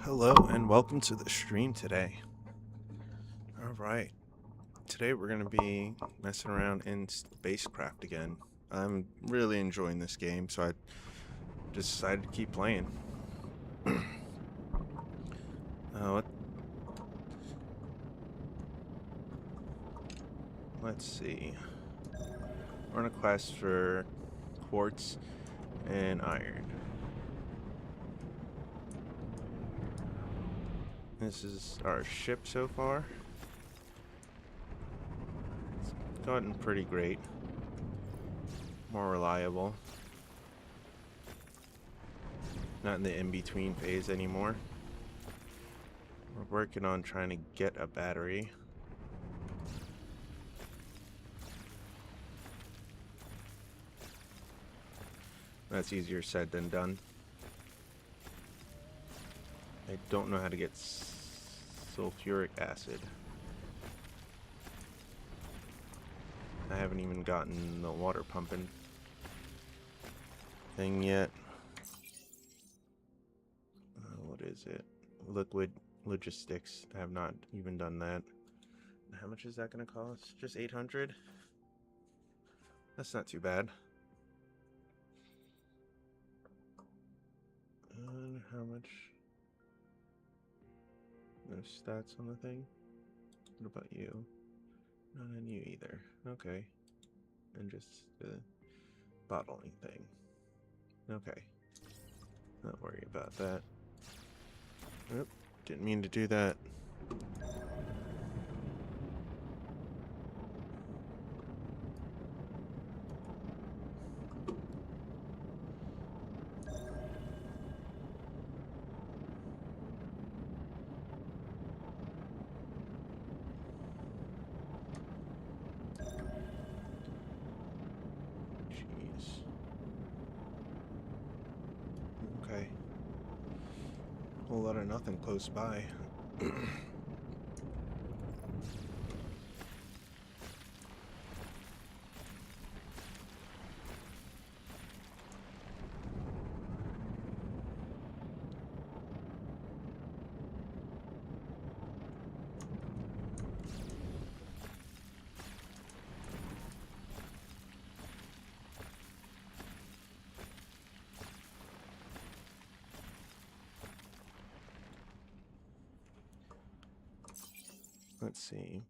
Hello and welcome to the stream today. Alright, today we're going to be messing around in SpaceCraft again. I'm really enjoying this game, so I just decided to keep playing. Let's see. We're on a quest for quartz and iron. This is our ship so far. It's gotten pretty great. More reliable. Not in the in-between phase anymore. We're working on trying to get a battery. That's easier said than done. I don't know how to get sulfuric acid. I haven't even gotten the water pumping thing yet. What is it? Liquid logistics. I have not even done that. How much is that going to cost? Just 800? That's not too bad. And how much? No stats on the thing. What about you? Not on you either. Okay. And just the bottling thing. Okay. Not worry about that. Oop, didn't mean to do that. Okay. Whole lot of nothing close by. Let's see.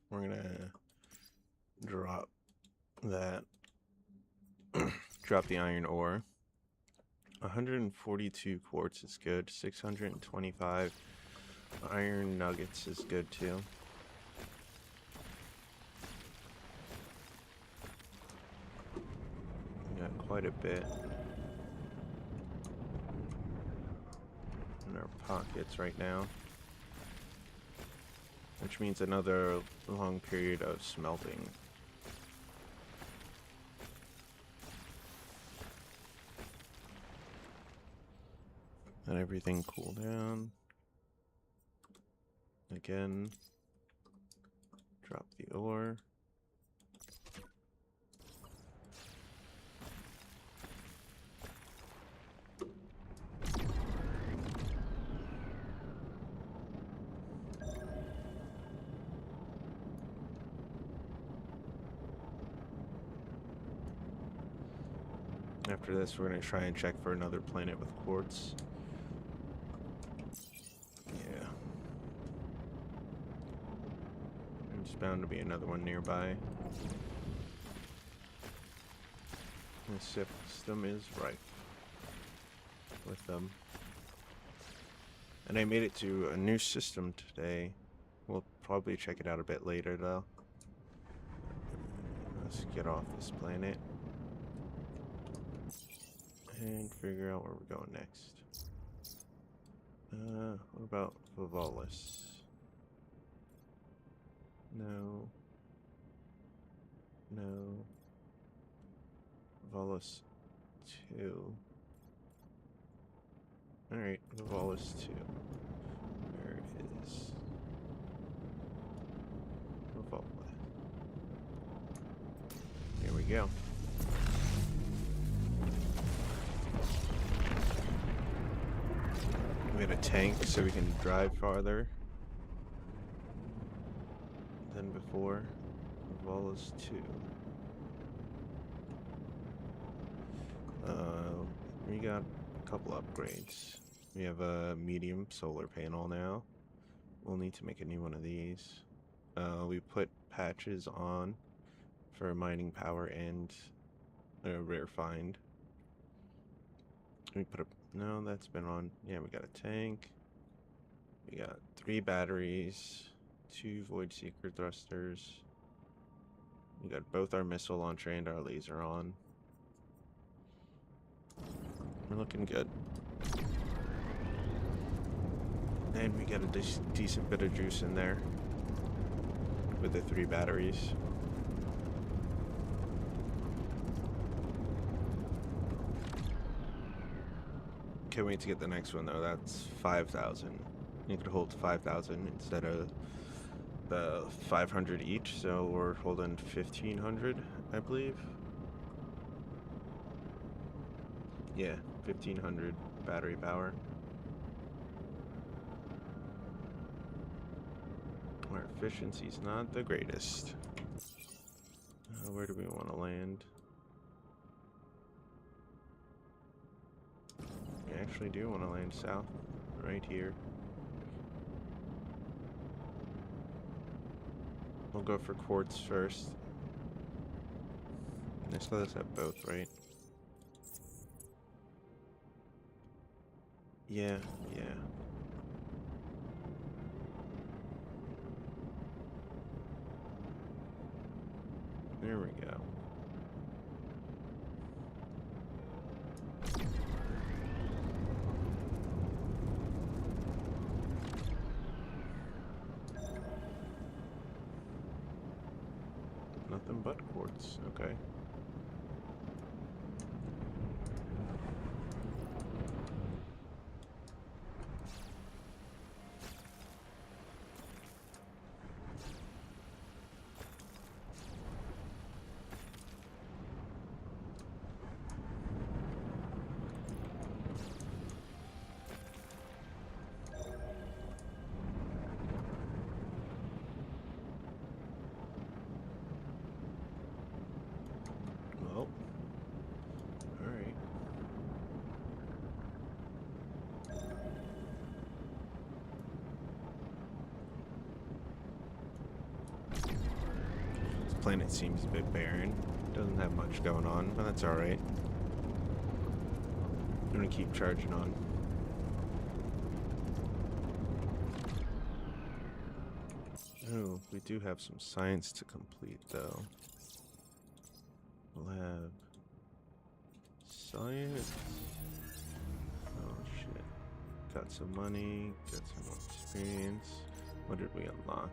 We're gonna drop that. Drop the iron ore. 142 quartz is good. 625 iron nuggets is good too. We got quite a bit in our pockets right now, which means another long period of smelting. Let everything cool down. Again, drop the ore. After this, we're going to try and check for another planet with quartz. Yeah. There's bound to be another one nearby. The system is rife with them. And I made it to a new system today. We'll probably check it out a bit later, though. Let's get off this planet and figure out where we're going next. What about Vivalis? No. No. Vivalis 2. Alright, Vivalis 2. Where is Vivalis? Here we go. We We got a tank so we can drive farther than before. Volas 2. We got a couple upgrades. We have a medium solar panel now. We'll need to make a new one of these. We put patches on for mining power and a rare find. We put a... No, that's been on. Yeah, we got a tank. We got 3 batteries, 2 void seeker thrusters. We got both our missile launcher and our laser on. We're looking good. And we got a decent bit of juice in there with the 3 batteries. Can't wait to get the next one though. That's 5,000. You could hold 5,000 instead of the 500 each, so we're holding 1,500, I believe. Yeah, 1,500 battery power. Our efficiency's not the greatest. Where do we want to land? We actually do want to land south, right here. We'll go for quartz first. Let's let us have both, right? Yeah. There we go. Nothing but quartz, okay. Well, alright. This planet seems a bit barren. Doesn't have much going on, but that's alright. I'm gonna keep charging on. Oh, we do have some science to complete though. Lab. Science. Oh shit. Got some money, got some more experience. What did we unlock?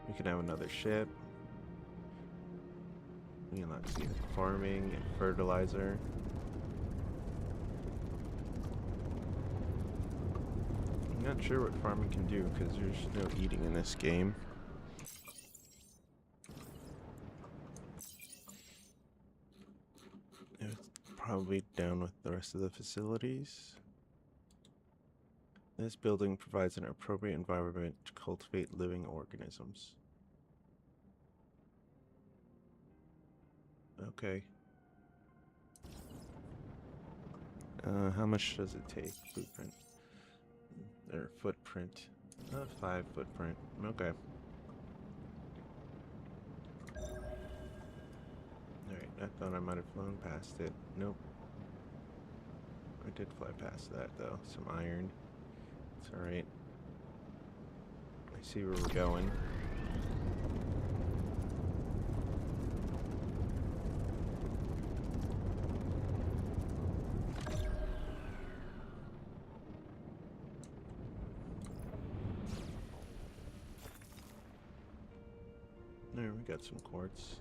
We can have another ship. We unlock scenic farming and fertilizer. I'm not sure what farming can do because there's no eating in this game. It's probably down with the rest of the facilities. This building provides an appropriate environment to cultivate living organisms. Okay. How much does it take? Blueprint. Or footprint. 5 footprint. Okay. Alright, I thought I might have flown past it. Nope. I did fly past that though. Some iron. It's alright. I see where we're going. There, we got some quartz.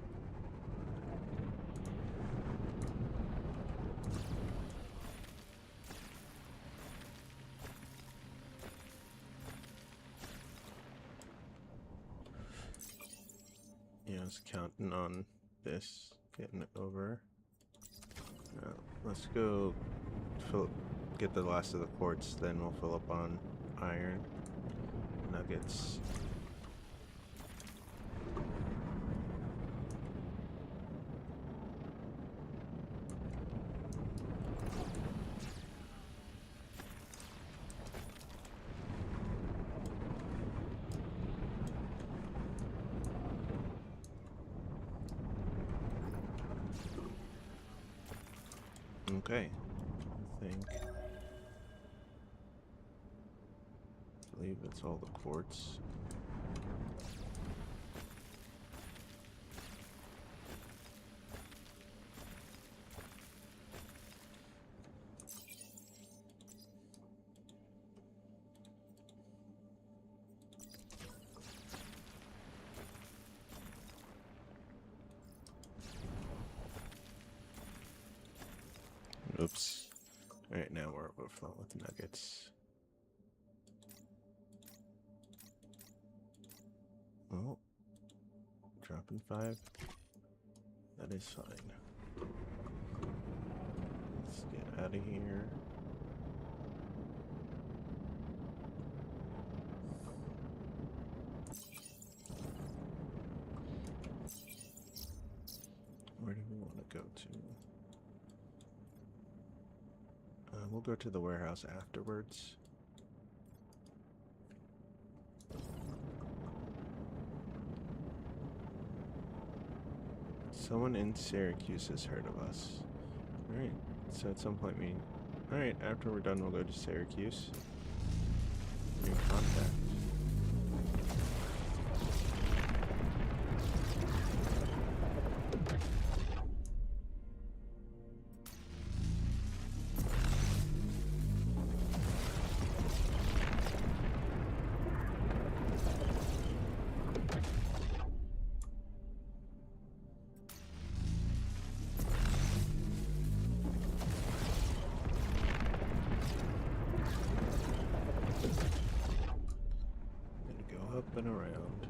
Yeah, I was counting on this, getting it over. Let's go fill get the last of the quartz, then we'll fill up on iron nuggets. Okay, I believe it's all the quartz. Oops. Alright, now we're overflowing with nuggets. Oh. Dropping 5. That is fine. Let's get out of here. Where do we want to go to? We'll go to the warehouse afterwards. Someone in Syracuse has heard of us. Alright, so at some point we... Alright, after we're done we'll go to Syracuse. New contact. Up and around.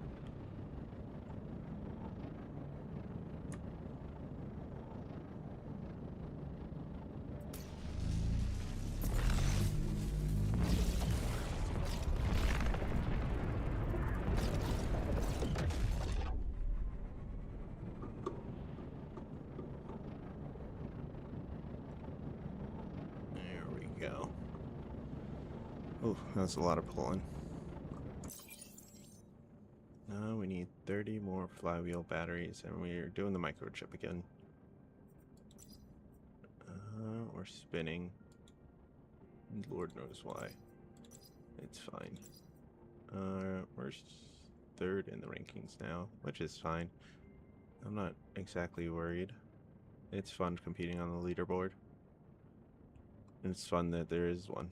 There we go. Oh, that's a lot of pulling. Now we need 30 more flywheel batteries, and we're doing the microchip again. We're spinning. Lord knows why. It's fine. We're 3rd in the rankings now, which is fine. I'm not exactly worried. It's fun competing on the leaderboard. And it's fun that there is one.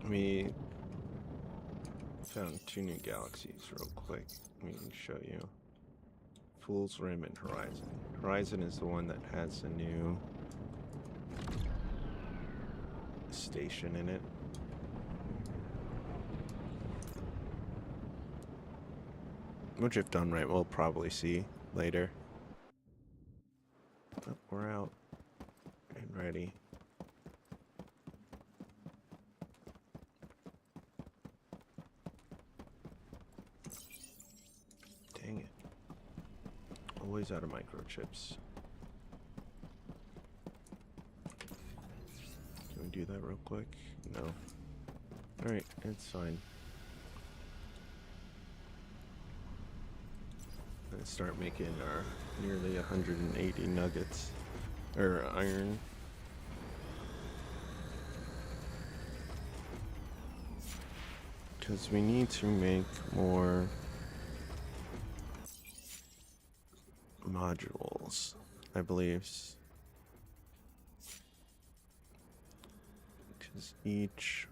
We found 2 new galaxies real quick. We can show you. Fool's Rim and Horizon. Horizon is the one that has a new station in it. Which, if done right, we'll probably see later. But we're out and ready. Dang it. Always out of microchips. Can we do that real quick? No. Alright, it's fine. Let's start making our nearly 180 nuggets. Or iron. Because we need to make more modules, I believe. Because each...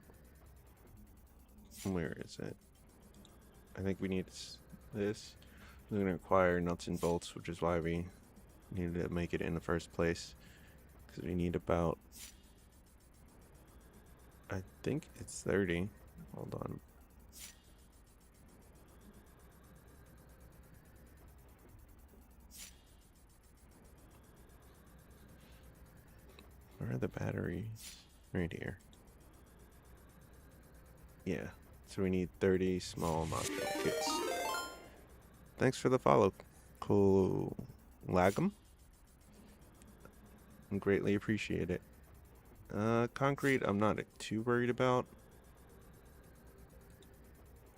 Where is it? I think we need this. We're going to require nuts and bolts, which is why we needed to make it in the first place. Because we need about, I think it's 30. Hold on. Where are the batteries? Right here. Yeah. So we need 30 small module kits. Thanks for the follow. Cool. Lagum? I greatly appreciate it. Concrete, I'm not too worried about.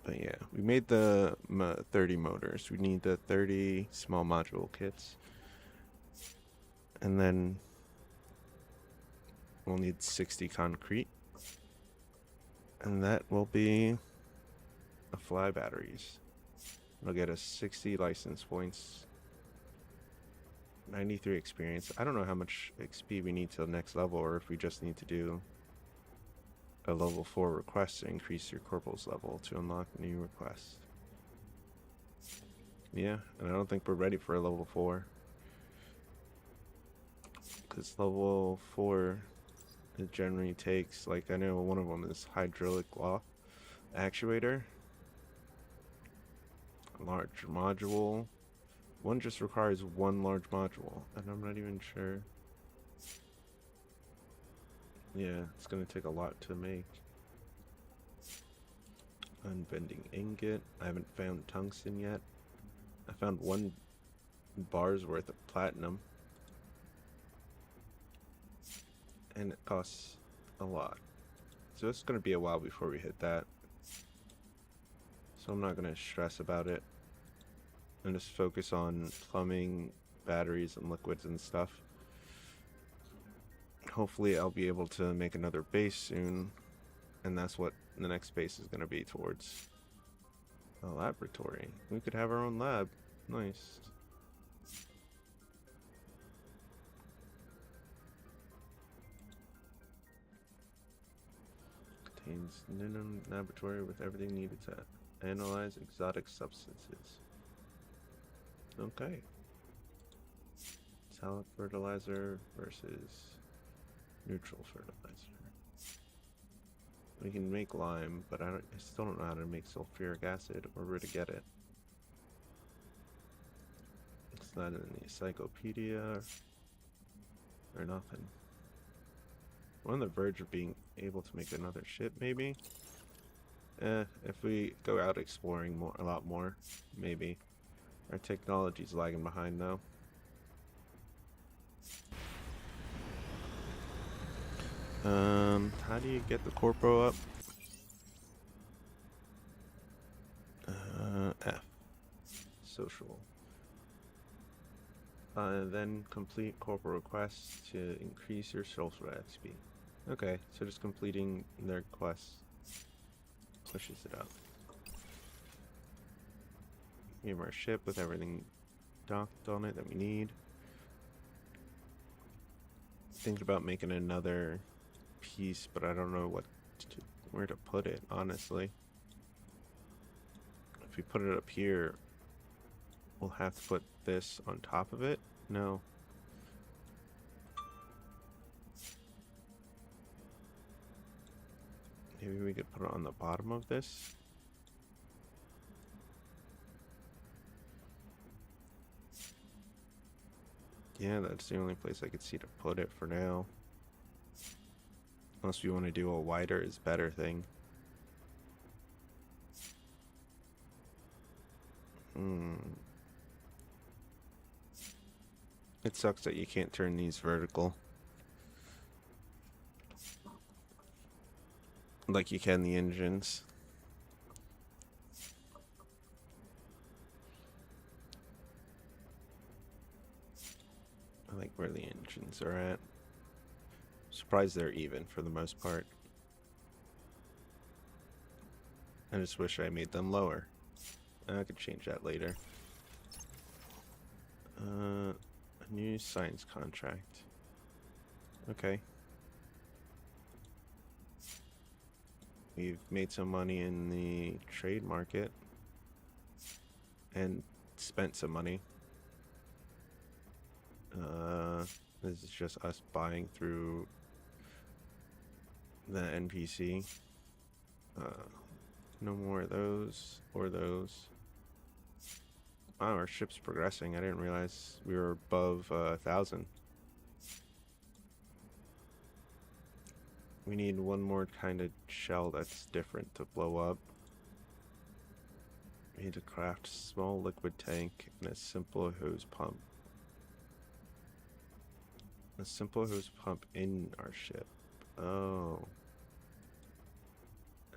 But yeah, we made the 30 motors. We need the 30 small module kits. And then we'll need 60 concrete. And that will be a fly batteries. It'll get us 60 license points. 93 experience. I don't know how much XP we need till next level, or if we just need to do a level 4 request to increase your corporal's level to unlock new requests. Yeah, and I don't think we're ready for a level 4. Because level 4, it generally takes, like, I know one of them is hydraulic law actuator. Large module. One just requires one large module, and I'm not even sure. Yeah, it's gonna take a lot to make. Unbending ingot. I haven't found tungsten yet. I found 1 bar's worth of platinum. And it costs a lot. So it's gonna be a while before we hit that. So I'm not gonna stress about it. And just focus on plumbing, batteries, and liquids and stuff. Hopefully I'll be able to make another base soon. And that's what the next base is going to be towards. A laboratory. We could have our own lab. Nice. Contains Ninum laboratory with everything needed to analyze exotic substances. Okay. Talent fertilizer versus neutral fertilizer. We can make lime, but I still don't know how to make sulfuric acid or where to get it. It's not in the encyclopedia or nothing. We're on the verge of being able to make another ship, maybe? If we go out exploring a lot more, maybe. Our technology's lagging behind, though. How do you get the corpo up? F. Social. Then complete corporate requests to increase your social XP. Okay, so just completing their quests pushes it up. We have our ship with everything docked on it that we need. Thinking about making another piece, but I don't know where to put it, honestly. If we put it up here, we'll have to put this on top of it? No. Maybe we could put it on the bottom of this? Yeah, that's the only place I could see to put it for now. Unless we want to do a wider is better thing. It sucks that you can't turn these vertical. Like you can the engines. I like where the engines are at. Surprised they're even for the most part. I just wish I made them lower. I could change that later. A new science contract. Okay. We've made some money in the trade market. and spent some money. This is just us buying through the NPC. No more of those or those. Wow, our ship's progressing. I didn't realize we were above 1,000. We need one more kind of shell that's different to blow up. We need to craft a small liquid tank and a simple hose pump. A simple hose pump in our ship. Oh.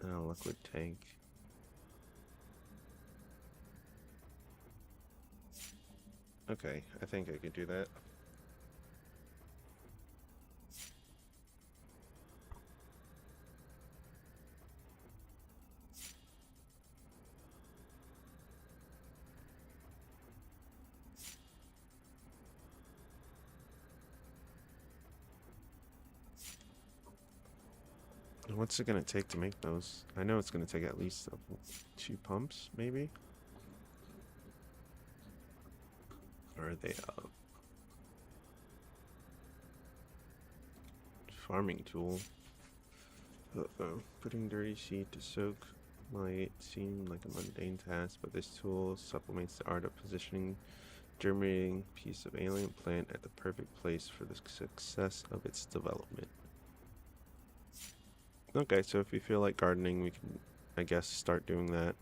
And a liquid tank. Okay, I think I could do that. What's it gonna take to make those? I know it's gonna take at least 2 pumps, maybe? Or are they farming tool? Uh-oh. Putting dirty seed to soak might seem like a mundane task, but this tool supplements the art of positioning germinating piece of alien plant at the perfect place for the success of its development. Okay, so if you feel like gardening, we can, I guess, start doing that.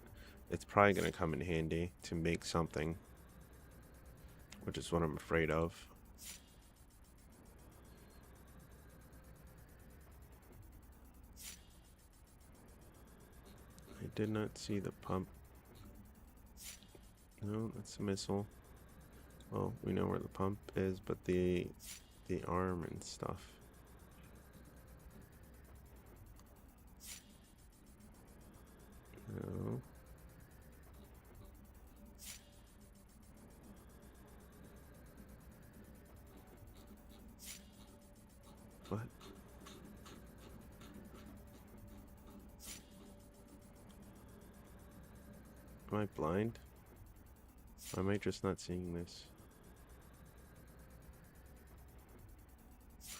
It's probably going to come in handy to make something, which is what I'm afraid of. I did not see the pump. No, that's a missile. Well, we know where the pump is, but the arm and stuff. No. What? Am I blind? Or am I just not seeing this?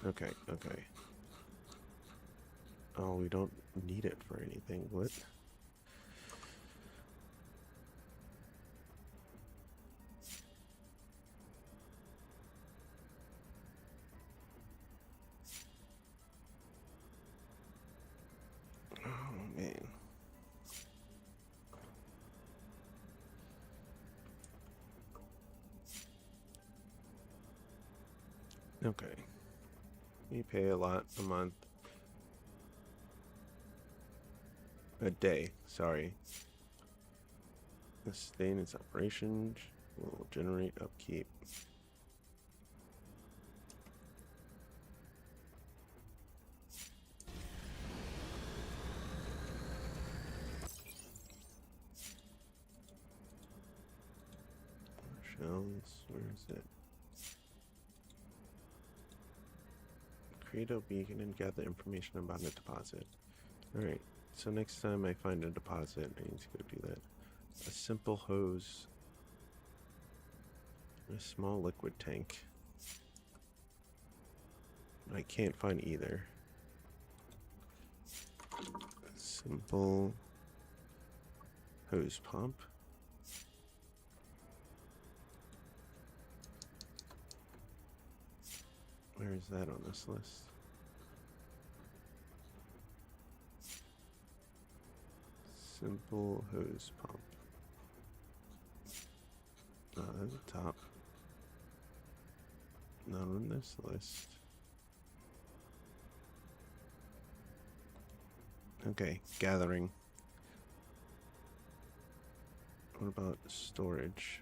Okay, okay. Oh, we don't need it for anything. What? Oh, man. Okay. We pay a lot a month. A day, sorry. Sustain its operations will generate upkeep. Shells, where is it? Create a beacon and gather information about a deposit. Alright, so next time I find a deposit, I need to go do that. A simple hose. A small liquid tank. I can't find either. A simple hose pump. Where is that on this list? Simple hose pump. Not at the top. Not on this list. Okay, gathering. What about storage?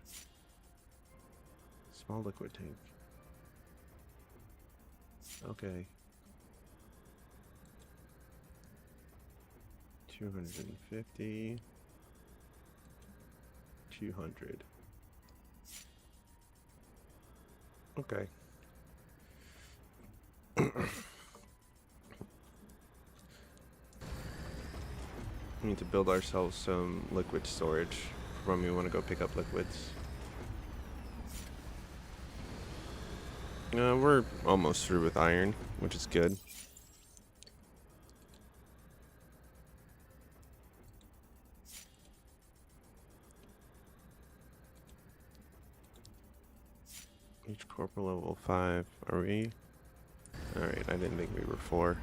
Small liquid tank. Okay. 250. 200. Okay. We need to build ourselves some liquid storage for when we want to go pick up liquids. We're almost through with iron, which is good. Each corporal level 5. Are we? Alright, I didn't think we were 4.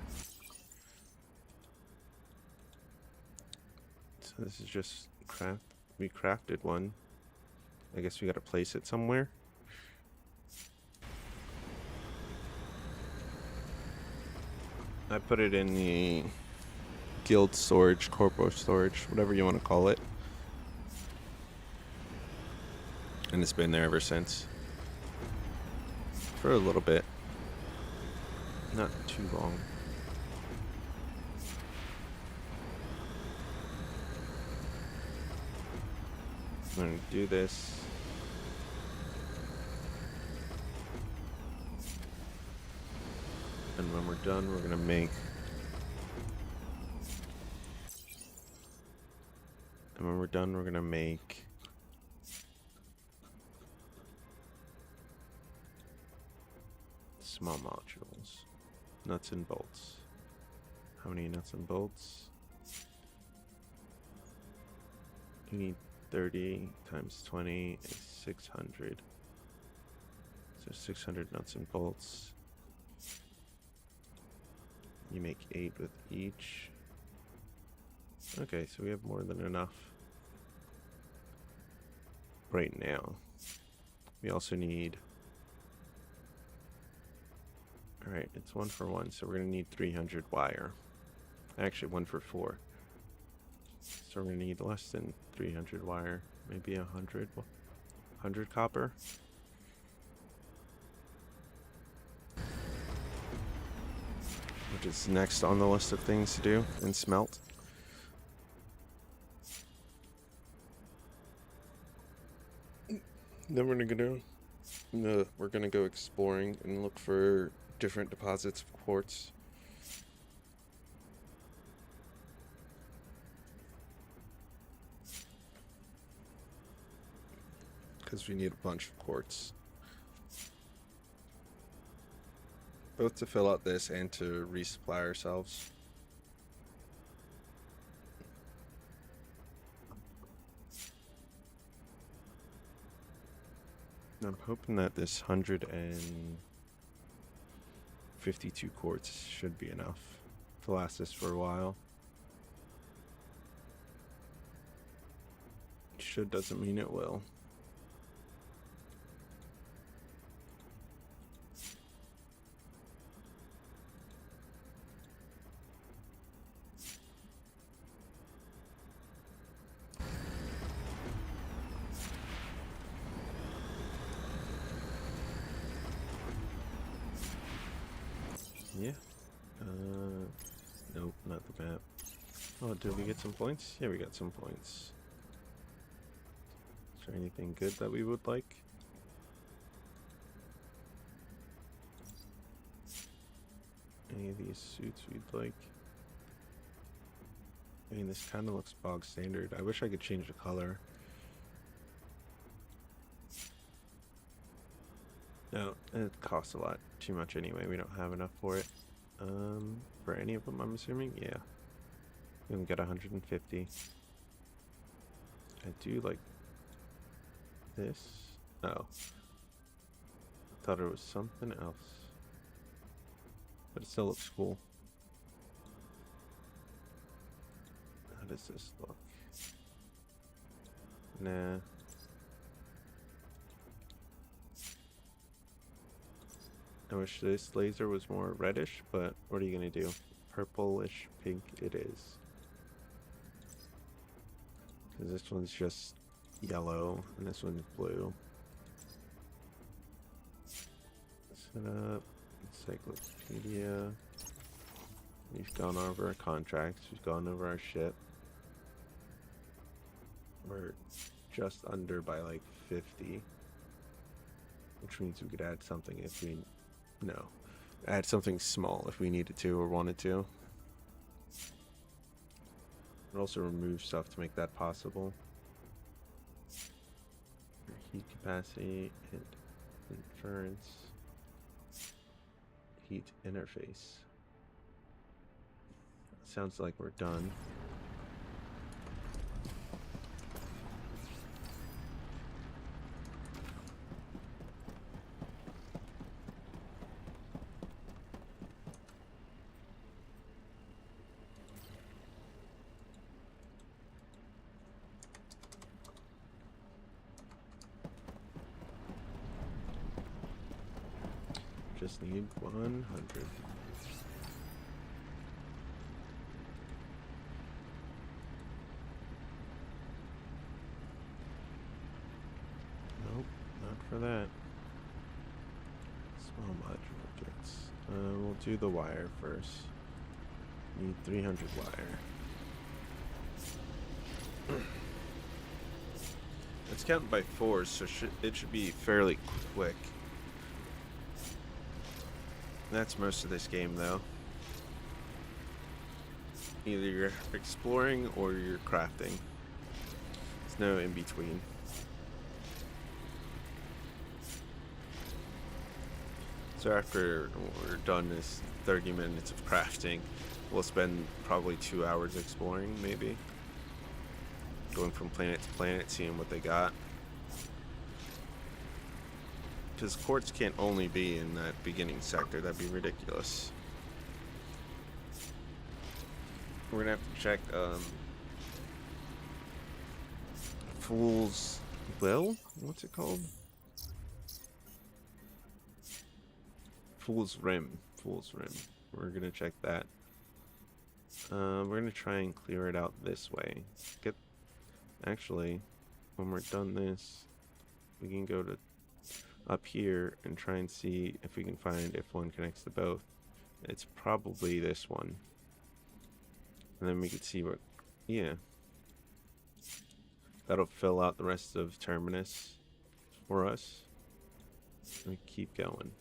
So this is just craft. We crafted one. I guess we gotta place it somewhere. I put it in the guild storage, corporal storage, whatever you want to call it. And it's been there ever since. For a little bit. Not too long. I'm going to do this. And when we're done, we're going to make... And when we're done, we're going to make... small modules. Nuts and bolts. How many nuts and bolts? You need 30 times 20 is 600. So 600 nuts and bolts. You make 8 with each. Okay, so we have more than enough right now. We also need... Alright, it's 1 for 1, so we're going to need 300 wire. Actually, 1 for 4. So we're going to need less than 300 wire. Maybe 100? 100 copper? Which is next on the list of things to do and smelt. Then we're gonna go exploring and look for different deposits of quartz. Because we need a bunch of quartz. Both to fill out this and to resupply ourselves. I'm hoping that this 152 quartz should be enough to last us for a while. Should doesn't mean it will. Yeah. Nope, not the map. Oh, did we get some points? Yeah, we got some points. Is there anything good that we would like? Any of these suits we'd like? I mean, this kind of looks bog standard. I wish I could change the color. No, it costs a lot too much anyway. We don't have enough for it. For any of them, I'm assuming? Yeah. We can get 150. I do like this. Oh. Thought it was something else. But it still looks cool. How does this look? Nah. I wish this laser was more reddish, but what are you gonna do? Purplish pink it is. Because this one's just yellow, and this one's blue. Set up encyclopedia. We've gone over our contracts, we've gone over our ship. We're just under by like 50. Which means we could add something if we... No. Add something small if we needed to or wanted to. But also remove stuff to make that possible. Capacity and inference. Heat interface. Sounds like we're done. Just need 100. Nope, not for that. Small modular kits. We'll do the wire first. Need 300 wire. It's counted by 4s, so it should be fairly quick. That's most of this game, though. Either you're exploring or you're crafting. There's no in between. So after we're done this 30 minutes of crafting, we'll spend probably 2 hours exploring, maybe. Going from planet to planet, seeing what they got. Because quartz can't only be in that beginning sector. That'd be ridiculous. We're gonna have to check Fool's Well? What's it called? Fool's Rim. Fool's Rim. We're gonna check that. We're gonna try and clear it out this way. Actually, when we're done this, we can go to up here and try and see if we can find if one connects to both. It's probably this one. And then we could see what, yeah. That'll fill out the rest of Terminus for us. We keep going.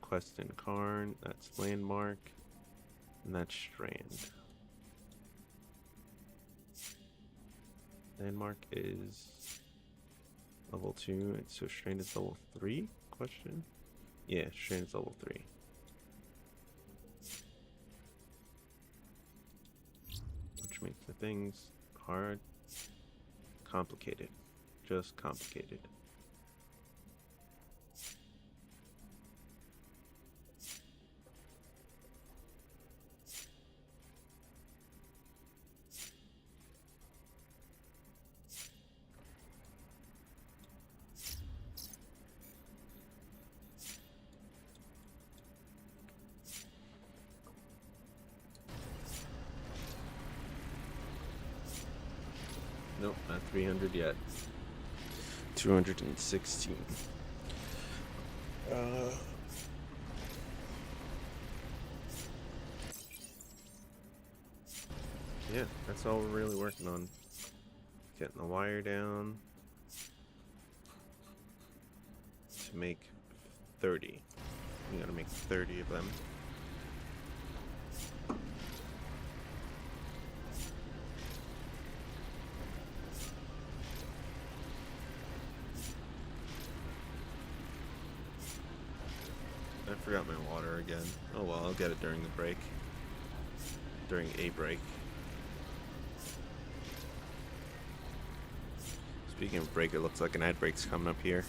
Quest and Karn, that's Landmark, and that's Strand. Landmark is level 2, so Strand is level 3? Question? Yeah, Strand is level 3. Which makes the things hard, complicated. Just complicated. Nope, not 300 yet. 216. Yeah, that's all we're really working on. Getting the wire down to make 30. We gotta make 30 of them. I forgot my water again. Oh well, I'll get it during the break. During a break. Speaking of break, it looks like an ad break's coming up here.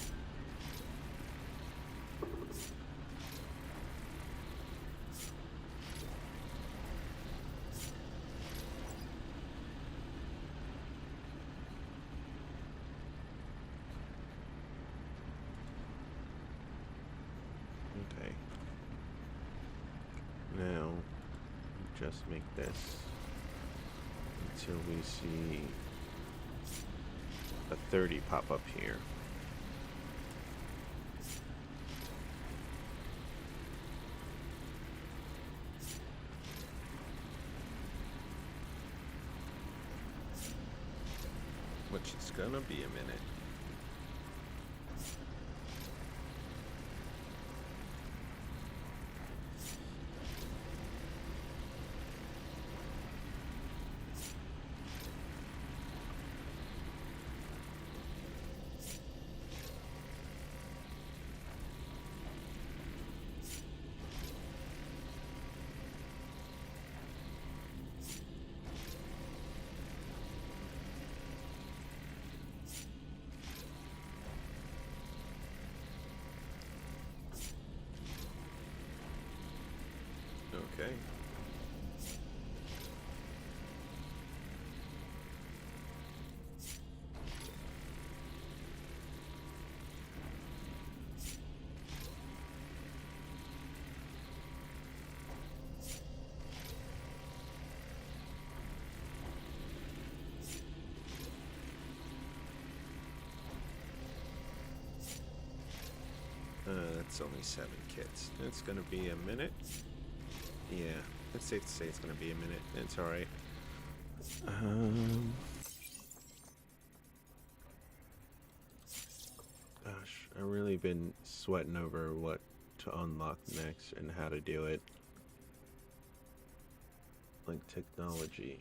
Okay. Now, just make this until we see a 30 pop up here. Which is gonna be a minute. That's only 7 kits. It's gonna be a minute. Yeah, it's safe to say it's gonna be a minute. It's alright. Gosh, I've really been sweating over what to unlock next and how to do it. Like technology,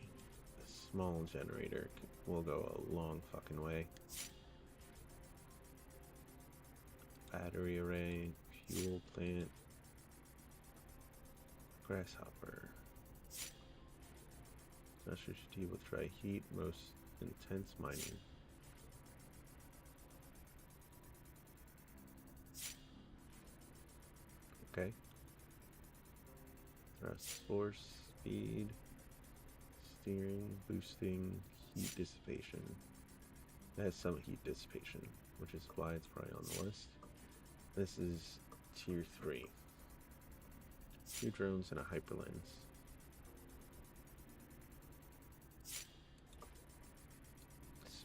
a small generator will go a long fucking way. Battery array, fuel plant, grasshopper. Specialty with dry heat, most intense mining. Okay. Thrust force, speed, steering, boosting, heat dissipation. It has some heat dissipation, which is why it's probably on the list. This is tier 3. 2 drones and a hyperlens.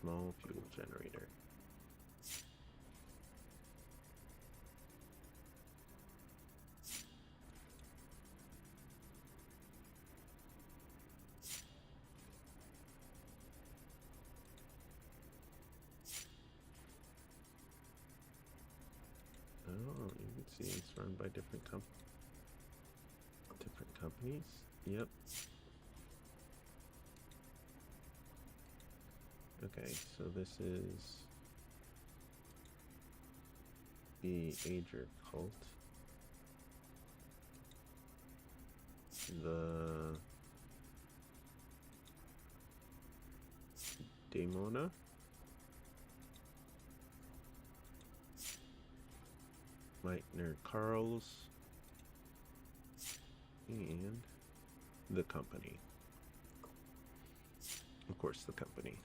Small fuel generator. Oh, you can see it's run by different companies. Yep. Okay, so this is the Ager cult. The Daemona. Meitner Carls. And the company. Of course, the company.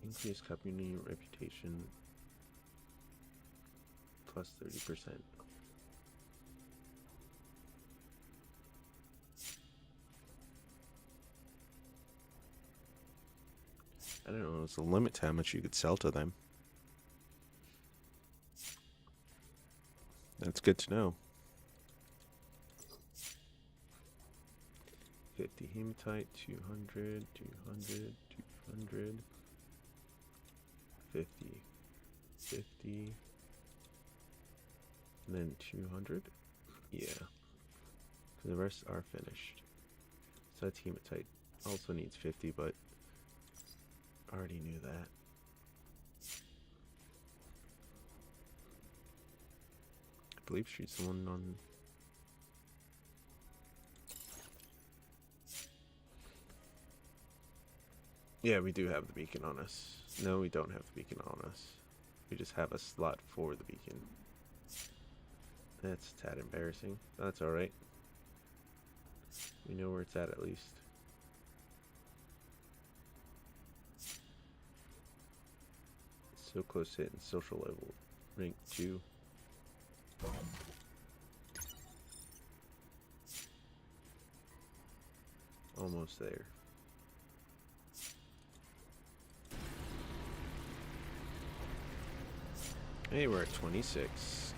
Increased company reputation plus 30%. I don't know, there's a limit to how much you could sell to them. That's good to know. 50 hematite, 200, 200, 200, 50, 50, and then 200. Yeah. The rest are finished. So that's hematite. Also needs 50, but I already knew that. I believe she's the one on... Yeah, we do have the beacon on us. No, we don't have the beacon on us. We just have a slot for the beacon. That's a tad embarrassing. That's alright. We know where it's at least. So close to hitting social level. Rank 2. Almost there. Hey, we're at 26.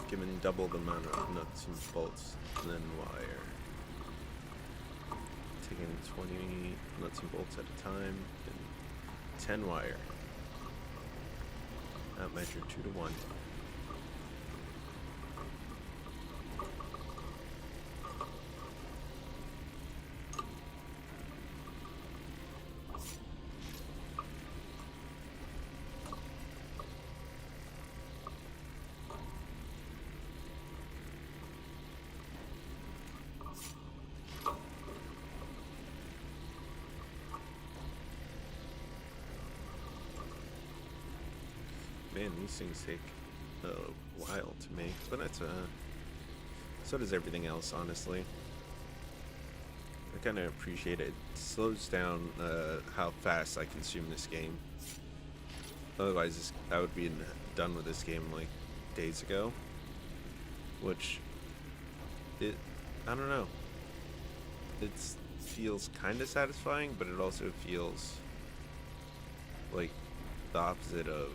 Given double the amount of nuts and bolts than wire. taking 20 nuts and bolts at a time, and 10 wire. Outmeasured 2 to 1. Man, these things take a while to make, but that's so does everything else, honestly. I kind of appreciate it. It slows down how fast I consume this game. Otherwise, I would be done with this game like days ago. Which, I don't know. It feels kind of satisfying, but it also feels like the opposite of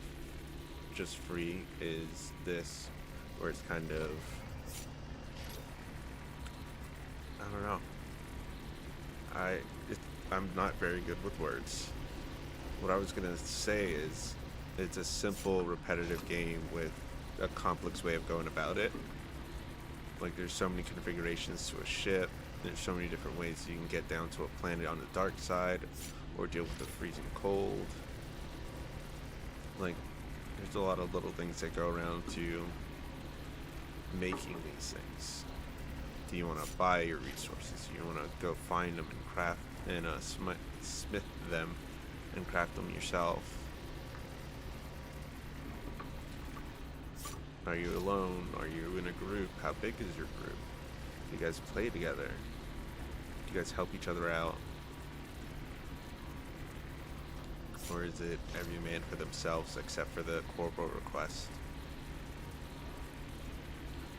just free is this, where it's kind of, I don't know. I'm not very good with words. What I was gonna say is, it's a simple, repetitive game with a complex way of going about it. Like, there's so many configurations to a ship. There's so many different ways you can get down to a planet on the dark side, or deal with the freezing cold. Like, there's a lot of little things that go around to making these things. Do you want to buy your resources? Do you want to go find them and craft and smith them and craft them yourself? Are you alone? Are you in a group? How big is your group? Do you guys play together? Do you guys help each other out? Or is it every man for themselves except for the corporal request?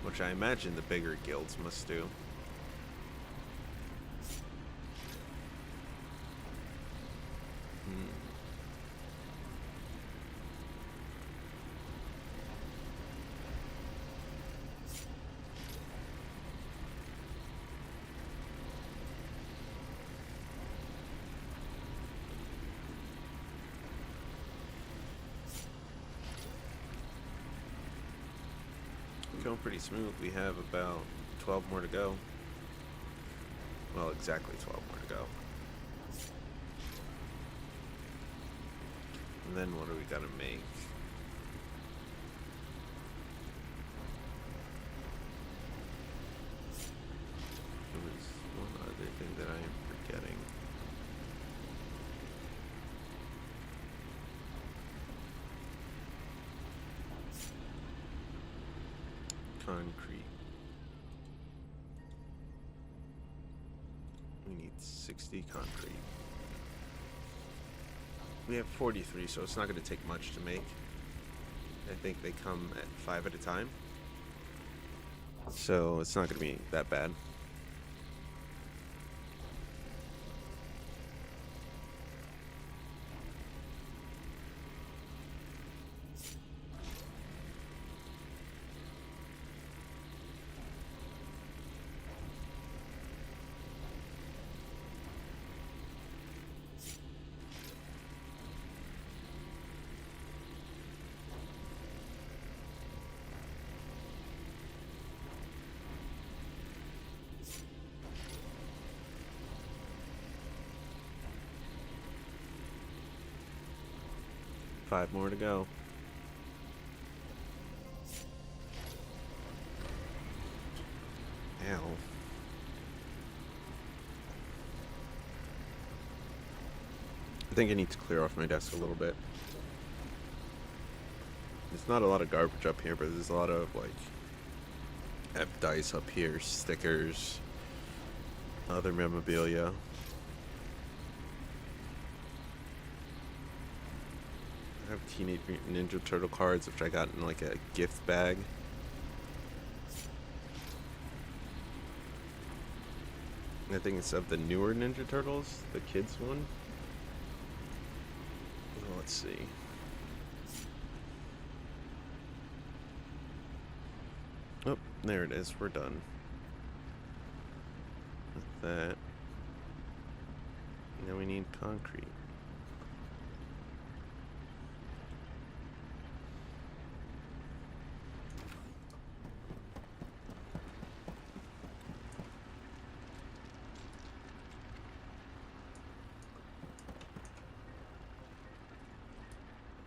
Which I imagine the bigger guilds must do. Going pretty smooth. We have about 12 more to go. Well, exactly 12 more to go. And then what do we gotta make? There was one other thing that I am forgetting. Concrete. We need 60 concrete. We have 43, so it's not going to take much to make. I think they come at 5 at a time. So it's not going to be that bad. Five more to go. Ow. I think I need to clear off my desk a little bit. There's not a lot of garbage up here, but there's a lot of, like, I have dice up here, stickers, other memorabilia. I have Teenage Mutant Ninja Turtle cards, which I got in like a gift bag. I think it's of the newer Ninja Turtles, the kids one. Well, let's see. Oh, there it is. We're done with that. Now we need concrete.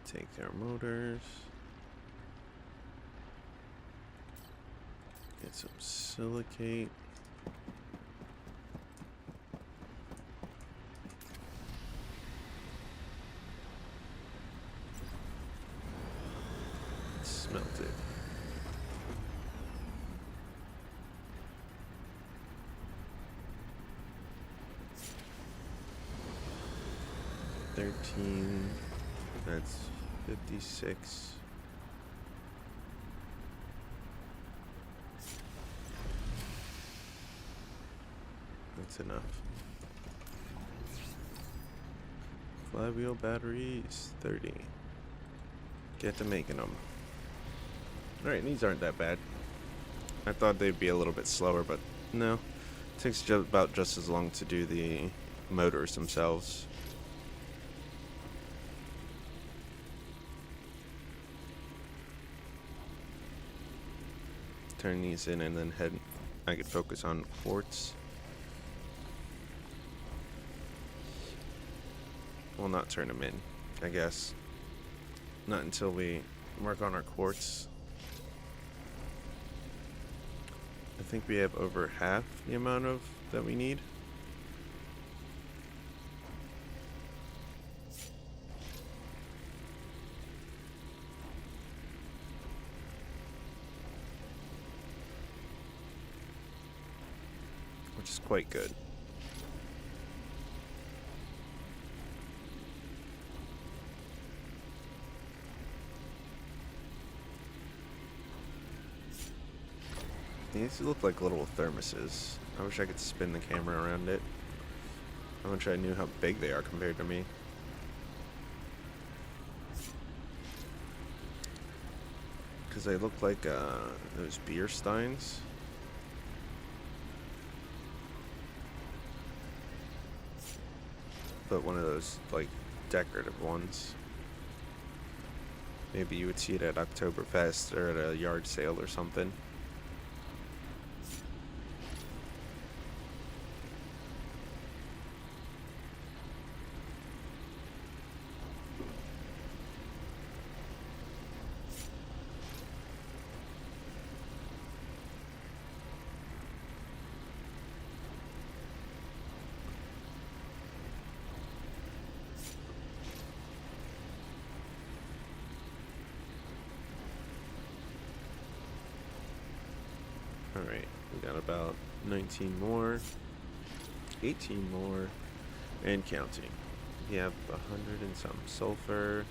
Take our motors. Get some silicate. Smelt it. That's 56. That's enough. Flywheel batteries, 30. Get to making them. Alright, these aren't that bad. I thought they'd be a little bit slower, but no. It takes about just as long to do the motors themselves. Turn these in and then I could focus on quartz. Well, not turn them in, I guess. Not until we work on our quartz. I think we have over half the amount of that we need. Which is quite good. These look like little thermoses. I wish I could spin the camera around it. I wish I knew how big they are compared to me. Because they look like those beer steins. But one of those like decorative ones. Maybe you would see it at Oktoberfest or at a yard sale or something. Alright, we got about 19 more, 18 more, and counting. We have 100 and some sulfur.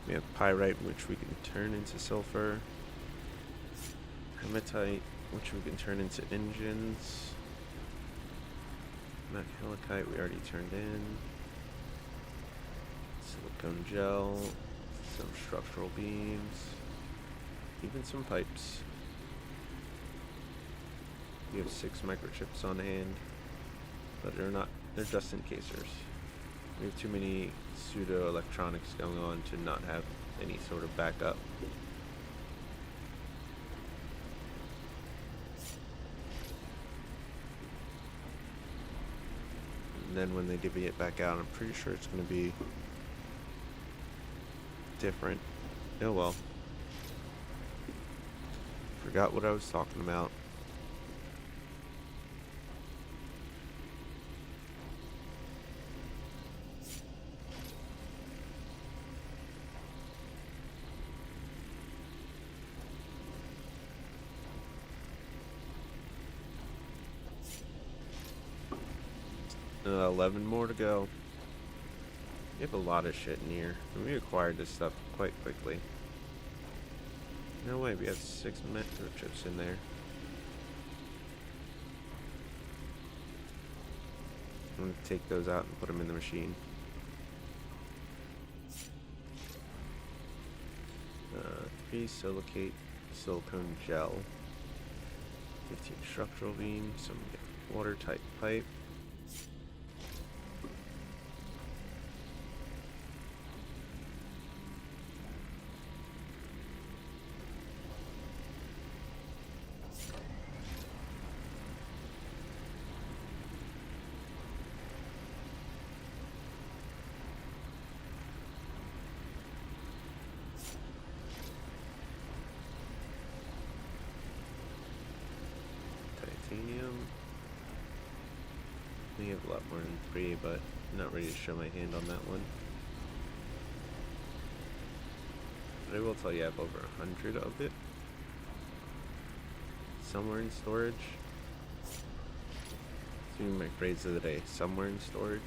We have pyrite, which we can turn into sulfur. Hematite, which we can turn into engines. Helicite, we already turned in. Silicone gel, some structural beams, even some pipes. We have 6 microchips on hand, but they're just in casers. We have too many pseudo electronics going on to not have any sort of backup. And then when they divvy it back out, I'm pretty sure it's going to be different. Oh well. Forgot what I was talking about. Another 11 more to go. We have a lot of shit in here, and we acquired this stuff quite quickly. No way, we have 6 microchips in there. I'm going to take those out and put them in the machine. 3 silicate silicone gel. 15 structural beams, some watertight pipe. You have a lot more than 3, but I'm not ready to show my hand on that one. But I will tell you I have over 100 of it. Somewhere in storage. It's even my phrase of the day. Somewhere in storage.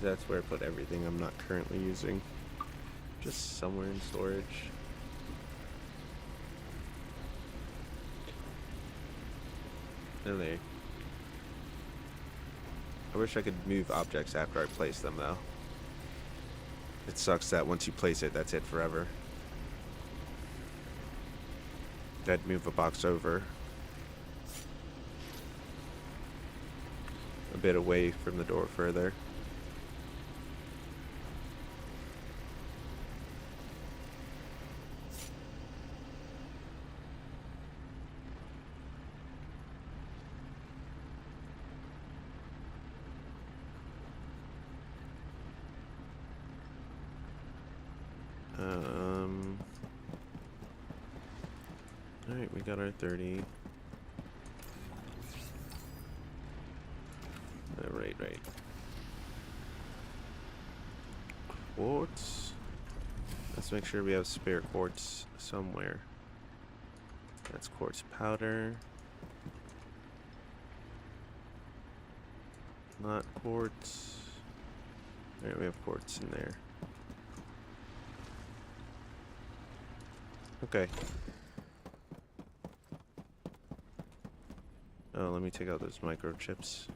That's where I put everything I'm not currently using. Just somewhere in storage. And there. I wish I could move objects after I place them, though. It sucks that once you place it, that's it forever. I'd move a box over a bit away from the door further. Alright, we got our 30. Right. Quartz. Let's make sure we have spare quartz somewhere. That's quartz powder. Not quartz. Alright, we have quartz in there. Okay. Oh, let me take out those microchips.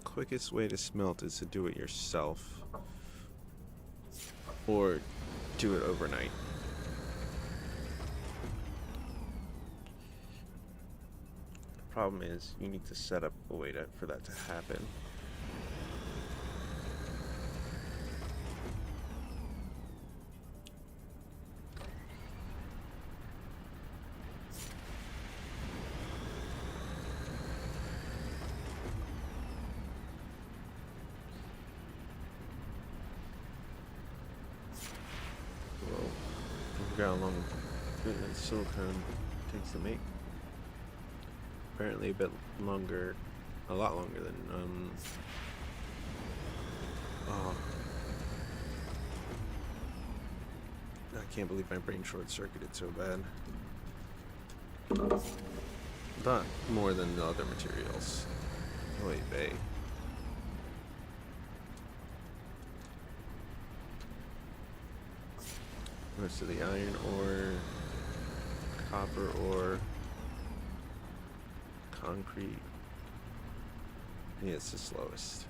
Quickest way to smelt is to do it yourself or do it overnight. The problem is you need to set up a way for that to happen. How long silicone takes to make. Apparently a lot longer than oh, I can't believe my brain short-circuited so bad. But more than the other materials. Oy vey. Most of the iron ore, copper ore, concrete. Yeah, it's the slowest.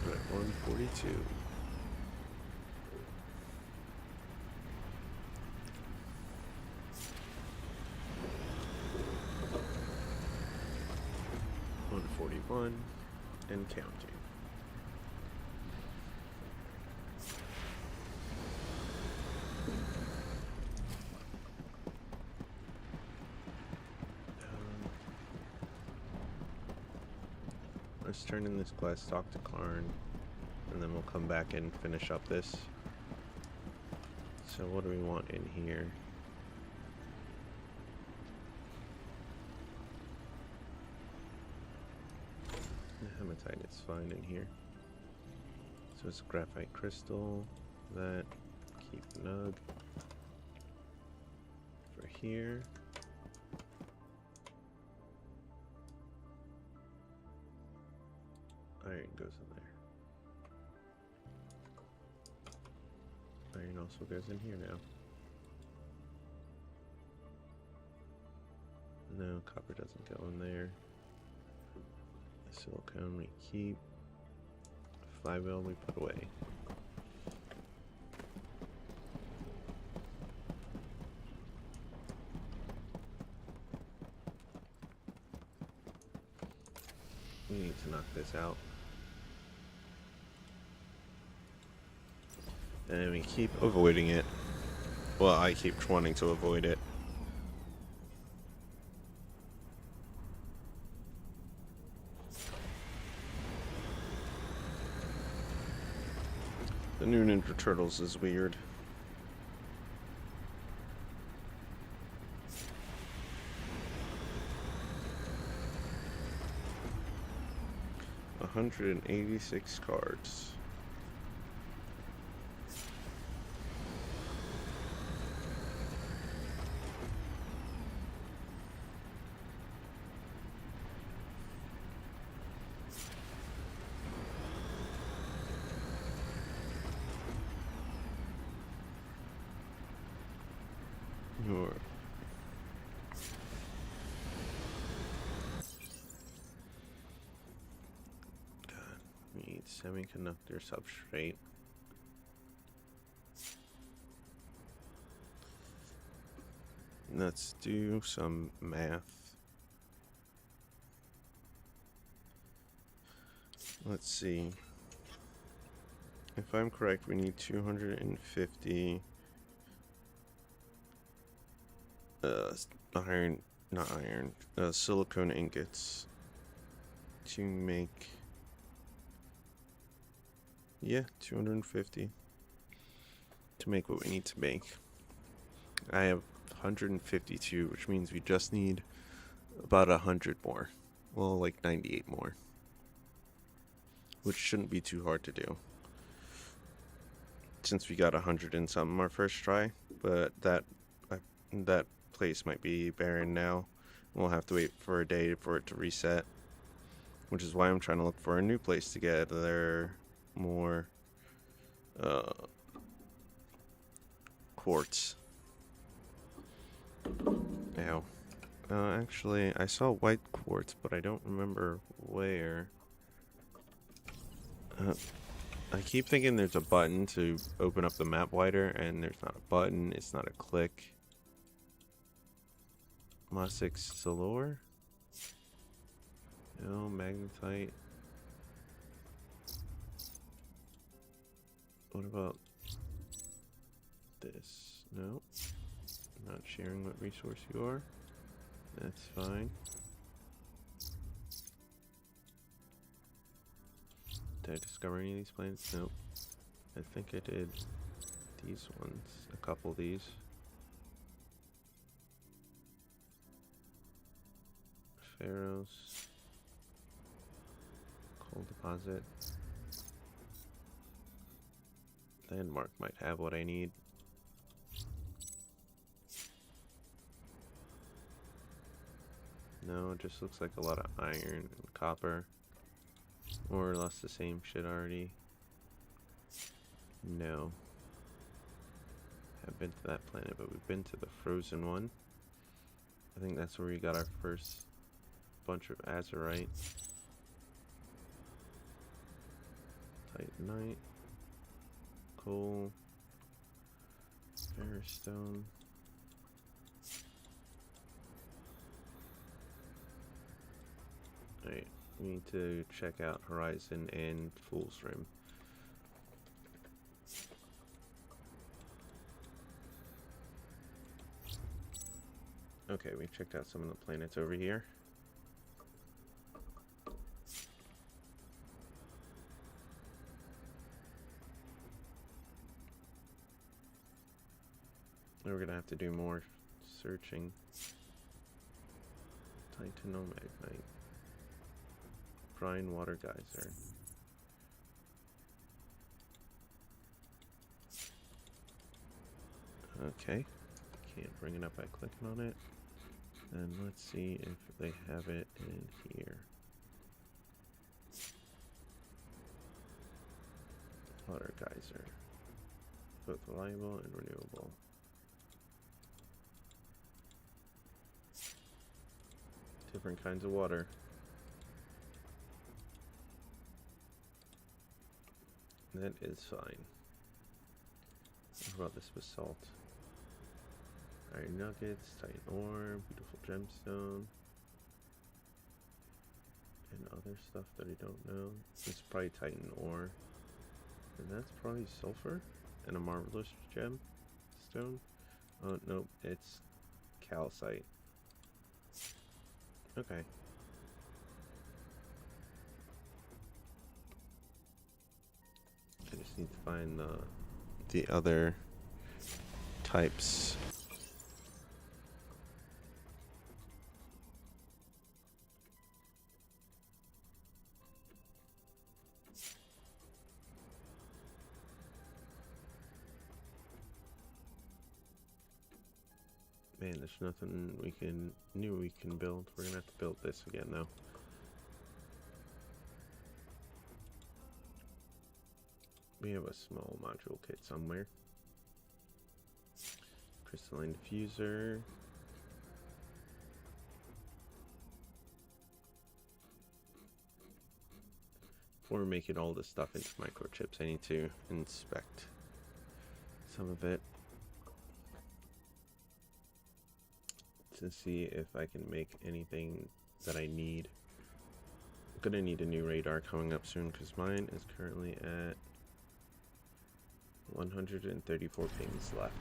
We're at 142. And counting. Let's turn in this glass stock to Karn, and then we'll come back and finish up this. So what do we want in here? Hematite is fine in here. So it's graphite crystal. That. Keep nug. For here. Iron goes in there. Iron also goes in here now. No, copper doesn't go in there. Silicone we keep. Flywheel we put away. We need to knock this out. And we keep avoiding it. Well, I keep wanting to avoid it. The new Ninja Turtles is weird. $186 cards. Your need semiconductor substrate. Let's do some math. Let's see. If I'm correct, we need 250 silicone ingots to make, yeah, 250 to make what we need to make. I have 152, which means we just need about 100 more. Well, like 98 more, which shouldn't be too hard to do since we got 100 and something our first try. But that place might be barren now. We'll have to wait for a day for it to reset, which is why I'm trying to look for a new place to get there more quartz. Now, actually, I saw white quartz, but I don't remember where. I keep thinking there's a button to open up the map wider, and there's not a button, it's not a click. Mosix Solor? No, magnetite. What about this? No. Not sharing what resource you are. That's fine. Did I discover any of these planets? Nope. I think I did these ones. A couple of these. Pharaohs. Coal deposit. Landmark might have what I need. No, it just looks like a lot of iron and copper. More or less the same shit already. No. Haven't been to that planet, but we've been to the frozen one. I think that's where we got our first bunch of azurite. Titanite. Coal. Ferrostone. Alright, we need to check out Horizon and Fool's Rim. Okay, we checked out some of the planets over here. We're gonna have to do more searching. Titanomagnite. Brine water geyser. Okay. Can't bring it up by clicking on it. And let's see if they have it in here. Water geyser. both reliable and renewable. Different kinds of water. That is fine. What about this basalt? Iron nuggets, titan ore, beautiful gemstone, and other stuff that I don't know. It's probably titan ore, and that's probably sulfur and a marvelous gem stone. Oh no, it's calcite. Okay. I just need to find the other types. Man, there's nothing we can build. We're gonna have to build this again though. We have a small module kit somewhere. Crystalline diffuser. Before making all this stuff into microchips, I need to inspect some of it to see if I can make anything that I need. I'm gonna need a new radar coming up soon because mine is currently at 134 pings left.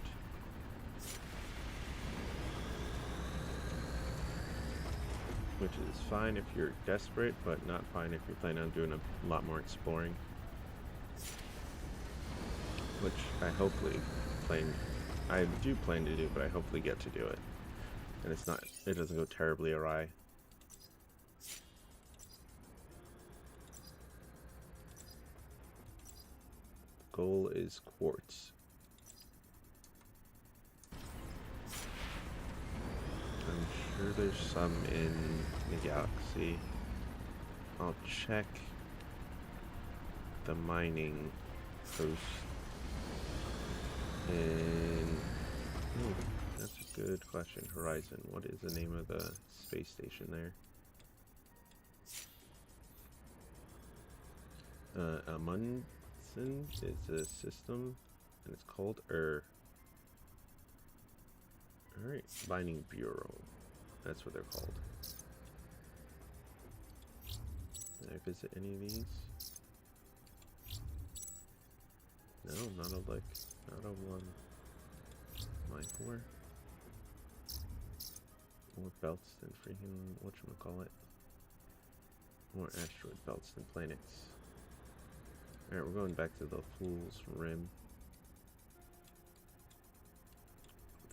Which is fine if you're desperate, but not fine if you're planning on doing a lot more exploring. Which I do plan to do, but I hopefully get to do it. And it doesn't go terribly awry. The goal is quartz. I'm sure there's some in the galaxy. I'll check the mining post. And that's a good question. Horizon. What is the name of the space station there? Amundsen is a system, and it's called Alright, Mining Bureau. That's what they're called. Did I visit any of these? No, not a one. Mine 4. More belts than freaking whatchamacallit. More asteroid belts than planets. Alright, we're going back to the Fool's Rim.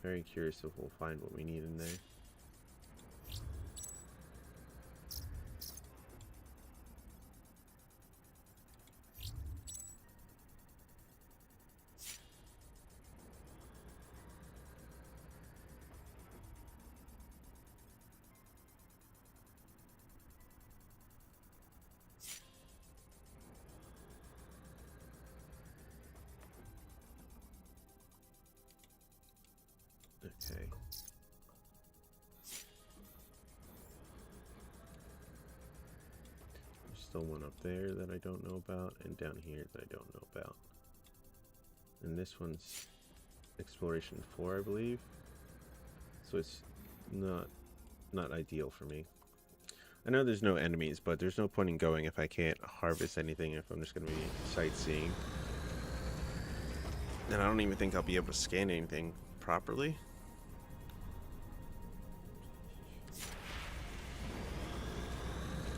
Very curious if we'll find what we need in there. Okay. There's still one up there that I don't know about, and down here that I don't know about. And this one's exploration 4, I believe. So it's not ideal for me. I know there's no enemies, but there's no point in going if I can't harvest anything, if I'm just going to be sightseeing. And I don't even think I'll be able to scan anything properly.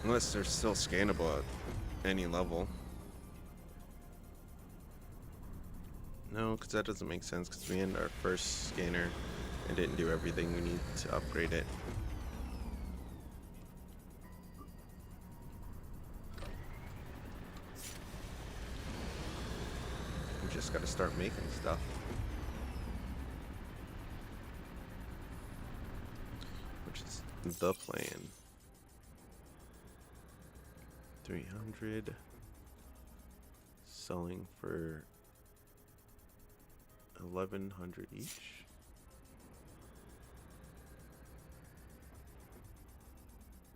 Unless they're still scannable at any level. No, because that doesn't make sense, because we ended our first scanner and didn't do everything we need to upgrade it. We just got to start making stuff. Which is the plan. 300. Selling for 1,100 each.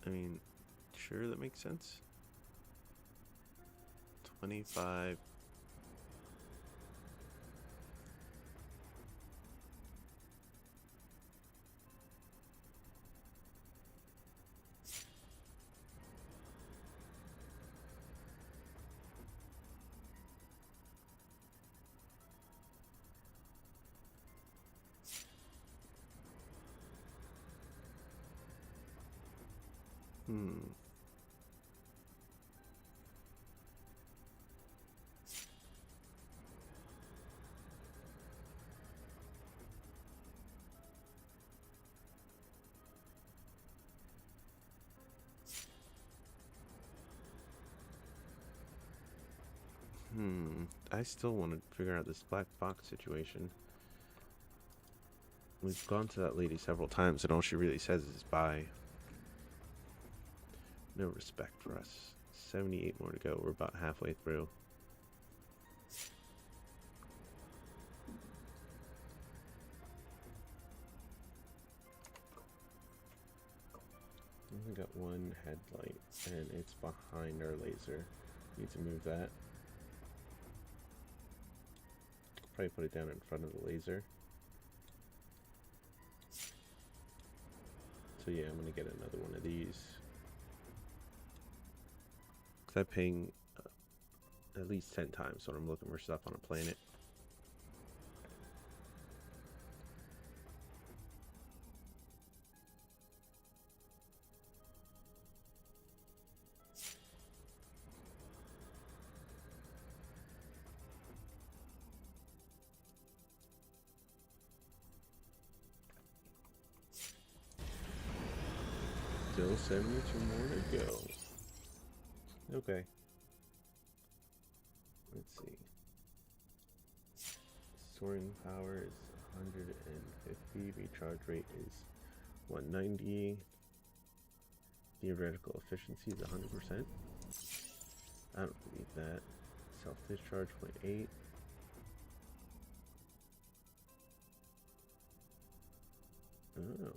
I mean, sure, that makes sense. 25. I still want to figure out this black box situation. We've gone to that lady several times, and all she really says is bye. No respect for us. 78 more to go. We're about halfway through. We only got one headlight, and it's behind our laser. Need to move that. Probably put it down in front of the laser. So yeah, I'm gonna get another one of these. Cause I'm paying at least 10 times when I'm looking for stuff on a planet. Still 72 more to go. Okay. Let's see. Soaring power is 150. Recharge rate is 190. Theoretical efficiency is 100%. I don't believe that. Self-discharge 0.8. Oh.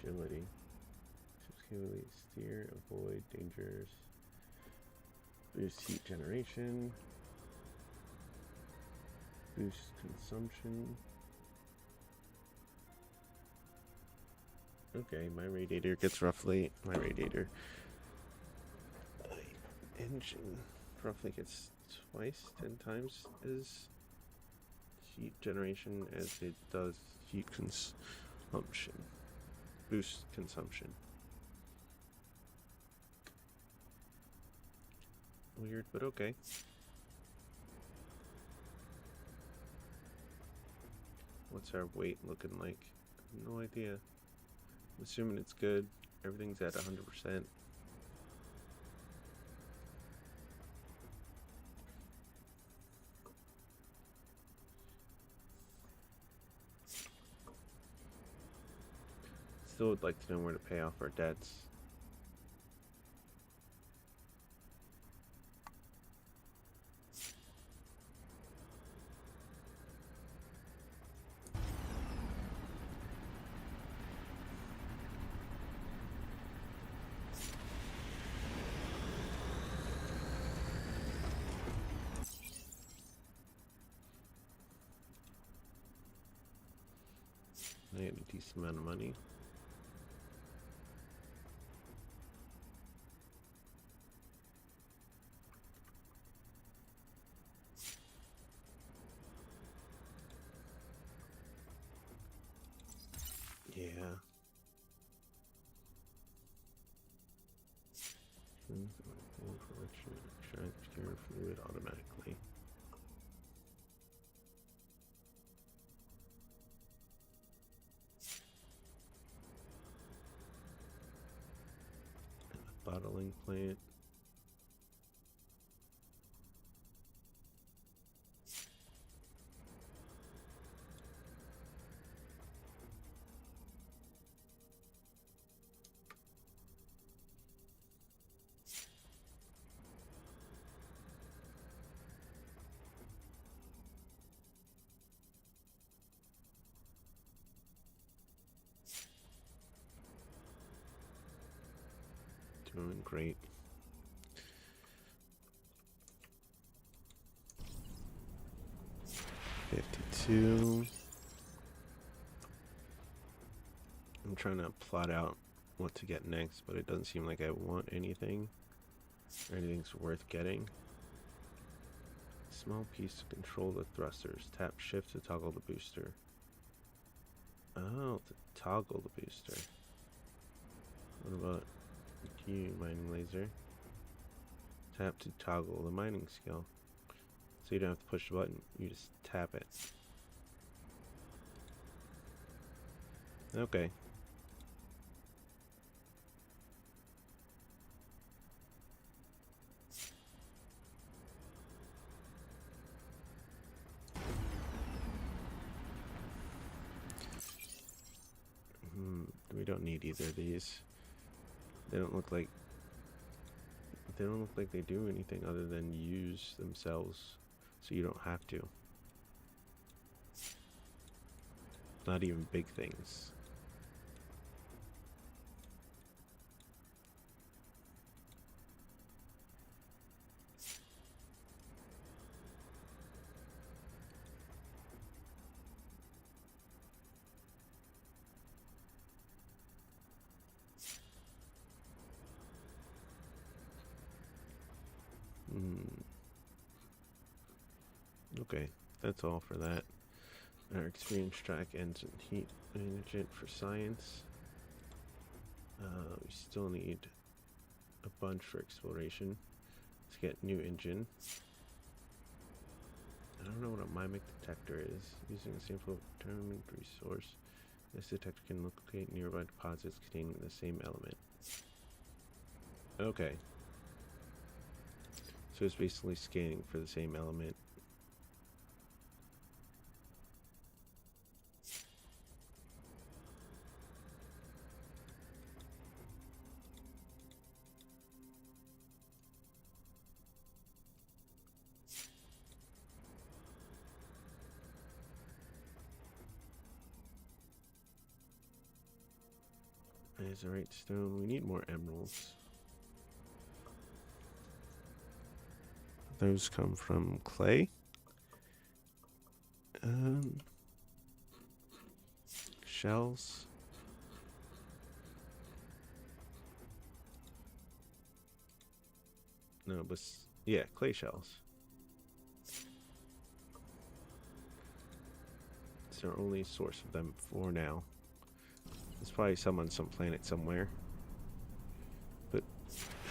Agility. Skillfully steer, avoid dangers. Boost heat generation. Boost consumption. Okay, my radiator gets roughly... engine roughly gets twice, 10 times as heat generation as it does heat consumption. Boost consumption. Weird, but okay. What's our weight looking like? No idea. I'm assuming it's good. Everything's at 100%. Still would like to know where to pay off our debts. I get a decent amount of money. Yeah. Extract pure fluid automatically. bottling plant. Doing great. $52. I'm trying to plot out what to get next, but it doesn't seem like I want anything or anything's worth getting. Small piece to control the thrusters. Tap shift to toggle the booster. Oh, to toggle the booster. What about you, mining laser? Tap to toggle the mining skill. So you don't have to push the button, you just tap it. Okay. We don't need either of these. They don't look like they do anything other than use themselves, so you don't have to. Not even big things. Okay, that's all for that. Our experience track ends in heat management for science. We still need a bunch for exploration. Let's get new engine. I don't know what a mimic detector is. Using a sample determined resource, this detector can locate nearby deposits containing the same element. Okay. So it's basically scanning for the same element. Azurite stone. We need more emeralds. Those come from clay. Shells. No, but yeah, clay shells. It's our only source of them for now. There's probably some on some planet somewhere. But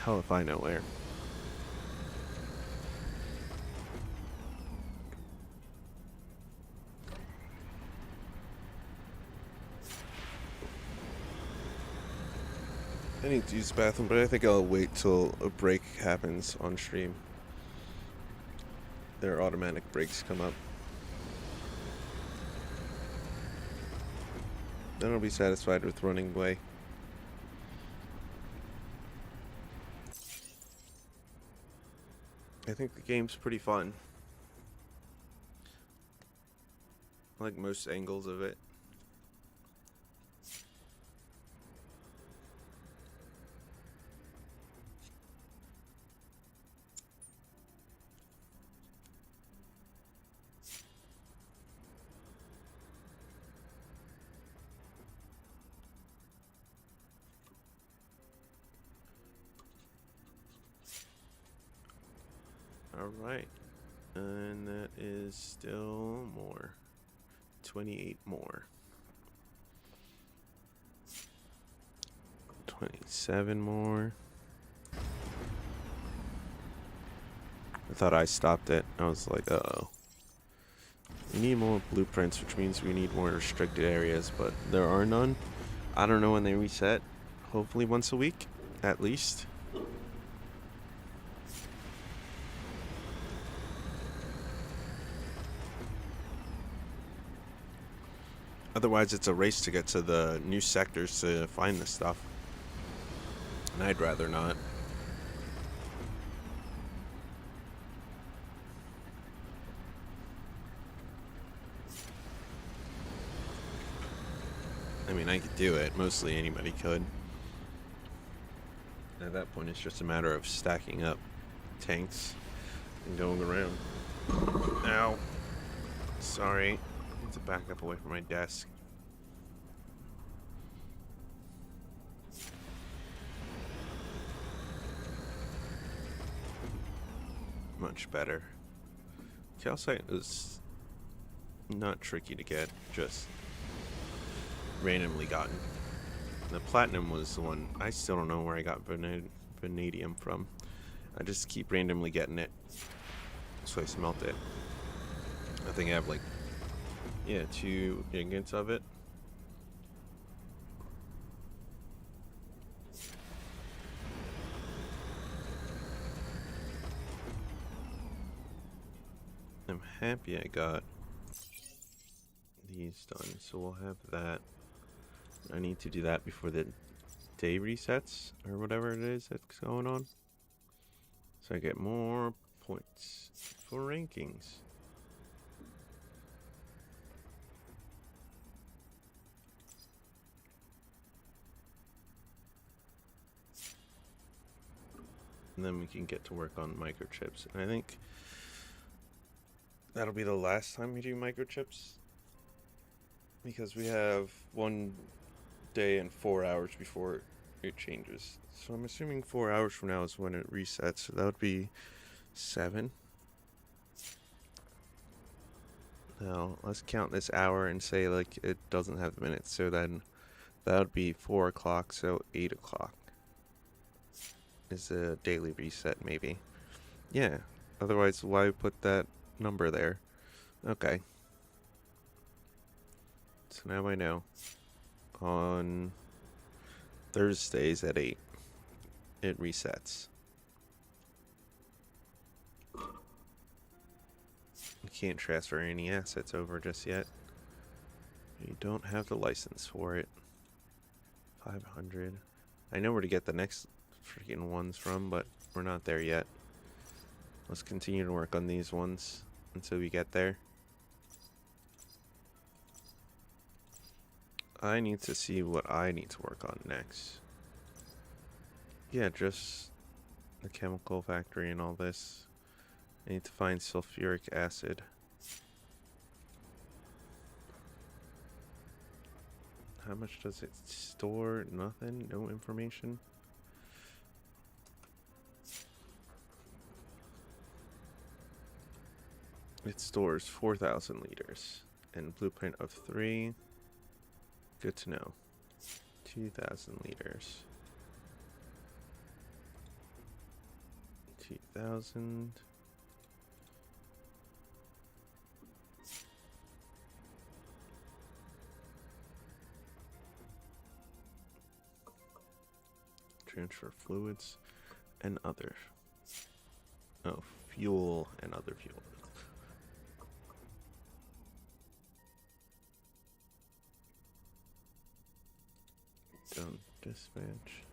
hell if I know where. I need to use the bathroom, but I think I'll wait till a break happens on stream. There are automatic breaks come up. Then I'll be satisfied with running away. I think the game's pretty fun. I like most angles of it. Alright, and that is still more. 28 more. 27 more. I thought I stopped it. I was like, uh-oh. We need more blueprints, which means we need more restricted areas, but there are none. I don't know when they reset. Hopefully once a week, at least. Otherwise, it's a race to get to the new sectors to find this stuff. And I'd rather not. I mean, I could do it. Mostly anybody could. At that point, it's just a matter of stacking up tanks and going around. Ow. Sorry. I need to back up away from my desk. Much better. Calcite is not tricky to get, just randomly gotten. The platinum was the one. I still don't know where I got vanadium from. I just keep randomly getting it, so I smelt it. I think I have like, yeah, 2 ingots of it. I'm happy I got these done, so we'll have that. I need to do that before the day resets, or whatever it is that's going on. So I get more points for rankings. And then we can get to work on microchips. And I think that'll be the last time we do microchips, because we have 1 day and 4 hours before it changes. So I'm assuming 4 hours from now is when it resets. So that would be 7. Now let's count this hour and say like it doesn't have the minutes. So then that would be 4 o'clock. So 8 o'clock is a daily reset, maybe. Yeah. Otherwise, why put that number there? Okay. So now I know. On Thursdays at 8, it resets. You can't transfer any assets over just yet. You don't have the license for it. 500. I know where to get the next freaking ones from, but we're not there yet. Let's continue to work on these ones until we get there. I need to see what I need to work on next. Yeah, just the chemical factory and all this. I need to find sulfuric acid. How much does it store? Nothing? No information? It stores 4,000 liters. And blueprint of 3. Good to know. 2,000 liters. 2,000. Transfer fluids and other. Oh, fuel and other fuel. Done. Dispatch.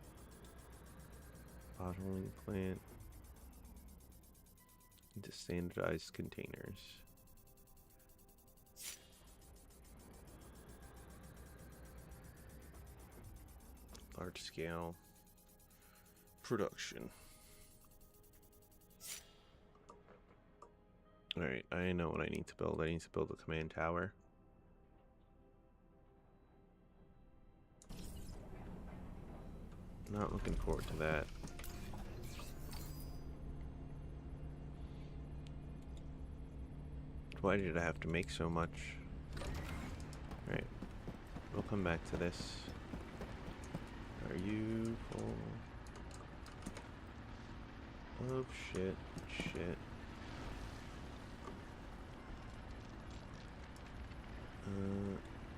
Bottling plant. Into standardized containers. Large scale production. Alright, I know what I need to build. I need to build a command tower. Not looking forward to that. Why did I have to make so much? Alright, we'll come back to this. Are you full? Oh shit, shit.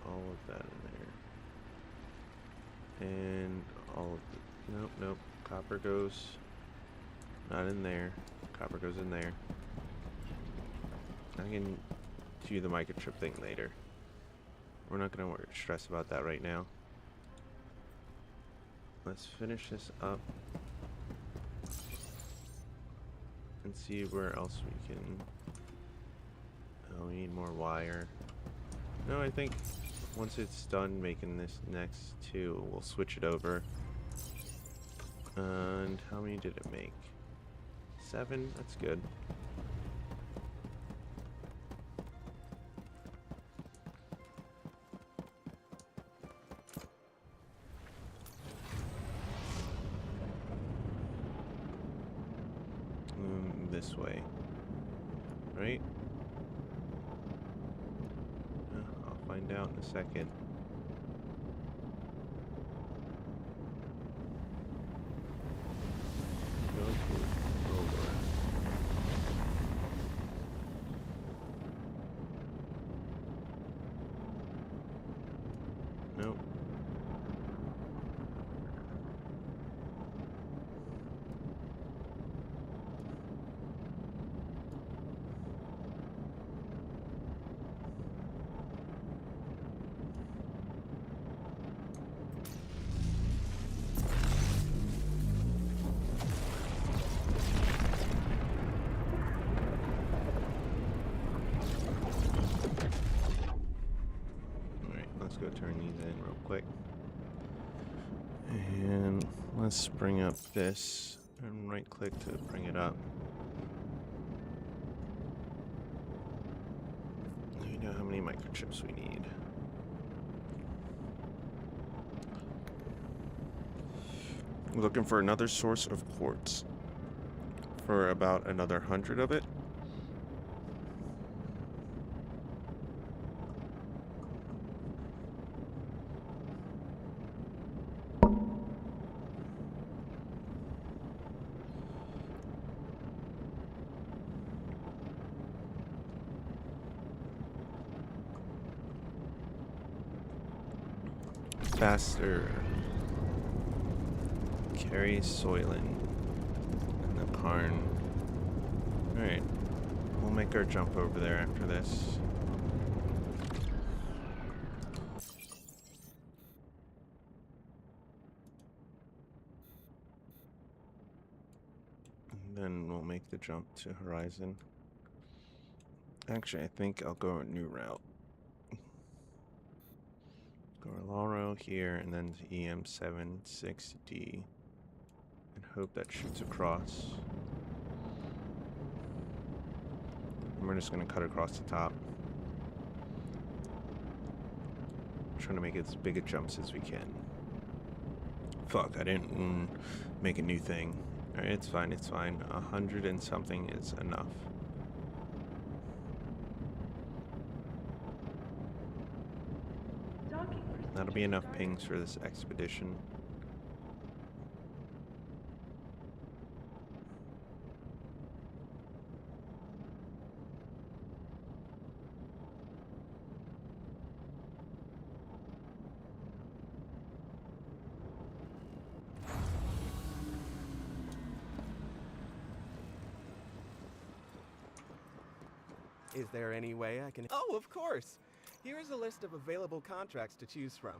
All of that in there. And all of the, nope, nope. Copper goes not in there. Copper goes in there. I can do the microchip thing later. we're not gonna stress about that right now. Let's finish this up and see where else we can. Oh, we need more wire. No, I think once it's done making this next two, we'll switch it over. And how many did it make? 7? That's good. This way. Right? I'll find out in a second. Go to over. Nope. Let's go turn these in real quick. And let's bring up this and right click to bring it up. We know how many microchips we need. We're looking for another source of quartz for about another 100 of it. Faster. Carry Soylent in the barn. Alright. We'll make our jump over there after this. And then we'll make the jump to Horizon. Actually, I think I'll go a new route. Go Lauro here and then to EM76D. And hope that shoots across. And we're just going to cut across the top. Trying to make as big a jumps as we can. Fuck, I didn't make a new thing. Alright, it's fine, it's fine. 100 and something is enough. That'll be enough pings for this expedition. Is there any way I can... Oh, of course! Here is a list of available contracts to choose from.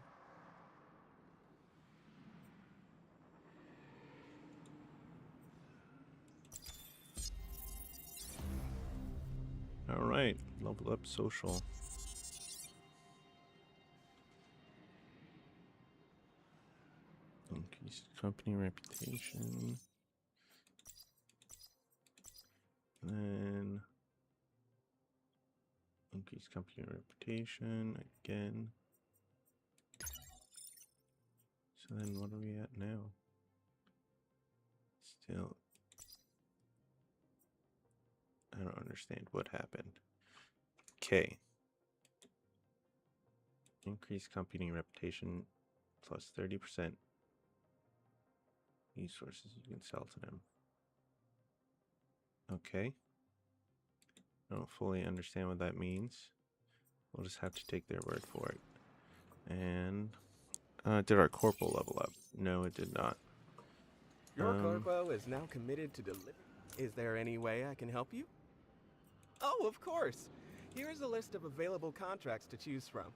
Alright, level up social. Increase company reputation. Then increase company reputation again. So then what are we at now? Still, I don't understand what happened. Okay. Increase company reputation plus 30%. Resources you can sell to them. Okay. I don't fully understand what that means. We'll just have to take their word for it. And did our corporal level up? No, it did not. Your corpo is now committed to deliver. Is there any way I can help you? Oh, of course. Here is a list of available contracts to choose from.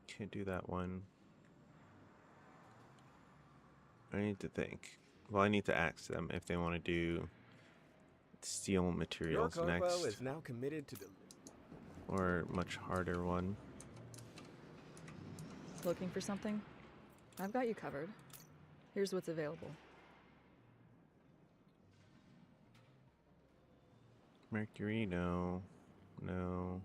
Can't do that one. I need to think. Well, I need to ask them if they want to do steel Your materials corpo next, is now committed to or much harder one. Looking for something? I've got you covered. Here's what's available. Mercury, no. No.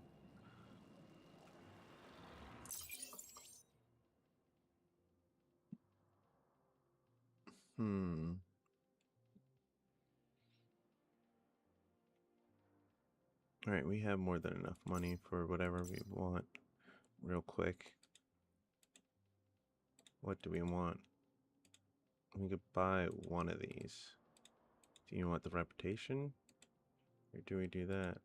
Alright, we have more than enough money for whatever we want. Real quick. What do we want? We could buy one of these. Do you want the reputation? Or do we do that?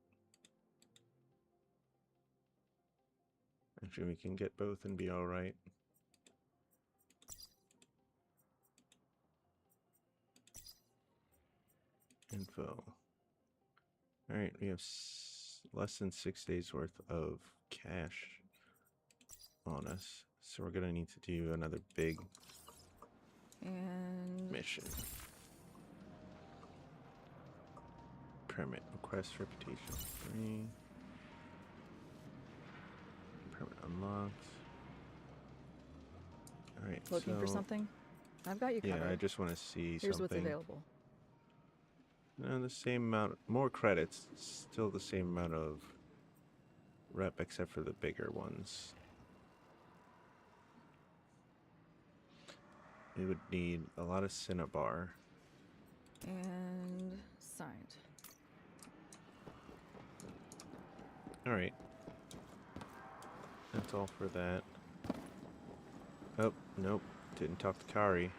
Actually, we can get both and be alright. Info. Alright, we have less than 6 days worth of cash on us. So we're gonna need to do another big And mission. Permit. Request reputation 3. Permit unlocked. Alright, looking for something? I've got you covered. Yeah, I just want to see Here's something. what's available. No, the same amount, more credits, still the same amount of rep except for the bigger ones. We would need a lot of Cinnabar. And signed. Alright. That's all for that. Oh, nope. Didn't talk to Kari.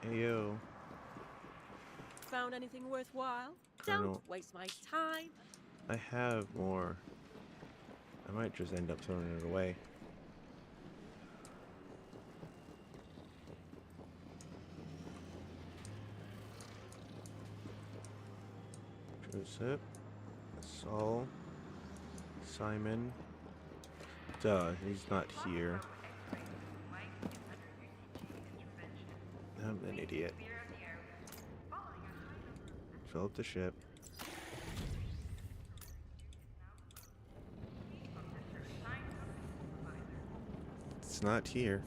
Ayo. Found anything worthwhile? Colonel. Don't waste my time. I have more. I might just end up throwing it away. Joseph. Saul. Simon. Duh, he's not here. I'm an idiot. Fill up the ship. It's not here.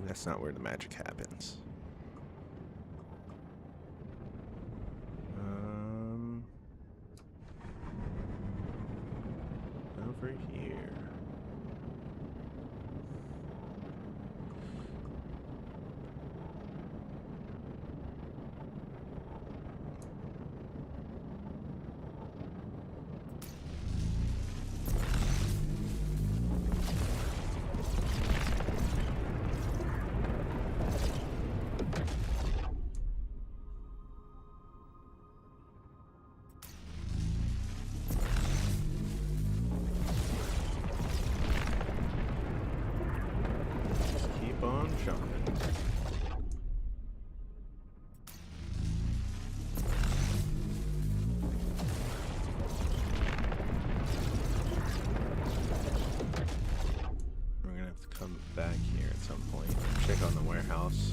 That's not where the magic happens. Over here. Back here at some point. Check on the warehouse.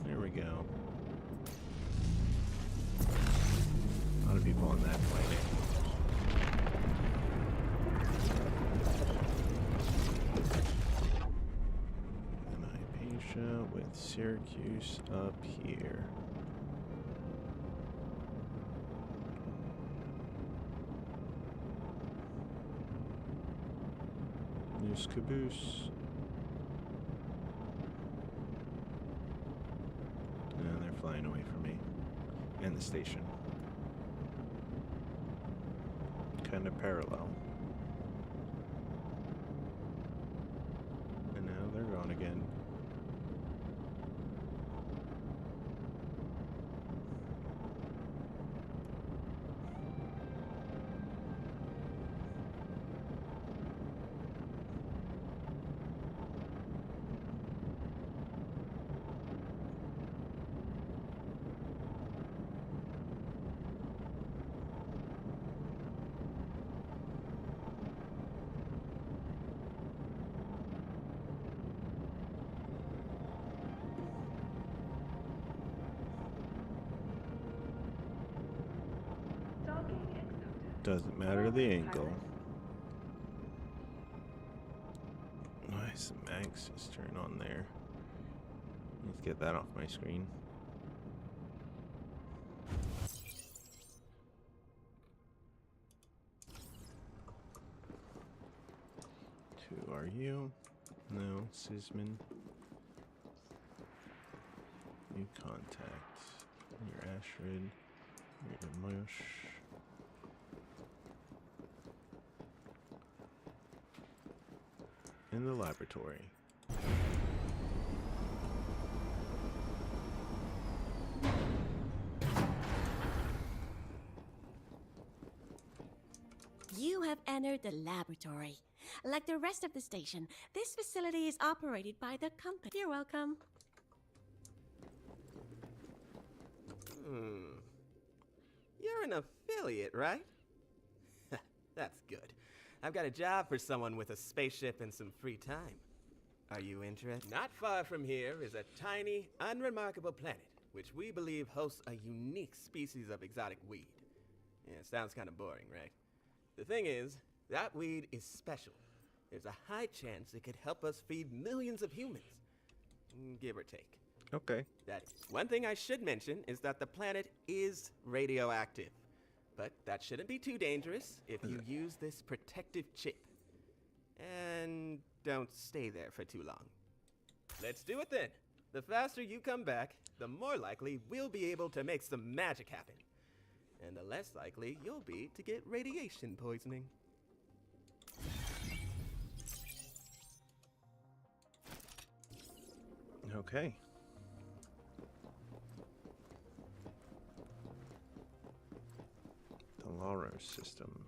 There we go. A lot of people on that planet. With Syracuse up here. There's Caboose. And they're flying away from me. And the station. Kind of parallel. And now they're gone again. Doesn't matter the angle. Why is the mags just turn on there? Let's get that off my screen. Who are you? No, Sisman. New contact. You're Ashrid. You're Mosh. In the laboratory. You have entered the laboratory. Like the rest of the station, this facility is operated by the company. You're welcome. You're an affiliate, right? That's good. I've got a job for someone with a spaceship and some free time. Are you interested? Not far from here is a tiny, unremarkable planet, which we believe hosts a unique species of exotic weed. Yeah, sounds kind of boring, right? The thing is, that weed is special. There's a high chance it could help us feed millions of humans. Give or take. Okay. That is. One thing I should mention is that the planet is radioactive. But that shouldn't be too dangerous if you use this protective chip. And don't stay there for too long. Let's do it then. The faster you come back, the more likely we'll be able to make some magic happen. And the less likely you'll be to get radiation poisoning. Okay. The Laro system.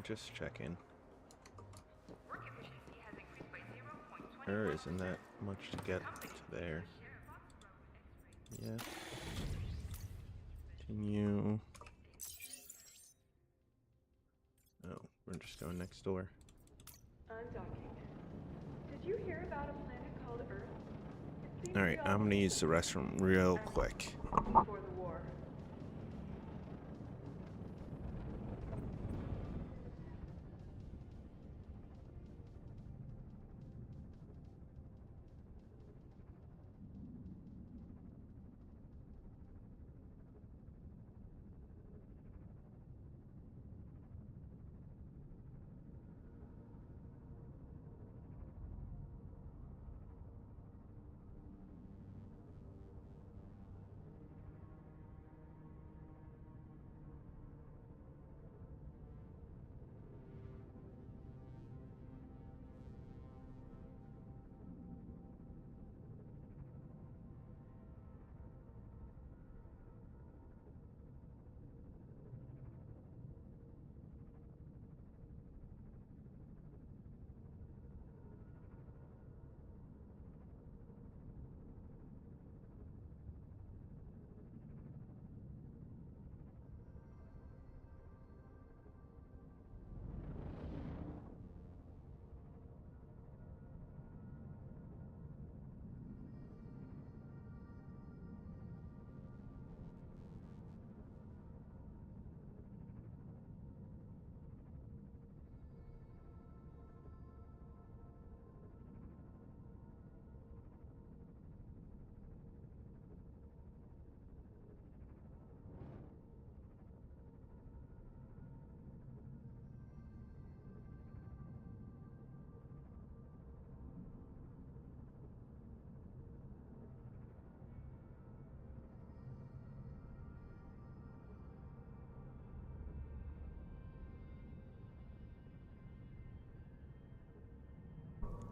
Just checking. There isn't that much to get to there. Yes. Continue. Oh, we're just going next door. Undocking. Did you hear about a planet called Earth? It seems Alright, I'm gonna use the restroom real quick. before the war.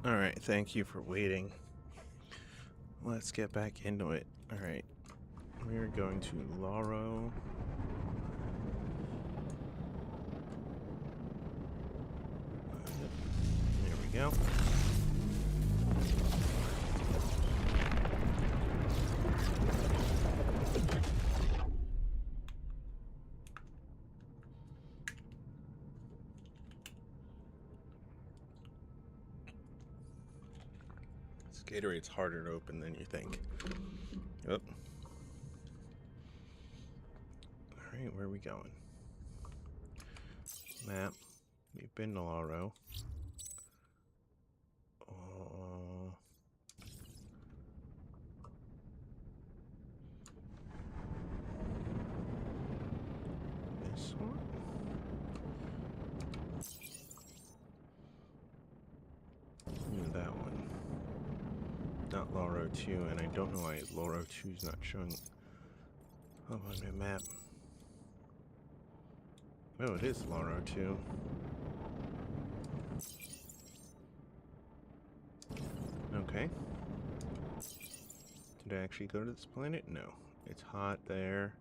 Alright, thank you for waiting. Let's get back into it. Alright. We're going to Laro. There we go. Gatorade's harder to open than you think. Yep. Alright, where are we going? Map. We've been to Laro. This one? That one. Not Laro 2, and I don't know why Laro 2 is not showing up on my map. Oh, it is Laro 2. Okay. Did I actually go to this planet? No. It's hot there.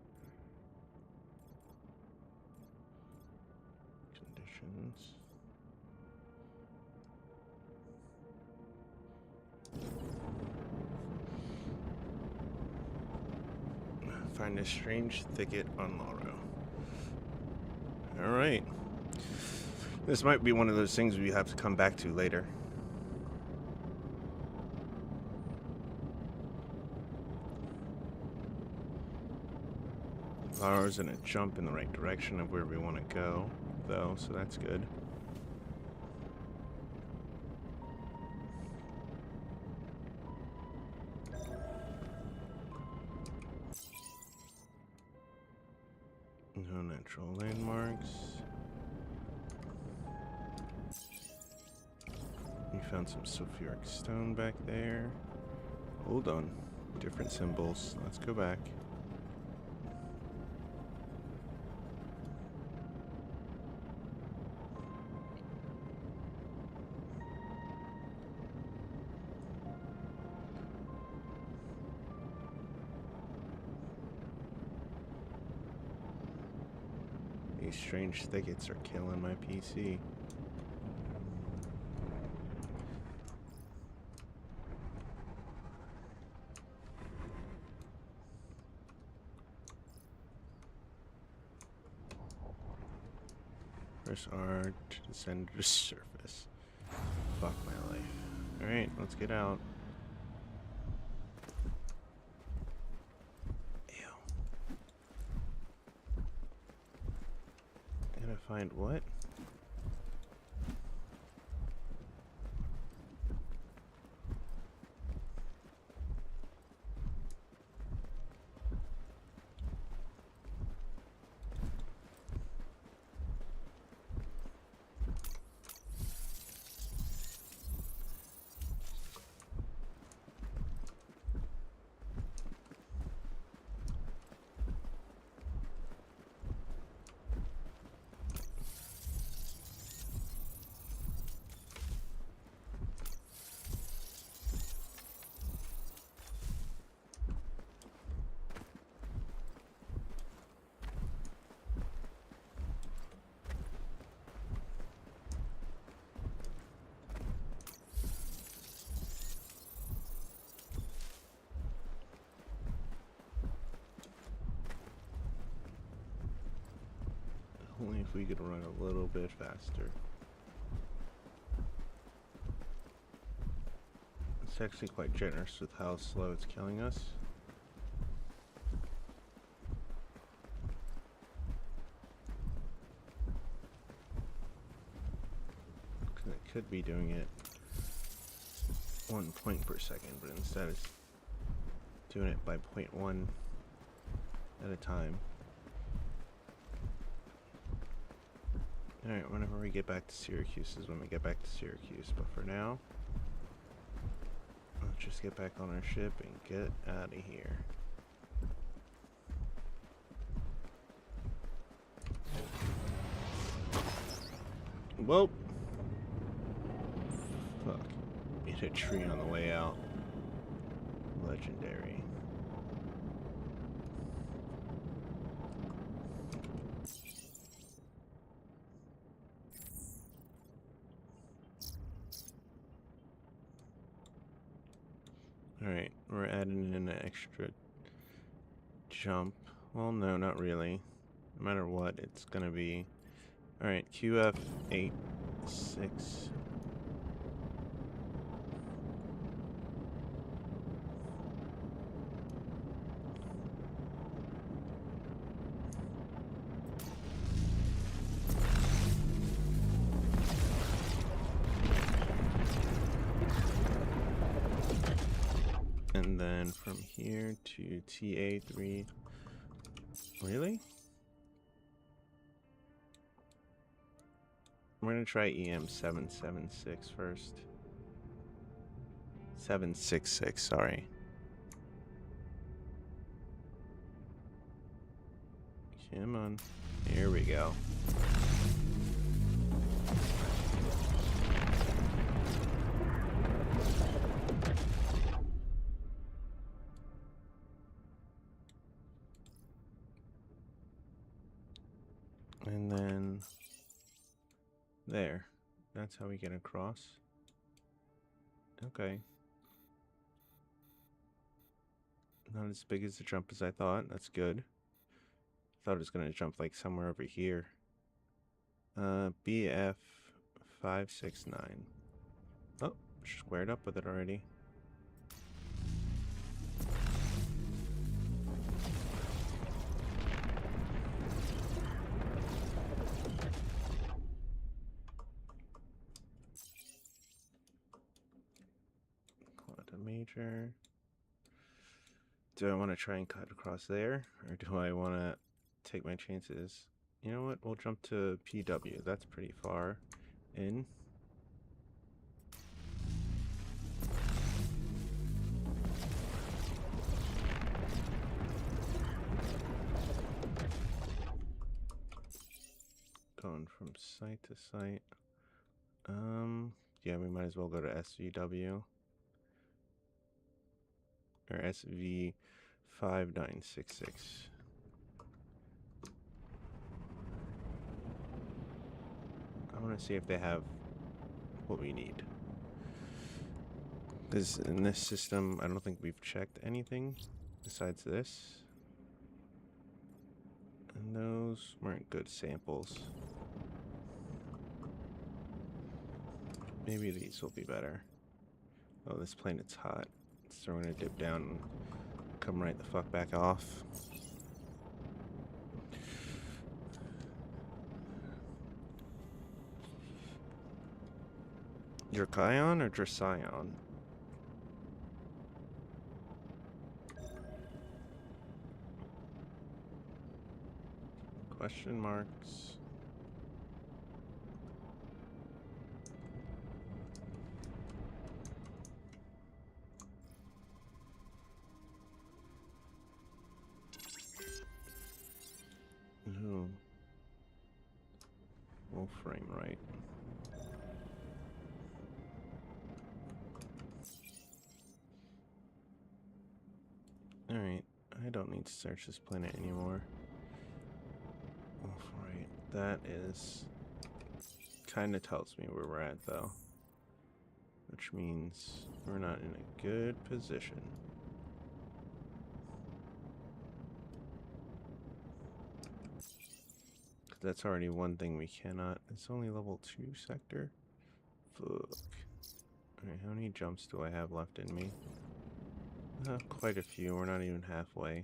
Conditions. Find a strange thicket on Laro. Alright. This might be one of those things we have to come back to later. Laro's in a jump in the right direction of where we want to go, though, so that's good. No natural landmarks. We found some sulfuric stone back there. Hold on. Different symbols. Let's go back. These strange thickets are killing my PC. Press R to descend to the surface. Fuck my life. Alright, let's get out. Ew. Gotta find what? Only if we could run a little bit faster. It's actually quite generous with how slow it's killing us. It could be doing it 1 point per second, but instead it's doing it by 0.1 at a time. Alright, whenever we get back to Syracuse is when we get back to Syracuse, but for now, let's just get back on our ship and get out of here. Whoa! Fuck. Hit a tree on the way out. Legendary. Alright, we're adding in an extra jump. Well, no, not really. No matter what, it's gonna be... Alright, QF86. here to TA3. Really? We're gonna try EM776 first. 766, sorry. Come on. Here we go. And then there. That's how we get across. Okay. Not as big as the jump as I thought. That's good. Thought it was gonna jump like somewhere over here. BF 569. Oh, squared up with it already. Quantum major. Do I want to try and cut across there, or do I want to take my chances? You know what? We'll jump to PW. That's pretty far in. Going from site to site. Yeah, we might as well go to SVW. Or SV 5966. I want to see if they have what we need. Because in this system, I don't think we've checked anything besides this. And those weren't good samples. Maybe these will be better. Oh, this planet's hot. So we're gonna dip down and come right the fuck back off. Drakion or Drasion? Question marks. No. Full frame right. Alright, I don't need to search this planet anymore. Right, that is kind of tells me where we're at though, which means we're not in a good position. That's already one thing we cannot. It's only level 2 sector. Fuck. Alright, how many jumps do I have left in me? Quite a few. We're not even halfway.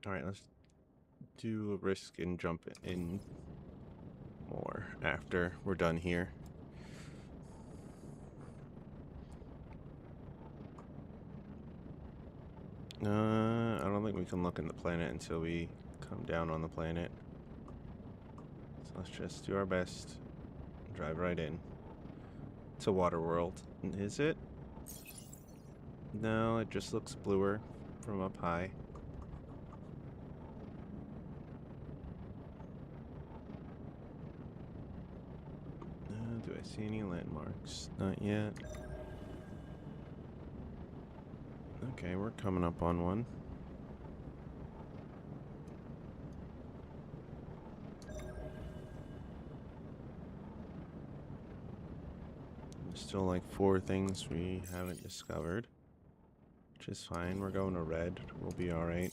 Alright, let's do a risk and jump in more after we're done here. I don't think we can look in the planet until we come down on the planet. So let's just do our best. Drive right in. It's a water world. Is it? No, it just looks bluer from up high. Do I see any landmarks? Not yet. Okay, we're coming up on one. There's still like 4 things we haven't discovered, which is fine. We're going to red. We'll be alright.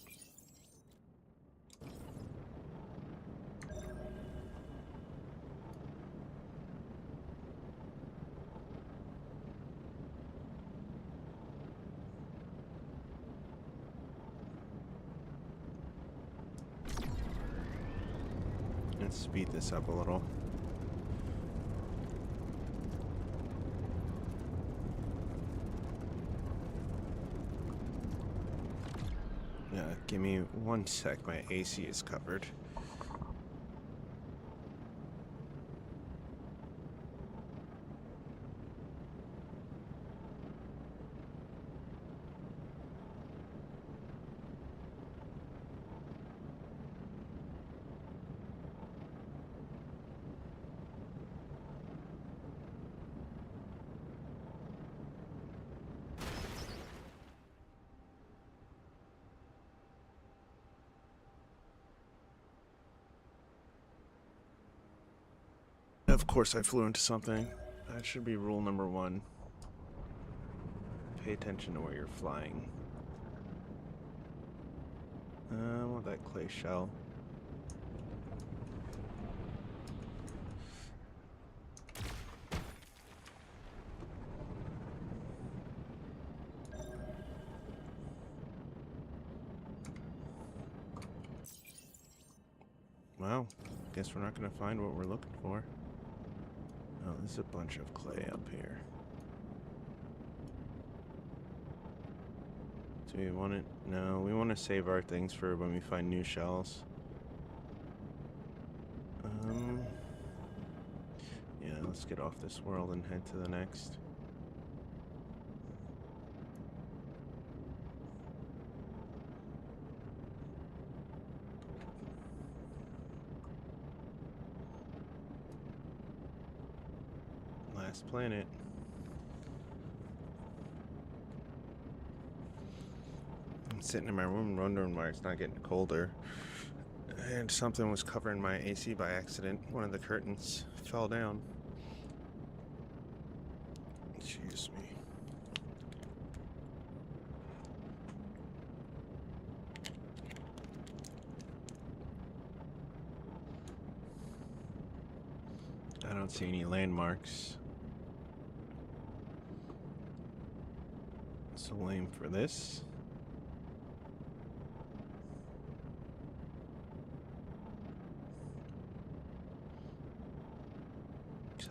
Let's speed this up a little. Give me 1 sec. My AC is covered. Of course I flew into something. That should be rule number 1. Pay attention to where you're flying. I want that clay shell. Well, guess we're not gonna find what we're looking for. Oh, there's a bunch of clay up here. Do we want it? No, we want to save our things for when we find new shells. Yeah, let's get off this world and head to the next. Last planet. I'm sitting in my room wondering why it's not getting colder. And something was covering my AC by accident. One of the curtains fell down. Excuse me. I don't see any landmarks. So lame for this.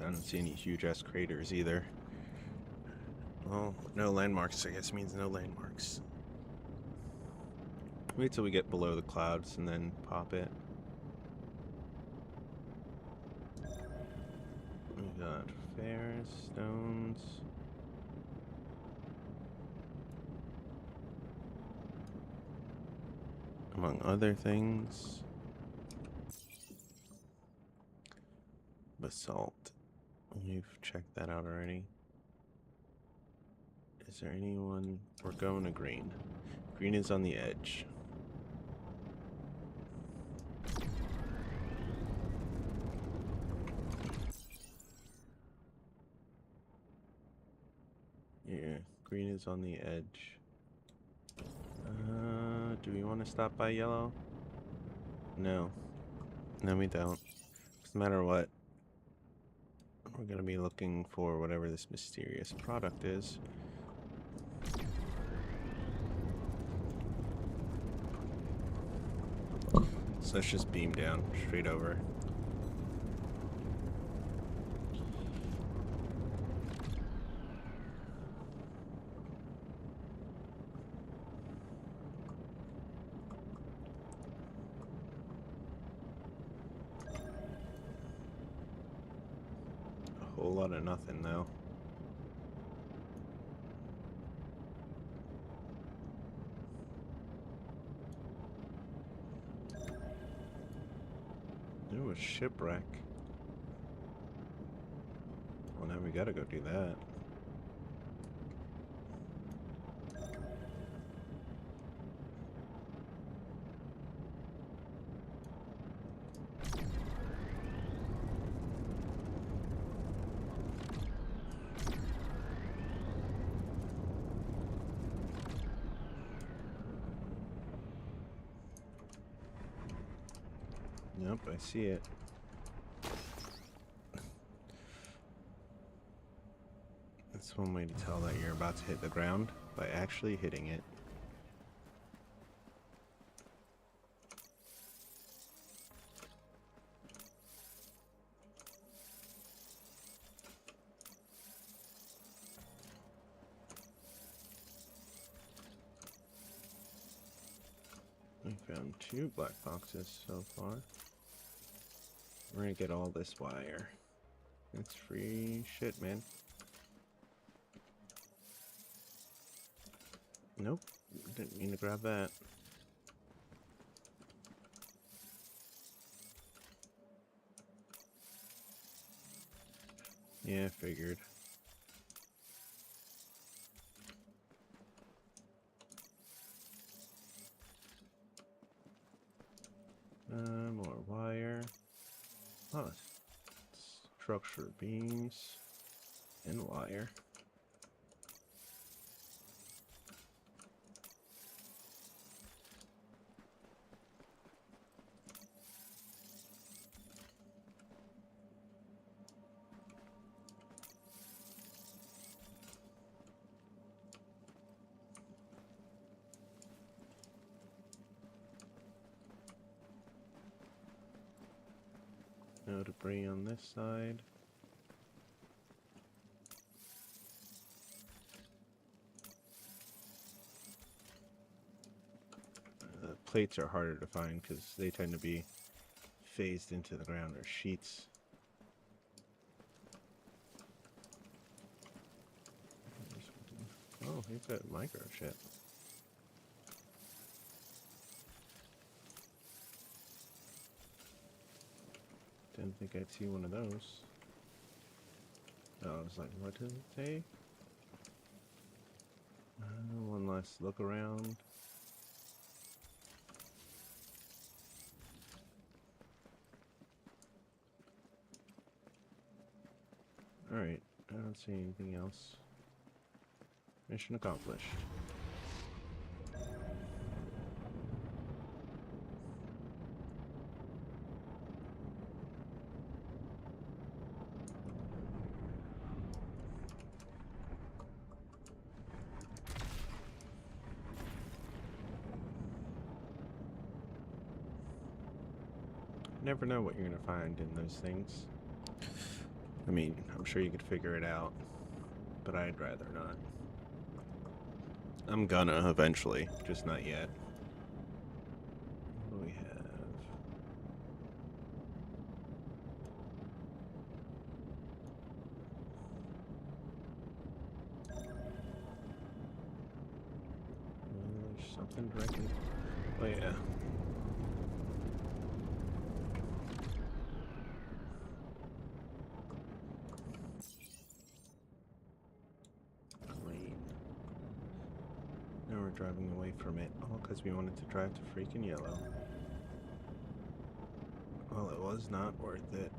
I don't see any huge ass craters either. Well, no landmarks, I guess means no landmarks. Wait till we get below the clouds and then pop it. We got Ferrous stones. Among other things. Basalt. We've checked that out already. Is there anyone? We're going to green. Green is on the edge. Yeah, green is on the edge. Do we want to stop by yellow? No. No, we don't. No matter what, we're going to be looking for whatever this mysterious product is. So let's just beam down straight over. A whole lot of nothing though. There was shipwreck. Well, now we gotta go do that. Yep, I see it. That's one way to tell that you're about to hit the ground, by actually hitting it. Found 2 black boxes so far. We're gonna get all this wire. It's free shit, man. Nope, didn't mean to grab that. Yeah, figured. More wire. Oh, structure beams and wire. No debris on this side. Plates are harder to find because they tend to be phased into the ground, or sheets. Oh, he's got microchip. Didn't think I'd see one of those. Oh, I was like, what does it say? One last look around. Alright, I don't see anything else. Mission accomplished. Never know what you're gonna find in those things. I mean, I'm sure you could figure it out, but I'd rather not. I'm gonna eventually, just not yet. What do we have? There's something directly. Oh yeah. Now we're driving away from it, all because we wanted to drive to freaking yellow. Well, it was not worth it.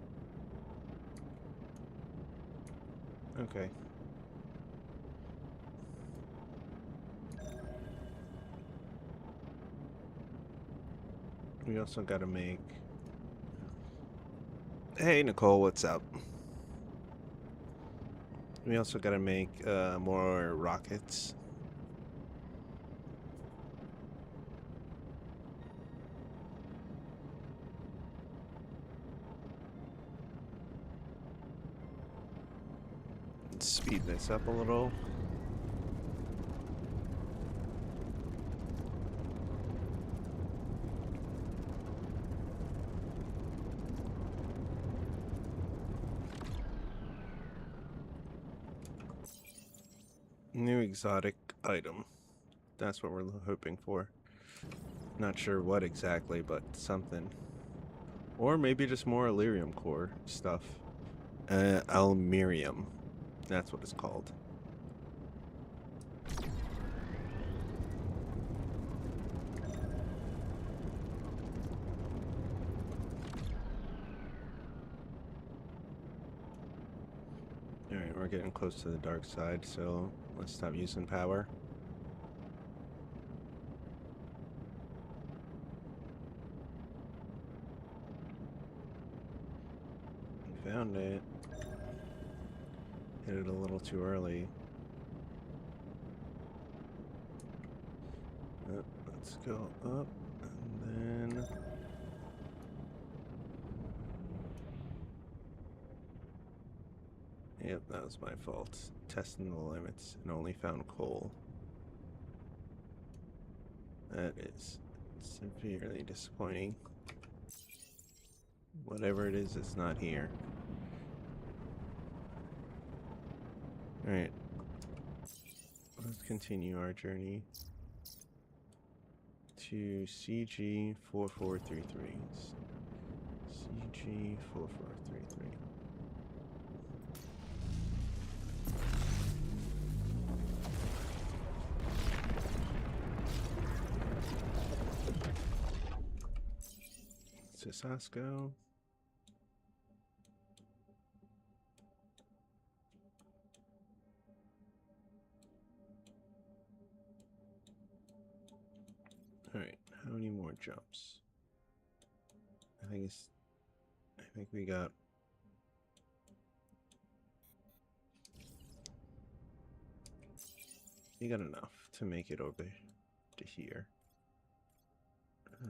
Okay. We also gotta make... Hey, Nicole, what's up? We also gotta make more rockets. Let's speed this up a little. New exotic item. That's what we're hoping for. Not sure what exactly, but something. Or maybe just more Illyrium core stuff. Almirium. That's what it's called. Alright, we're getting close to the dark side, so let's stop using power. Found it. Hit it a little too early. Let's go up, and then... Yep, that was my fault. Testing the limits and only found coal. That is Severely disappointing. Whatever it is, it's not here. Alright. Let's continue our journey to CG 4433. CG 4433. Sasco. Alright, how many more jumps? I think we got enough to make it over to here.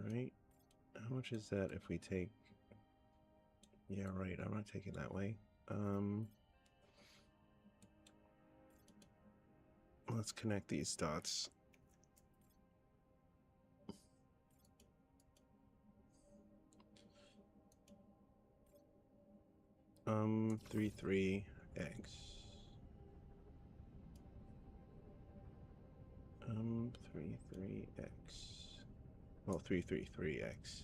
Alright. How much is that if we take... Yeah, right, I'm not taking that way. Let's connect these dots. Three X. 33X. Well, 333X.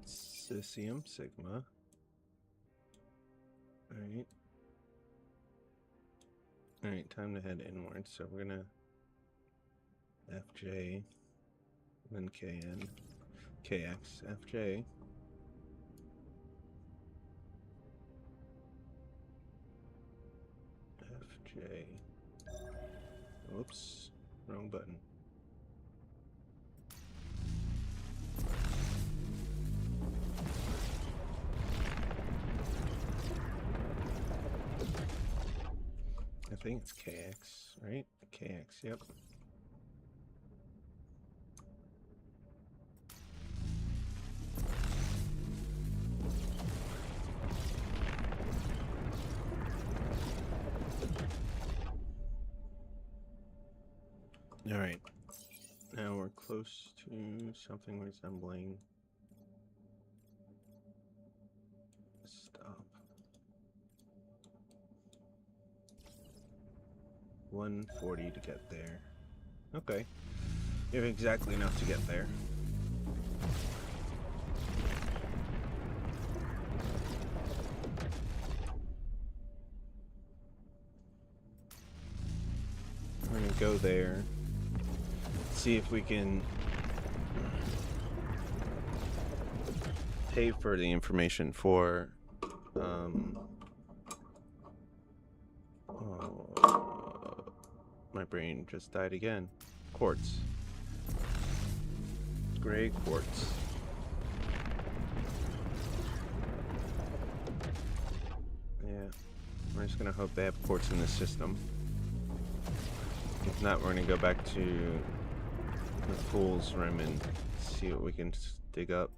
Cesium Sigma. Alright. Alright, time to head inward. So we're gonna FJ, then KN, KX, FJ. FJ. Oops, wrong button. I think it's KX, right? KX, yep. Alright, now we're close to something resembling a stop. 140 to get there. Okay, you have exactly enough to get there. We're gonna go there. See if we can pay for the information for my brain just died again. Quartz. Gray quartz. Yeah. We're just gonna hope they have quartz in the system. If not, we're gonna go back to the Fool's Rim and see what we can dig up.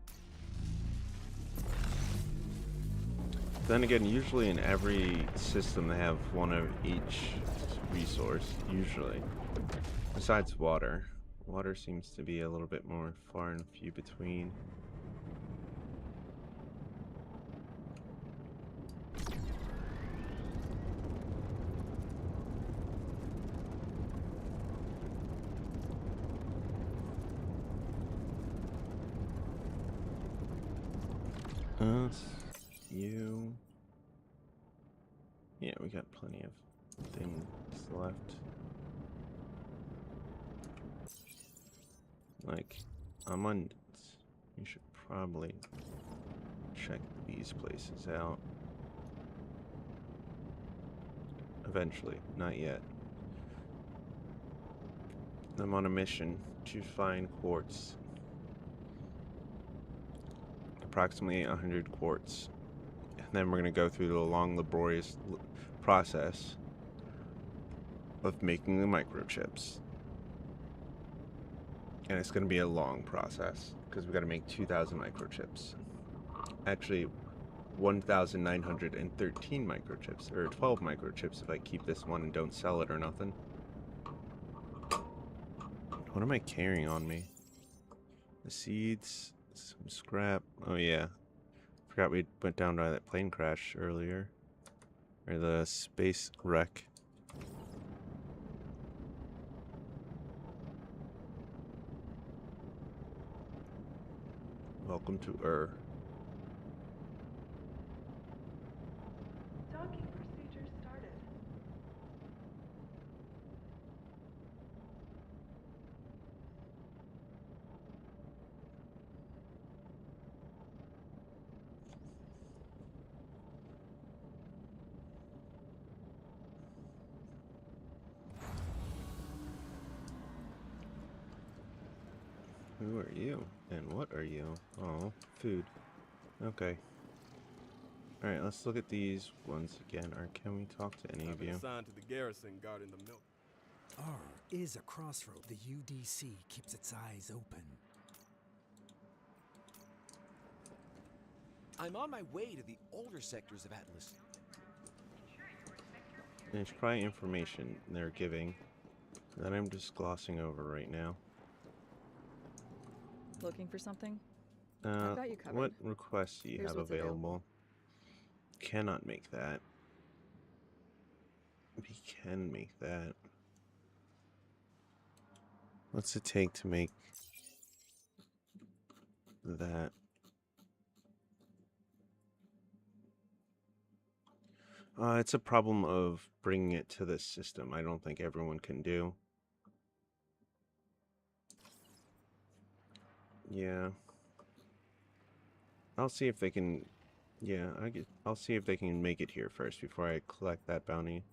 Then again, usually in every system they have one of each resource, usually. Besides water. Water seems to be a little bit more far and few between. You. Yeah, we got plenty of things left. Like, abundance. You should probably check these places out. Eventually, not yet. I'm on a mission to find quartz. Approximately 100 quartz. And then we're going to go through the long, laborious process of making the microchips. And it's going to be a long process because we got to make 2,000 microchips. actually 1,913 microchips, or 12 microchips if I keep this one and don't sell it or nothing. What am I carrying on me? The seeds, some scrap. Oh yeah, forgot we went down by that plane crash earlier, or the space wreck. Welcome to Docking procedure started. Who are you? And what are you? Oh, food. Okay. Alright, let's look at these ones again. Or can we talk to any I've of been you? assigned to the garrison guarding the milk. R is a crossroad the UDC keeps its eyes open. I'm on my way to the older sectors of Atlas. There's probably information they're giving that I'm just glossing over right now. Looking for something? I've got you covered. What requests do you Here's have what's available? available. Cannot make that. We can make that. What's it take to make that? It's a problem of bringing it to this system. I don't think everyone can do. Yeah. I'll see if they can. Yeah, I'll see if they can make it here first before I collect that bounty.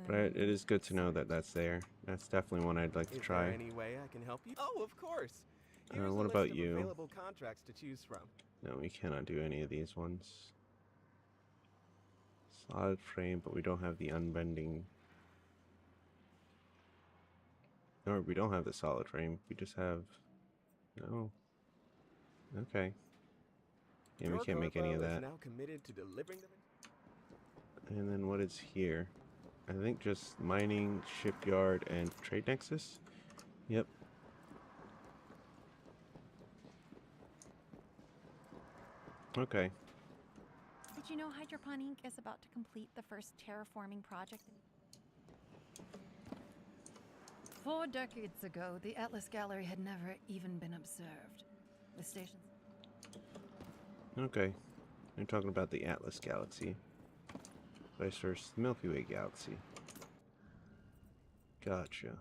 But it is good to know that that's there. That's definitely one I'd like to try. Is there any way I can help you? Oh, of course. Here's What a about list of you? available contracts to choose from. No, we cannot do any of these ones. Solid frame, but we don't have the unbending. No, we don't have the solid frame. We just have. No. Okay. Yeah, we Your can't make any of corpo is that. now committed to delivering them. And then what is here? I think just mining, shipyard, and trade nexus? Yep. Okay. Did you know Hydropon Inc. is about to complete the first terraforming project? 4 decades ago, the Atlas Gallery had never even been observed. The station's... Okay. You're talking about the Atlas Galaxy. Vice versa, the Milky Way Galaxy. Gotcha.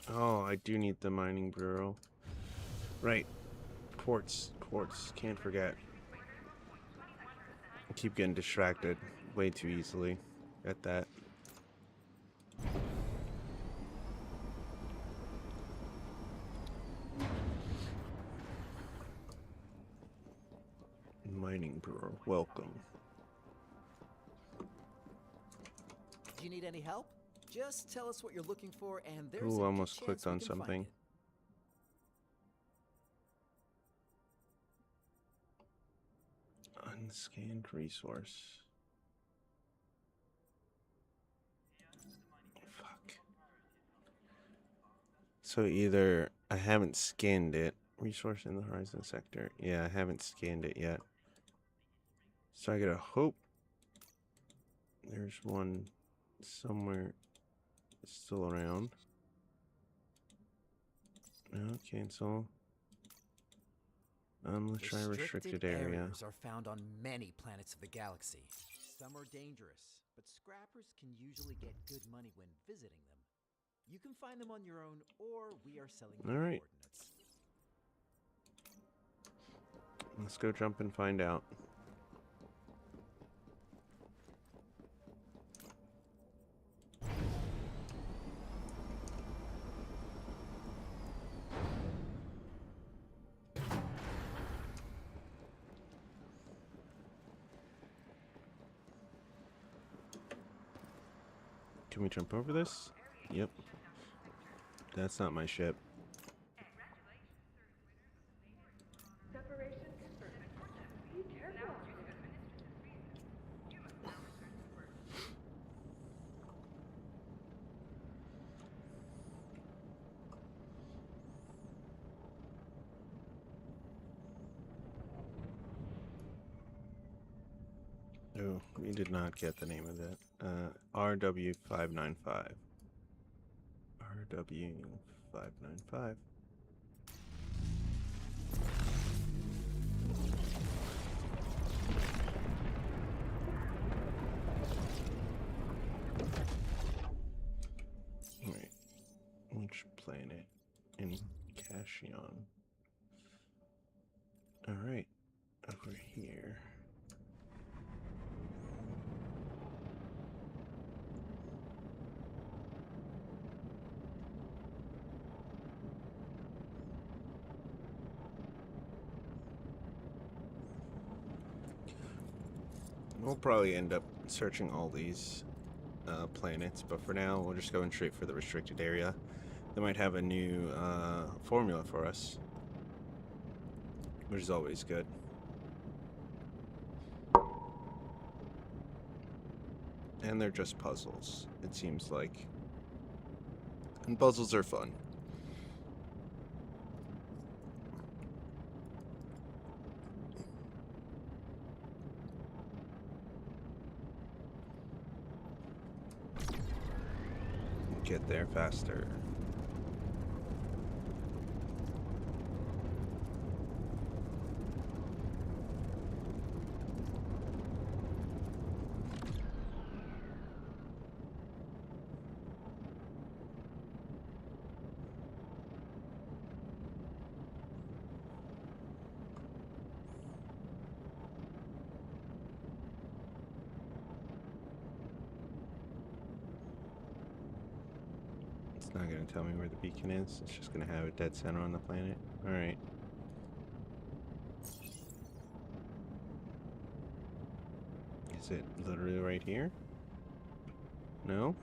Oh, I do need the mining bureau. Right. Quartz. Quartz. Can't forget. I keep getting distracted way too easily at that. Mining bureau. Welcome. Do you need any help? Just tell us what you're looking for, and there's a Ooh, good almost chance clicked we on can find something. it. Unscanned resource. Fuck. So either I haven't scanned it. Resource in the horizon sector. Yeah, I haven't scanned it yet. So I gotta hope there's one somewhere still around. No, cancel. Let's try restricted area. areas are found on many planets of the galaxy. Some are dangerous, but scrappers can usually get good money when visiting them. You can find them on your own, or we are selling you All right. coordinates. Let's go jump and find out. Can we jump over this? Yep. That's not my ship. We did not get the name of that. RW595. RW595. Wait, which planet? In Cashion. Alright, over here. We'll probably end up searching all these planets, but for now, we're just going straight for the restricted area. They might have a new formula for us, which is always good. And they're just puzzles, it seems like. And puzzles are fun. Get there faster. It's not going to tell me where the beacon is. It's just going to have a dead center on the planet. Alright. Is it literally right here? No?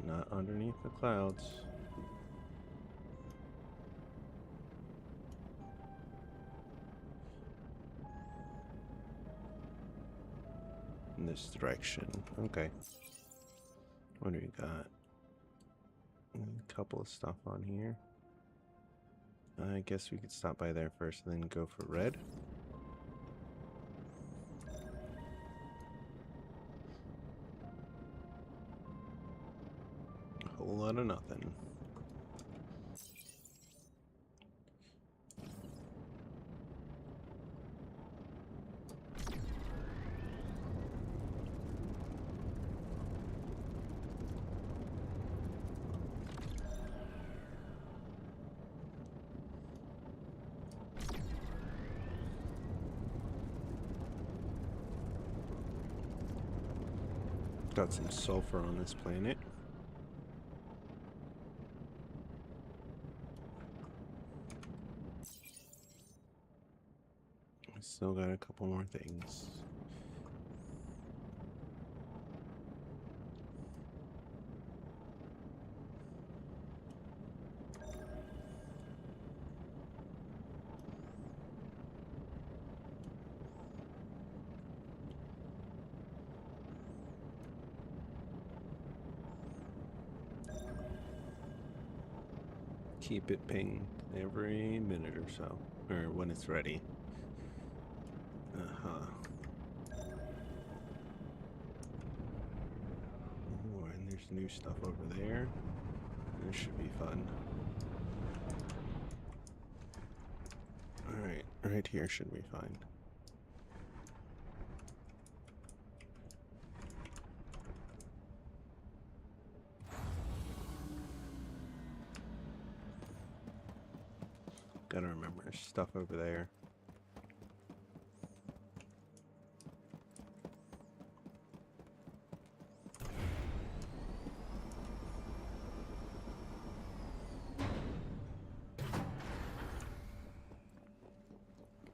Not underneath the clouds. In this direction. Okay. What do we got? A couple of stuff on here. I guess we could stop by there first and then go for red. A whole lot of nothing. Got some sulfur on this planet. Still got a couple more things. Keep it pinged every minute or so, or when it's ready. Ooh, and there's new stuff over there. This should be fun. Alright, right here should be fine. Gotta remember there's stuff over there.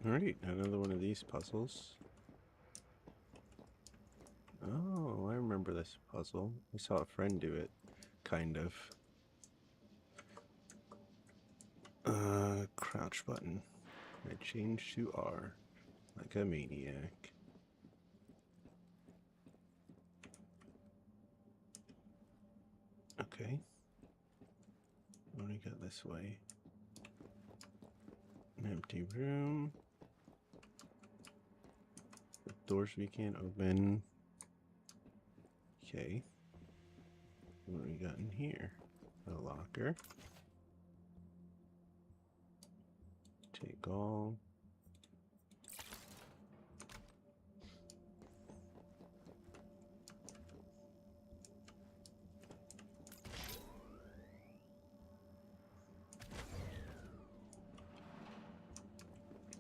Alright, another one of these puzzles. Oh, I remember this puzzle. I saw a friend do it, kind of. Crouch button. I changed to R, like a maniac. Okay. What do we got this way? An empty room. doors we can't open. Okay. What do we got in here? A locker. Take all.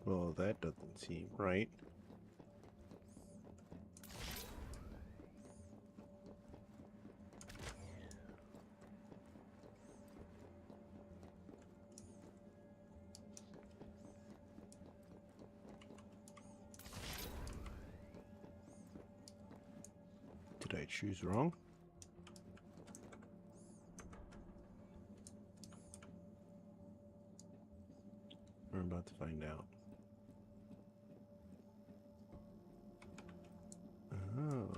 Well, that doesn't seem right. Did I choose wrong? We're about to find out. Oh.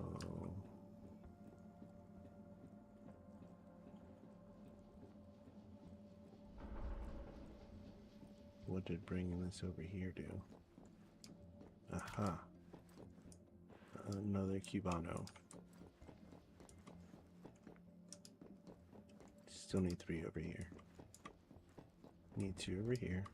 What did bringing this over here do? Aha. Another Cubano. Still need 3 over here. Need 2 over here.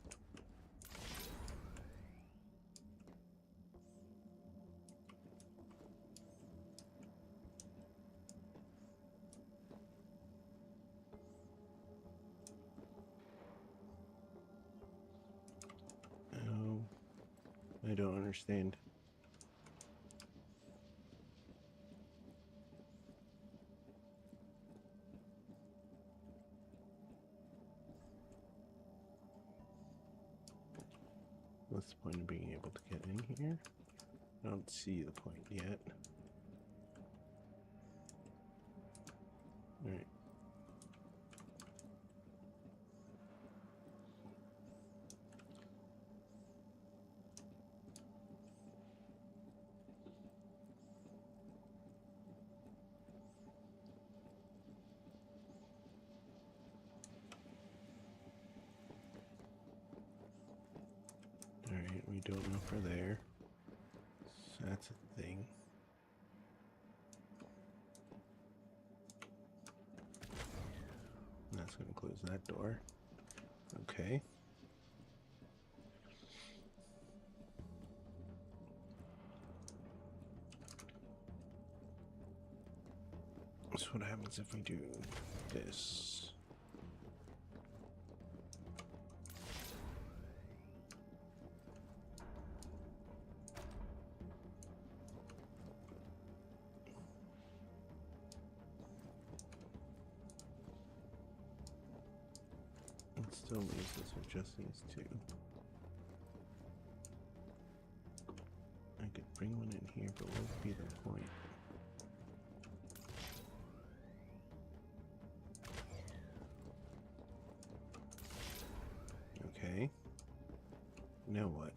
Oh, I don't understand. What's the point of being able to get in here? I don't see the point yet. Alright. Alright, we don't know if we're there. So that's a thing. That's gonna close that door. Okay. So what happens if we do this? It still leaves us with just these 2. I could bring one in here, but what would be the point? Okay. Now what?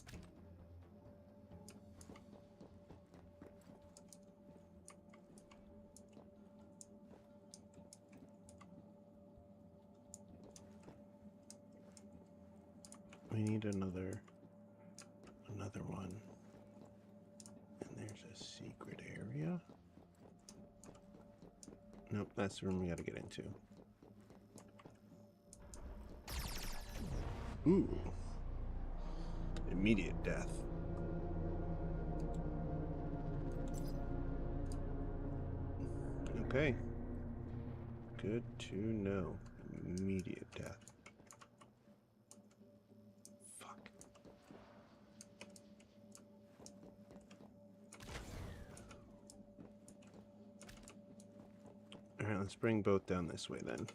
We need another one. And there's a secret area. Nope, that's the room we gotta get into. Ooh. Immediate death. Okay. Good to know. Immediate death. Fuck. Alright, let's bring both down this way then.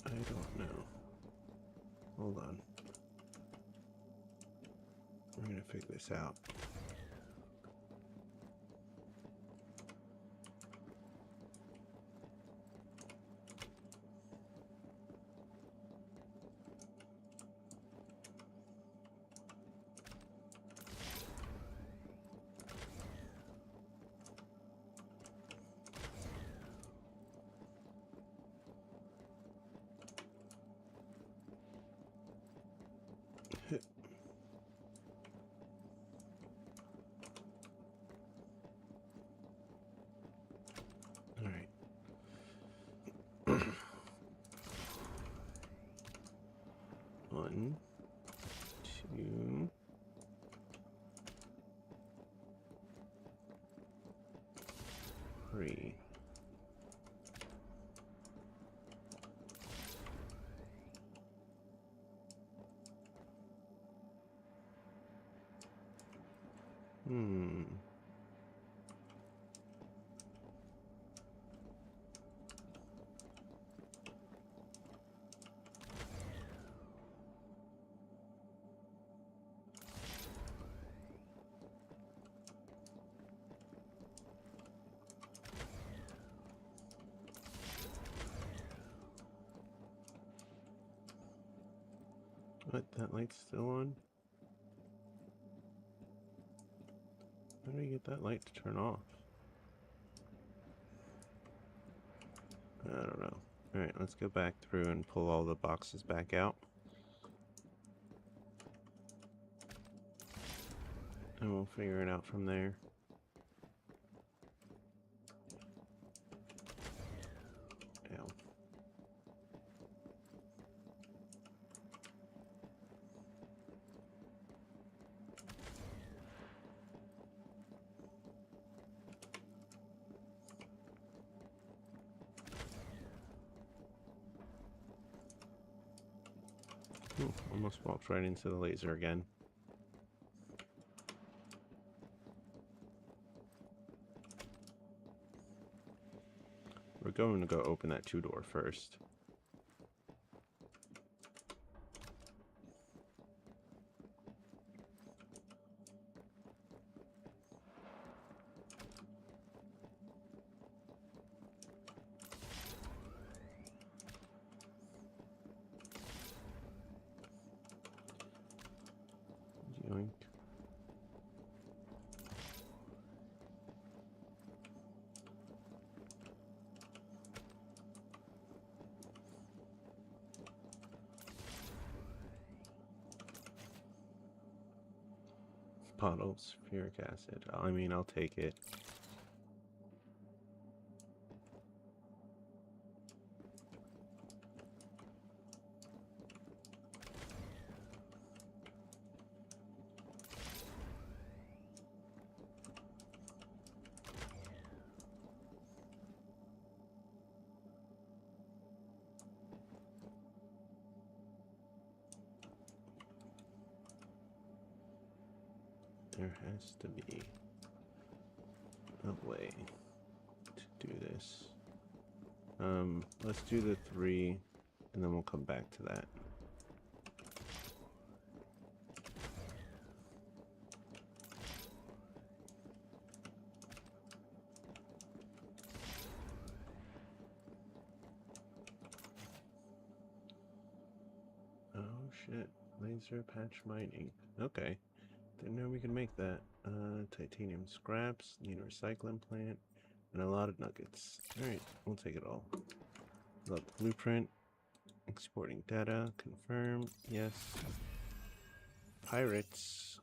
I don't know. Hold on. We're gonna figure this out. 1, 2. Three. What? That light's still on? How do you get that light to turn off? I don't know. Alright, let's go back through and pull all the boxes back out. And we'll figure it out from there. Ow. Ooh, almost walked right into the laser again. We're going to go open that 2-door first. Yoink. Bottle sulfuric acid. I mean, I'll take it. There has to be a way to do this. Let's do the 3, and then we'll come back to that. Oh shit, laser patch mining. Okay. Didn't know we could make that. Titanium scraps, need a recycling plant, and a lot of nuggets. Alright, we'll take it all. Look, blueprint, exporting data, confirm, yes. Pirates.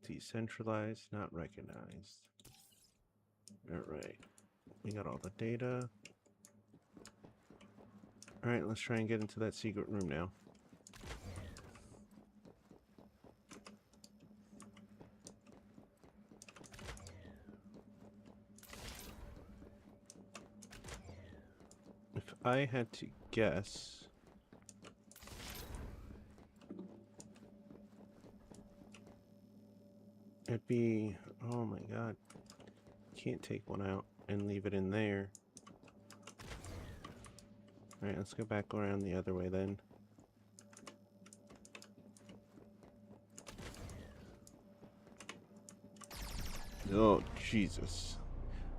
Decentralized, not recognized. Alright, we got all the data. Alright, let's try and get into that secret room now. If I had to guess, it'd be, oh my god, can't take one out and leave it in there. Alright, let's go back around the other way then. Oh, Jesus.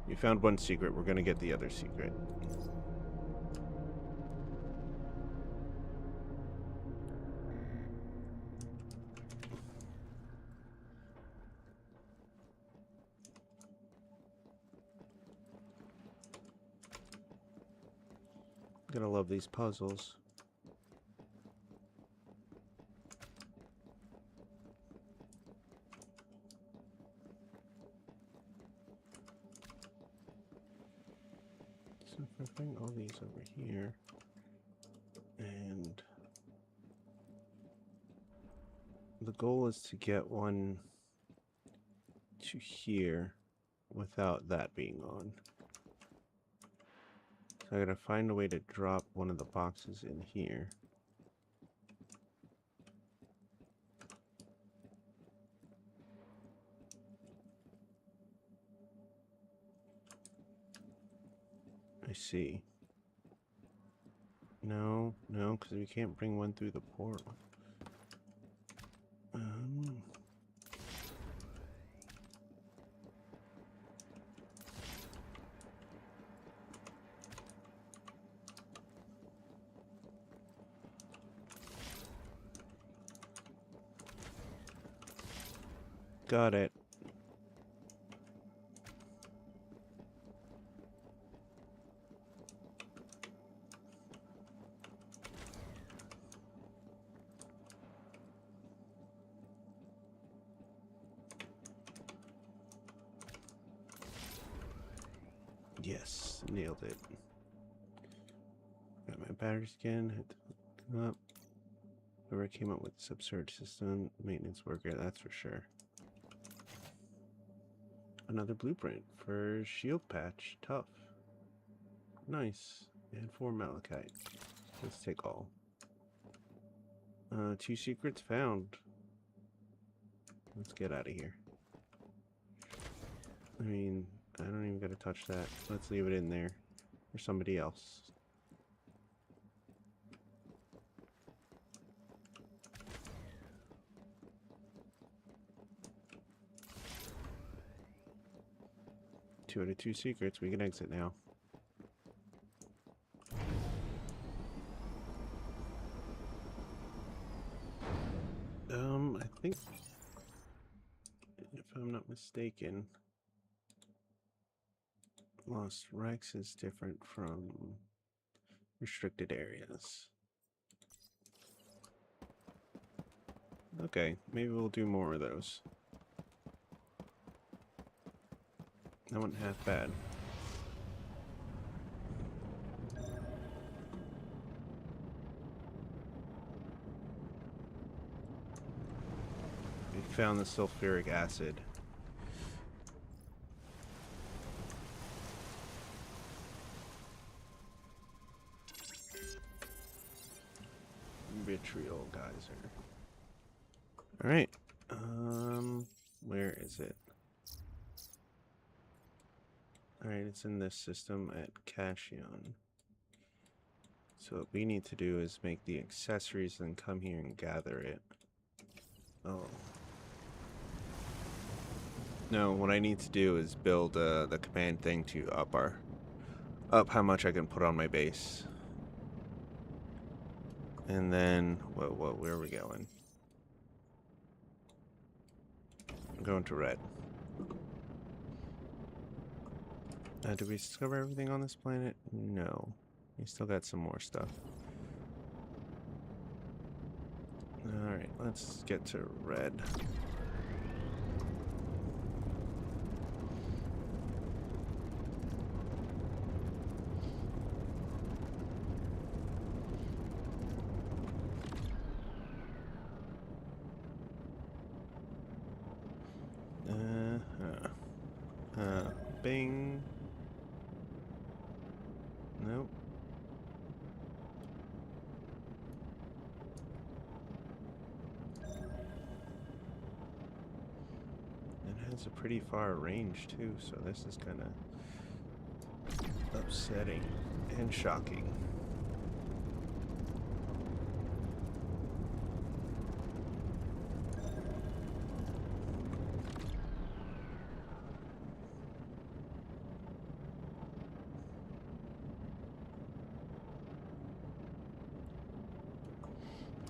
We found one secret, we're gonna get the other secret. Gotta love these puzzles. So if I bring all these over here, and the goal is to get one to here without that being on. So I gotta find a way to drop one of the boxes in here. I see. No, because we can't bring one through the portal. Got it. Yes, nailed it. Got my batteries again. Had to come up. Whoever came up with this absurd system, maintenance worker, that's for sure. Another blueprint for shield patch. Tough. Nice. And 4 malachite. Let's take all. 2 secrets found. Let's get out of here. I mean, I don't even gotta touch that. Let's leave it in there for somebody else. Two out of 2 secrets. We can exit now. I think, if I'm not mistaken, Lost Rex is different from restricted areas. Okay, maybe we'll do more of those. That wasn't half bad. We found the sulfuric acid. Vitriol geyser. Alright. Where is it? Alright, it's in this system at Cashion. So what we need to do is make the accessories and come here and gather it. Oh. No, what I need to do is build the command thing to up how much I can put on my base. And then, where are we going? I'm going to red. Did we discover everything on this planet? No. We still got some more stuff. Alright, let's get to red. Bing. Nope. It has a pretty far range too, so this is kind of upsetting and shocking.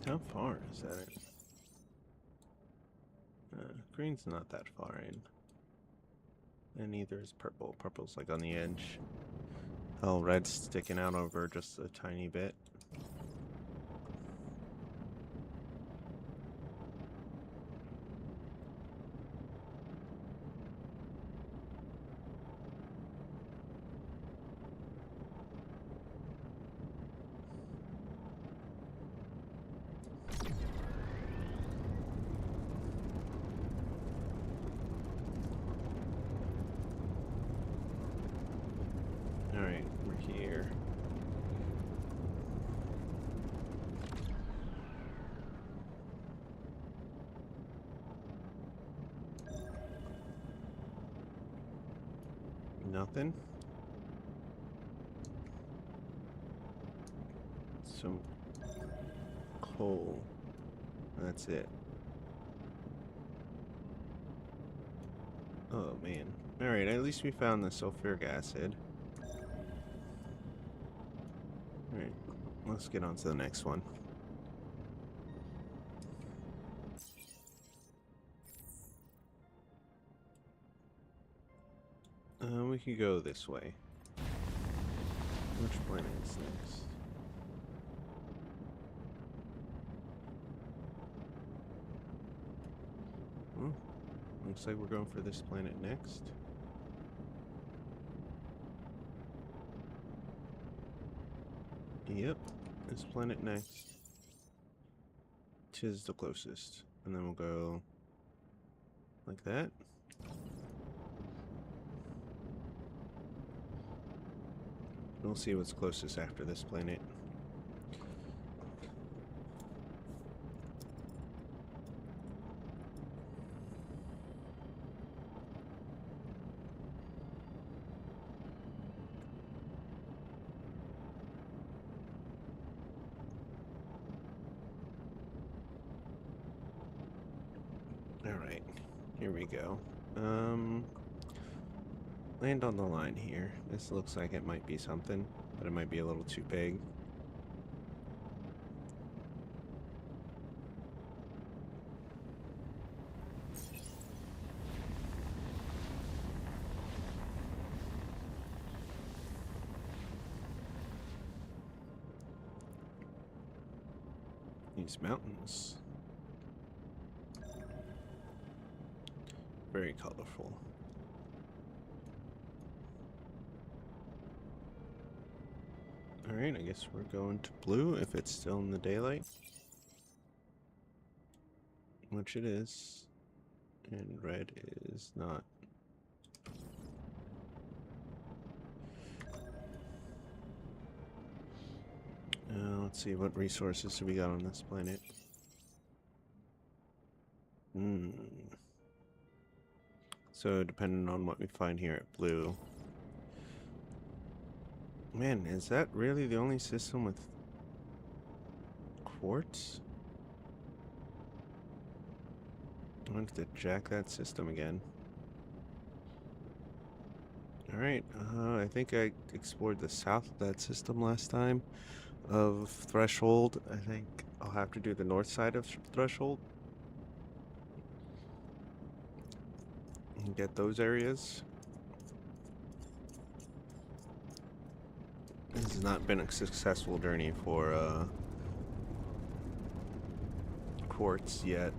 How far is that? Green's not that far in. And neither is purple. Purple's like on the edge. Oh, red's sticking out over just a tiny bit. here. Nothing. Some coal. That's it. Oh man. Alright, at least we found the sulfuric acid. Alright, let's get on to the next one. We could go this way. Which planet is next? Oh, looks like we're going for this planet next. Yep, this planet next. Tis the closest. And then we'll go like that. We'll see what's closest after this planet. Alright, here we go. Land on the line here. This looks like it might be something, but it might be a little too big. These mountains. Very colorful. Alright, I guess we're going to blue if it's still in the daylight. Which it is. And red is not. Let's see, what resources do we got on this planet? So, depending on what we find here at blue. Man, is that really the only system with quartz? I'm going to have to jack that system again. Alright, I think I explored the south of that system last time of Threshold. I think I'll have to do the north side of Threshold and get those areas. This has not been a successful journey for quartz yet.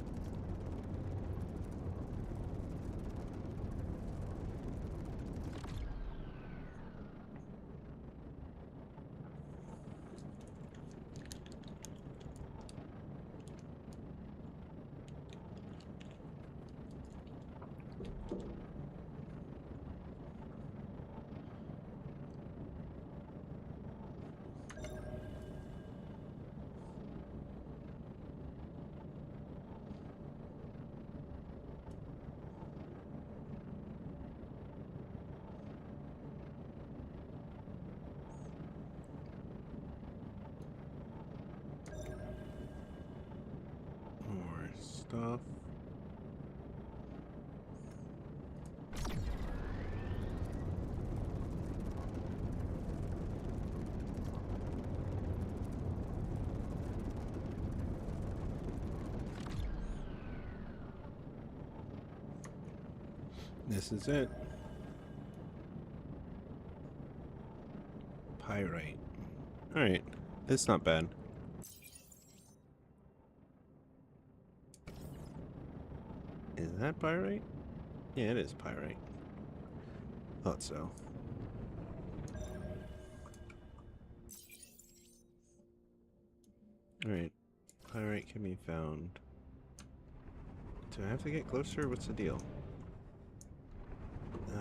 More stuff. This is it. Pyrite. Alright, that's not bad. Is that pyrite? Yeah, it is pyrite. Thought so. Alright, pyrite can be found. Do I have to get closer? What's the deal?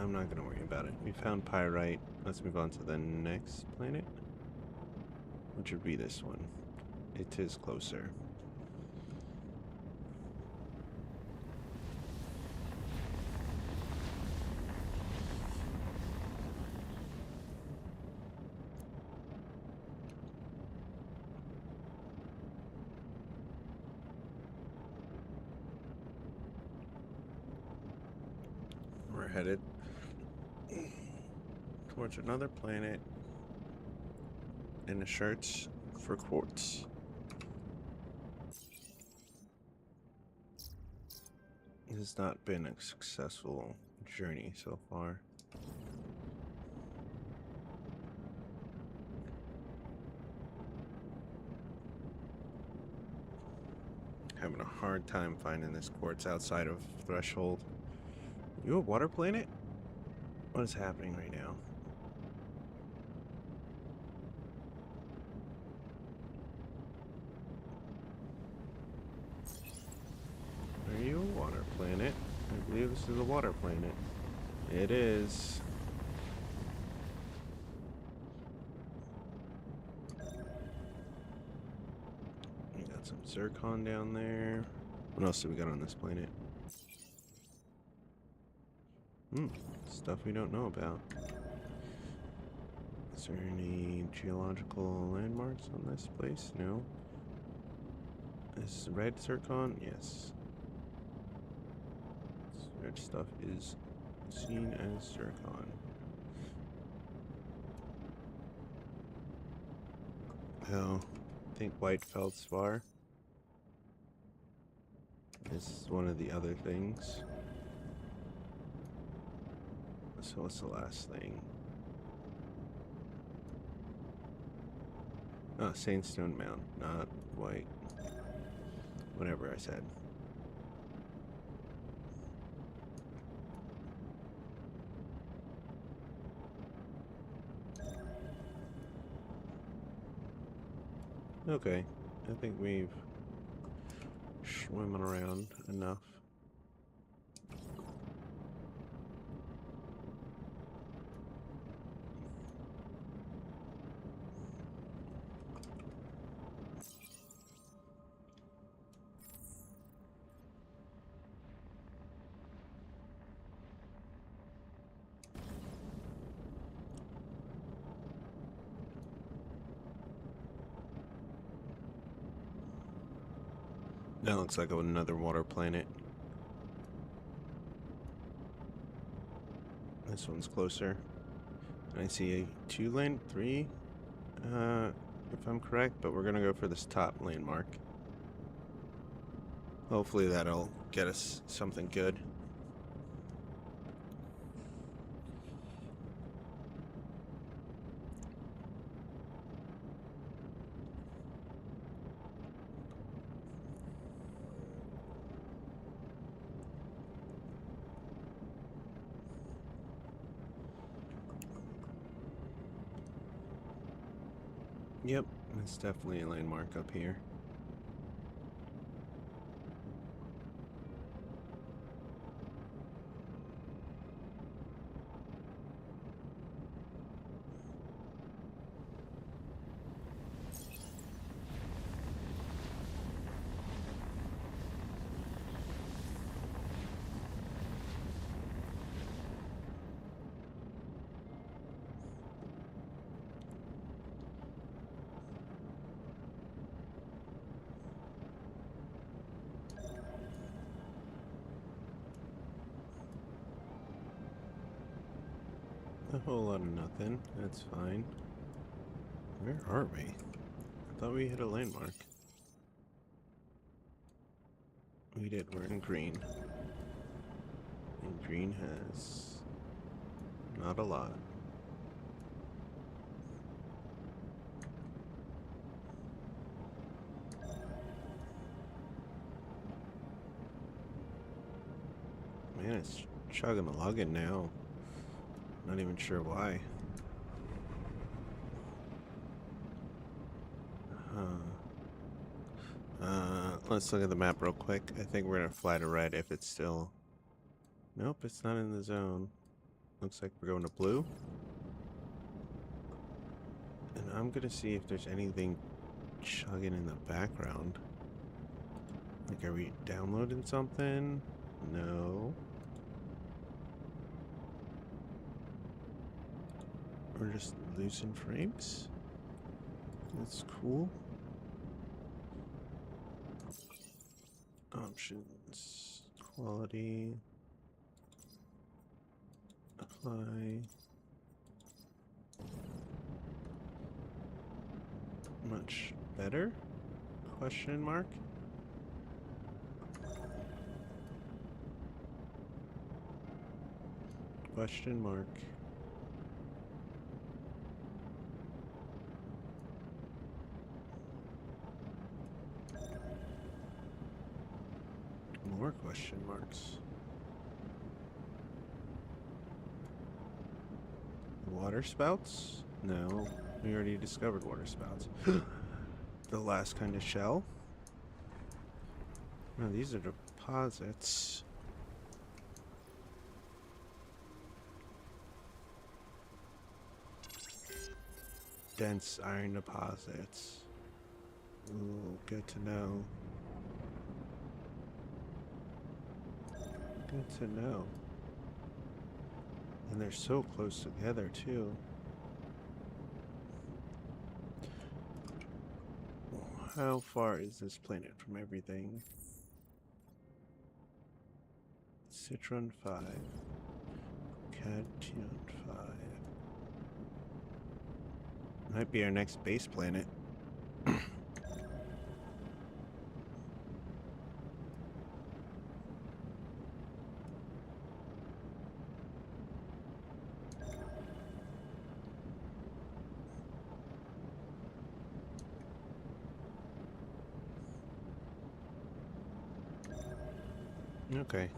I'm not gonna worry about it. We found pyrite. Let's move on to the next planet, which would be this one. It is closer. We're headed towards another planet in a search for quartz. It has not been a successful journey so far. Having a hard time finding this quartz outside of Threshold. You a water planet? What is happening right now? Are you a water planet? I believe this is a water planet. It is. We got some zircon down there. What else do we got on this planet? Stuff we don't know about. Is there any geological landmarks on this place? No. Is red zircon? Yes. This red stuff is seen as zircon. Oh, I think white feldspar is one of the other things. So what's the last thing? Oh, sandstone mound, not white. Whatever I said. Okay, I think we've swimming around enough. That looks like another water planet. This one's closer. I see a 2 lane, 3, if I'm correct, but we're gonna go for this top landmark. Hopefully that'll get us something good. Yep, it's definitely a landmark up here. A whole lot of nothing. That's fine. Where are we? I thought we hit a landmark. We did. We're in green. And green has not a lot. Man, it's chugging a lugging now. Not even sure why. Let's look at the map real quick. I think we're gonna fly to red if it's still... Nope, it's not in the zone. Looks like we're going to blue. And I'm gonna see if there's anything chugging in the background. Like, are we downloading something? No. We're just losing frames? That's cool. Options. Quality. Apply. Much better? Question mark? Question mark. More question marks. Water spouts? No, we already discovered water spouts. The last kind of shell? No, these are deposits. Dense iron deposits. Ooh, good to know. Good to know. And they're so close together, too. How far is this planet from everything? Citron 5. Cation 5. Might be our next base planet. Okay.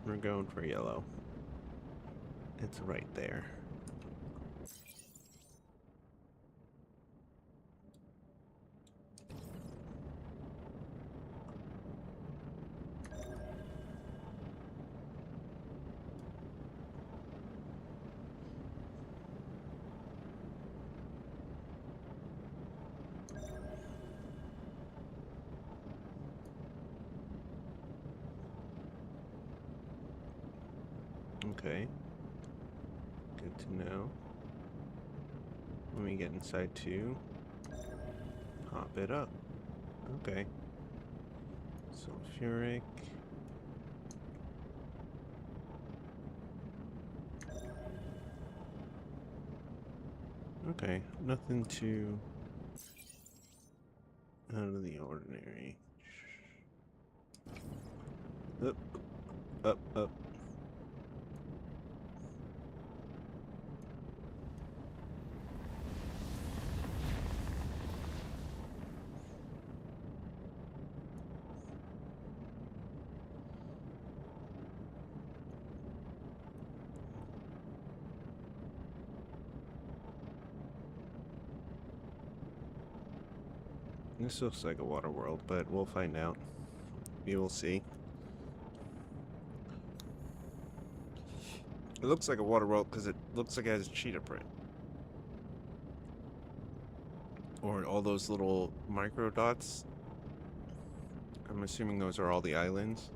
We're going for yellow. It's right there. Okay. Good to know. When we get inside too, pop it up. Okay. Sulfuric. Okay, nothing too out of the ordinary. Up, up, up. This looks like a water world, but we'll find out. We will see. It looks like a water world because it looks like it has a cheetah print. Or all those little micro dots. I'm assuming those are all the islands.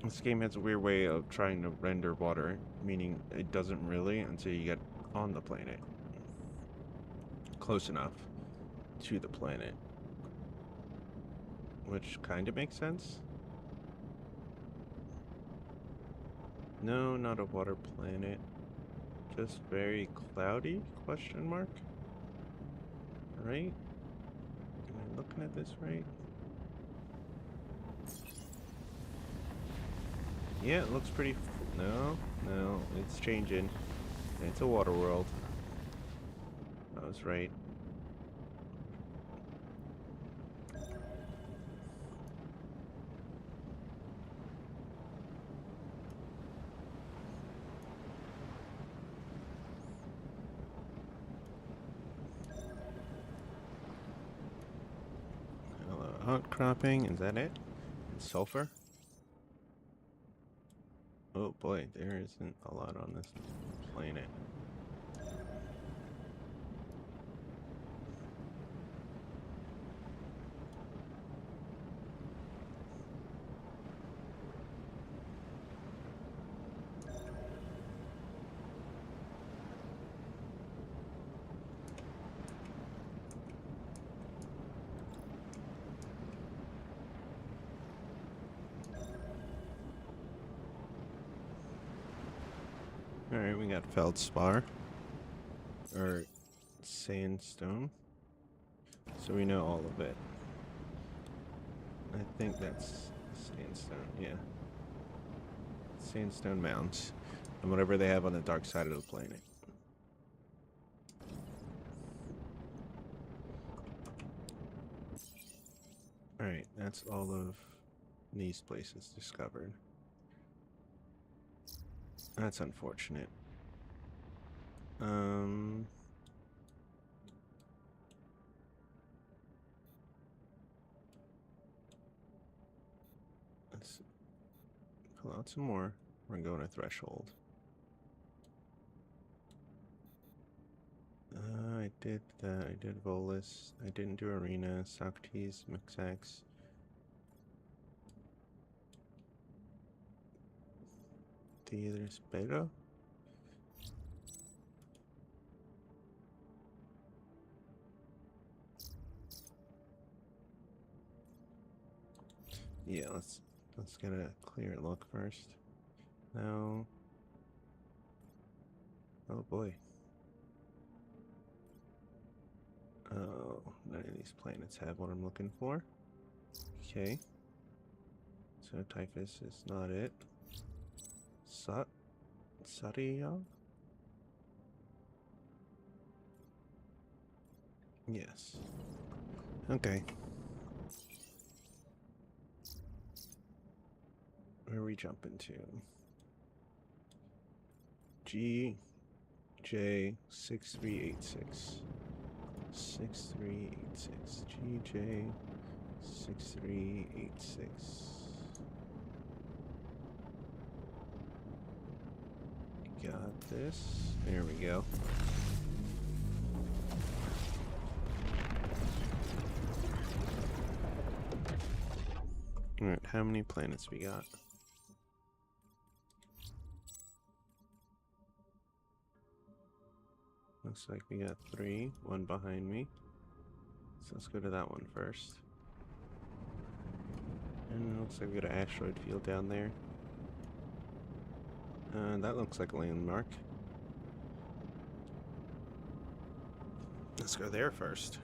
This game has a weird way of trying to render water, meaning it doesn't really until you get on the planet. Close enough to the planet. Which kind of makes sense. No, not a water planet. Just very cloudy, question mark? Right? Am I looking at this right? Yeah, it looks pretty... No, it's changing. It's a water world. I was right. Outcropping, is that it? And sulfur? Oh boy, there isn't a lot on this planet. Alright, we got feldspar. Or sandstone. So we know all of it. I think that's sandstone, yeah. Sandstone mounds. And whatever they have on the dark side of the planet. Alright, that's all of these places discovered. That's unfortunate. Let's pull out some more. We're going to threshold. I did that. I did Volus. I didn't do Arena, Socrates, Mixax. There's Beta. Yeah, let's get a clear look first. Now, oh boy. Oh, none of these planets have what I'm looking for. Okay. So Typhus is not it. Saria? Yes. Okay. Where are we jumping to? GJ6386. 6386. GJ6386. Got this. There we go. Alright, how many planets we got? Looks like we got 3, one behind me. So let's go to that one first. And it looks like we got an asteroid field down there. That looks like a landmark. Let's go there first.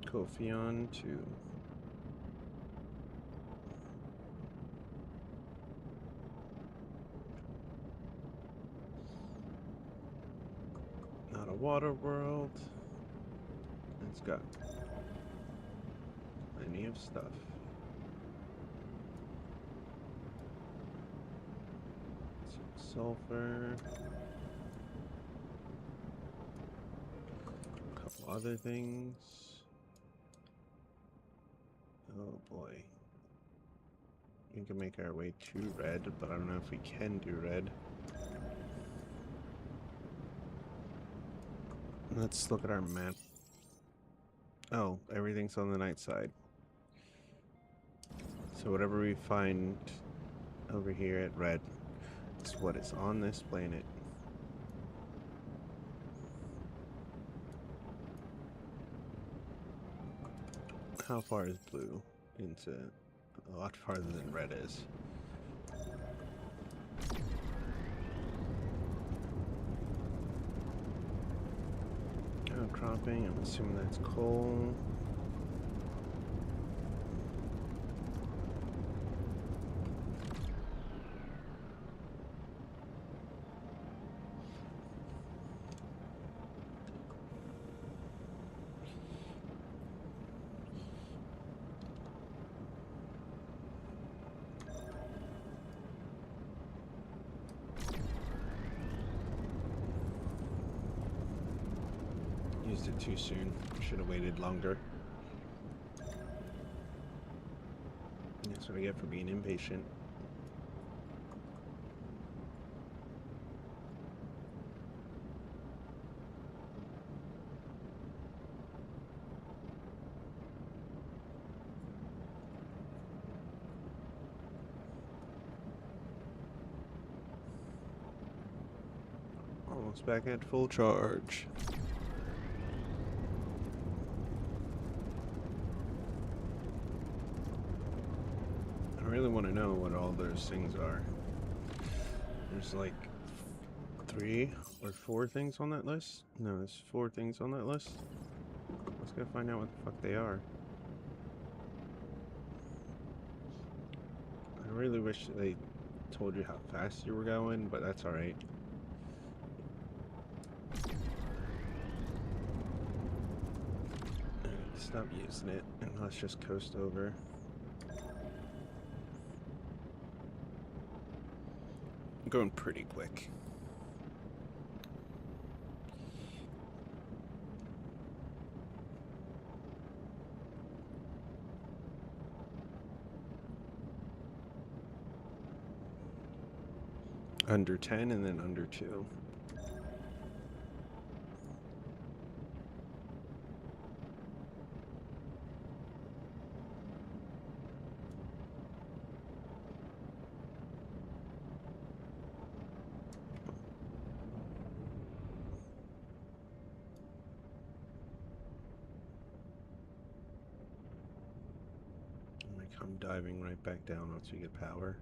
Kophion 2. Not a water world. It's got plenty of stuff. Some sulfur. A couple other things. Oh boy. We can make our way to red, but I don't know if we can do red. Let's look at our map. Oh, everything's on the night side. So whatever we find over here at red is what is on this planet. How far is blue into a lot farther than red is? Outcropping, I'm assuming that's coal. Used it too soon. Should have waited longer. That's what I get for being impatient. Almost back at full charge. I really want to know what all those things are. There's like 3 or 4 things on that list? No, there's 4 things on that list. Let's go find out what the fuck they are. I really wish they told you how fast you were going, but that's alright. Stop using it and let's just coast over. I'm going pretty quick. Under 10 and then under 2. I'm diving right back down once we get power.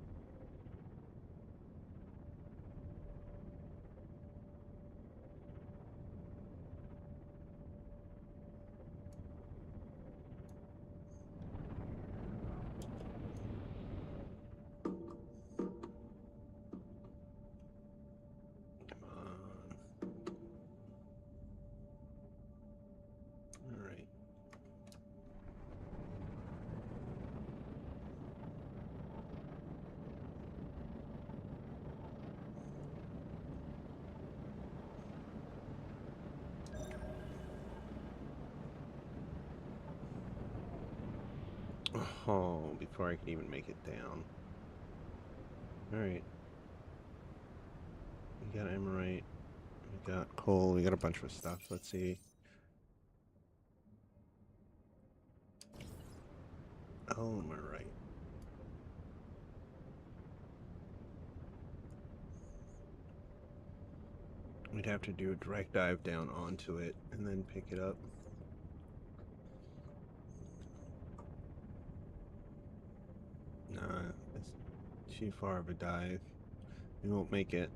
Oh, before I can even make it down. Alright. We got emerite. We got coal. We got a bunch of stuff. Let's see. Oh, am I right? We'd have to do a direct dive down onto it and then pick it up. Nah, it's too far of a dive. We won't make it.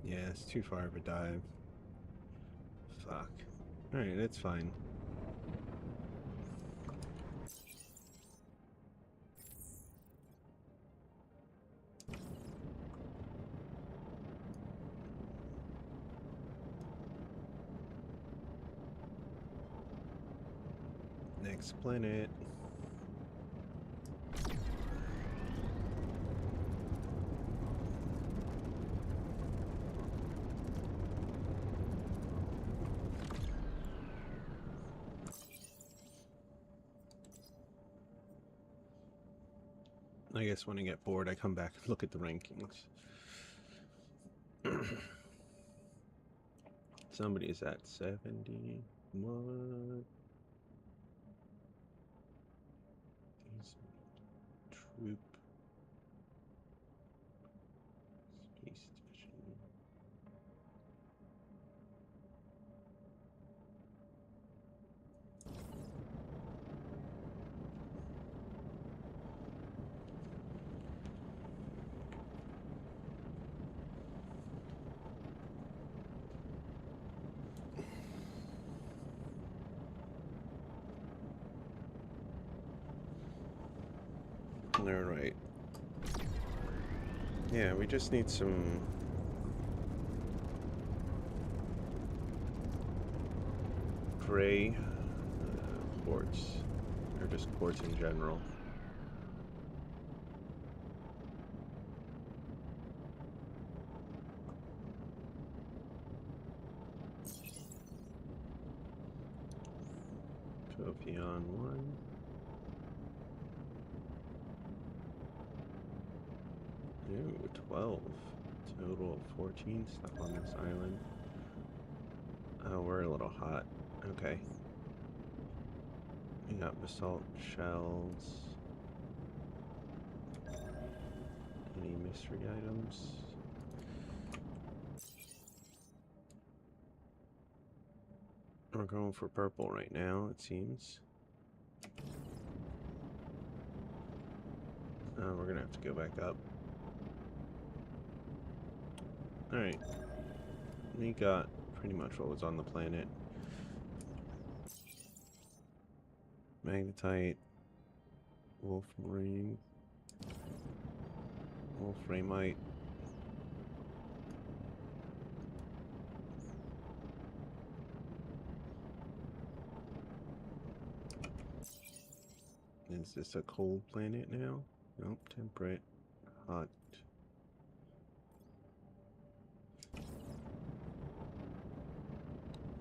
Yeah, it's too far of a dive. Fuck. Alright, that's fine. Next planet. I guess when I get bored, I come back and look at the rankings. Somebody's at 70. What? Troop. Space Station. Alright. Yeah, we just need some gray quartz, or just quartz in general. beyond one. Ooh, 12. Total of 14 stuck on this island. Oh, we're a little hot. Okay. We got basalt shells. Any mystery items? We're going for purple right now, it seems. We're gonna have to go back up. Alright. We got pretty much what was on the planet. Magnetite. Wolframite. Wolframite. Is this a cold planet now? Nope, temperate. Hot.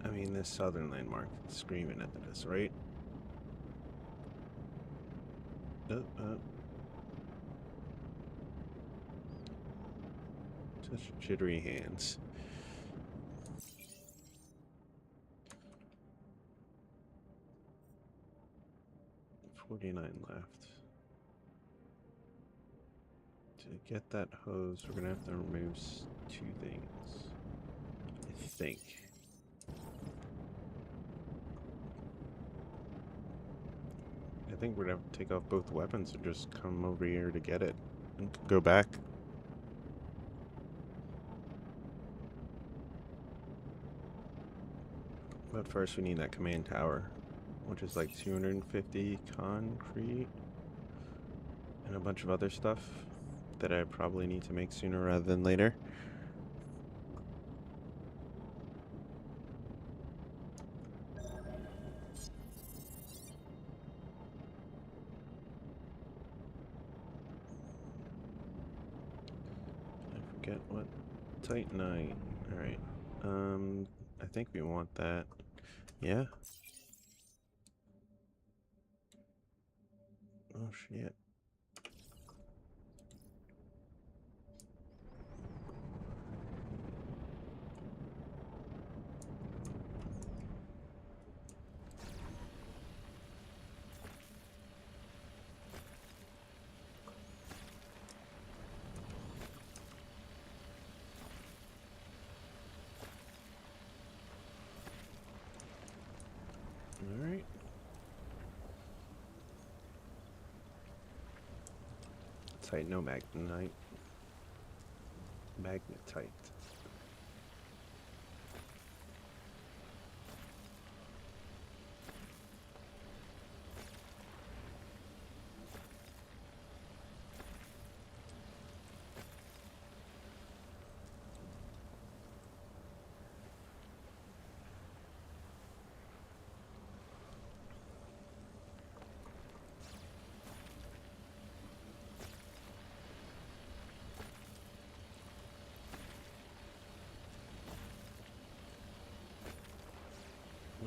I mean, this southern landmark is screaming at us, right? Such jittery hands. $49 left. To get that hose, we're gonna have to remove two things. I think. I think we're gonna have to take off both weapons and just come over here to get it and go back. But first we need that command tower, which is like 250 concrete and a bunch of other stuff that I probably need to make sooner rather than later. I forget what Titanite. Alright. I think we want that. Yeah. Oh shit. Alright. Tight, no magnetite. Magnetite.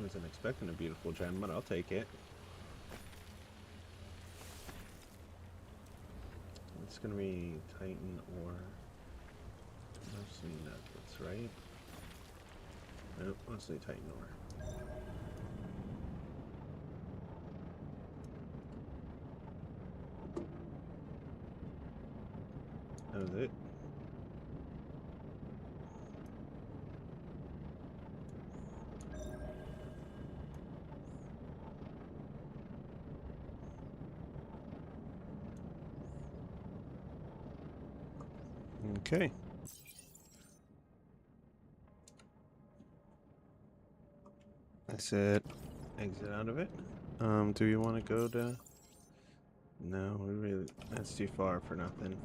Wasn't expecting a beautiful gem, but I'll take it. It's gonna be Titan or mostly nuggets, right? Nope, mostly Titan ore. That was it. Okay. I said exit out of it. Do you want to go to... No, we really... That's too far for nothing.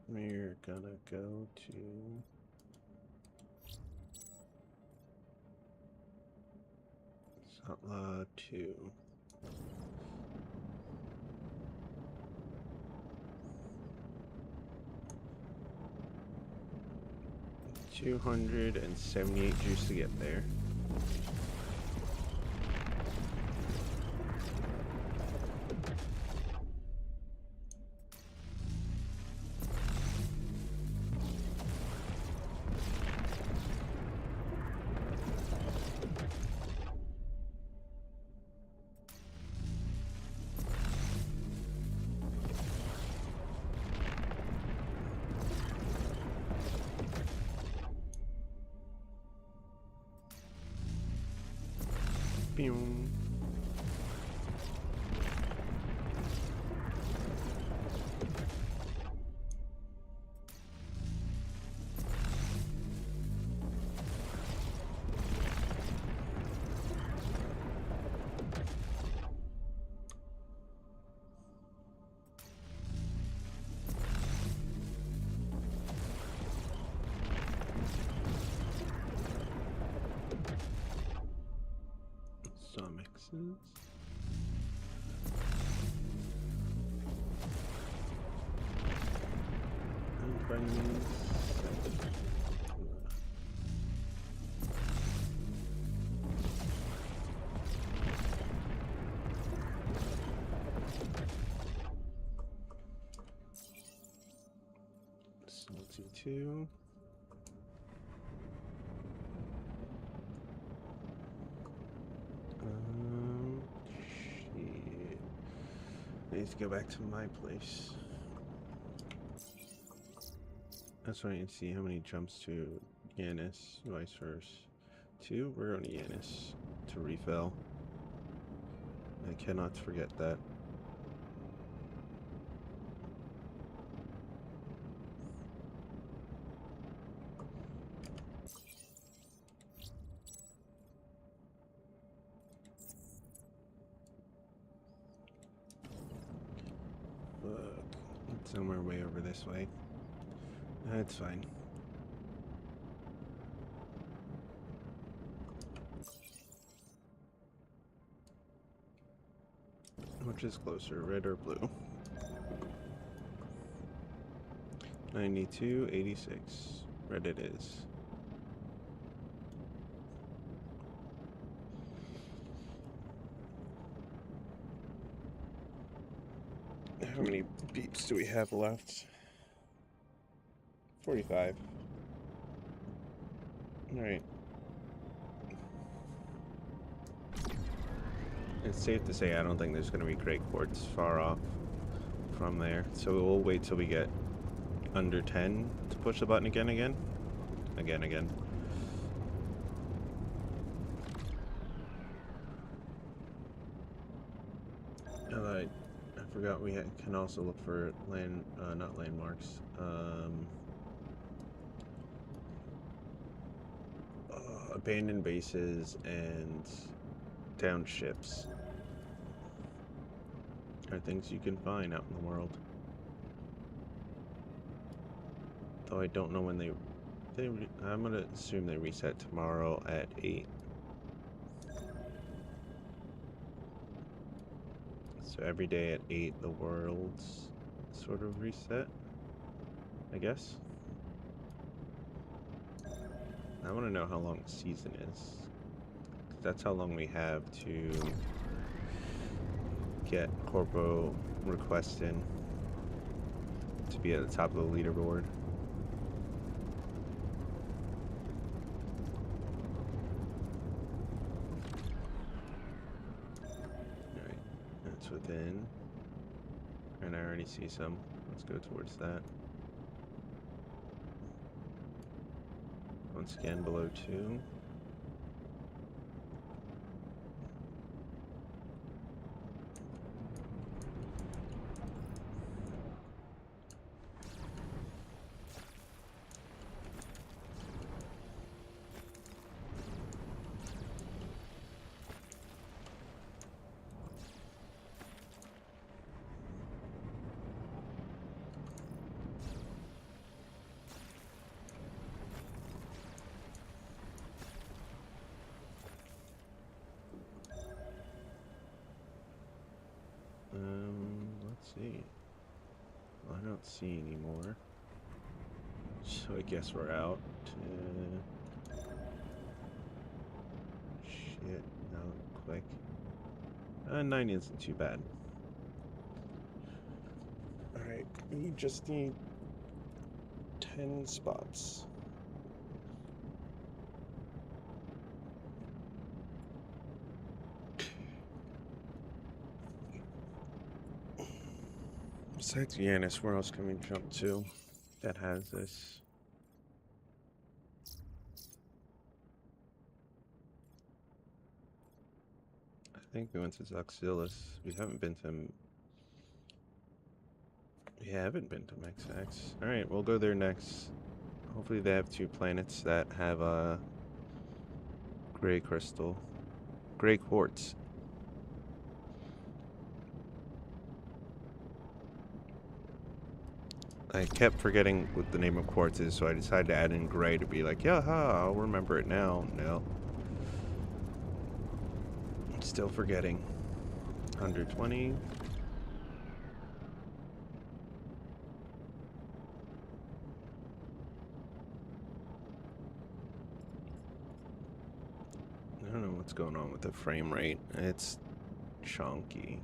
We're gonna go to... Outlaw 2. $278 juice to get there. Boom. Some X's. And finally, two. Shit. I need to go back to my place. That's why I need to see how many jumps to Yanis, vice versa. 2, we're on Yanis to refill. I cannot forget that. Fuck. It's somewhere way over this way. That's fine. Which is closer, red or blue? 92.86. Red it is. How many beeps do we have left? 45. Alright. It's safe to say I don't think there's going to be great quartz far off from there. So we'll wait till we get under 10 to push the button again. I forgot we can also look for not landmarks. Abandoned bases and downed ships are things you can find out in the world. Though I don't know when I'm gonna assume they reset tomorrow at 8. So every day at 8, the world's sort of reset, I guess. I want to know how long the season is. 'Cause that's how long we have to get Corpo request in to be at the top of the leaderboard. Alright, that's within. And I already see some. Let's go towards that. Once again, below 2. see. Well, I don't see anymore. So I guess we're out. Shit, no, quick. 9 isn't too bad. Alright, we just need 10 spots. Besides Yanis, where else can we jump to that has this? I think we went to Zoxilis. We haven't been to Mexax. Alright, we'll go there next. Hopefully they have 2 planets that have gray crystal. Gray quartz. I kept forgetting what the name of quartz is, so I decided to add in gray to be like, yeah, I'll remember it now. No. Still forgetting. 120. I don't know what's going on with the frame rate. It's chunky.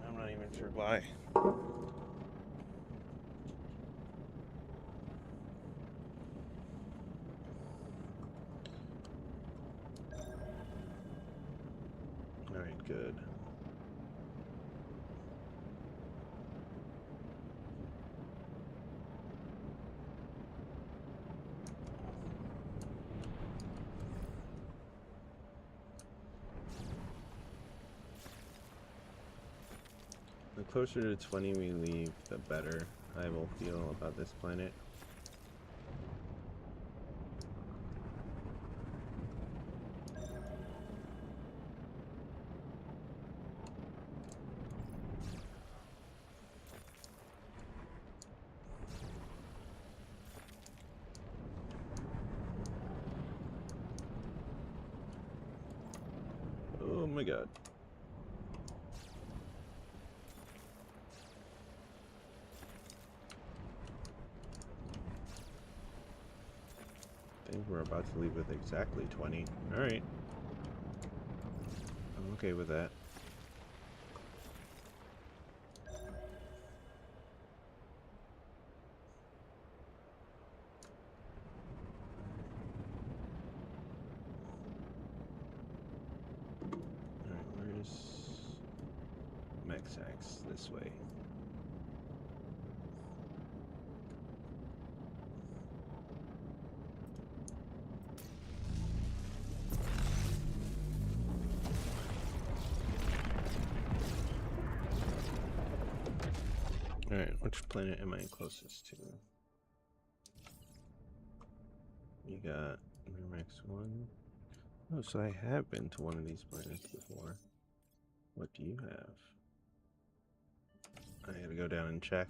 I'm not even sure why. Alright, good. The closer to 20 we leave, the better I will feel about this planet. Oh my god. I think we're about to leave with exactly 20. Alright. I'm okay with that. Alright, where's Mexax? This way. Alright, which planet am I closest to? You got Miramax 1. Oh, so I have been to one of these planets before. What do you have? I gotta go down and check.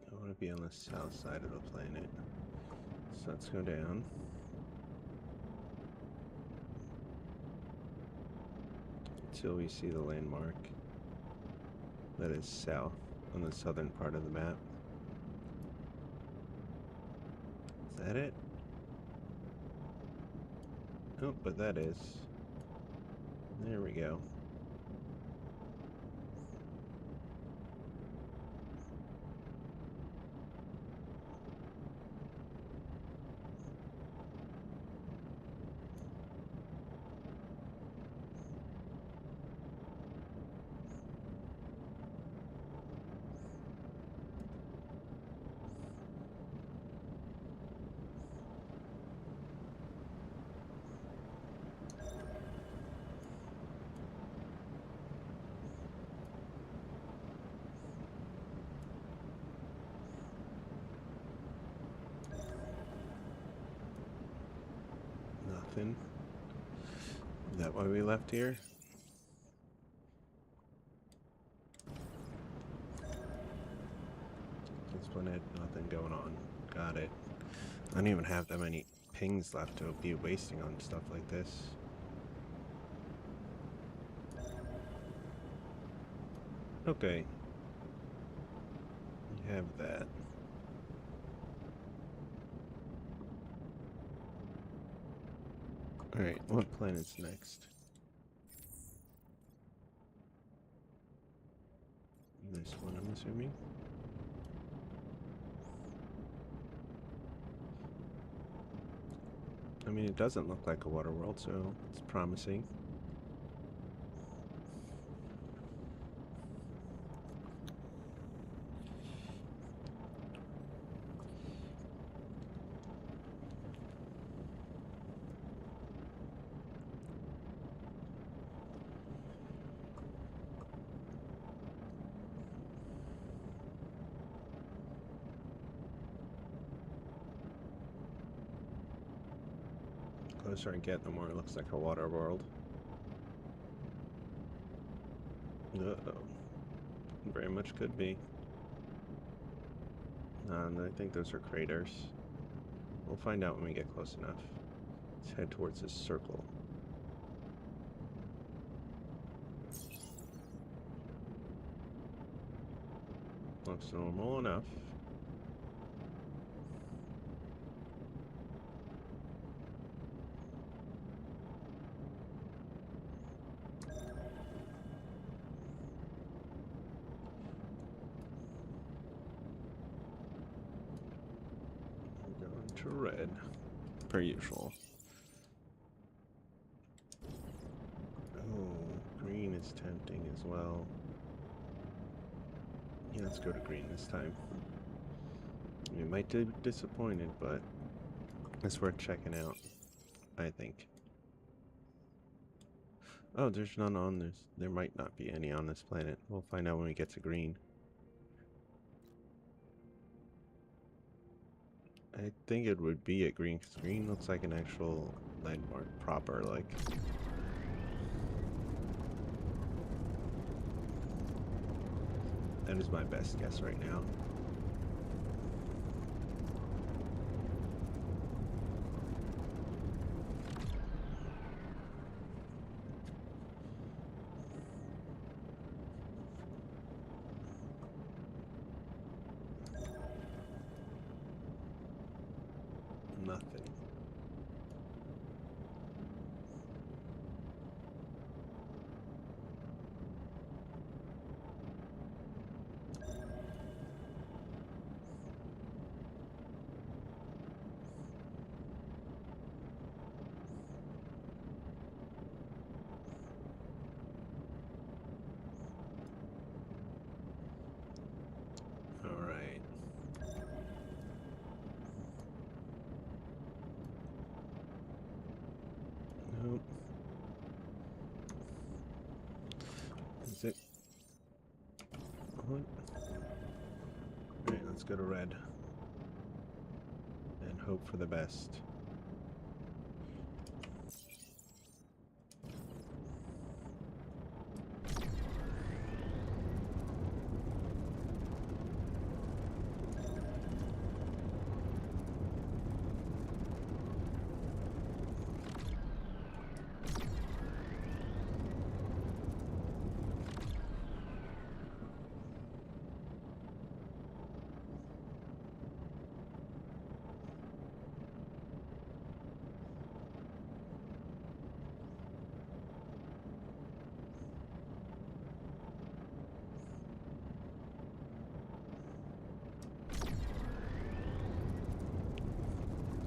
I want to be on the south side of the planet. So let's go down. Until we see the landmark that is south on the southern part of the map. Is that it? Oh, but that is. There we go. Nothing. that why we left here? This one had nothing going on. Got it. I don't even have that many pings left to be wasting on stuff like this. Okay. You have that. Alright, what planet's next? This one, I'm assuming. I mean, it doesn't look like a water world, so it's promising. The closer I get, the more it looks like a water world. Uh-oh. Very much could be. And I think those are craters. We'll find out when we get close enough. Let's head towards this circle. Looks normal enough. We're going to red, per usual. Oh, green is tempting as well. Yeah, let's go to green this time. We might be disappointed, but it's worth checking out, I think. Oh, there's none on this. There might not be any on this planet. We'll find out when we get to green. I think it would be a green, because green looks like an actual landmark proper, like. That is my best guess right now. Nothing. All right. Nope. Is it? What? Alright, let's go to red. And hope for the best.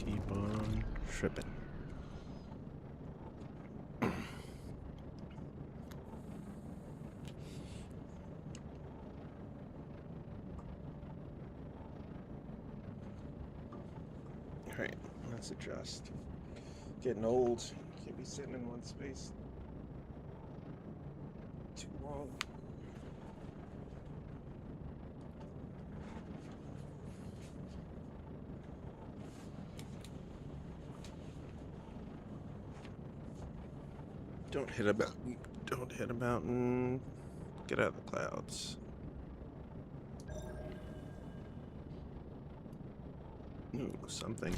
Keep on tripping. Alright, let's adjust. Getting old. Can't be sitting in one space too long. Don't hit a mountain. Don't hit a mountain. Get out of the clouds. Ooh, something.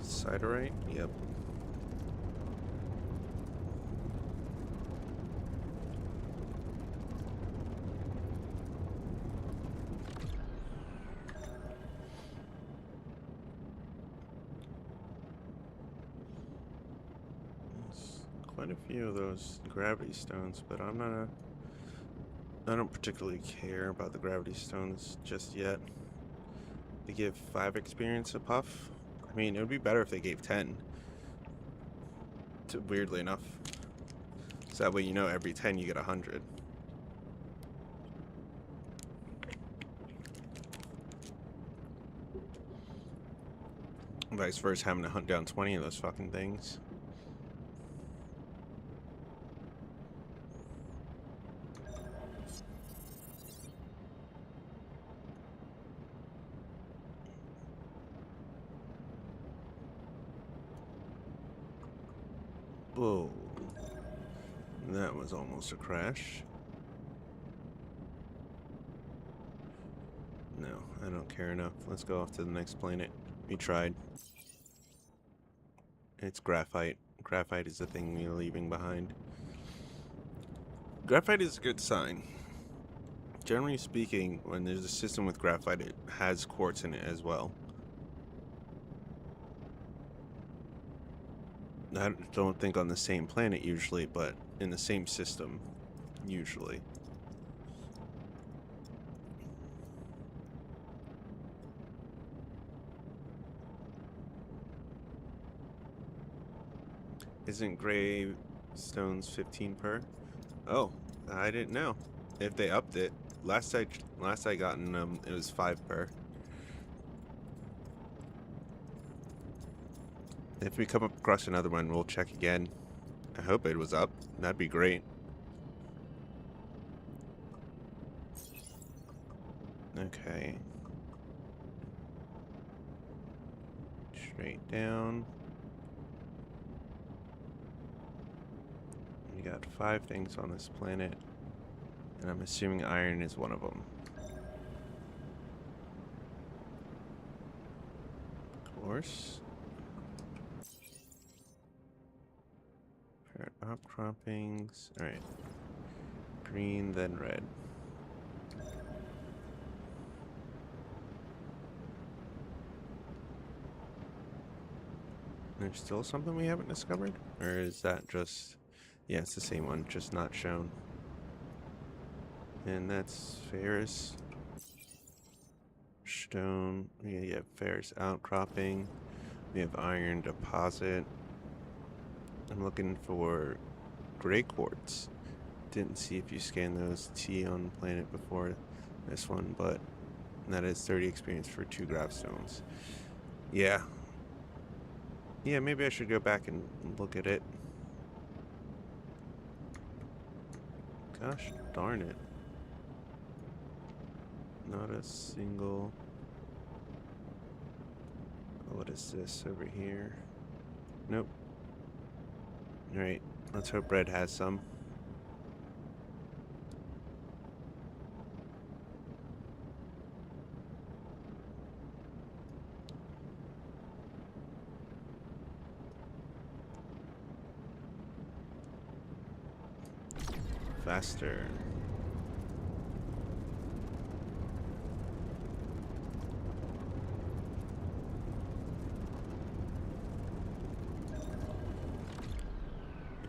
Siderite? Yep. There's quite a few of those gravity stones, but I don't particularly care about the gravity stones just yet. They give 5 experience a puff. I mean, it would be better if they gave 10. Weirdly enough. So that way you know every 10 you get 100. Vice versa, having to hunt down 20 of those fucking things. Whoa. That was almost a crash. No, I don't care enough. Let's go off to the next planet. We tried. It's graphite. Graphite is the thing we're leaving behind. Graphite is a good sign. Generally speaking, when there's a system with graphite, it has quartz in it as well. I don't think on the same planet usually, but in the same system usually. Isn't gray stones 15 per? Oh, I didn't know. If they upped it, last I gotten them, it was 5 per. If we come across another one, we'll check again. I hope it was up. That'd be great. Okay. Straight down. We got 5 things on this planet, and I'm assuming iron is one of them. Of course. Outcroppings. Alright. Green, then red. There's still something we haven't discovered? Or is that just... Yeah, it's the same one, just not shown. And that's ferrous. Stone. We have ferrous outcropping. We have iron deposit. I'm looking for gray quartz. Didn't see if you scanned those T on planet before this one, but that is 30 experience for 2 gravstones. Yeah. Yeah, maybe I should go back and look at it. Gosh darn it. Not a single... What is this over here? Nope. Alright, let's hope red has some. Faster.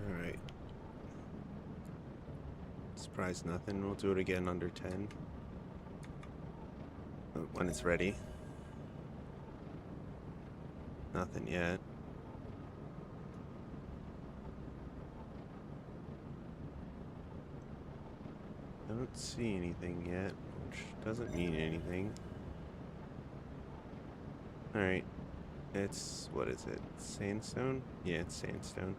Alright. Surprise nothing. We'll do it again under 10. When it's ready. Nothing yet. I don't see anything yet, which doesn't mean anything. Alright. It's, what is it? Sandstone? Yeah, it's sandstone.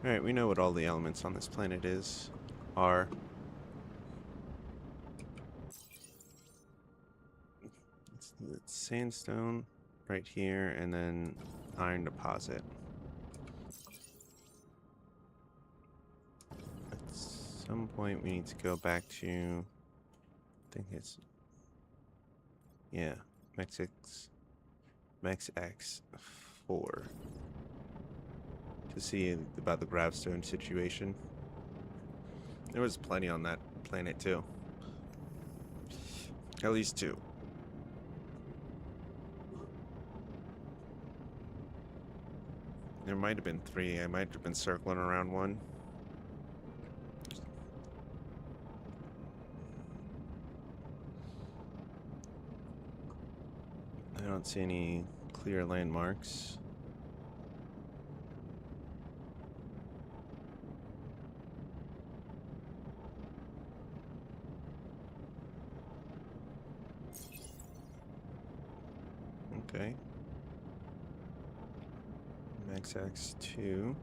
Alright, we know what all the elements on this planet are. It's sandstone right here, and then iron deposit. some point we need to go back to, I think it's, yeah, MexX4 to see about the gravestone situation. There was plenty on that planet too. At least 2. There might have been 3. I might have been circling around 1. I don't see any clear landmarks. Okay. MXX2.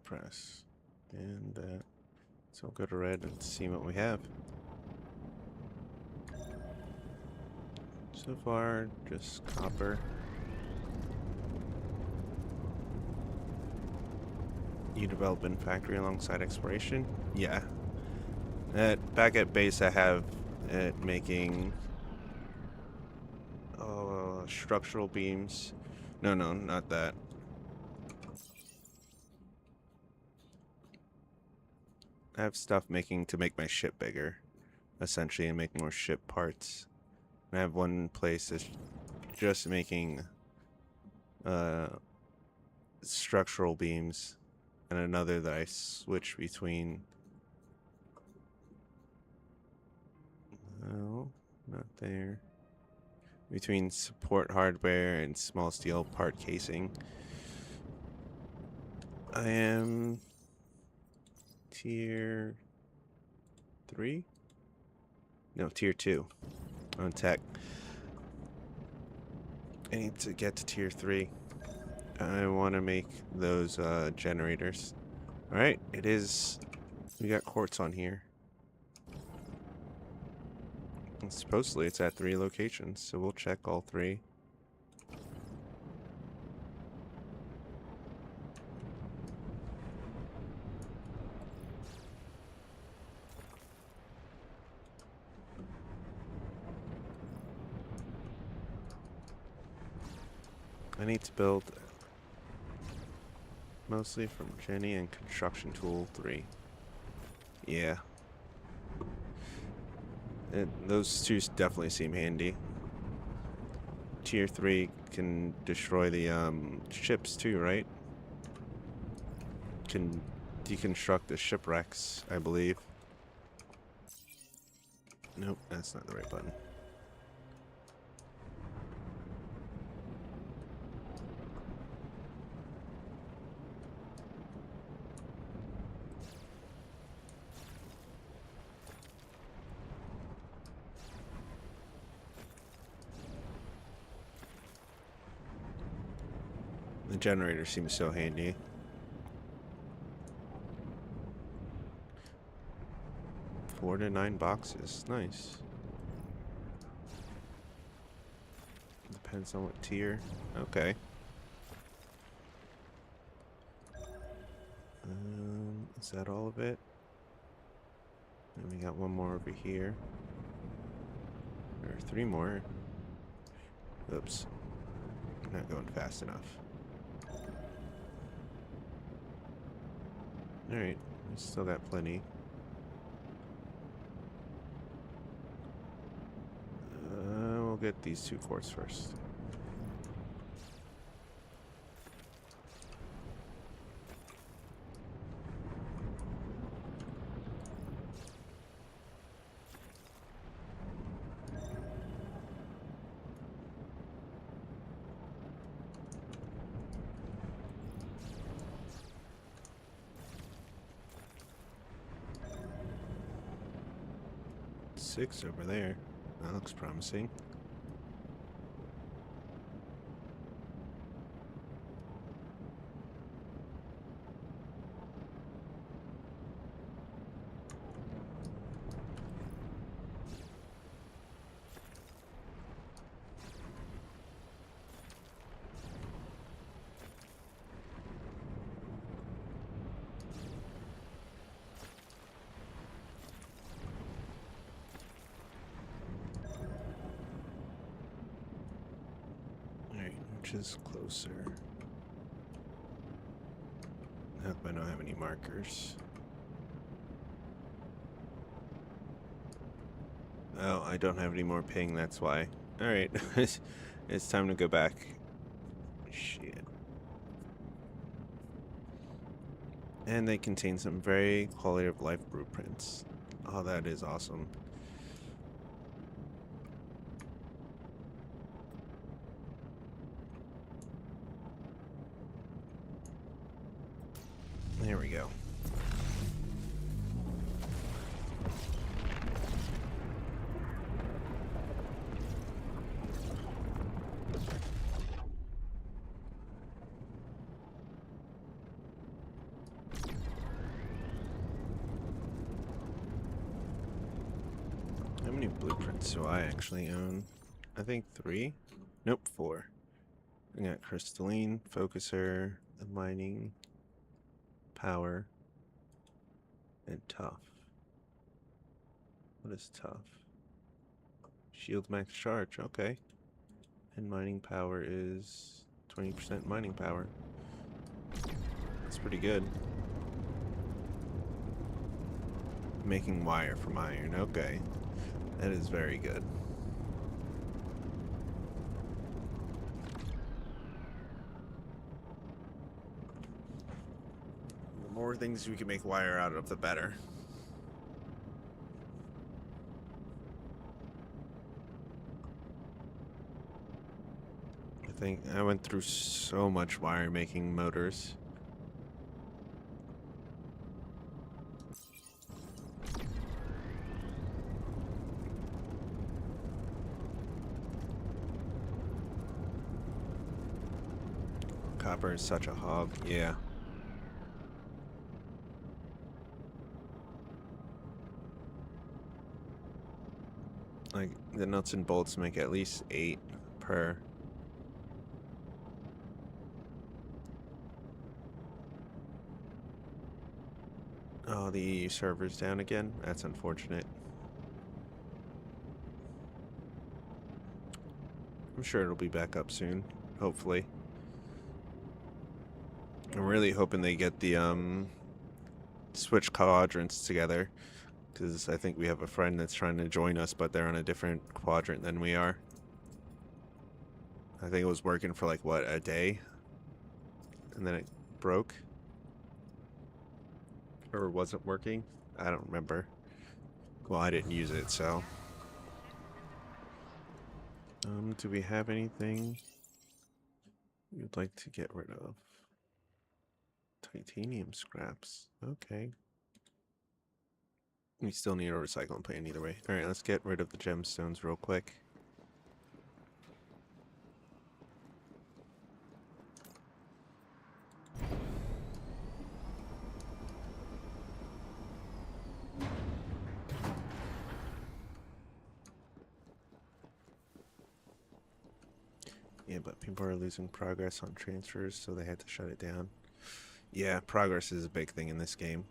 Press. And so I'll go to red and see what we have. So far, just copper. New development factory alongside exploration. Yeah. Back at base, I have it making structural beams. No, not that. I have stuff to make my ship bigger, essentially, and make more ship parts. And I have one place that's just making structural beams, and another that I switch between. No, not there. Between support hardware and small steel part casing. I am tier 3? No, tier 2 on tech. I need to get to tier 3. I want to make those generators. Alright, it is. We got quartz on here. And supposedly it's at 3 locations, so we'll check all 3. I need to build mostly from Jenny and Construction Tool 3. Yeah. Those 2 definitely seem handy. Tier 3 can destroy the ships too, right? Can deconstruct the shipwrecks, I believe. Nope, that's not the right button. The generator seems so handy. Four to 9 boxes. Nice. Depends on what tier. Okay. Is that all of it? And we got one more over here. Or 3 more. Oops. Not going fast enough. Alright, we still got plenty. We'll get these 2 quartz first. Six over there. That looks promising. Which is closer? How come I don't have any markers? Oh, I don't have any more ping, that's why. Alright, it's time to go back. Shit. And they contain some very quality of life blueprints. Oh, that is awesome. There we go. How many blueprints do I actually own? I think 3? Nope, 4. I got crystalline, focuser, the mining, power, and tough. What is tough? Shield max charge, okay. And mining power is 20% mining power. That's pretty good. Making wire from iron, okay. That is very good. The more things we can make wire out of, the better. I think I went through so much wire making motors. Copper is such a hog, yeah. Like, the nuts and bolts make at least 8 per. Oh, the EU server's down again? That's unfortunate. I'm sure it'll be back up soon, hopefully. I'm really hoping they get the switch quadrants together, because I think we have a friend that's trying to join us, but they're on a different quadrant than we are. I think it was working for like, what, a day? And then it broke? Or wasn't working? I don't remember. Well, I didn't use it, so. Do we have anything you'd like to get rid of? Titanium scraps. Okay. We still need a recycling plant either way. Alright, let's get rid of the gemstones real quick. Yeah, but people are losing progress on transfers, so they had to shut it down. Yeah, progress is a big thing in this game,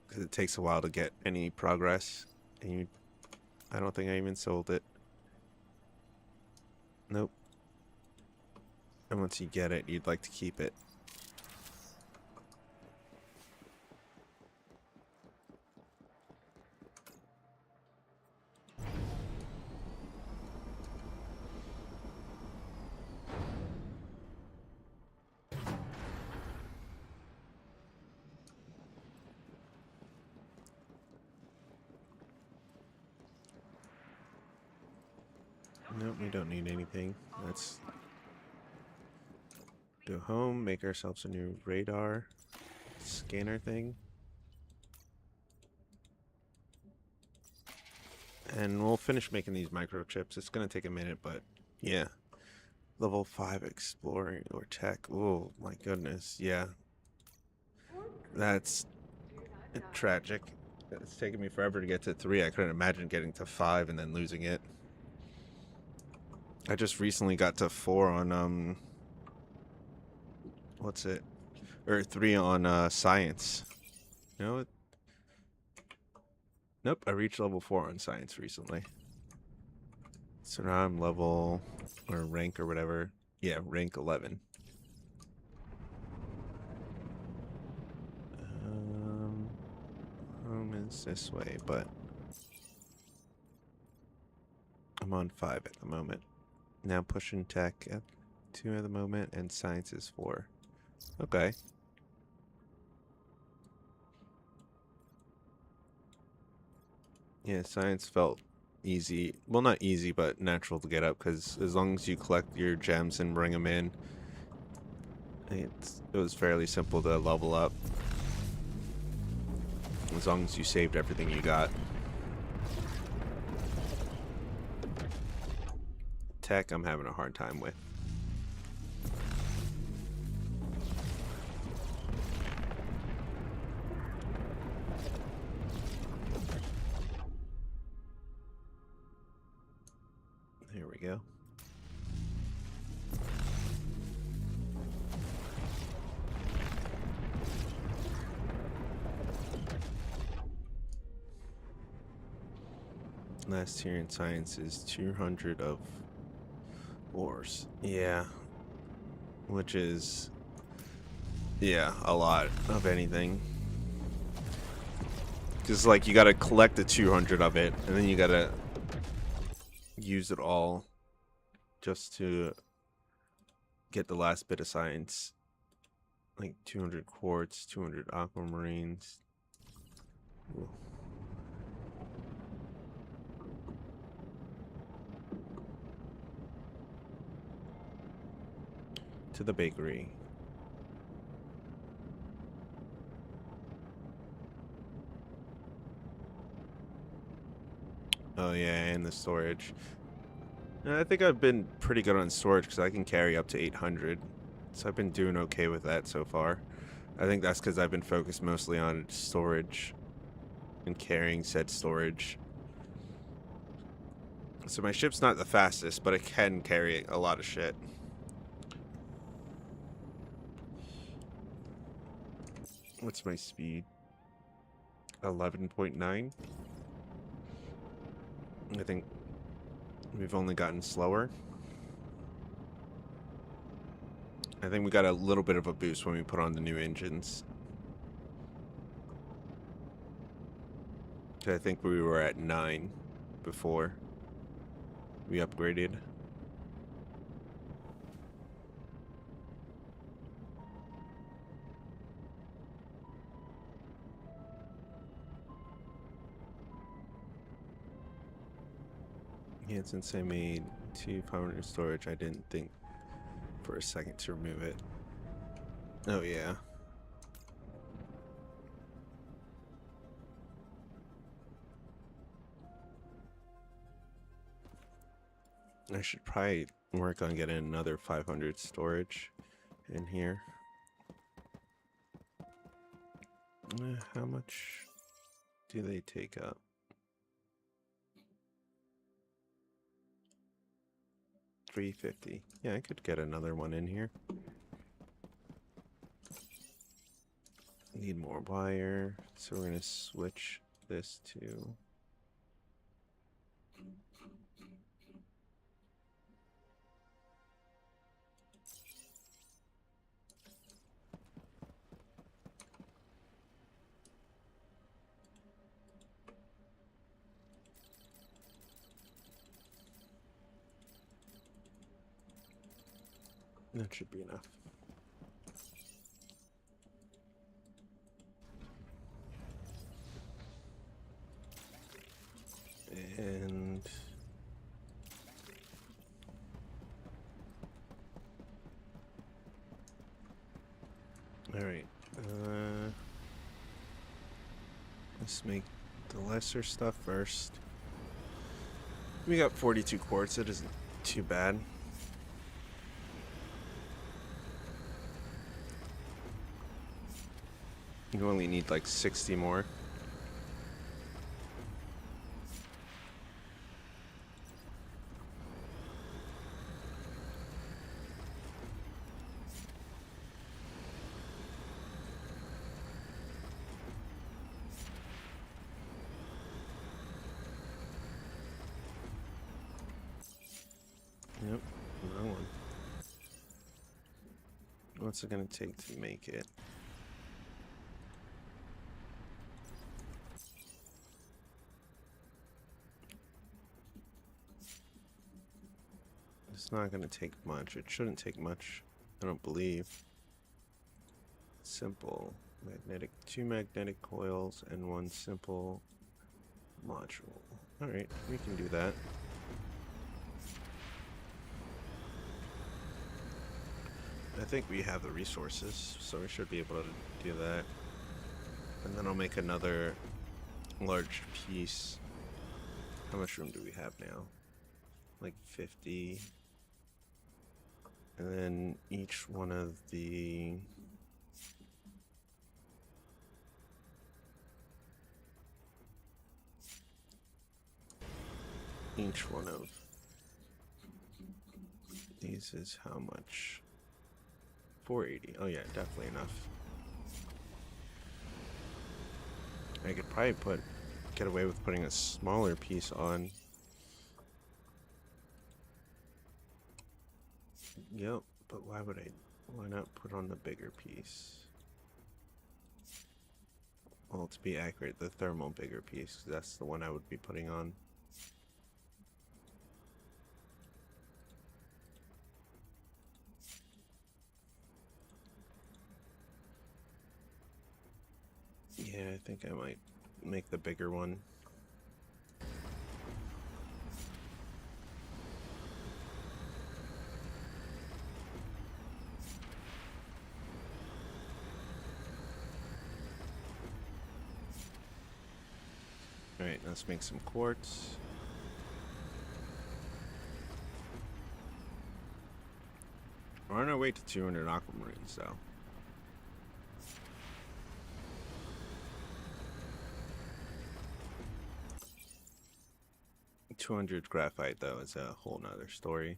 because it takes a while to get any progress, and I don't think I even sold it. Nope. And once you get it, you'd like to keep it. Nope, we don't need anything. Let's go home, make ourselves a new radar scanner thing. And we'll finish making these microchips. It's going to take a minute, but yeah. Level 5 exploring or tech. Oh my goodness, yeah. That's tragic. It's taken me forever to get to 3. I couldn't imagine getting to 5 and then losing it. I just recently got to 4 on what's it? Or 3 on science. You know what? Nope, I reached level 4 on science recently. So now I'm level, or rank or whatever, Yeah, rank 11. Home is this way, but I'm on 5 at the moment. Now pushing tech at 2 at the moment, and science is 4. Okay. Yeah, science felt easy. Well, not easy, but natural to get up, because as long as you collect your gems and bring them in, it was fairly simple to level up. As long as you saved everything you got. Tech, I'm having a hard time with. There we go. Last tier in science is 200 of ores. Yeah. Which is, yeah, a lot of anything. Because, like, you gotta collect the 200 of it, and then you gotta use it all just to get the last bit of science. Like 200 quartz, 200 aquamarines. Ooh. To the bakery. Oh yeah, and the storage. I think I've been pretty good on storage because I can carry up to 800. So I've been doing okay with that so far. I think that's because I've been focused mostly on storage and carrying said storage. So my ship's not the fastest, but it can carry a lot of shit. What's my speed? 11.9? I think we've only gotten slower. I think we got a little bit of a boost when we put on the new engines. I think we were at 9 before we upgraded. Yeah, since I made 2 500 storage, I didn't think for a second to remove it. Oh yeah. I should probably work on getting another 500 storage in here. How much do they take up? $350. Yeah, I could get another one in here. Need more wire, so we're gonna switch this to that should be enough. And all right, let's make the lesser stuff first. We got 42 quartz. It isn't too bad. You only need like 60 more. Yep, wrong one. What's it gonna take to make it? It's not gonna take much. It shouldn't take much, I don't believe. Simple magnetic, 2 magnetic coils and 1 simple module. Alright, we can do that. I think we have the resources, so we should be able to do that. And then I'll make another large piece. How much room do we have now? Like 50. And then each one of the... Each one of these is how much? 480. Oh yeah, definitely enough. I could probably get away with putting a smaller piece on. Yep, but why not put on the bigger piece? Well, to be accurate, the thermal bigger piece, 'cause that's the one I would be putting on. Yeah, I think I might make the bigger one. Alright, let's make some quartz. We're on our way to 200 aquamarines, though. $200 graphite, though, is a whole nother story.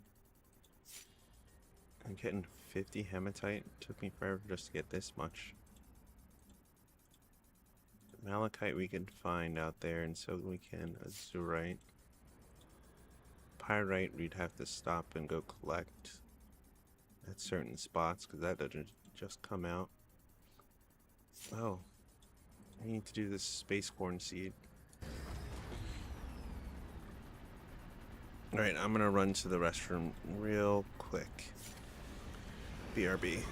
I'm getting 50 hematite. It took me forever just to get this much. Malachite we can find out there, and so we can azurite. Pyrite we'd have to stop and go collect at certain spots, because that doesn't just come out. Oh, I need to do this space corn seed. Alright, I'm gonna run to the restroom real quick. BRB.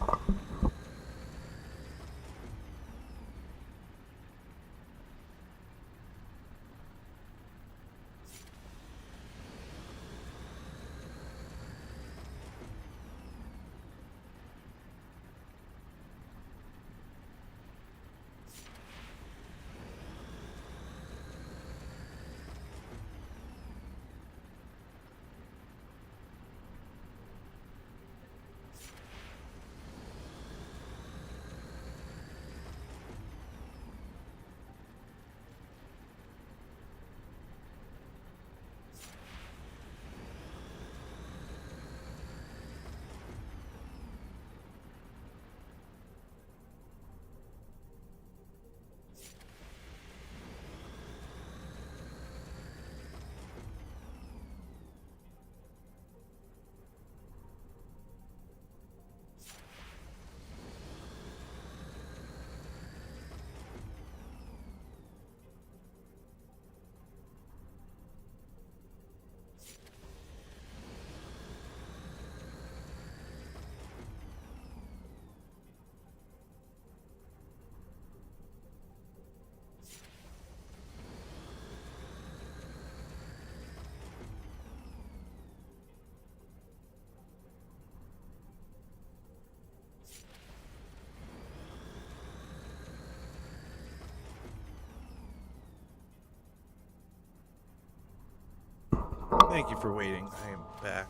Thank you for waiting. I am back.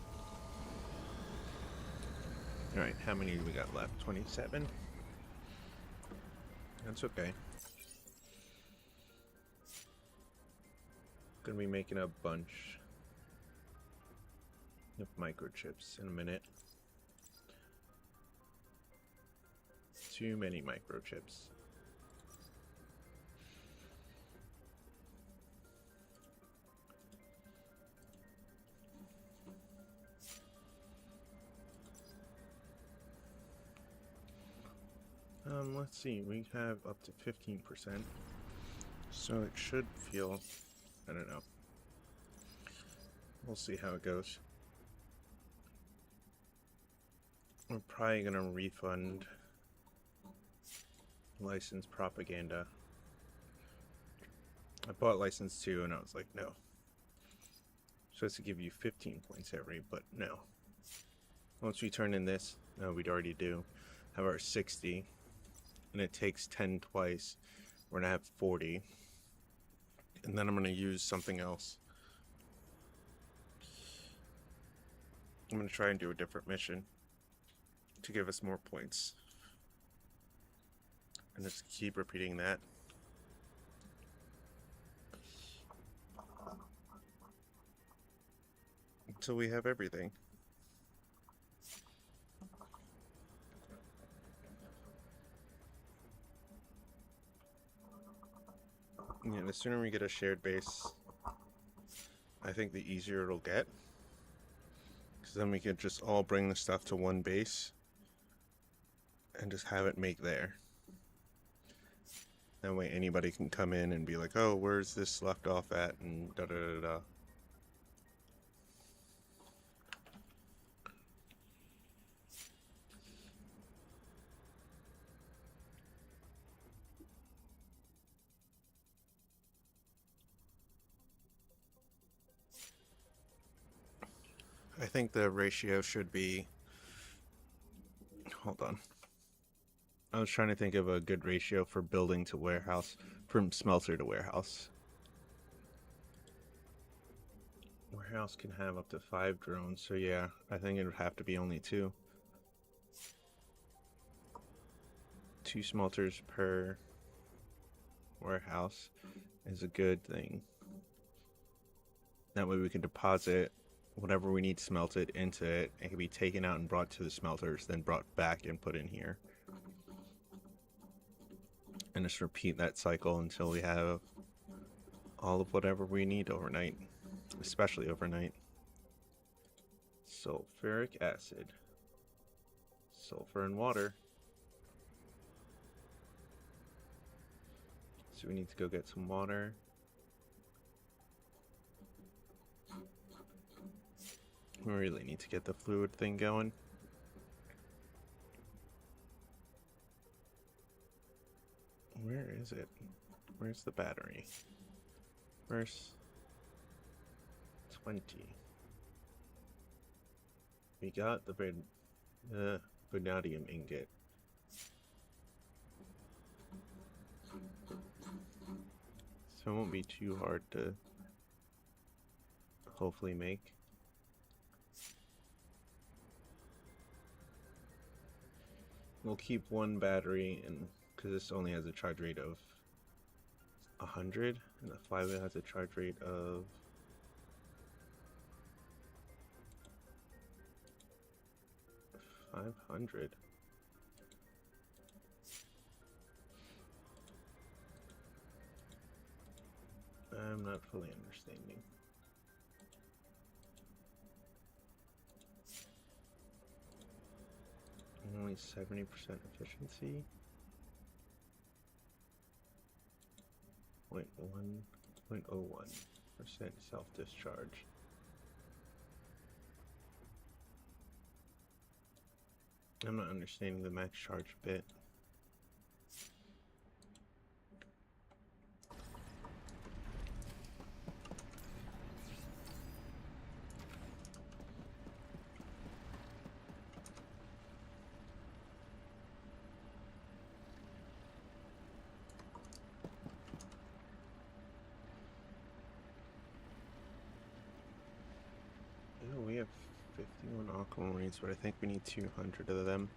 Alright, how many do we got left? 27? That's okay. Gonna be making a bunch of microchips in a minute. Too many microchips. Let's see, we have up to 15%. So it should feel, I don't know. We'll see how it goes. We're probably gonna refund license propaganda. I bought license 2 and I was like, no. Supposed to give you 15 points every, but no. Once we turn in this, no, we'd already do, have our 60, and it takes 10 twice. We're gonna have 40, and then I'm gonna use something else. I'm gonna try and do a different mission to give us more points, and just keep repeating that. Until we have everything. Yeah, the sooner we get a shared base, I think the easier it'll get. Because then we can just all bring the stuff to one base and just have it make there. That way anybody can come in and be like, oh, where's this left off at, and da da da da. I think the ratio should be, hold on. I was trying to think of a good ratio for building to warehouse, from smelter to warehouse. Warehouse can have up to 5 drones, so yeah, I think it would have to be only 2. 2 smelters per warehouse is a good thing. That way we can deposit whatever we need smelted into it. It can be taken out and brought to the smelters, then brought back and put in here. And just repeat that cycle until we have all of whatever we need overnight, especially overnight. Sulfuric acid, sulfur and water. So we need to go get some water. We really need to get the fluid thing going. Where is it? Where's the battery? Where's 20? We got the vanadium ingot. So it won't be too hard to hopefully make. We'll keep one battery, and because this only has a charge rate of 100, and the 5 has a charge rate of 500. I'm not fully understanding. Only 70% efficiency. 0.01% self-discharge. I'm not understanding the max charge bit. Oh, we have 51 aquamarines, but I think we need 200 of them.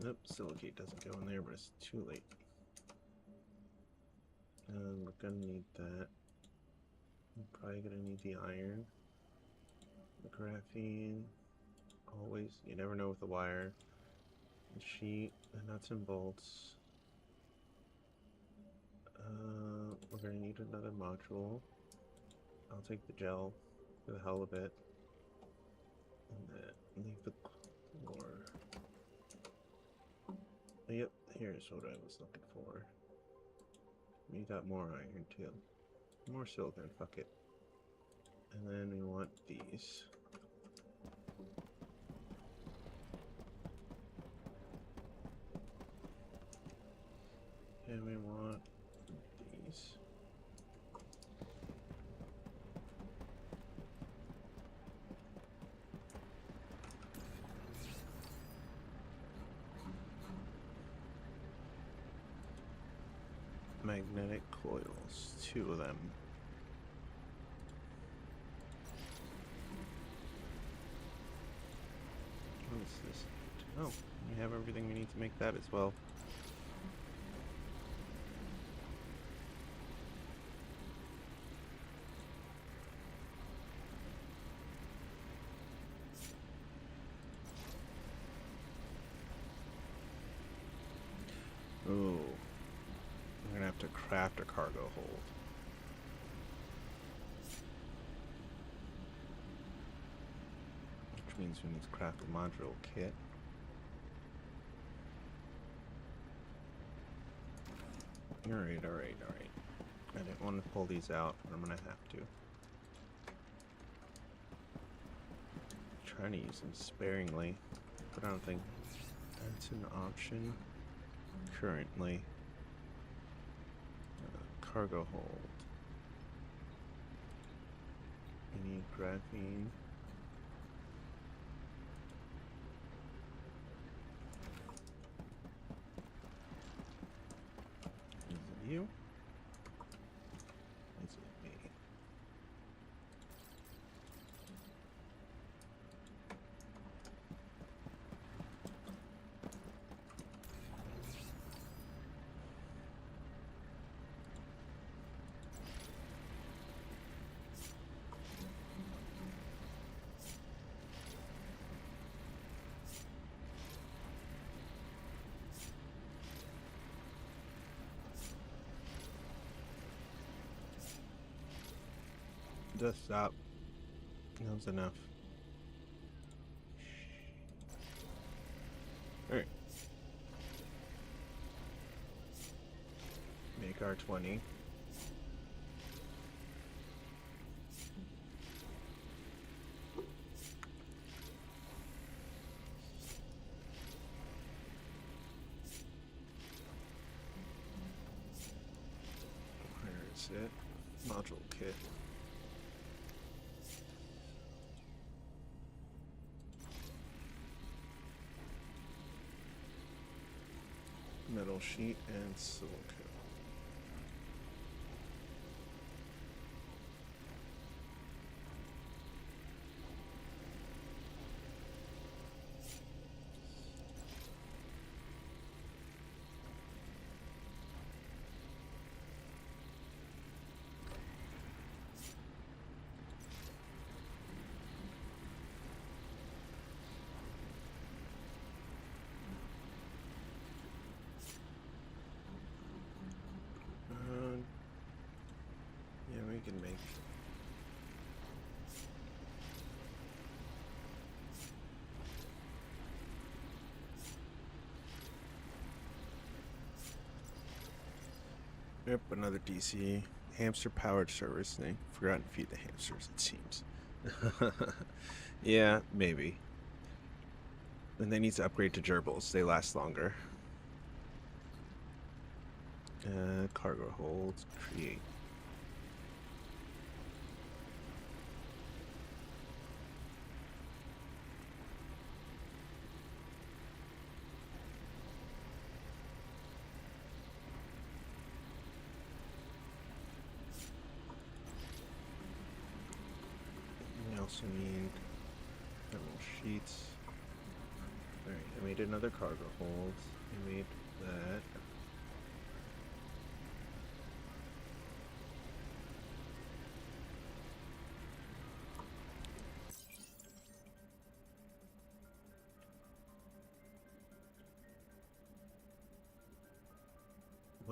Nope, silicate doesn't go in there, but it's too late. We're gonna need that. I'm probably gonna need the iron. The graphene. Always, you never know with the wire. The sheet, the nuts and bolts. We're gonna need another module. I'll take the gel for the hell of it. And then leave the core. Yep, here's what I was looking for. We got more iron too. More silicon, fuck it. And then we want these. And we want these. Magnetic coils, 2 of them. What is this? Oh, we have everything we need to make that as well. Ooh. We're gonna have to craft a cargo hold. Which means we need to craft a module kit. Alright. I didn't want to pull these out, but I'm gonna have to. Trying to use them sparingly, but I don't think that's an option currently. Cargo hold. We need graphene. Is it you? Is it me? Just stop. That was enough. Alright. Make our 20. Where is it? Module kit. Metal sheet and silicone. Yeah, we can make. Yep, another DC. Hamster powered service thing. Forgotten to feed the hamsters, it seems. Yeah, maybe. And they need to upgrade to gerbils. They last longer. Cargo holds. Create. We also need thermal sheets. Alright, I made another cargo hold. I made that.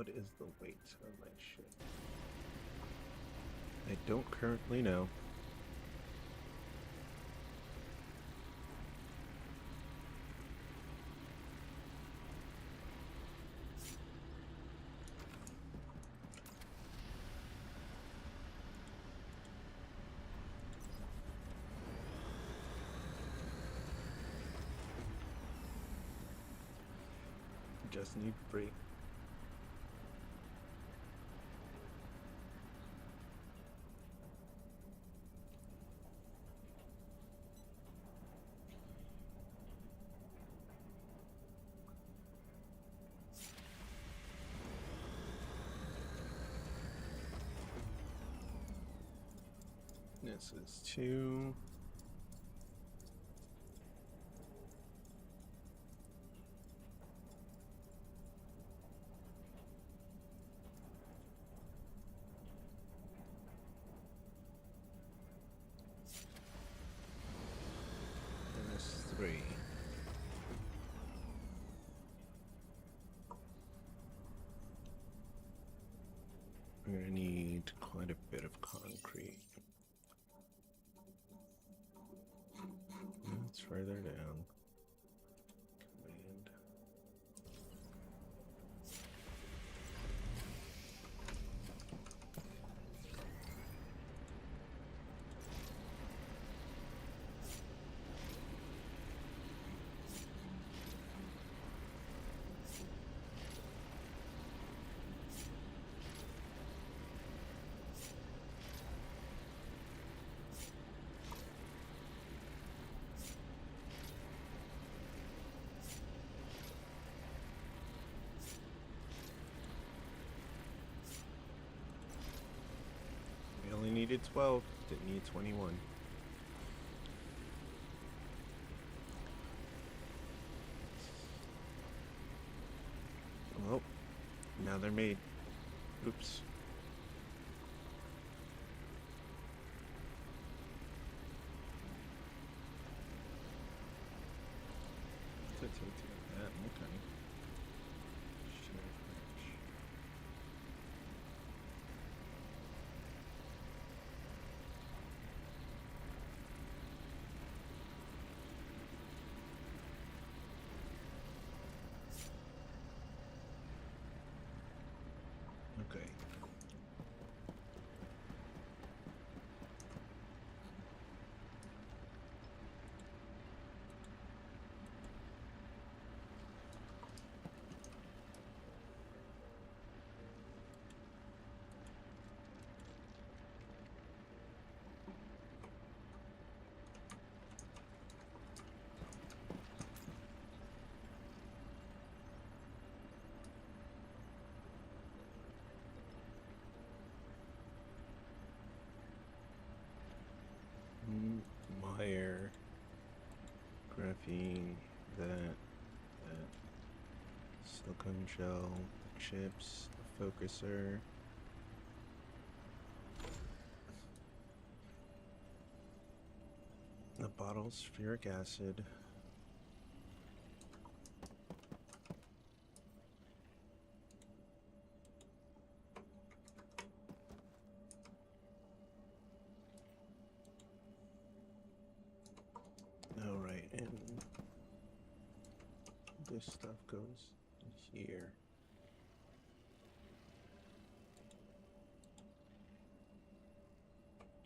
What is the weight of my ship? I don't currently know. Just need brake. This is 2. And this is 3. We're gonna need quite a bit of concrete. It's further down. Command. We only needed 12, didn't need 21. Well, now they're made. Oops. Take that, okay. Okay. Wire, graphene, that, silicone shell, chips, focuser. A bottle of sulfuric acid. Alright, and this stuff goes here.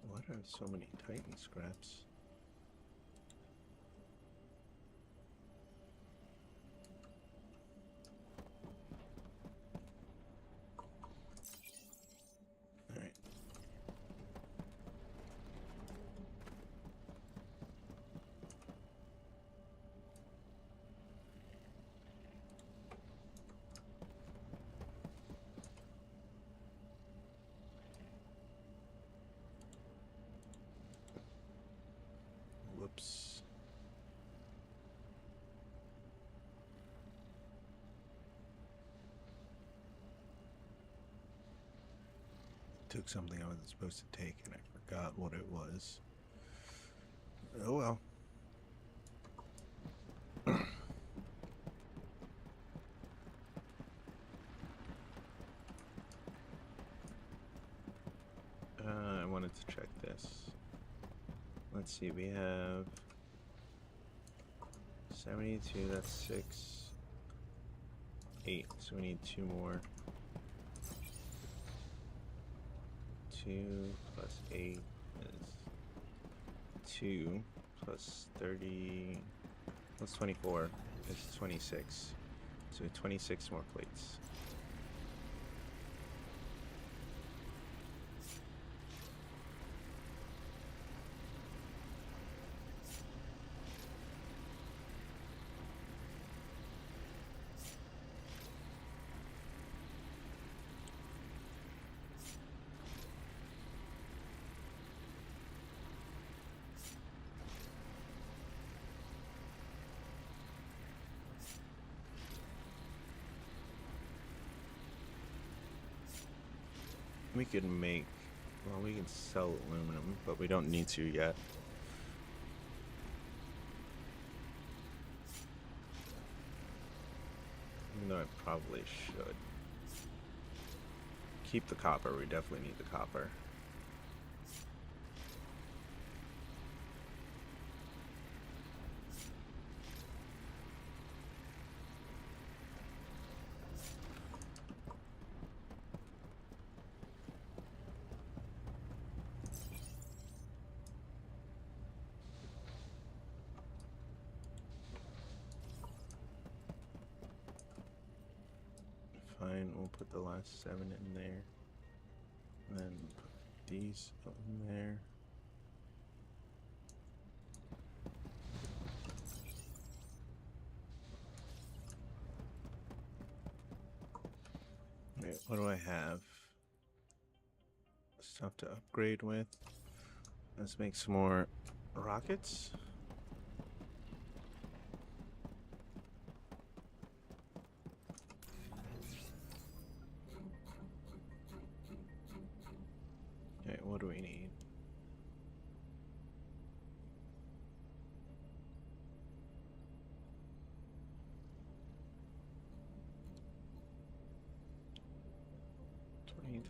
Why do I have so many Titan scraps? Alright. Whoops. Took something I wasn't supposed to take and I forgot what it was. Oh well. I wanted to check this. Let's see, we have 72, that's 6, 8, so we need 2 more. 2 plus 8 is 2 plus 30 plus 24 is 26. So 26 more plates. We can make, well, we can sell aluminum, but we don't need to yet. Even though I probably should. Keep the copper, we definitely need the copper. Fine, we'll put the last 7 in there. And then put these in there. Alright, what do I have? Stuff to upgrade with. Let's make some more rockets. Okay, what do we need?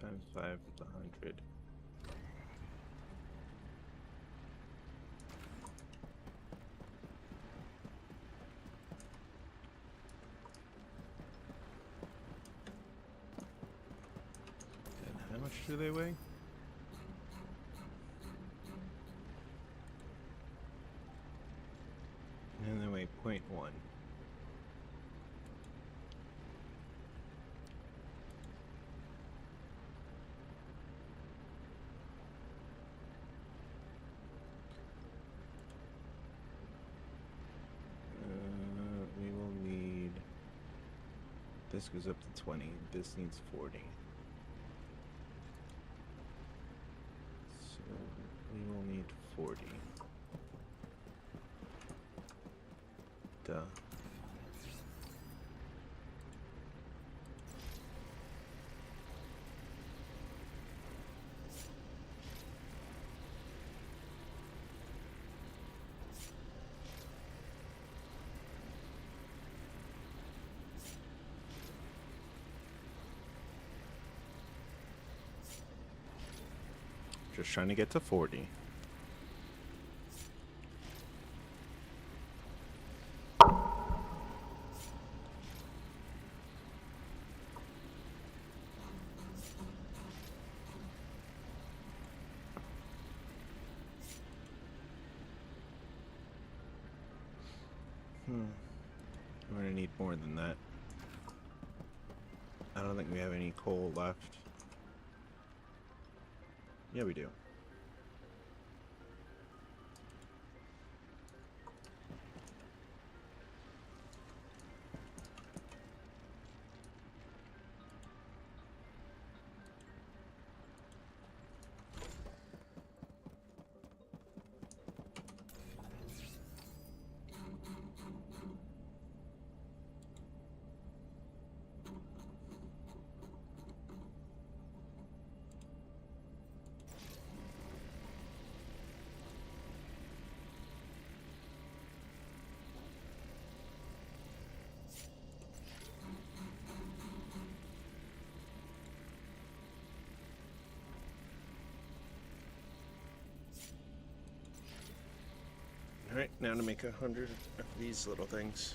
Times 5 is 100. And how much do they weigh? And they weigh 0.1. We will need, this goes up to 20, this needs 40. So we will need 40. Duh. Just trying to get to 40. We're gonna need more than that. I don't think we have any coal left. Yeah, we do. Alright, now to make 100 of these little things.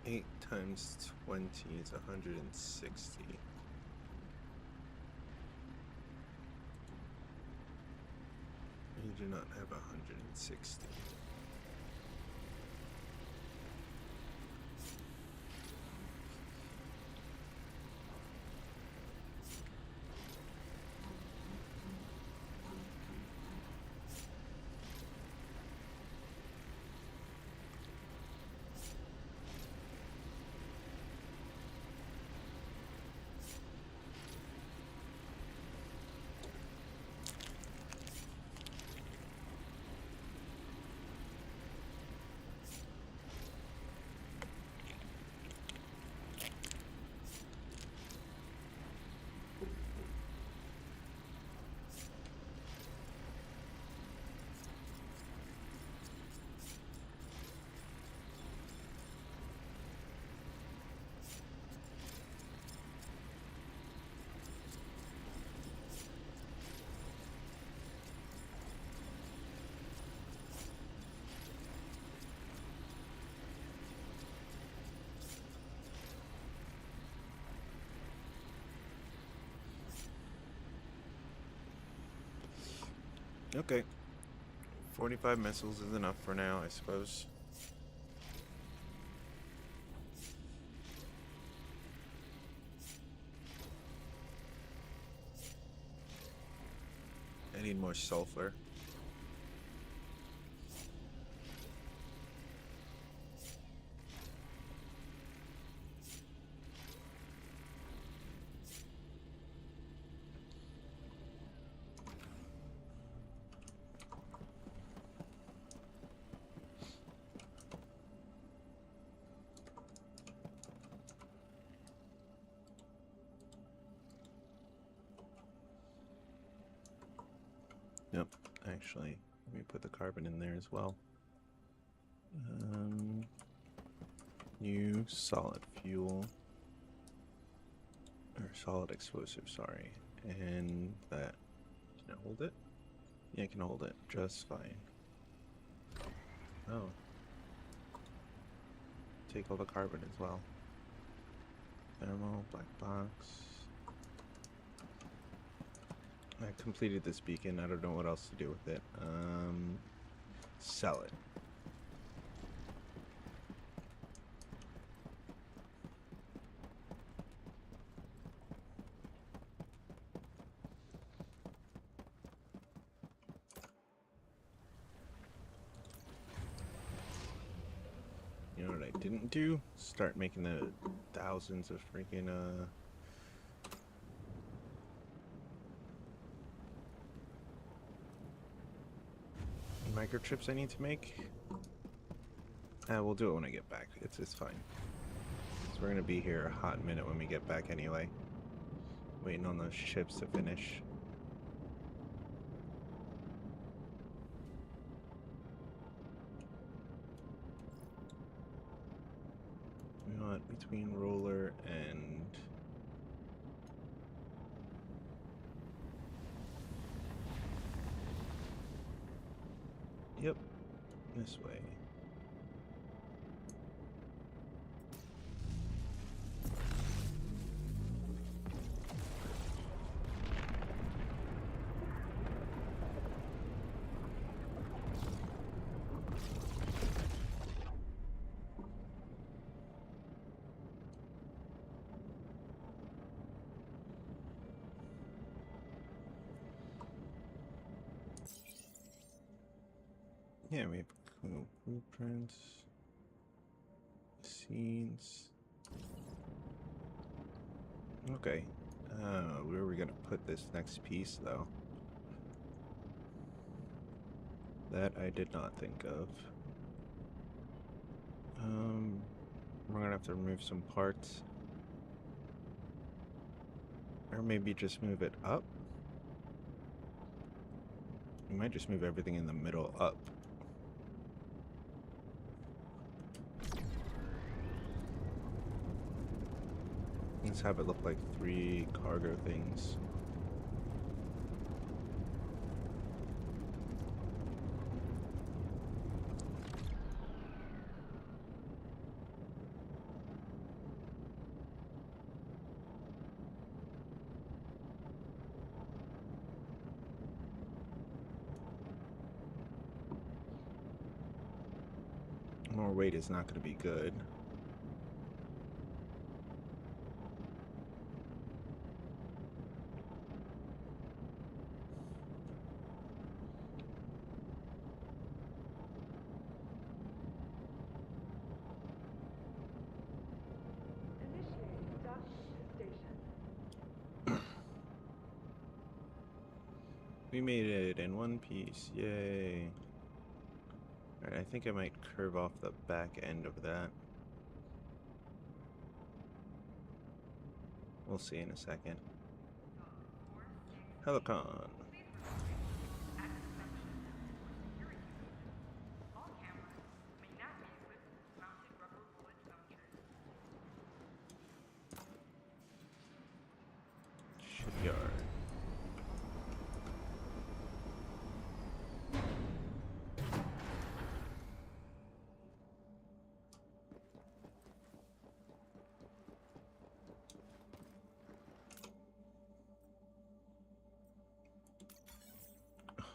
Eight times 20 is 160. You do not have 160. Okay. 45 missiles is enough for now, I suppose. I need more sulfur. Yep, actually, let me put the carbon in there as well. New solid fuel, or solid explosive, sorry. And that, can I hold it? Yeah, I can hold it just fine. Oh. Take all the carbon as well. Thermal, black box. I completed this beacon. I don't know what else to do with it. Sell it. You know what I didn't do? Start making the thousands of freaking microchips I need to make. We'll do it when I get back. It's fine. So we're gonna be here a hot minute when we get back anyway. Waiting on those ships to finish. We want between roller and yep, this way. Yeah, we have cool blueprints, scenes. Okay. Where are we gonna put this next piece, though? That I did not think of. We're gonna have to remove some parts. Or maybe just move it up? We might just move everything in the middle up. Let's have it look like 3 cargo things. More weight is not going to be good. Initiate docking to station. We made it in one piece. Yay. Alright, I think I might curve off the back end of that. We'll see in a second. Helicon. Shipyard.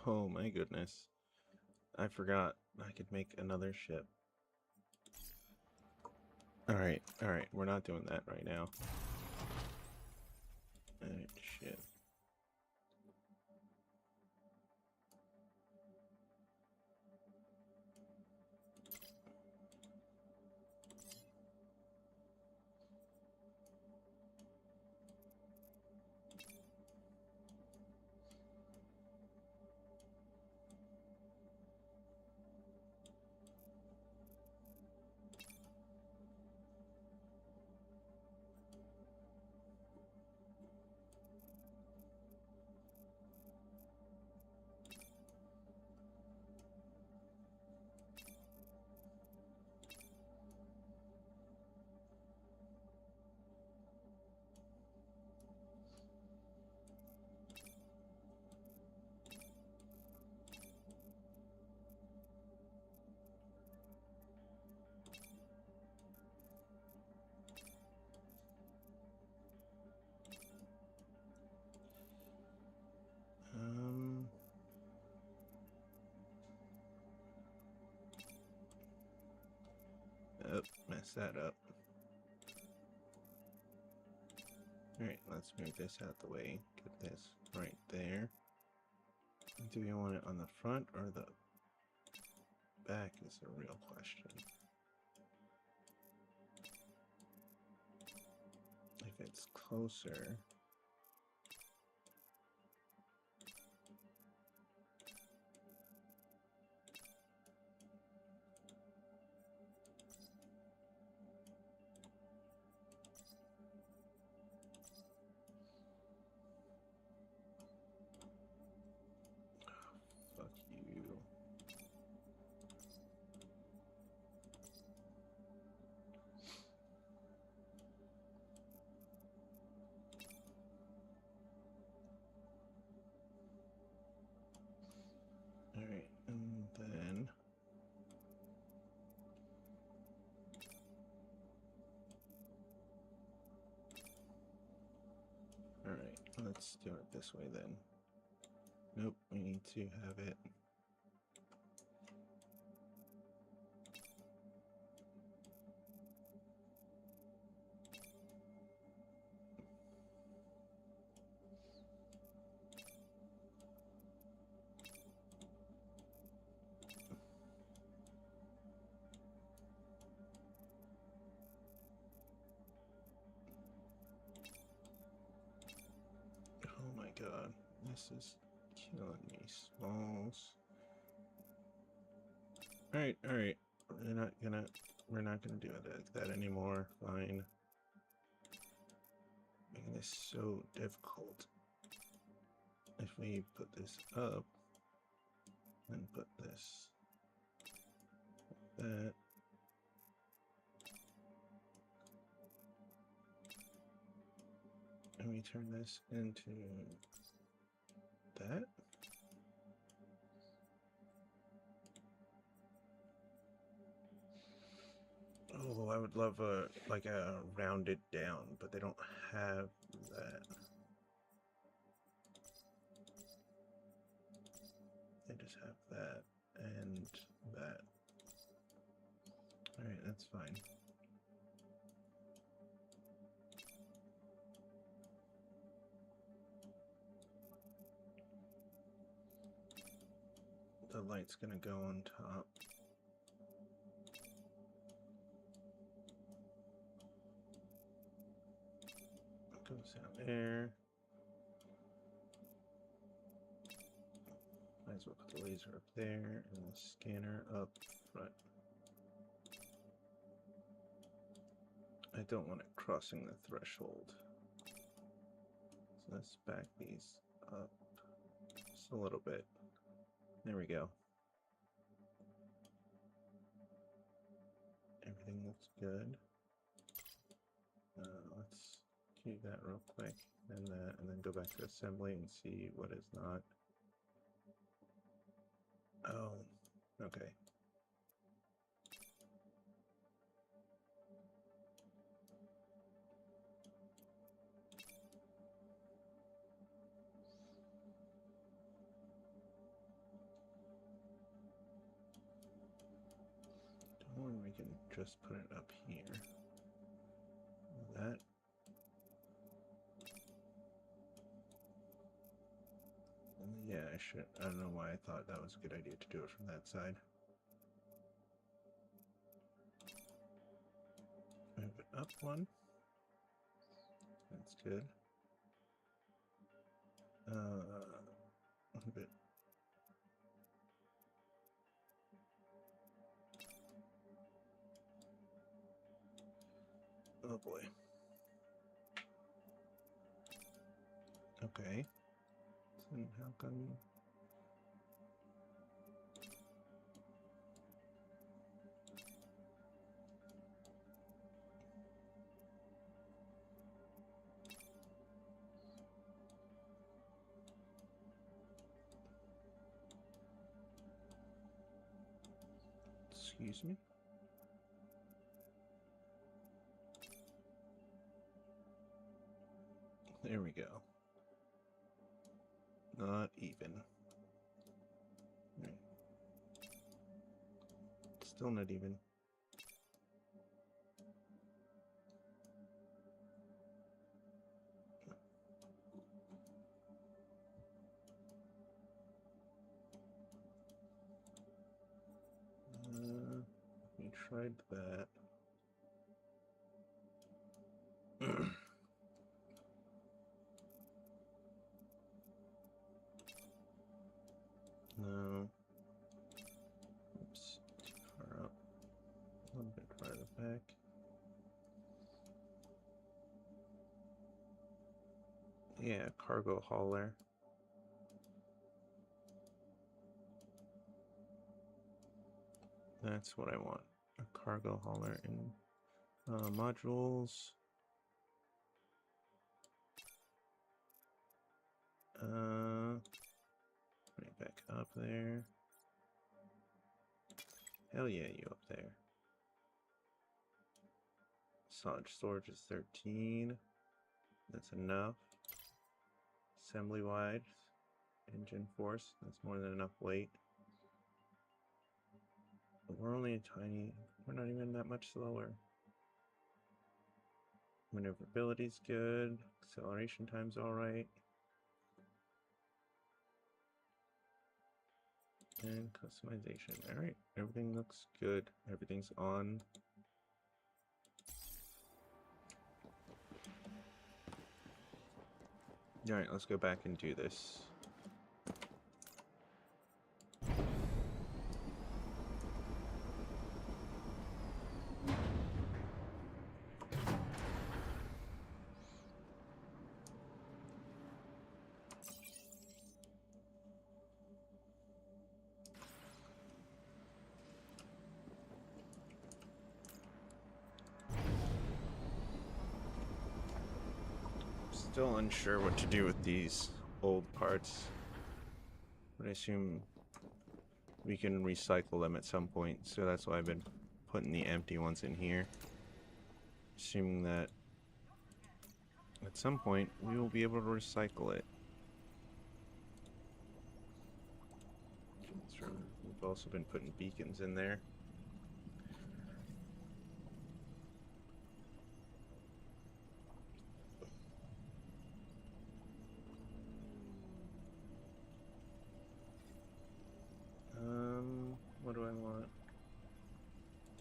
Oh my goodness. I forgot I could make another ship. Alright, we're not doing that right now. Alright, shit. Oh, messed that up. Alright, let's move this out the way. Get this right there. Do we want it on the front or the back is the real question. If it's closer... Fuck you. Alright, and then... Alright, let's do it this way then. Nope, we need to have it... god, this is killing me, Smalls. Alright, alright. We're not gonna do it like that anymore. Fine. Making this so difficult. If we put this up and put this like that. And we turn this into that. Oh, I would love a like a rounded down, but they don't have that. They just have that and that. Alright, that's fine. The light's gonna go on top. Goes down there. Might as well put the laser up there and the scanner up front. I don't want it crossing the threshold. So let's back these up just a little bit. There we go. Everything looks good. Let's do that real quick, and then go back to assembly and see what is not. Oh, okay. Don't worry, we can just put it up here. That. Yeah, I don't know why I thought that was a good idea to do it from that side. Move it up one. That's good. Move it. Oh boy. Okay. So how come? Excuse me? There we go. Not even. Right. Still not even. We tried that. No. Oops, too far up. A little bit farther back. Yeah, cargo hauler. That's what I want. A cargo hauler in modules. Right back up there. Hell yeah, you up there. Solid storage is 13. That's enough. Assembly wide. Engine force. That's more than enough weight. But we're only we're not even that much slower. Maneuverability's good. Acceleration time's alright. And customization. Alright, everything looks good. Everything's on. Alright, let's go back and do this. Still unsure what to do with these old parts, but I assume we can recycle them at some point, so that's why I've been putting the empty ones in here, assuming that at some point we will be able to recycle it. We've also been putting beacons in there. What do I want?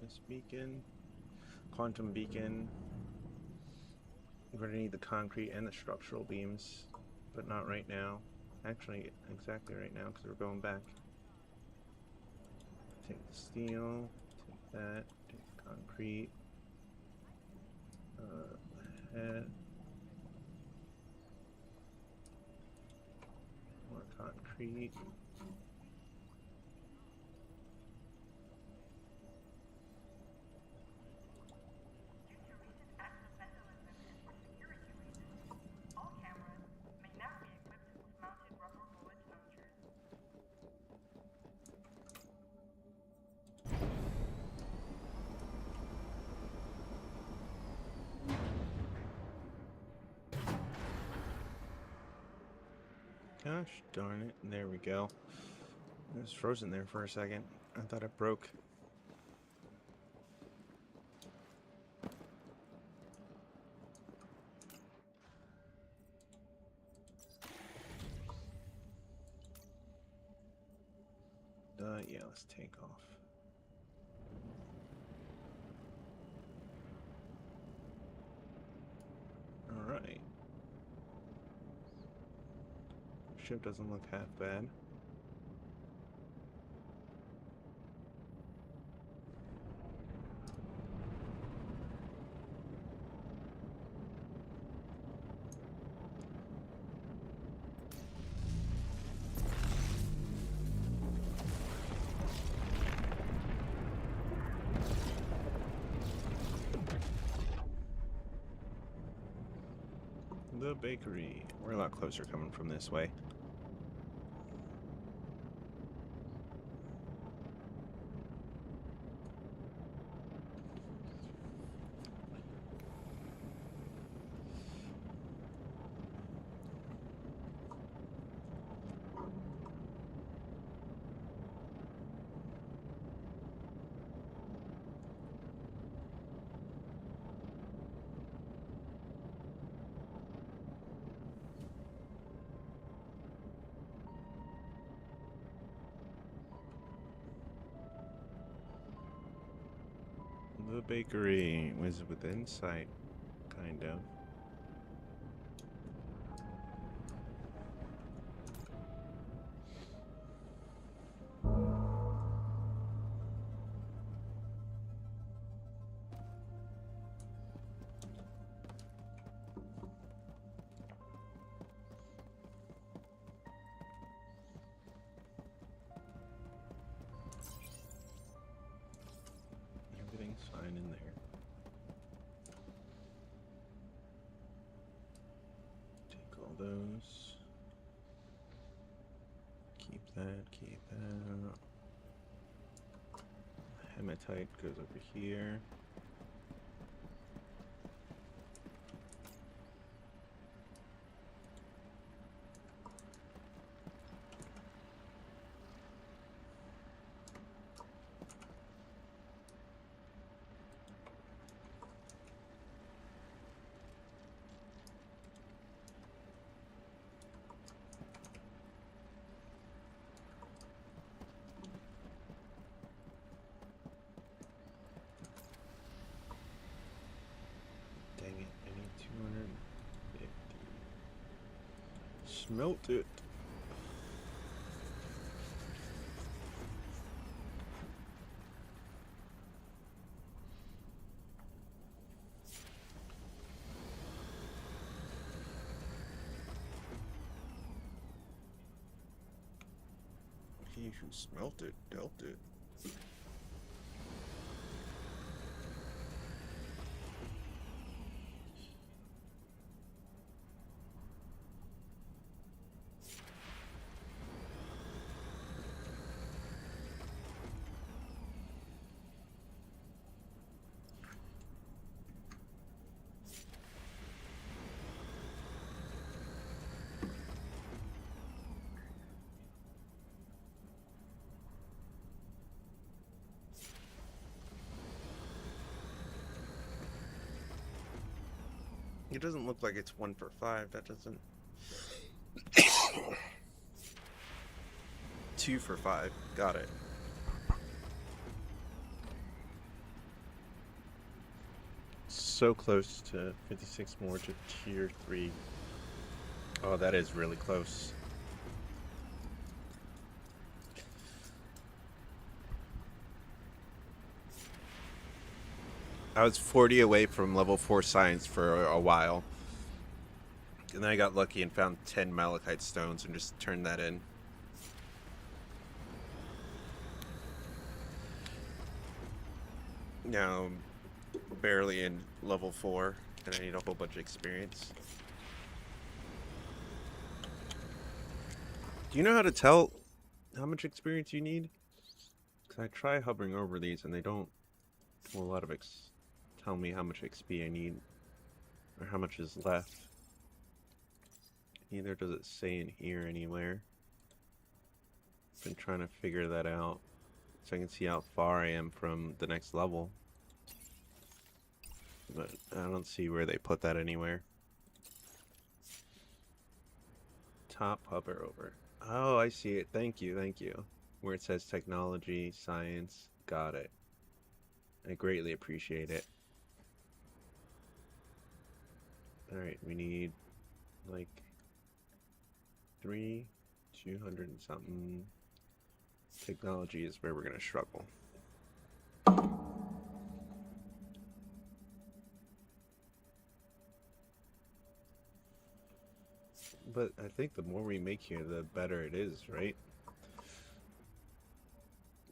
This beacon, quantum beacon. I'm going to need the concrete and the structural beams, but not right now. Actually, exactly right now, because we're going back. Take the steel, take that, take the concrete, head, more concrete. Gosh darn it. There we go. It was frozen there for a second. I thought it broke. Yeah, let's take off. Alright. Ship doesn't look half bad. The bakery. We're a lot closer coming from this way. The bakery was within sight, kind of. Everything's fine in there. Take all those. Keep that, keep that. Hematite goes over here. smelt it. He who smelt it dealt it. It doesn't look like it's 1 for 5. That doesn't. 2 for 5. Got it. So close to 56 more to tier 3. Oh, that is really close. I was 40 away from level 4 science for a while. And then I got lucky and found 10 malachite stones and just turned that in. Now I'm barely in level 4 and I need a whole bunch of experience. Do you know how to tell how much experience you need? Because I try hovering over these and they don't do a lot of tell me how much XP I need or how much is left. Neither does it say in here anywhere. Been trying to figure that out so I can see how far I am from the next level. But I don't see where they put that anywhere. Top hover over. Oh, I see it. Thank you, thank you. Where it says technology, science. Got it. I greatly appreciate it. Alright, we need like 200 and something. Technology is where we're gonna struggle. But I think the more we make here, the better it is, right?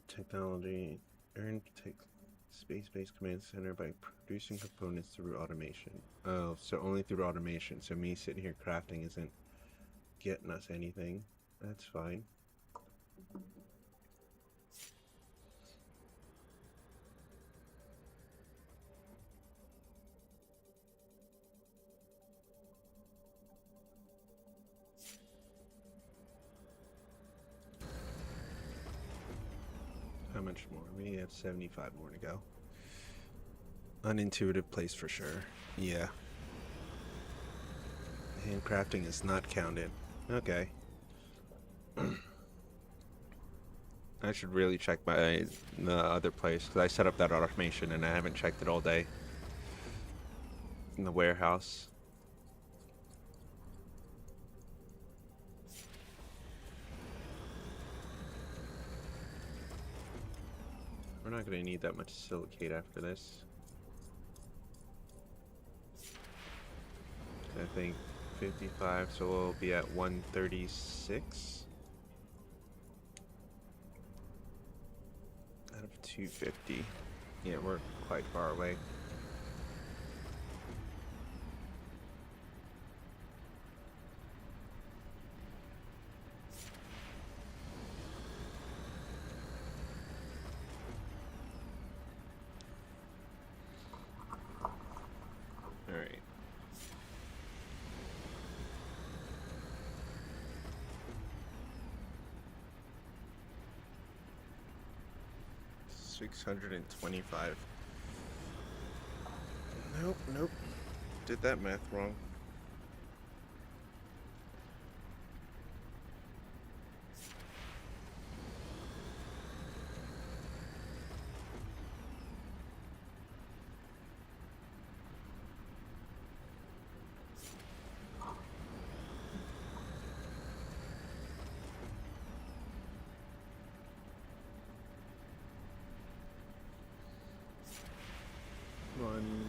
Technology, earn space-based command center by producing components through automation. Oh, so only through automation. So me sitting here crafting isn't getting us anything. That's fine. How much more? We have 75 more to go. Unintuitive place for sure. Yeah. Handcrafting is not counted. Okay. I should really check the other place because I set up that automation and I haven't checked it all day. In the warehouse. We're not going to need that much silicate after this. I think 55, so we'll be at 136 out of 250. Yeah, we're quite far away. All right. $625. Nope. Did that math wrong. one.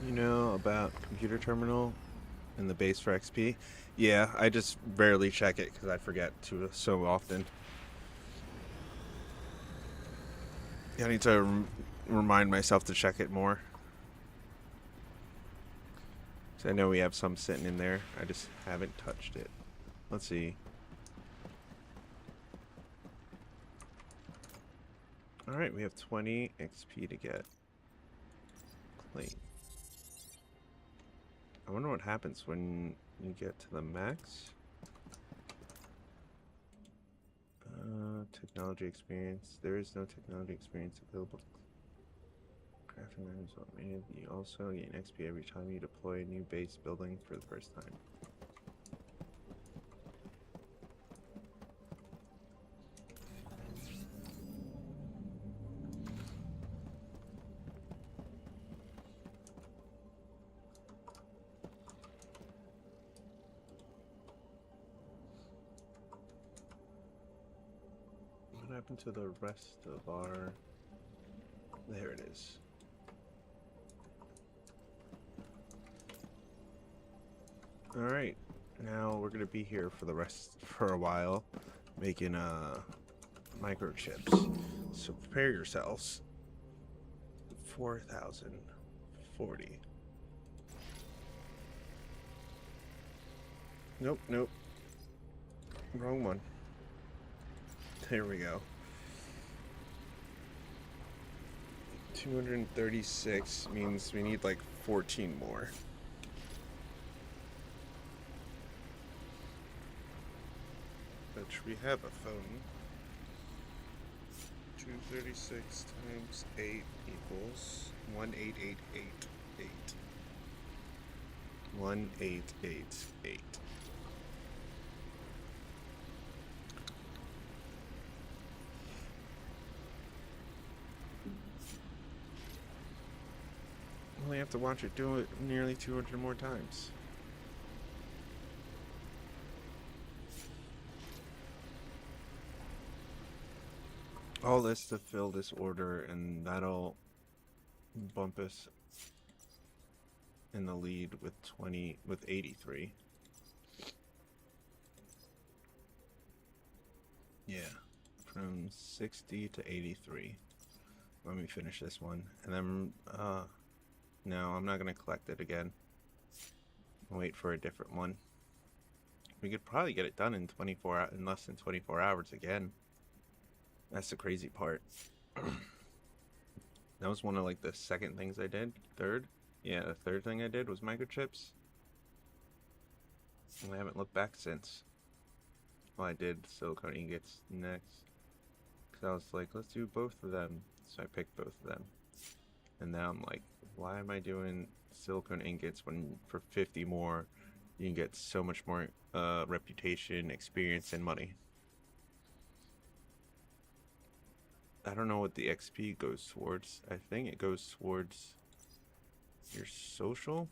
You know about computer terminal and the base for XP? Yeah, I just rarely check it because I forget to so often. I need to remind myself to check it more. So I know we have some sitting in there. I just haven't touched it. Let's see. Alright, we have 20 XP to get. Plate. I wonder what happens when you get to the max. Technology experience. There is no technology experience available. Crafting items automated. You also gain XP every time you deploy a new base building for the first time. What happened to the rest of our... There it is. Alright, now we're gonna be here for the rest for a while, making microchips. So prepare yourselves. 4,040. Nope, nope. Wrong one. There we go. 236 means we need like 14 more. Which we have a phone. 236 times 8 equals 18888. 1888. Only have to watch it do it nearly 200 more times. All this to fill this order, and that'll bump us in the lead with 83. Yeah, from 60 to 83. Let me finish this one, and then no, I'm not gonna collect it again. I'll wait for a different one. We could probably get it done in less than 24 hours again. That's the crazy part. That was one of like the second things I did. Third? Yeah, the third thing I did was microchips. And I haven't looked back since. Well, I did silicone ingots next. Because I was like, let's do both of them. So I picked both of them. And now I'm like, why am I doing silicone ingots when for 50 more you can get so much more reputation, experience, and money? I don't know what the XP goes towards. I think it goes towards your social.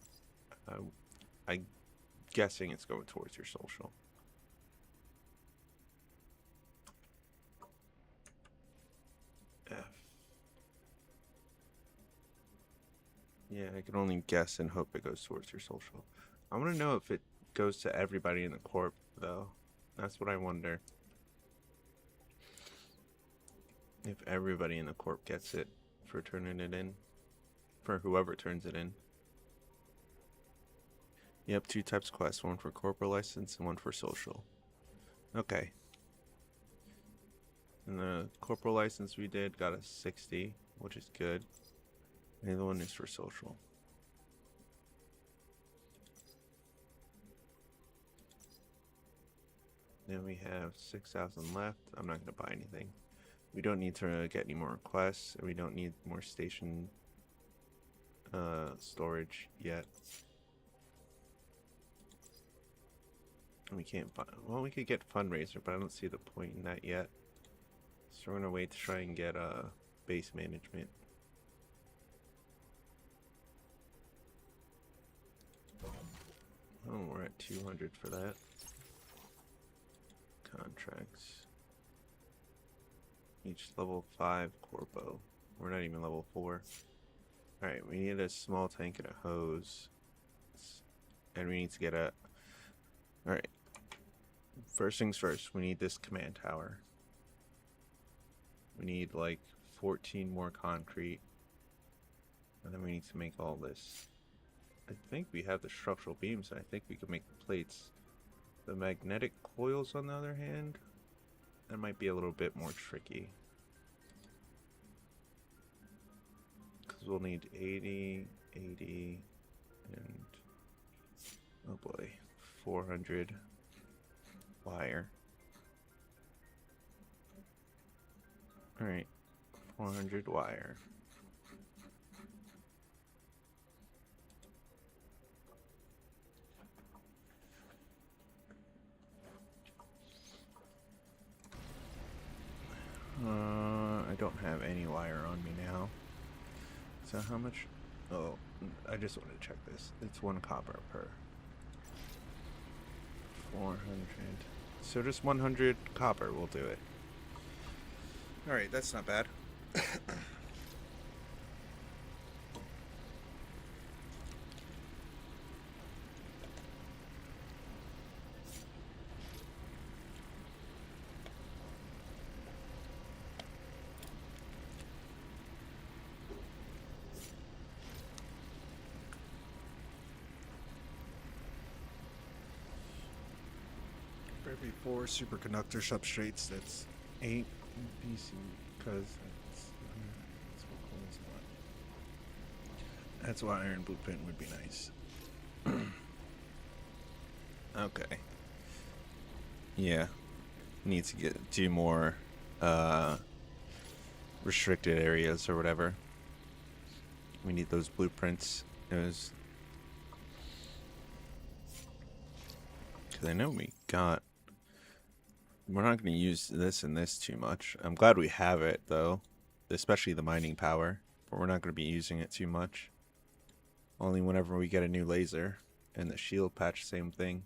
I'm guessing it's going towards your social. F. Yeah, I can only guess and hope it goes towards your social. I want to know if it goes to everybody in the corp, though. That's what I wonder. If everybody in the corp gets it for turning it in. For whoever turns it in. Yep, 2 types of quests. One for corporate license and one for social. Okay. And the corporal license we did got a 60, which is good. And the other one is for social. Then we have 6,000 left. I'm not going to buy anything. We don't need to get any more requests, and we don't need more station storage yet. And we can't buy, well, we could get fundraiser, but I don't see the point in that yet. So we're gonna wait to try and get base management. Oh, we're at 200 for that. Contracts. Each level 5 corpo. We're not even level 4. Alright, we need a small tank and a hose. And we need to get a... Alright. First things first, we need this command tower. We need like 14 more concrete. And then we need to make all this. I think we have the structural beams, and I think we can make the plates. The magnetic coils, on the other hand, that might be a little bit more tricky. Because we'll need 80, 80, and... oh boy, 400 wire. Alright, 400 wire. I don't have any wire on me now. So how much? Oh, I just wanted to check this. It's 1 copper per 400. So just 100 copper will do it. Alright, that's not bad. For every 4 superconductor substrates, that's 8 BC, because that's why iron blueprint would be nice. Okay. Yeah. Need to do more restricted areas or whatever. We need those blueprints. Because I know we're not going to use this and this too much. I'm glad we have it, though. Especially the mining power. But we're not going to be using it too much. Only whenever we get a new laser. And the shield patch, same thing.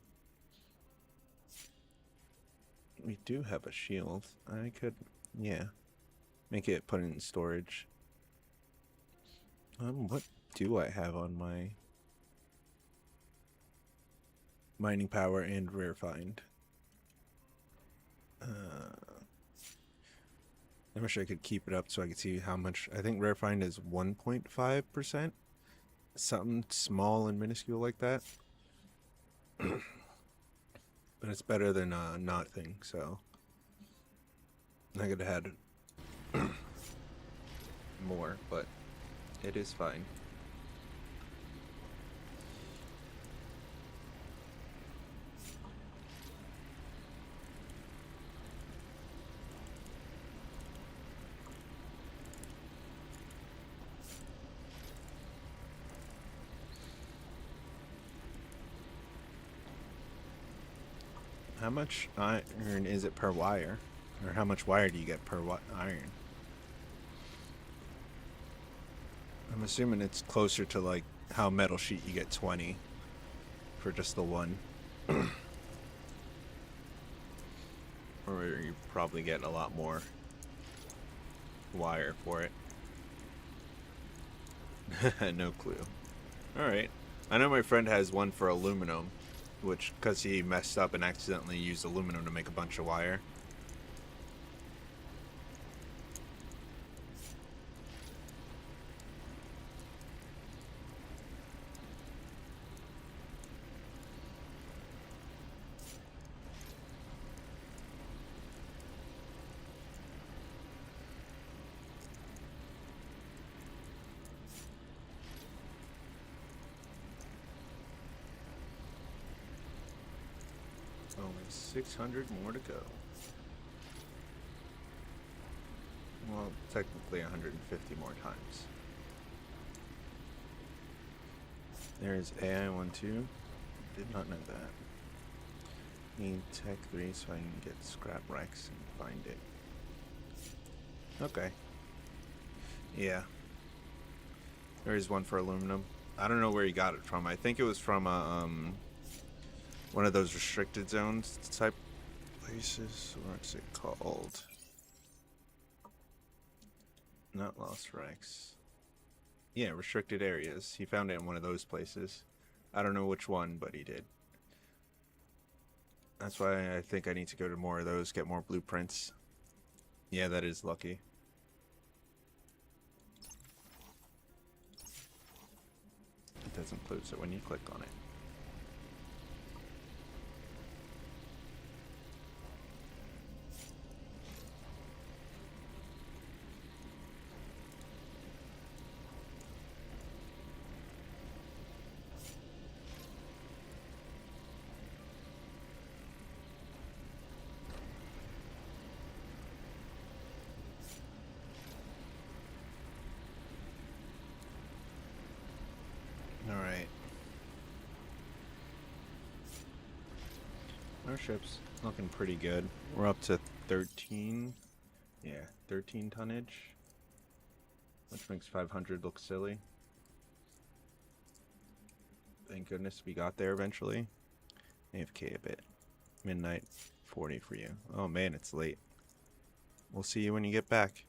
We do have a shield. I could, yeah. Make it put it in storage. What do I have on my mining power and rare find? I wish I could keep it up so I could see how much. I think rare find is 1.5%. Something small and minuscule like that. But it's better than nothing, so I could have had more, but it is fine. How much iron is it per wire? Or how much wire do you get per iron? I'm assuming it's closer to like how metal sheet you get 20 for just the one. Or you probably get a lot more wire for it. No clue. Alright. I know my friend has one for aluminum. Which, because he messed up and accidentally used aluminum to make a bunch of wire. Only 600 more to go. Well, technically 150 more times. There's AI12. Did not know that. Need Tech 3 so I can get Scrap Rex and find it. Okay. Yeah. There is one for aluminum. I don't know where he got it from. I think it was from one of those restricted zones type places. What's it called? Not Lost Rex. Yeah, restricted areas. He found it in one of those places. I don't know which one, but he did. That's why I think I need to go to more of those, get more blueprints. Yeah, that is lucky. It doesn't close it when you click on it. Alright. Our ship's looking pretty good. We're up to 13. Yeah, 13 tonnage. Which makes 500 look silly. Thank goodness we got there eventually. AFK a bit. Midnight 40 for you. Oh man, it's late. We'll see you when you get back.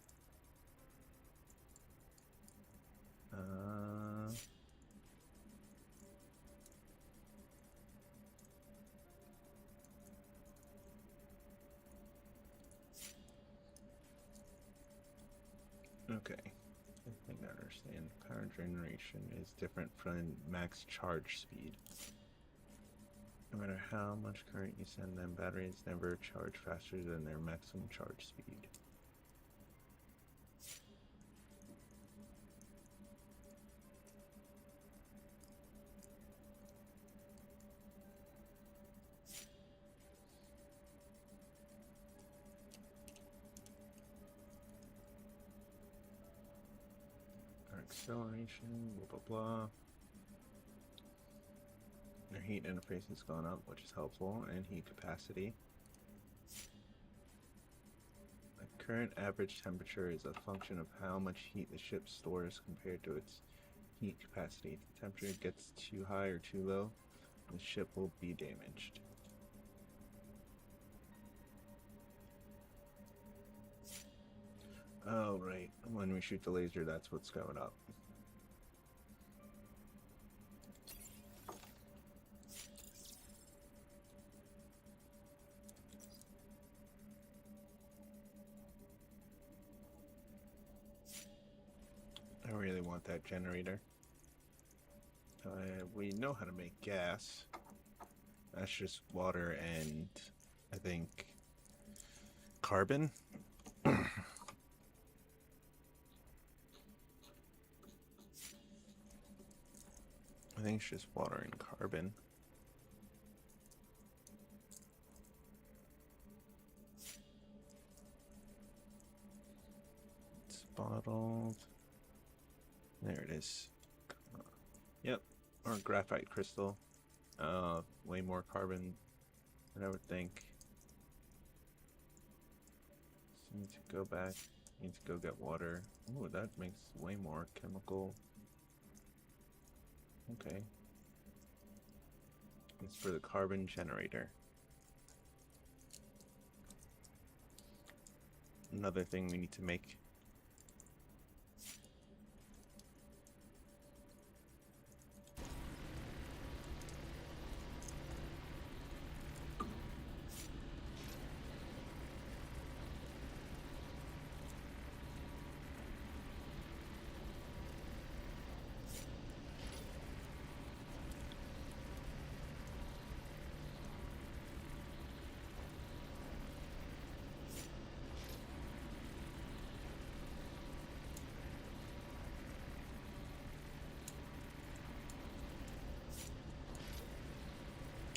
Okay. I think I understand. Power generation is different from max charge speed. No matter how much current you send them, batteries never charge faster than their maximum charge speed. Acceleration, blah blah blah. Their heat interface has gone up, which is helpful, and heat capacity. The current average temperature is a function of how much heat the ship stores compared to its heat capacity. If the temperature gets too high or too low, the ship will be damaged. Oh, right. When we shoot the laser, that's what's going up. I really want that generator. We know how to make gas. That's just water and, I think, carbon. I think it's just water and carbon. It's bottled. There it is. Yep, or graphite crystal. Way more carbon than I would think. So need to go back. Need to go get water. Ooh, that makes way more chemical. Okay. It's for the carbon generator. Another thing we need to make.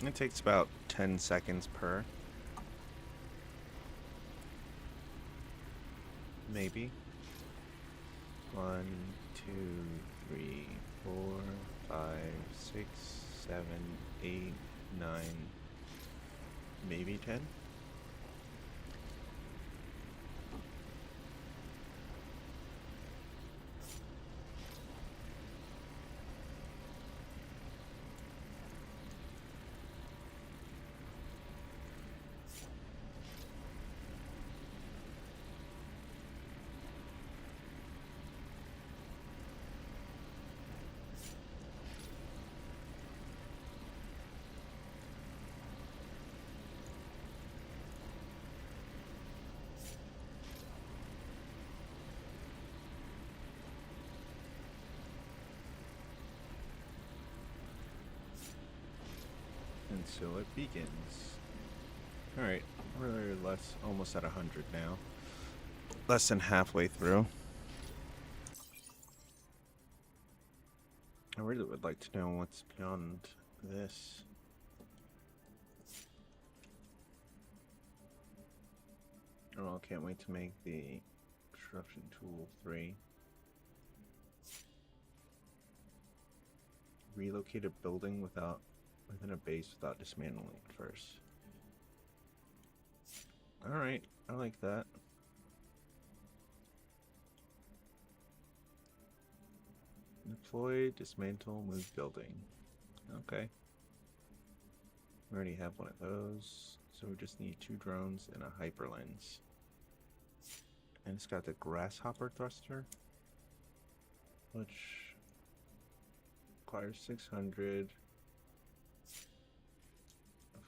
It takes about 10 seconds per. Maybe. 1, 2, 3, 4, 5, 6, 7, 8, 9, maybe 10. And so it begins. Alright, we're almost at 100 now. Less than halfway through. I really would like to know what's beyond this. Oh, I can't wait to make the construction tool 3. Relocate a building within a base without dismantling it first. Alright, I like that. Deploy, dismantle, move building. Okay. We already have one of those, so we just need 2 drones and a hyperlens. And it's got the grasshopper thruster, which requires 600.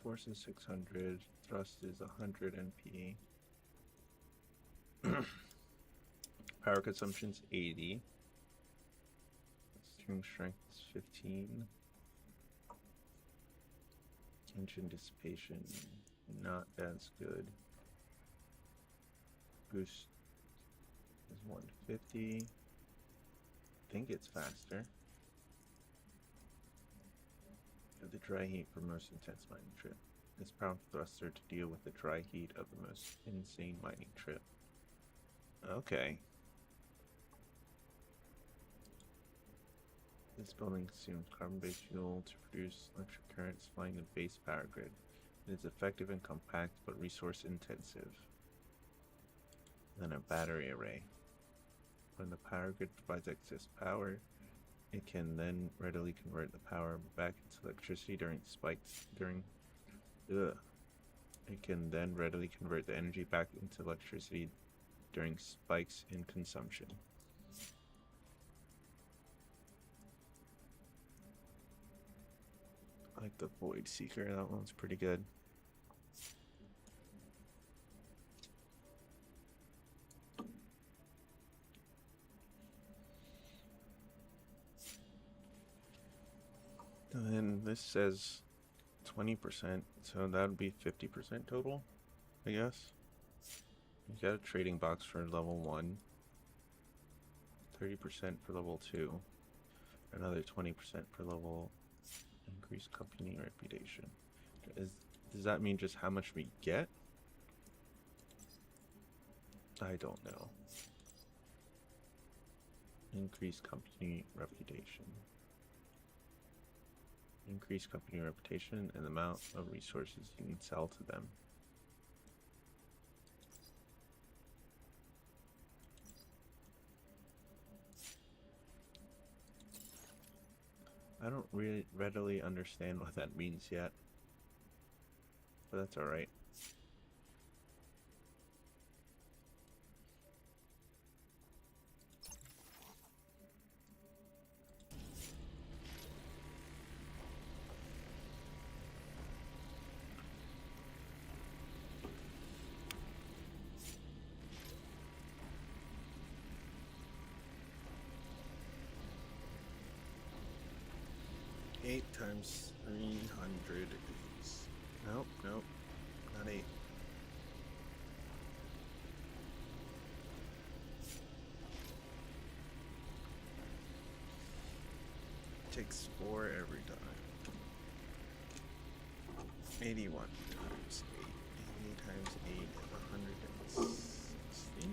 Force is 600. Thrust is 100 NP. Power consumption's 80. Stream strength is 15. Engine dissipation, not as good. Boost is 150. I think it's faster. The dry heat for most intense mining trip. This power thruster to deal with the dry heat of the most insane mining trip. Okay. This building consumes carbon-based fuel to produce electric currents supplying the base power grid. It is effective and compact, but resource intensive. Then a battery array. When the power grid provides excess power, it can then readily convert the power back into electricity during spikes. It can then readily convert the energy back into electricity during spikes in consumption. I like the Void Seeker, that one's pretty good. And then this says 20%, so that would be 50% total, I guess. You got a trading box for level 1, 30% for level 2, another 20% for level increased company reputation. Does that mean just how much we get? I don't know. Increased company reputation. Increase company reputation and the amount of resources you can sell to them. I don't really readily understand what that means yet, but that's alright. Eight times 300 is... Nope, not 8. Takes 4 every time. 81 times 8. 80 times 8 is 160.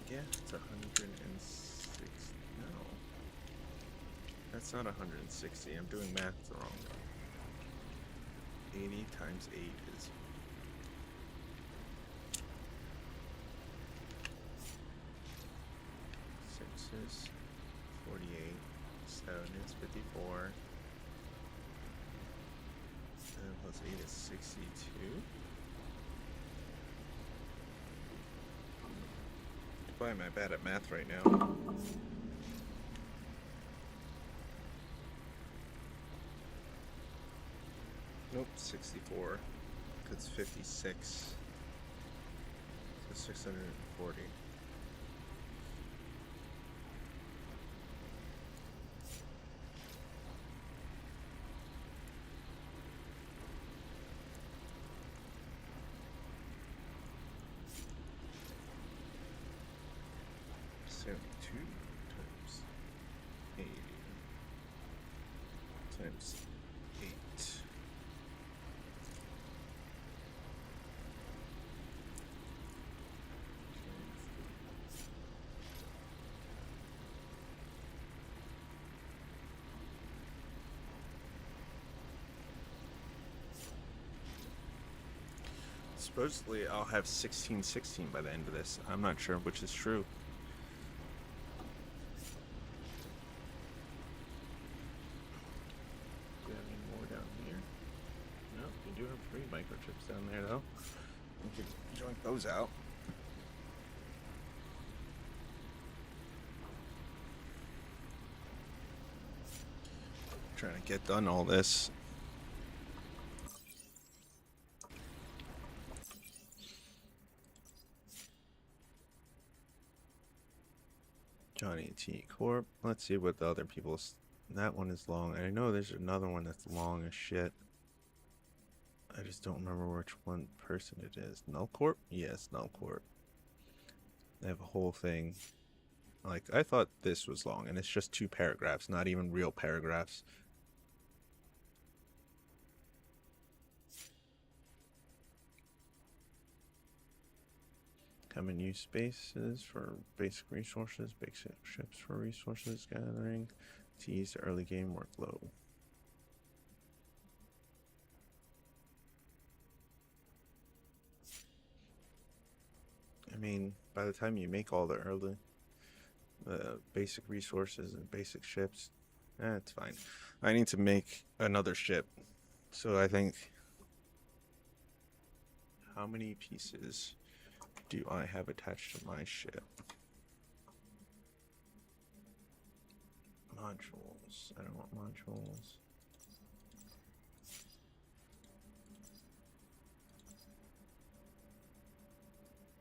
Yeah, it's 160. No. That's not 160. I'm doing math the wrong way. 80 times 8 is... 6 is 48. 7 is 54. 7 plus 8 is 62. Why am I bad at math right now? Nope, 64. That's 56. So 640. times 8. Supposedly I'll have 1616 by the end of this. I'm not sure which is true. Do you have any more down here? No, you do have 3 microchips down there though. You could join those out. Trying to get done all this. Johnny T Corp. Let's see what the other people's. That one is long. I know there's another one that's long as shit. I just don't remember which one person it is. Null Corp? Yes, Null Corp. They have a whole thing. Like, I thought this was long, and it's just 2 paragraphs, not even real paragraphs. Come and use spaces for basic resources, basic ships for resources gathering, to ease the early game workload. I mean, by the time you make all the basic resources and basic ships, it's fine. I need to make another ship, so I think, how many pieces do I have attached to my ship? Modules. I don't want modules.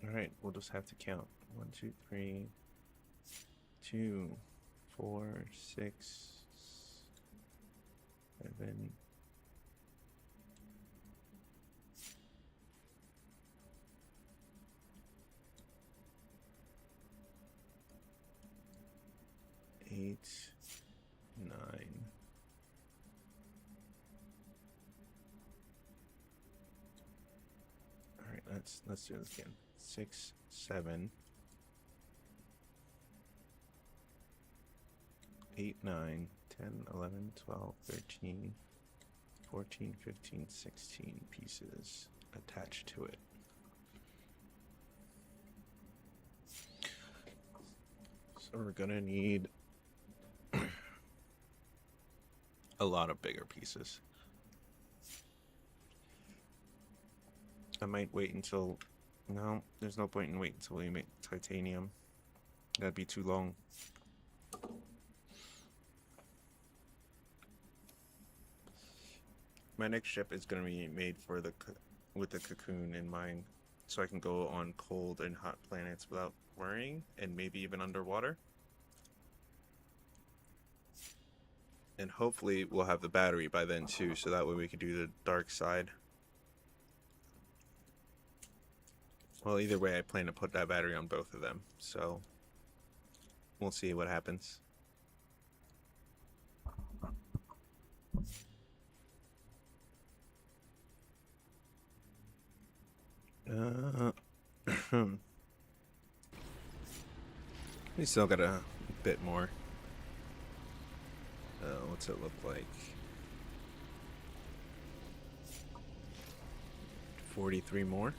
Alright, we'll just have to count. 1, 2, 3, 2, 4, 6, 7. 8, 9. Alright, let's do this again. 6, 7, 8, 9, 10, 11, 12, 13, 14, 15, 16 pieces attached to it. So we're gonna need a lot of bigger pieces. I might wait until... No, there's no point in waiting until we make titanium. That'd be too long. My next ship is going to be made for with the cocoon in mind, so I can go on cold and hot planets without worrying, and maybe even underwater. And hopefully we'll have the battery by then too, so that way we can do the dark side. Well, either way, I plan to put that battery on both of them, so we'll see what happens. We still got a bit more. What's it look like? 43 more.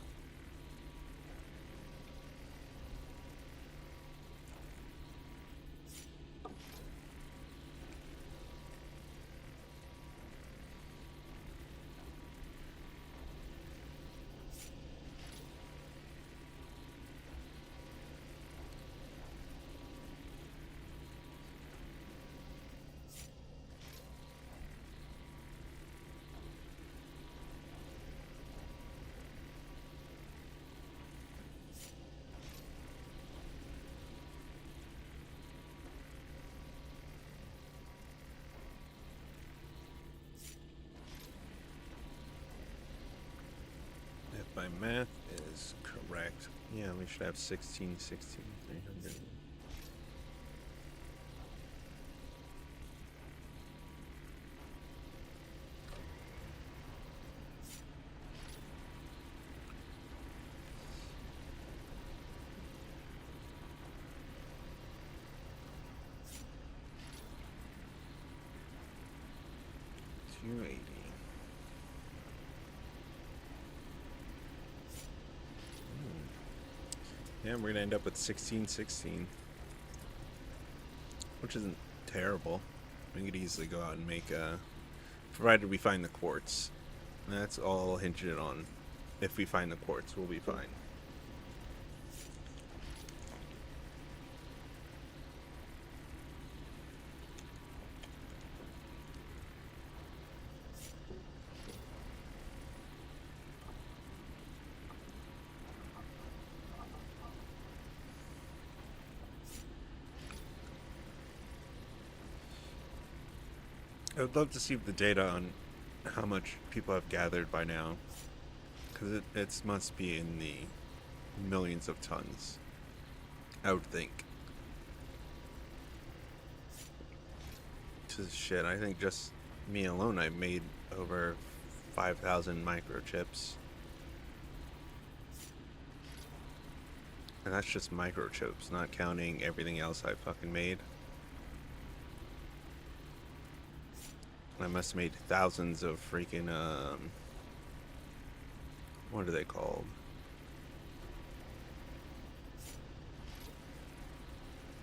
If my math is correct, yeah, we should have 16, 16, 300. 280. Yeah, we're gonna end up with 1616, which isn't terrible. We could easily go out and make provided we find the quartz. That's all hinged on. If we find the quartz, we'll be fine. I would love to see the data on how much people have gathered by now, because it must be in the millions of tons, I would think. Shit, I think just me alone, I've made over 5,000 microchips. And that's just microchips, not counting everything else I fucking made. I must have made thousands of freaking, what are they called?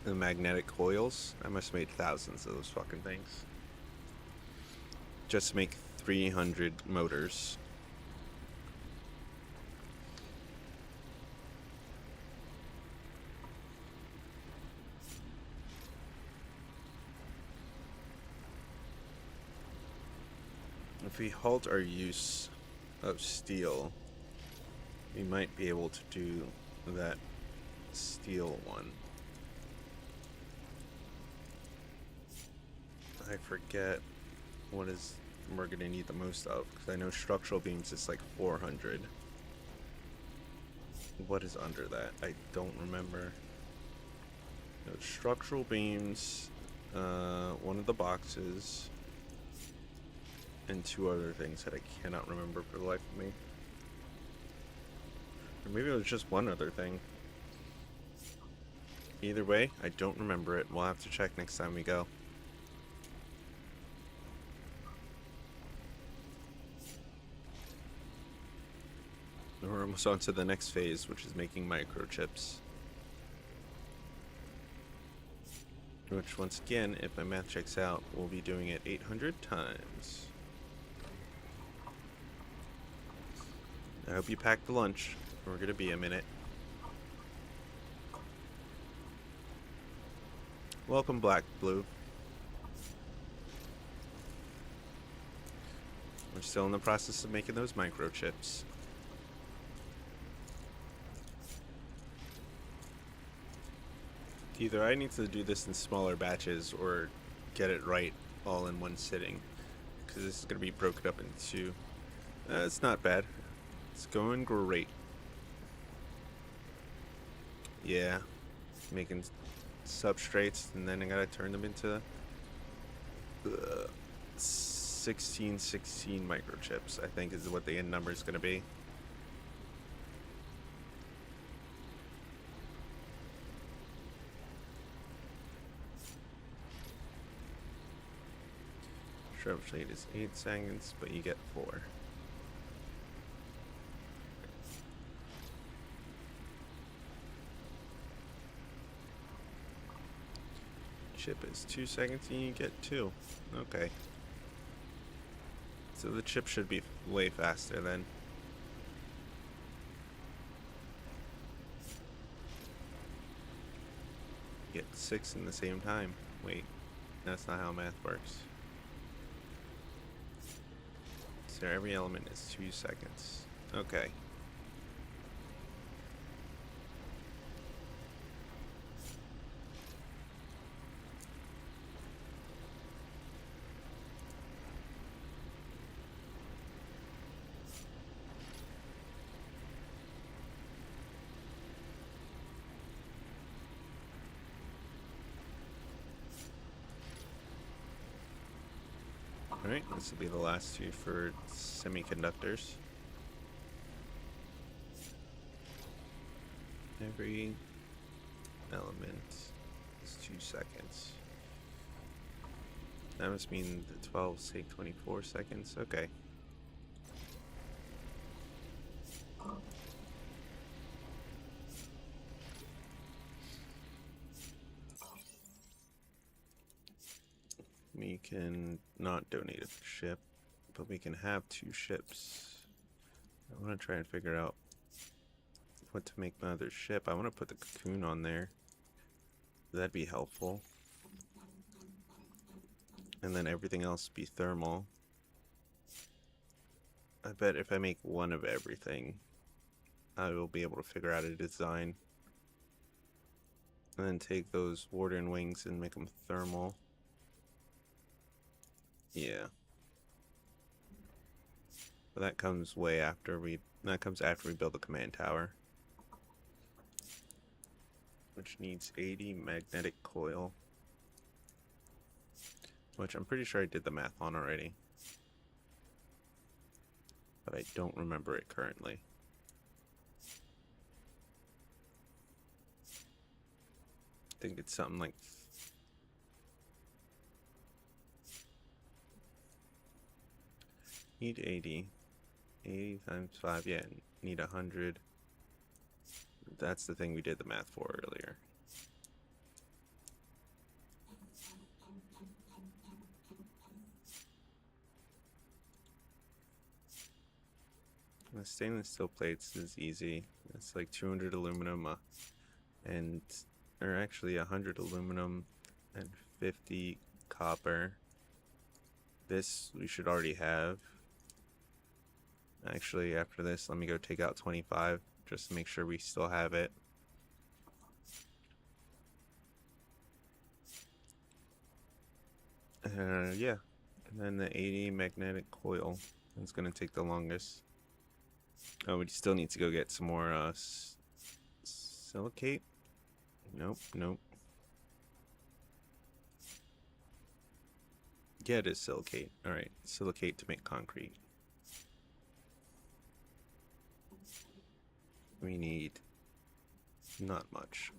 The magnetic coils. I must have made thousands of those fucking things. Just to make 300 motors. If we halt our use of steel, we might be able to do that steel one. I forget what is we're gonna need the most of, because I know structural beams is like 400. What is under that? I don't remember. No, structural beams, one of the boxes, and two other things that I cannot remember for the life of me. Or maybe it was just one other thing. Either way, I don't remember it. We'll have to check next time we go. We're almost on to the next phase, which is making microchips. Which, once again, if my math checks out, we'll be doing it 800 times. I hope you packed the lunch. We're gonna be a minute. Welcome, Black Blue. We're still in the process of making those microchips. Either I need to do this in smaller batches or get it right all in one sitting, because this is going to be broken up into two. It's not bad. It's going great. Yeah, making substrates, and then I gotta turn them into 1616 microchips, I think is what the end number is going to be. Substrate is 8 seconds, but you get 4. Chip is 2 seconds and you get 2. Okay. So the chip should be way faster then. Get 6 in the same time. Wait, that's not how math works. So every element is 2 seconds. Okay. Alright, this will be the last two for semiconductors. Every element is 2 seconds. That must mean the 12s take 24 seconds. Okay. We can not donate a ship, but we can have 2 ships. I want to try and figure out what to make my other ship. I want to put the cocoon on there. That'd be helpful. And then everything else be thermal. I bet if I make one of everything, I will be able to figure out a design. And then take those warden wings and make them thermal. Yeah. But that comes way after we build the command tower. Which needs 80 magnetic coil. Which I'm pretty sure I did the math on already. But I don't remember it currently. I think it's something like... Need 80. 80 times 5, yeah, need 100. That's the thing we did the math for earlier. The stainless steel plates is easy. It's like 200 aluminum or actually 100 aluminum and 50 copper. This we should already have. Actually, after this, let me go take out 25 just to make sure we still have it. Yeah, and then the 80 magnetic coil. It's gonna take the longest. Oh, we still need to go get some more silicate. Nope, nope. Yeah, it is silicate. All right, silicate to make concrete. We need not much.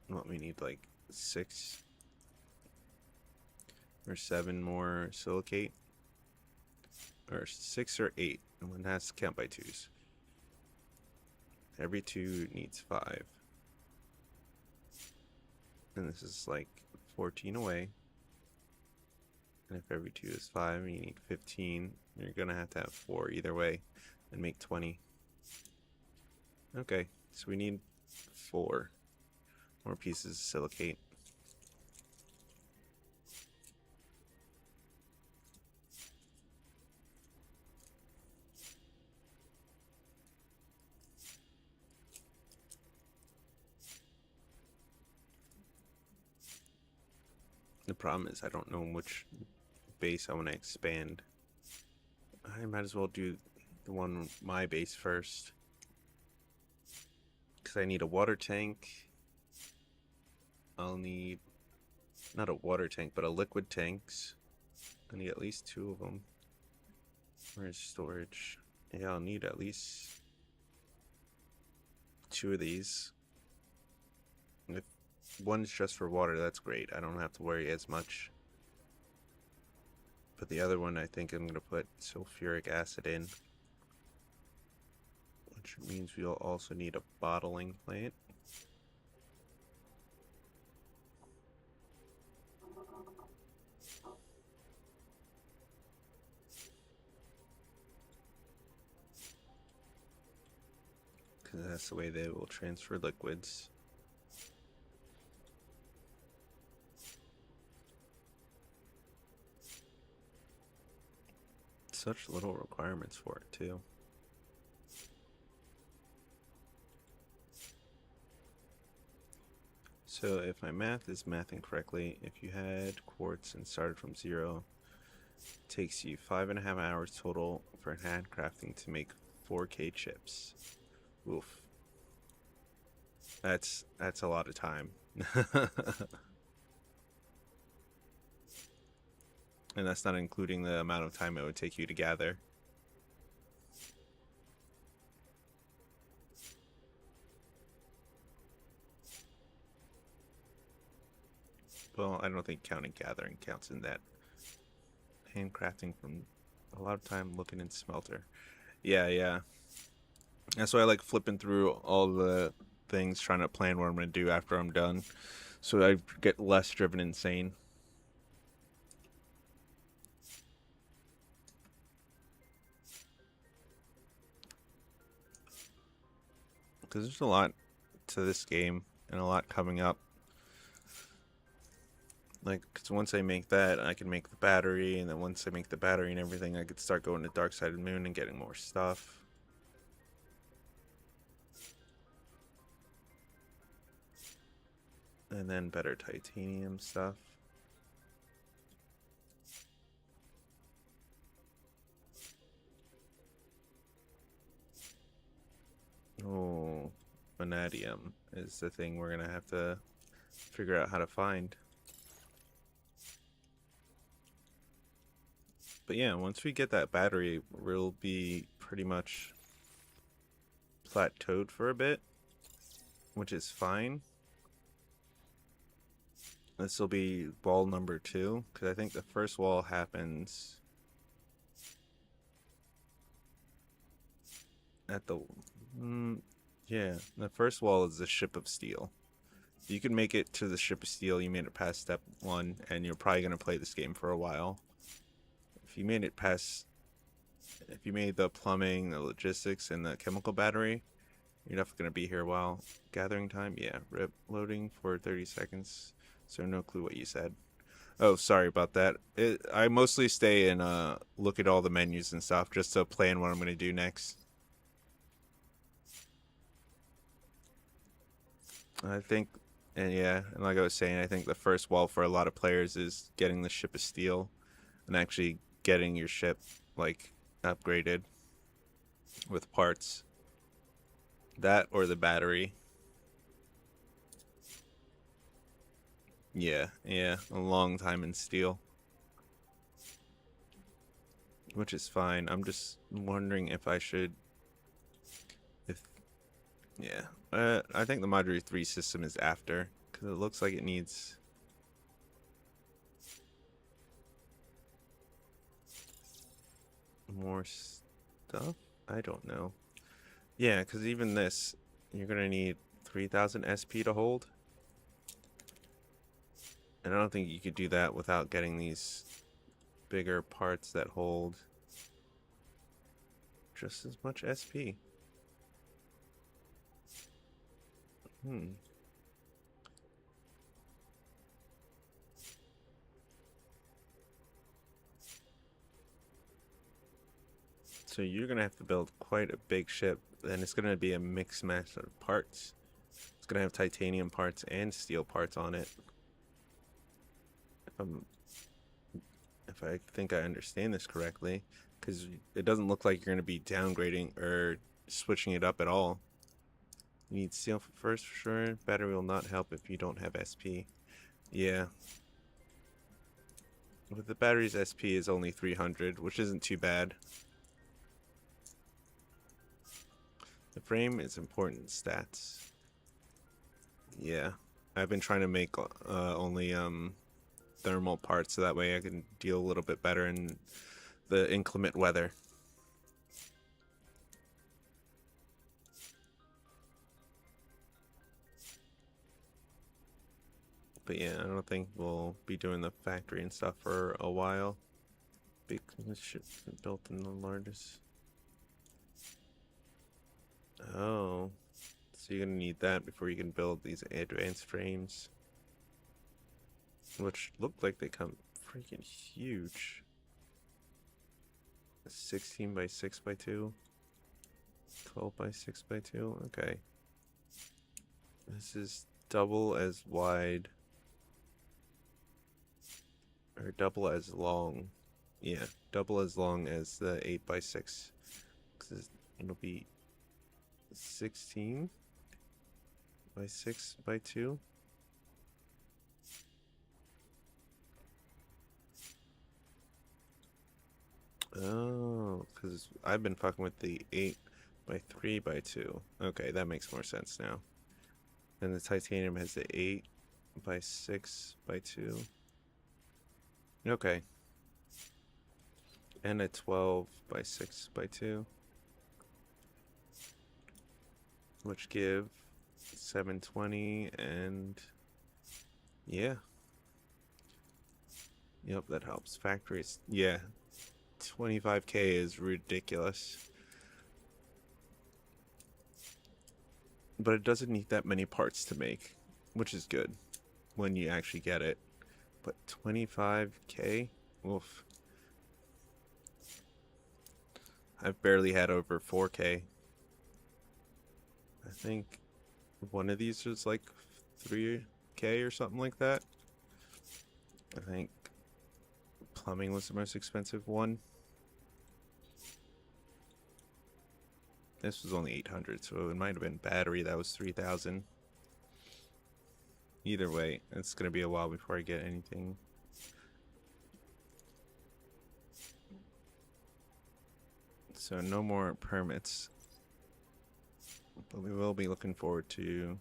What we need, like 6 or 7 more silicate, or 6 or 8. And one has to count by 2s. Every 2 needs 5, and this is like 14 away. And if every 2 is 5, you need 15. You're gonna have to have 4 either way, and make 20. Okay, so we need 4 more pieces of silicate. The problem is I don't know which base I want to expand. I might as well do the one, my base first. Because I need a water tank. I'll need, not a water tank, but a liquid tanks. I need at least 2 of them. Where's storage? Yeah, I'll need at least 2 of these. If one's just for water, that's great. I don't have to worry as much. But the other one, I think I'm going to put sulfuric acid in. Which means we'll also need a bottling plant. Because that's the way they will transfer liquids. Such little requirements for it too. So if my math is mathing correctly, if you had quartz and started from 0, it takes you 5.5 hours total for handcrafting to make 4K chips. Oof. That's a lot of time. And that's not including the amount of time it would take you to gather. Well, I don't think counting gathering counts in that. Handcrafting from a lot of time looking in smelter. Yeah, yeah. That's why I like flipping through all the things, trying to plan what I'm going to do after I'm done. So I get less driven insane. Because there's a lot to this game and a lot coming up. Like, cause once I make that, I can make the battery, and then once I make the battery and everything, I could start going to Dark Side of the Moon and getting more stuff. And then better titanium stuff. Oh, vanadium is the thing we're gonna have to figure out how to find. But yeah, once we get that battery, we'll be pretty much plateaued for a bit, which is fine. This will be wall number 2, because I think the first wall happens at the... yeah, the first wall is the Ship of Steel. You can make it to the Ship of Steel, you made it past step 1, and you're probably going to play this game for a while. If you made it past... If you made the plumbing, the logistics, and the chemical battery, you're definitely going to be here a while. Gathering time? Yeah. Rip. Loading for 30 seconds. So no clue what you said. Oh, sorry about that. I mostly stay and look at all the menus and stuff just to plan what I'm going to do next. I think, and yeah, and like I was saying, I think the first wall for a lot of players is getting the Ship of Steel and actually getting your ship, like, upgraded with parts. That or the battery. Yeah, a long time in steel. Which is fine. I'm just wondering if I should... Yeah. I think the Module 3 system is after, because it looks like it needs... more stuff? I don't know. Yeah, because even this, you're going to need 3,000 SP to hold. And I don't think you could do that without getting these bigger parts that hold just as much SP. So you're going to have to build quite a big ship, and it's going to be a mixed match of parts. It's going to have titanium parts and steel parts on it. If I think I understand this correctly, because it doesn't look like you're going to be downgrading or switching it up at all. You need steel first for sure. Battery will not help if you don't have SP. Yeah. But the battery's SP is only 300, which isn't too bad. The frame is important stats. Yeah. I've been trying to make only thermal parts so that way I can deal a little bit better in the inclement weather. But yeah, I don't think we'll be doing the factory and stuff for a while. Big ship's been built in the largest. Oh, so you're gonna need that before you can build these advanced frames, which look like they come freaking huge. 16 by 6 by 2, 12 by 6 by 2. Okay, this is double as wide, or double as long. Yeah, double as long as the 8 by 6. 'Cause it'll be 16 by 6 by 2. Oh, because I've been fucking with the 8 by 3 by 2. Okay, that makes more sense now. And the titanium has the 8 by 6 by 2. Okay. And a 12 by 6 by 2. Which give 720 and yeah. Yep, that helps. Factories, yeah. 25k is ridiculous. But it doesn't need that many parts to make, which is good when you actually get it. But 25k? Oof. I've barely had over 4k. I think one of these was like 3k or something like that. I think plumbing was the most expensive one. This was only 800, so it might have been battery that was 3,000. Either way, it's gonna be a while before I get anything. So no more permits. But we will be looking forward to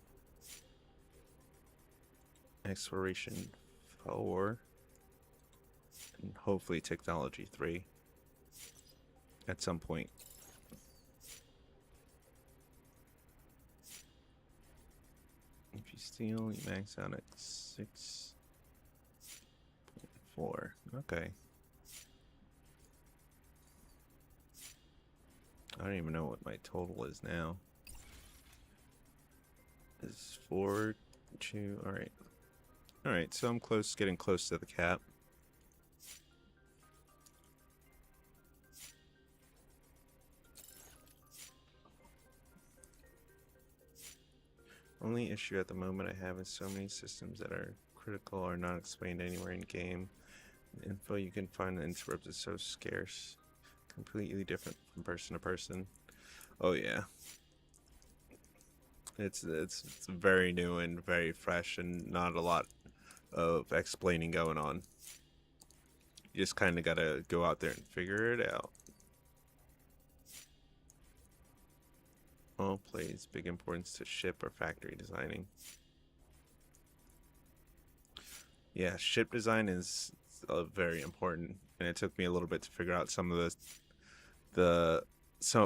Exploration 4 and hopefully Technology 3 at some point. If you steal, you max out at 6.4. Okay. I don't even know what my total is now. Is 4, 2, alright. Alright, so I'm close, getting close to the cap. Only issue at the moment I have is so many systems that are critical or not explained anywhere in game. The info you can find on interwebs is so scarce. Completely different from person to person. Oh yeah. It's very new and very fresh and not a lot of explaining going on. You just kind of gotta go out there and figure it out. All plays big importance to ship or factory designing. Yeah, ship design is very important, and it took me a little bit to figure out some of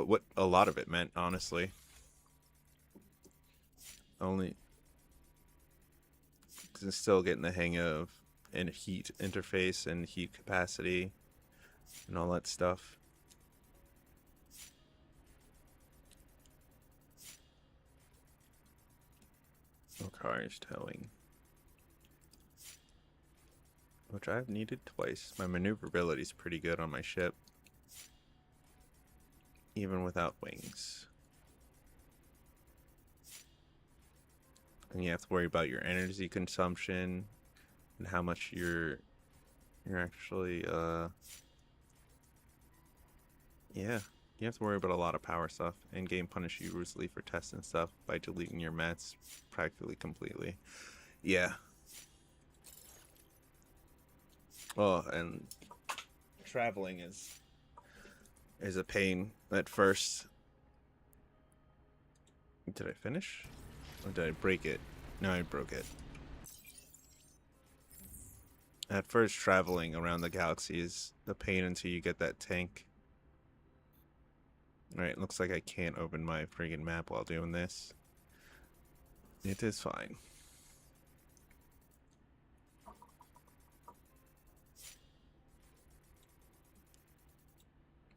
what a lot of it meant, honestly. Only because I'm still getting the hang of heat interface and heat capacity and all that stuff. Cars towing, which I've needed twice. My maneuverability is pretty good on my ship, even without wings. And you have to worry about your energy consumption and how much you're actually yeah, you have to worry about a lot of power stuff, and game punish you ruthlessly for tests and stuff by deleting your mats practically completely. Yeah. Oh, and traveling is a pain at first. Did I finish? Or did I break it? No, I broke it. At first, traveling around the galaxy is a pain until you get that tank. Alright, looks like I can't open my friggin' map while doing this. It is fine.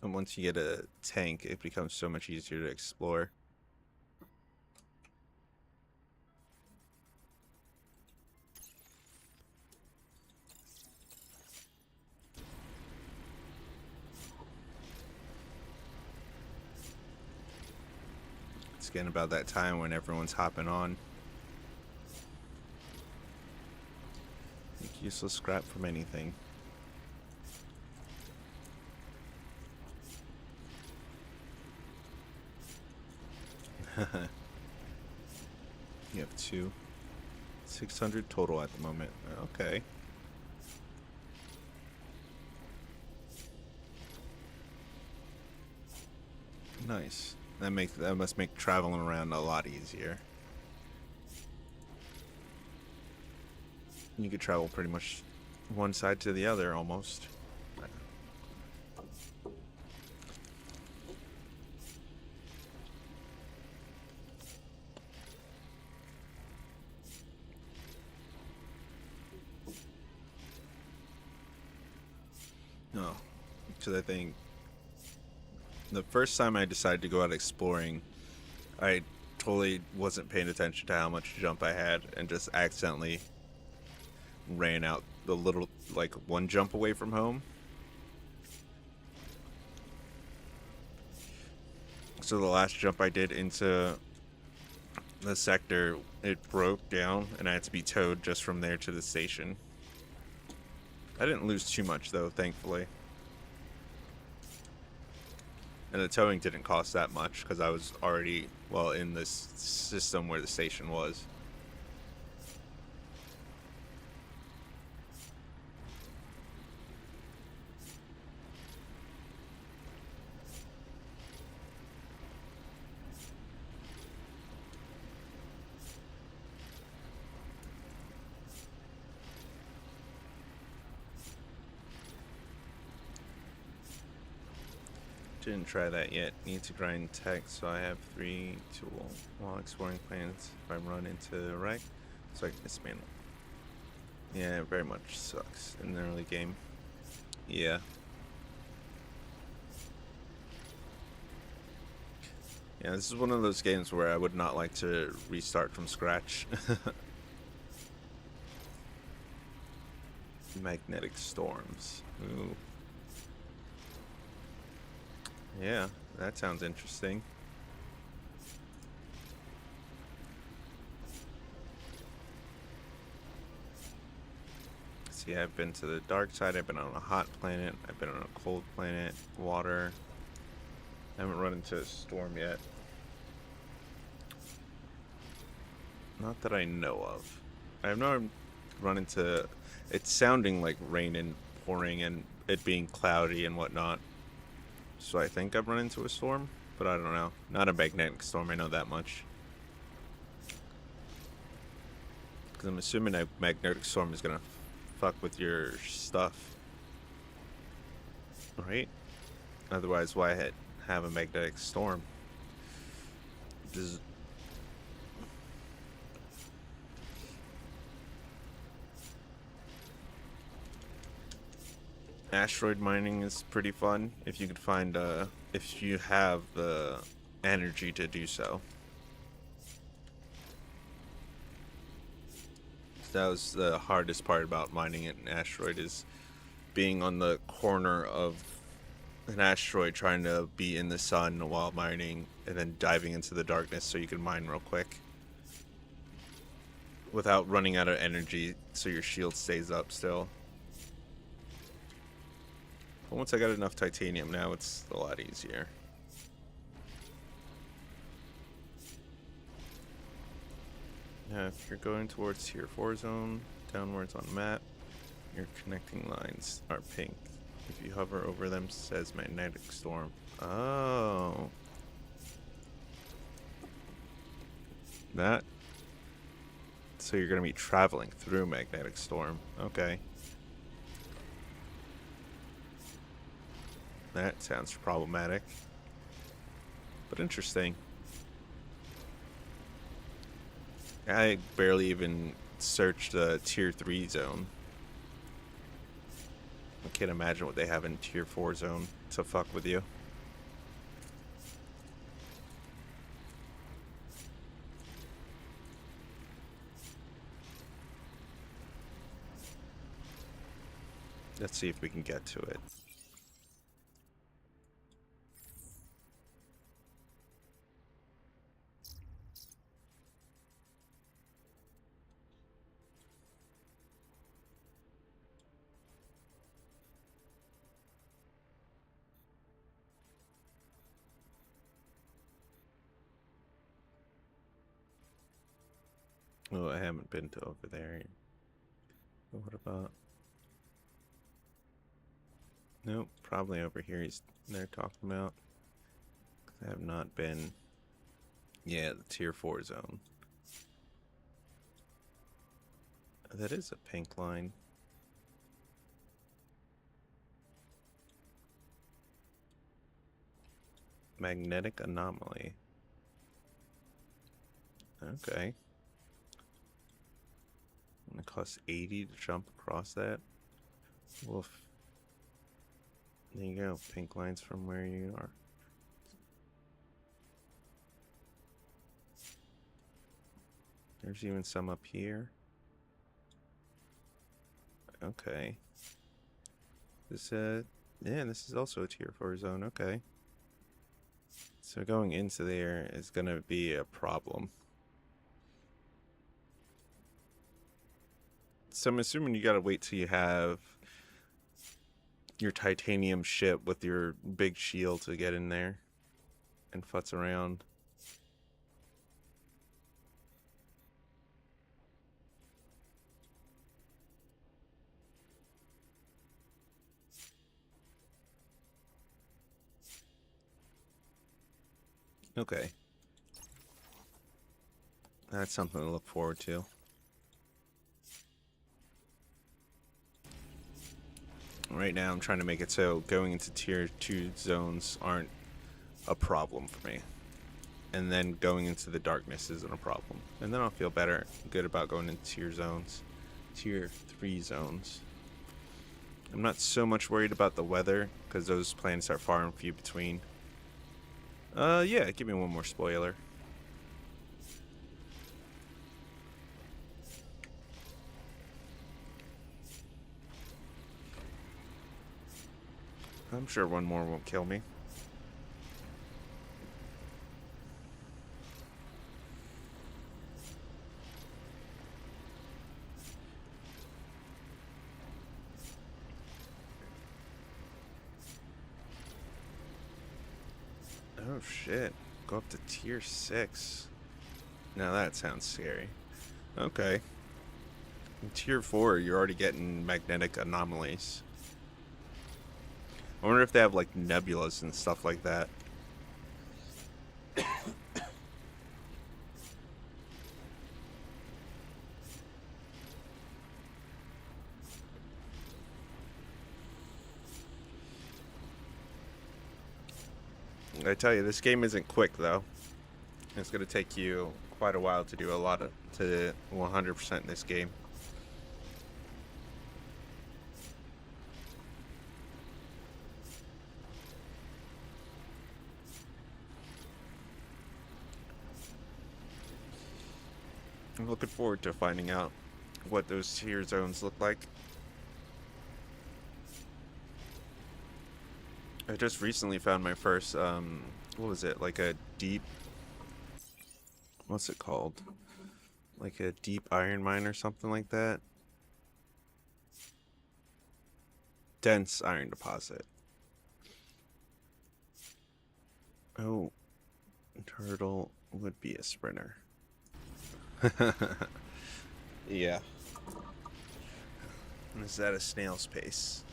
And once you get a tank, it becomes so much easier to explore. It's getting about that time when everyone's hopping on. Make useless scrap from anything. You have 600 total at the moment. Okay. Nice. That must make traveling around a lot easier. You could travel pretty much one side to the other almost. No, because I think the first time I decided to go out exploring, I totally wasn't paying attention to how much jump I had and just accidentally ran out the little, like, one jump away from home. So the last jump I did into the sector, it broke down and I had to be towed just from there to the station. I didn't lose too much though, thankfully. And the towing didn't cost that much because I was already, well, in this system where the station was. Didn't try that yet. Need to grind tech, so I have 3 tool while exploring planets. If I run into a wreck, so I can dismantle. Yeah, it very much sucks in the early game. Yeah. Yeah, this is one of those games where I would not like to restart from scratch. Magnetic storms. Ooh. Yeah, that sounds interesting. See, I've been to the dark side, I've been on a hot planet, I've been on a cold planet, water. I haven't run into a storm yet. Not that I know of. I have not run into it sounding like rain and pouring and it being cloudy and whatnot. So I think I've run into a storm, but I don't know. Not a magnetic storm, I know that much. Because I'm assuming a magnetic storm is gonna fuck with your stuff. Right? Otherwise, why have a magnetic storm? Does... Asteroid mining is pretty fun if you could find if you have the energy to do so. That was the hardest part about mining an asteroid, is being on the corner of an asteroid trying to be in the sun while mining and then diving into the darkness so you can mine real quick without running out of energy so your shield stays up still. But once I got enough titanium, now it's a lot easier. Yeah, if you're going towards Tier 4 zone, downwards on the map, your connecting lines are pink. If you hover over them, it says magnetic storm. Oh. That. So you're going to be traveling through magnetic storm. Okay. That sounds problematic, but interesting. I barely even searched the Tier 3 zone. I can't imagine what they have in Tier 4 zone to fuck with you. Let's see if we can get to it. Oh, I haven't been to over there. What about... Nope, probably over here they're talking about. I have not been... Yeah, the Tier 4 zone. That is a pink line. Magnetic anomaly. Okay. And it costs 80 to jump across that. Woof. There you go. Pink lines from where you are. There's even some up here. Okay. This yeah, this is also a tier 4 zone. Okay. So going into there is gonna be a problem. So I'm assuming you gotta wait till you have your titanium ship with your big shield to get in there and futz around. Okay. That's something to look forward to. Right now I'm trying to make it so going into tier 2 zones aren't a problem for me. And then going into the darkness isn't a problem. And then I'll feel good about going into tier 3 zones. I'm not so much worried about the weather, because those planets are far and few between. Yeah, give me one more spoiler. I'm sure one more won't kill me. Oh shit. Go up to tier 6. Now that sounds scary. Okay. In tier 4, you're already getting magnetic anomalies. I wonder if they have like nebulas and stuff like that. I tell you, this game isn't quick though. It's gonna take you quite a while to do 100% in this game. I'm looking forward to finding out what those tier zones look like. I just recently found my first, what was it? Like a deep, what's it called? Like a deep iron mine or something like that. Dense iron deposit. Oh, turtle would be a sprinter. Yeah. Is that a snail's pace?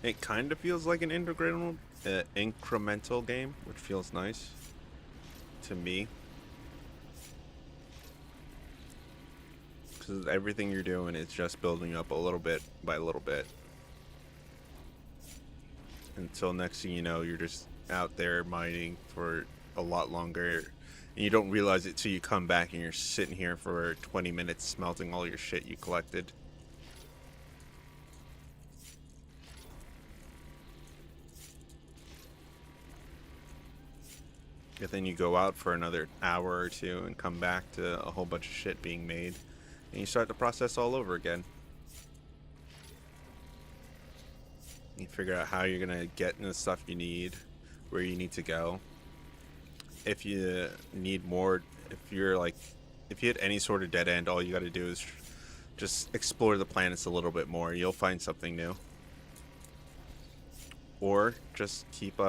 It kind of feels like an incremental game, which feels nice to me. Because everything you're doing is just building up a little bit by little bit. Until next thing you know, you're just out there mining for a lot longer. And you don't realize it till you come back and you're sitting here for 20 minutes smelting all your shit you collected. And then you go out for another hour or two and come back to a whole bunch of shit being made. And you start the process all over again. You figure out how you're gonna get the stuff you need, where you need to go. If you need more, if you hit any sort of dead end, all you gotta do is just explore the planets a little bit more. You'll find something new. Or just keep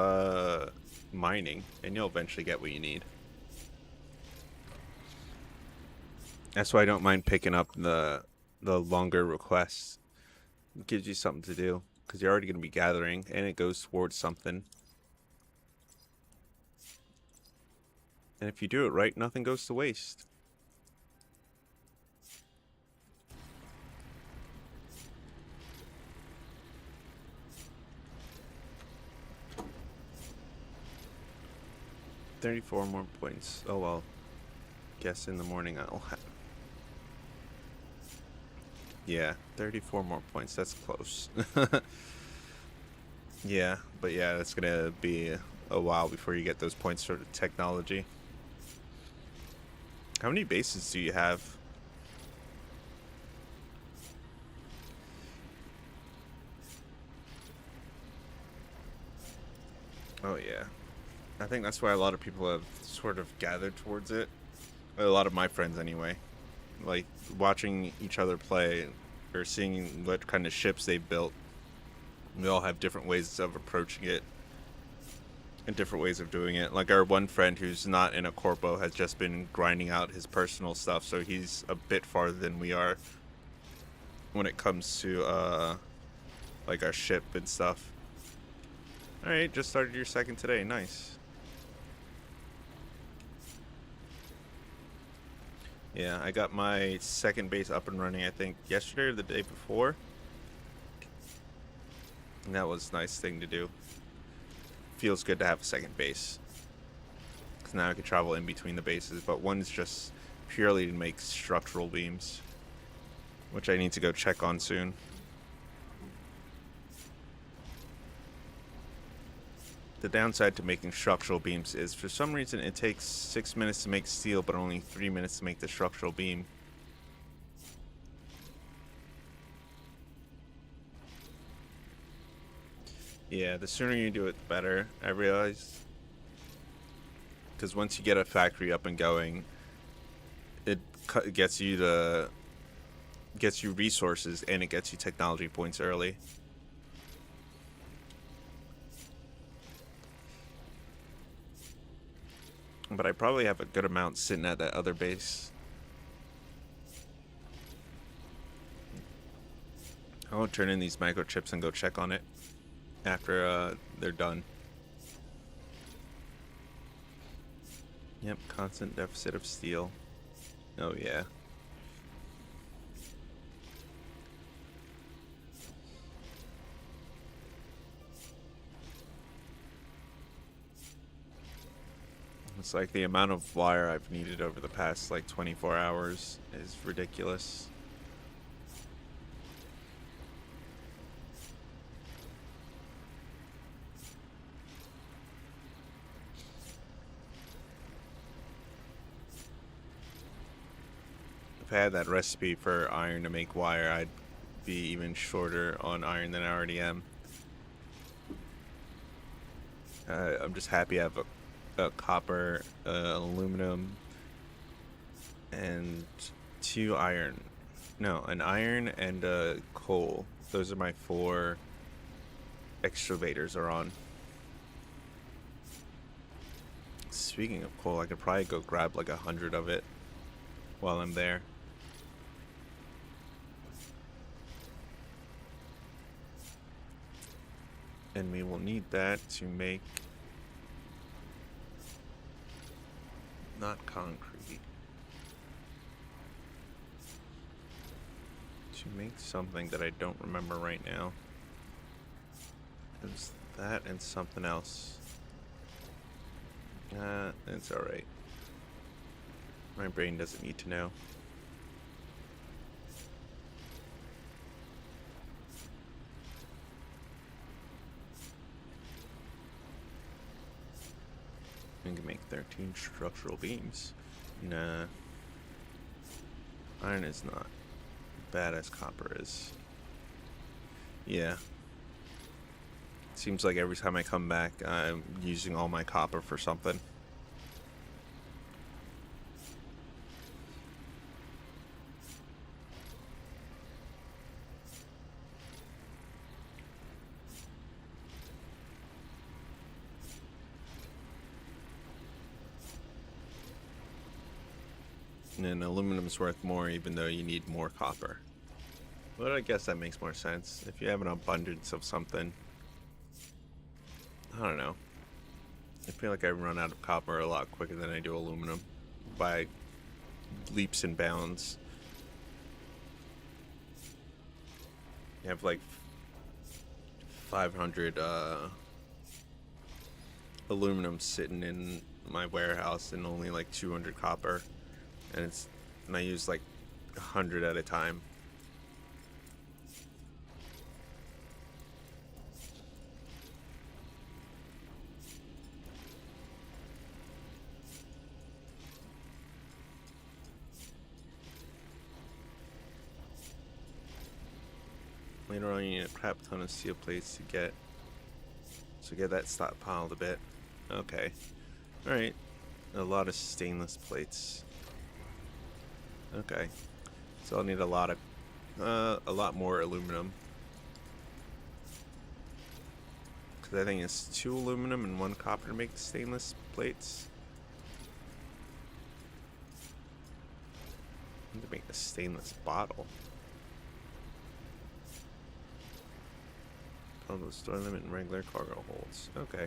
mining, and you'll eventually get what you need. That's why I don't mind picking up the longer requests. It gives you something to do, because you're already going to be gathering, and it goes towards something. And if you do it right, nothing goes to waste. $34 more points. Oh well. Guess in the morning I'll have. Yeah, 34 more points. That's close. Yeah, but yeah, it's gonna be a while before you get those points for technology. How many bases do you have? Oh yeah. I think that's why a lot of people have sort of gathered towards it. A lot of my friends anyway. Like watching each other play or seeing what kind of ships they built. We all have different ways of approaching it and different ways of doing it. Like our one friend who's not in a corpo has just been grinding out his personal stuff, so he's a bit farther than we are when it comes to like our ship and stuff. Alright, just started your second today. Nice. Yeah, I got my second base up and running, I think, yesterday or the day before. And that was a nice thing to do. Feels good to have a second base. Because now I can travel in between the bases, but one's just purely to make structural beams. Which I need to go check on soon. The downside to making structural beams is for some reason it takes 6 minutes to make steel, but only 3 minutes to make the structural beam. Yeah, the sooner you do it, the better, I realize. Because once you get a factory up and going, it gets you resources and it gets you technology points early. But I probably have a good amount sitting at that other base. I'll turn in these microchips and go check on it after they're done. Yep, constant deficit of steel. Oh yeah. It's like the amount of wire I've needed over the past like 24 hours is ridiculous. If I had that recipe for iron to make wire, I'd be even shorter on iron than I already am. I'm just happy I have a copper, aluminum, and 2 iron. No, an iron and a coal. Those are my 4 excavators are on. Speaking of coal, I could probably go grab like 100 of it while I'm there. And we will need that to make not concrete. To make something that I don't remember right now. It was that and something else. It's alright. My brain doesn't need to know. I can make 13 structural beams. Nah. Iron is not bad as copper is. Yeah. Seems like every time I come back, I'm using all my copper for something. And aluminum's worth more even though you need more copper. But I guess that makes more sense. If you have an abundance of something, I don't know. I feel like I run out of copper a lot quicker than I do aluminum by leaps and bounds. I have like 500 aluminum sitting in my warehouse and only like 200 copper, and I use like 100 at a time. Later on, you need a crap ton of steel plates to get that stockpiled a bit. Okay, all right, a lot of stainless plates. Okay, so I'll need a lot more aluminum, because I think it's 2 aluminum and 1 copper to make the stainless plates. I need to make a stainless bottle. Oh, the store limit and regular cargo holds. Okay.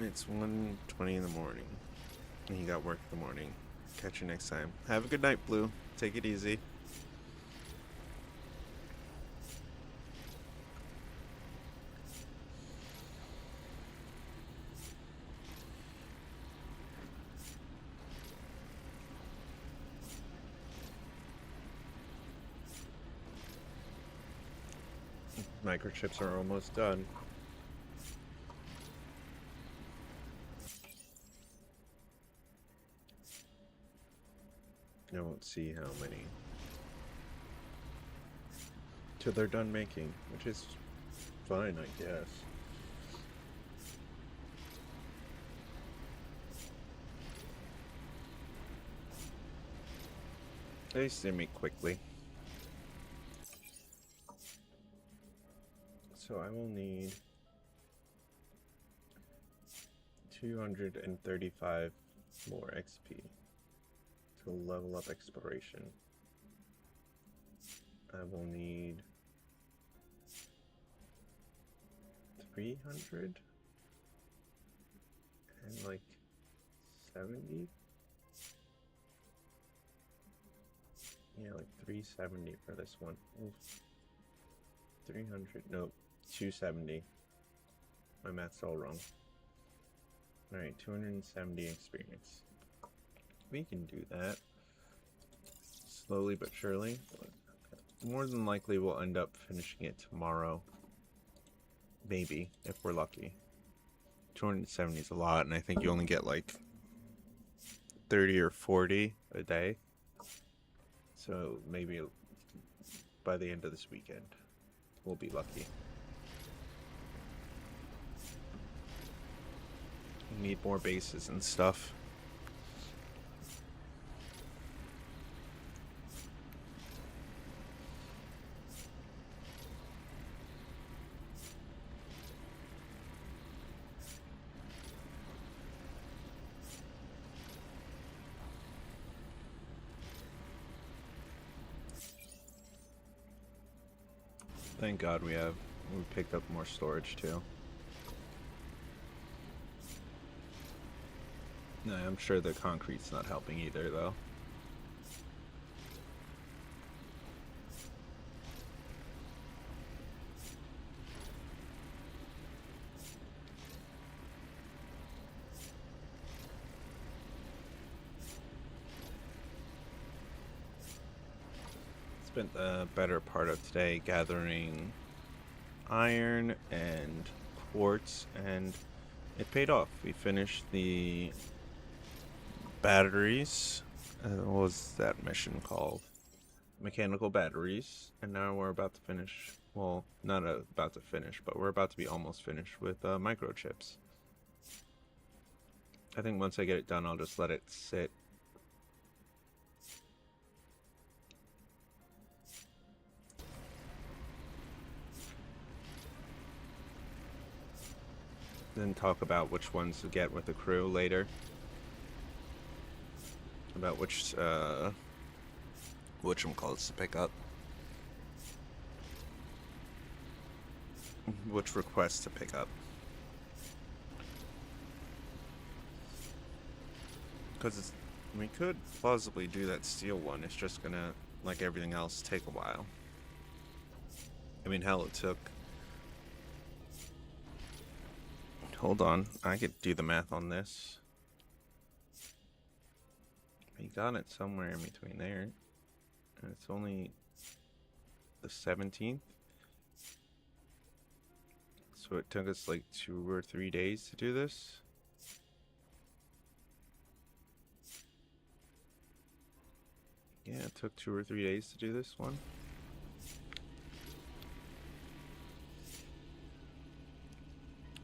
It's 1:20 in the morning. And you got work in the morning. Catch you next time. Have a good night, Blue. Take it easy. Microchips are almost done. I won't see how many till they're done making, which is fine, I guess. At least they make quickly. So I will need 235 more XP to level up exploration. I will need 300 and like 70. Yeah, like 370 for this one. Oof. 300, nope, 270. My math's all wrong. Alright, 270 experience. We can do that. Slowly but surely. More than likely we'll end up finishing it tomorrow. Maybe, if we're lucky. 270 is a lot, and I think you only get like 30 or 40 a day. So maybe by the end of this weekend, we'll be lucky. We need more bases and stuff. Thank God we picked up more storage too. No, I'm sure the concrete's not helping either though. Spent the better part of today gathering iron and quartz, and it paid off. We finished the batteries. What was that mission called? Mechanical batteries. And now we're about to finish. Well, not about to finish, but we're about to be almost finished with microchips. I think once I get it done, I'll just let it sit. Then talk about which ones to get with the crew later. About which whatchamacallits to pick up. Which requests to pick up. Because we could plausibly do that steel one. It's just gonna, like everything else, take a while. I mean, hell, it took... Hold on, I could do the math on this. I got it somewhere in between there. And it's only the 17th. So it took us like 2 or 3 days to do this. Yeah, it took 2 or 3 days to do this one.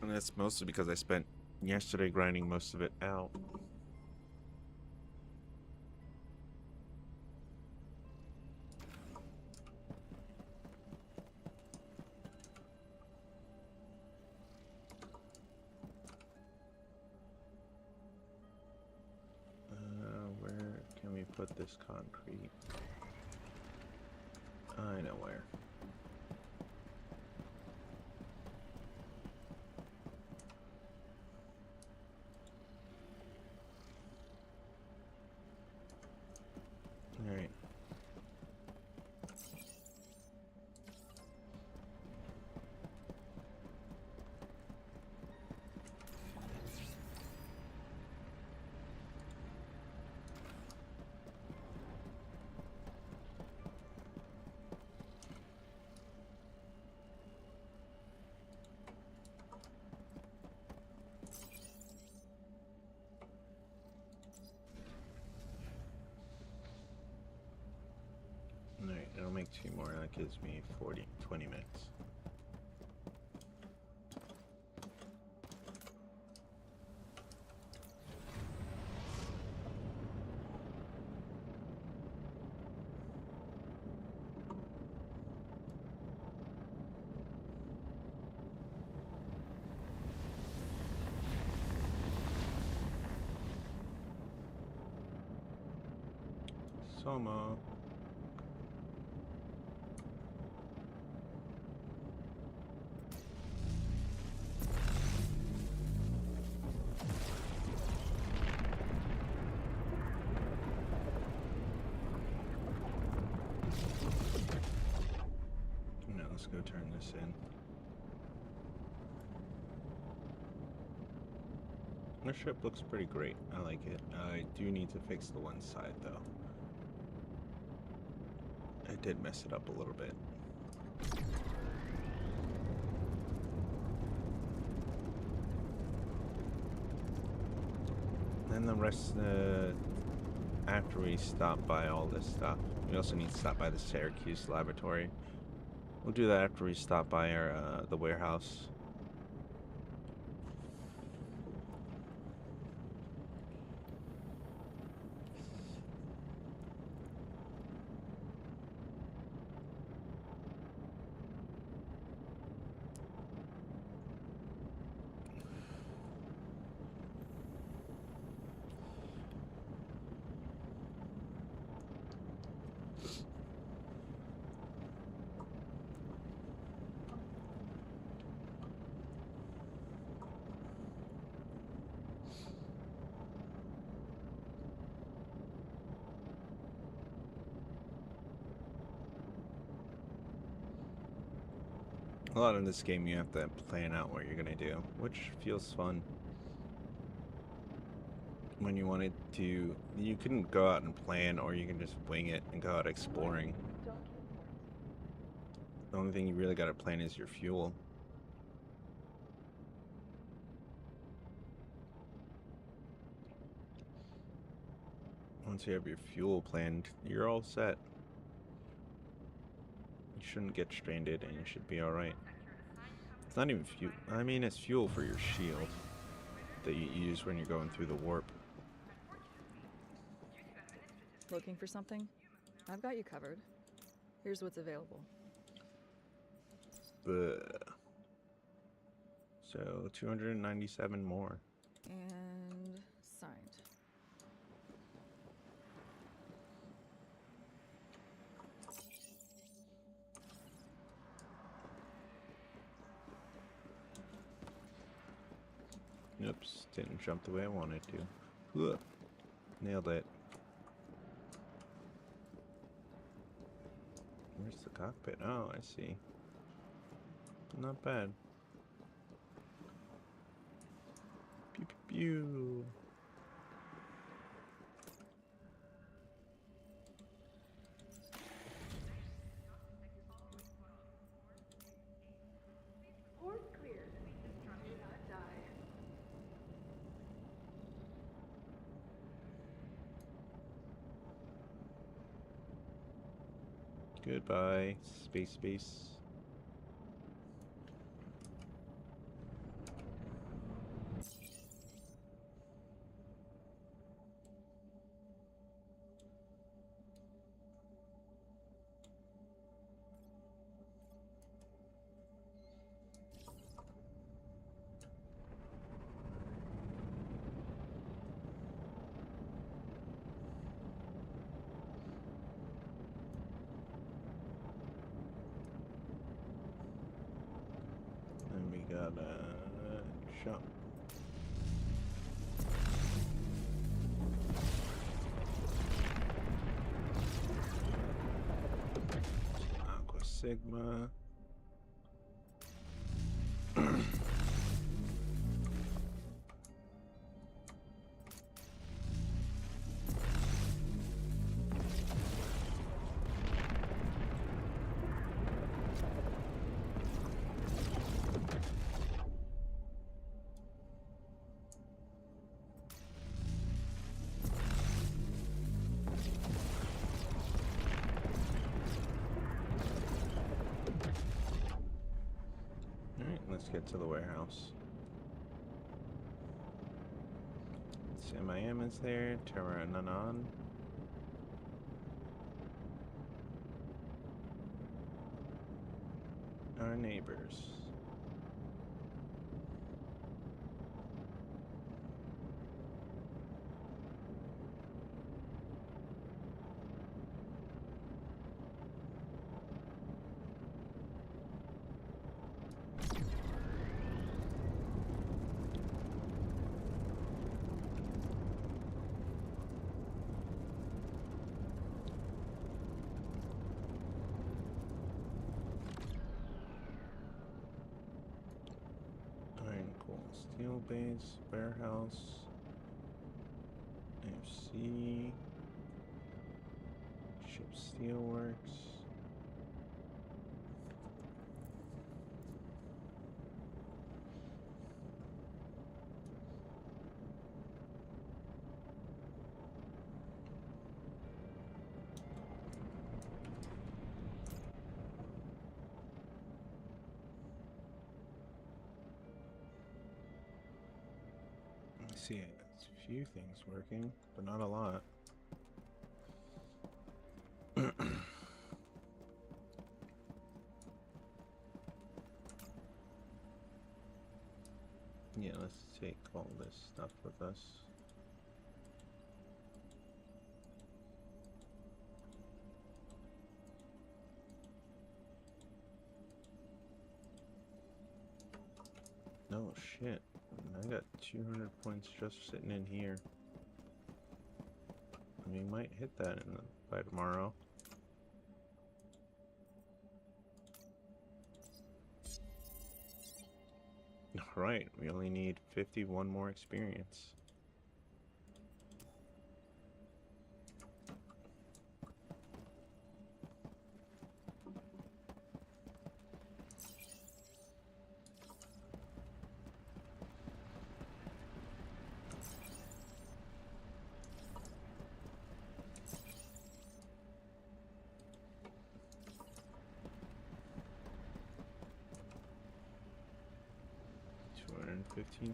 And that's mostly because I spent yesterday grinding most of it out. Where can we put this concrete? I know where. Alright. Alright, it'll make 2 more. That gives me 20 minutes. Soma. Now let's go turn this in. The ship looks pretty great. I like it. I do need to fix the one side though. I did mess it up a little bit. Then the rest, after we stop by all this stuff, we also need to stop by the Syracuse laboratory. We'll do that after we stop by our, the warehouse. A lot in this game you have to plan out what you're gonna do, which feels fun. When you wanted to, you couldn't go out and plan, or you can just wing it and go out exploring. The only thing you really gotta plan is your fuel. Once you have your fuel planned, you're all set. You shouldn't get stranded and you should be alright. It's not even fuel. I mean, it's fuel for your shield that you use when you're going through the warp. Looking for something? I've got you covered. Here's what's available. So 297 more. And signed. Oops, didn't jump the way I wanted to. Ugh. Nailed it. Where's the cockpit? Oh, I see. Not bad. Pew pew pew. Port clear. Do not die. Goodbye, space. And we gotta jump. Aqua Sigma. Alright, let's get to the warehouse. Sam is there, Terra Nanan. Our neighbors. Iron Coal Steel Base, Warehouse, AFC, Ship Steelworks. I see it. It's a few things working, but not a lot. Yeah, let's take all this stuff with us. No shit. I got 200 points just sitting in here. We might hit that by tomorrow. Alright, we only need 51 more experience. 15.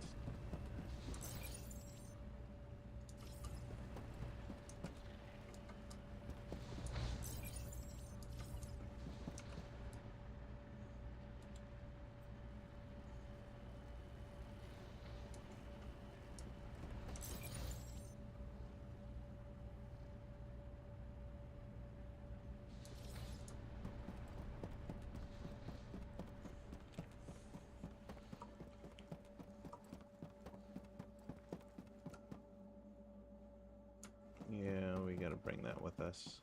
Yeah, we gotta bring that with us.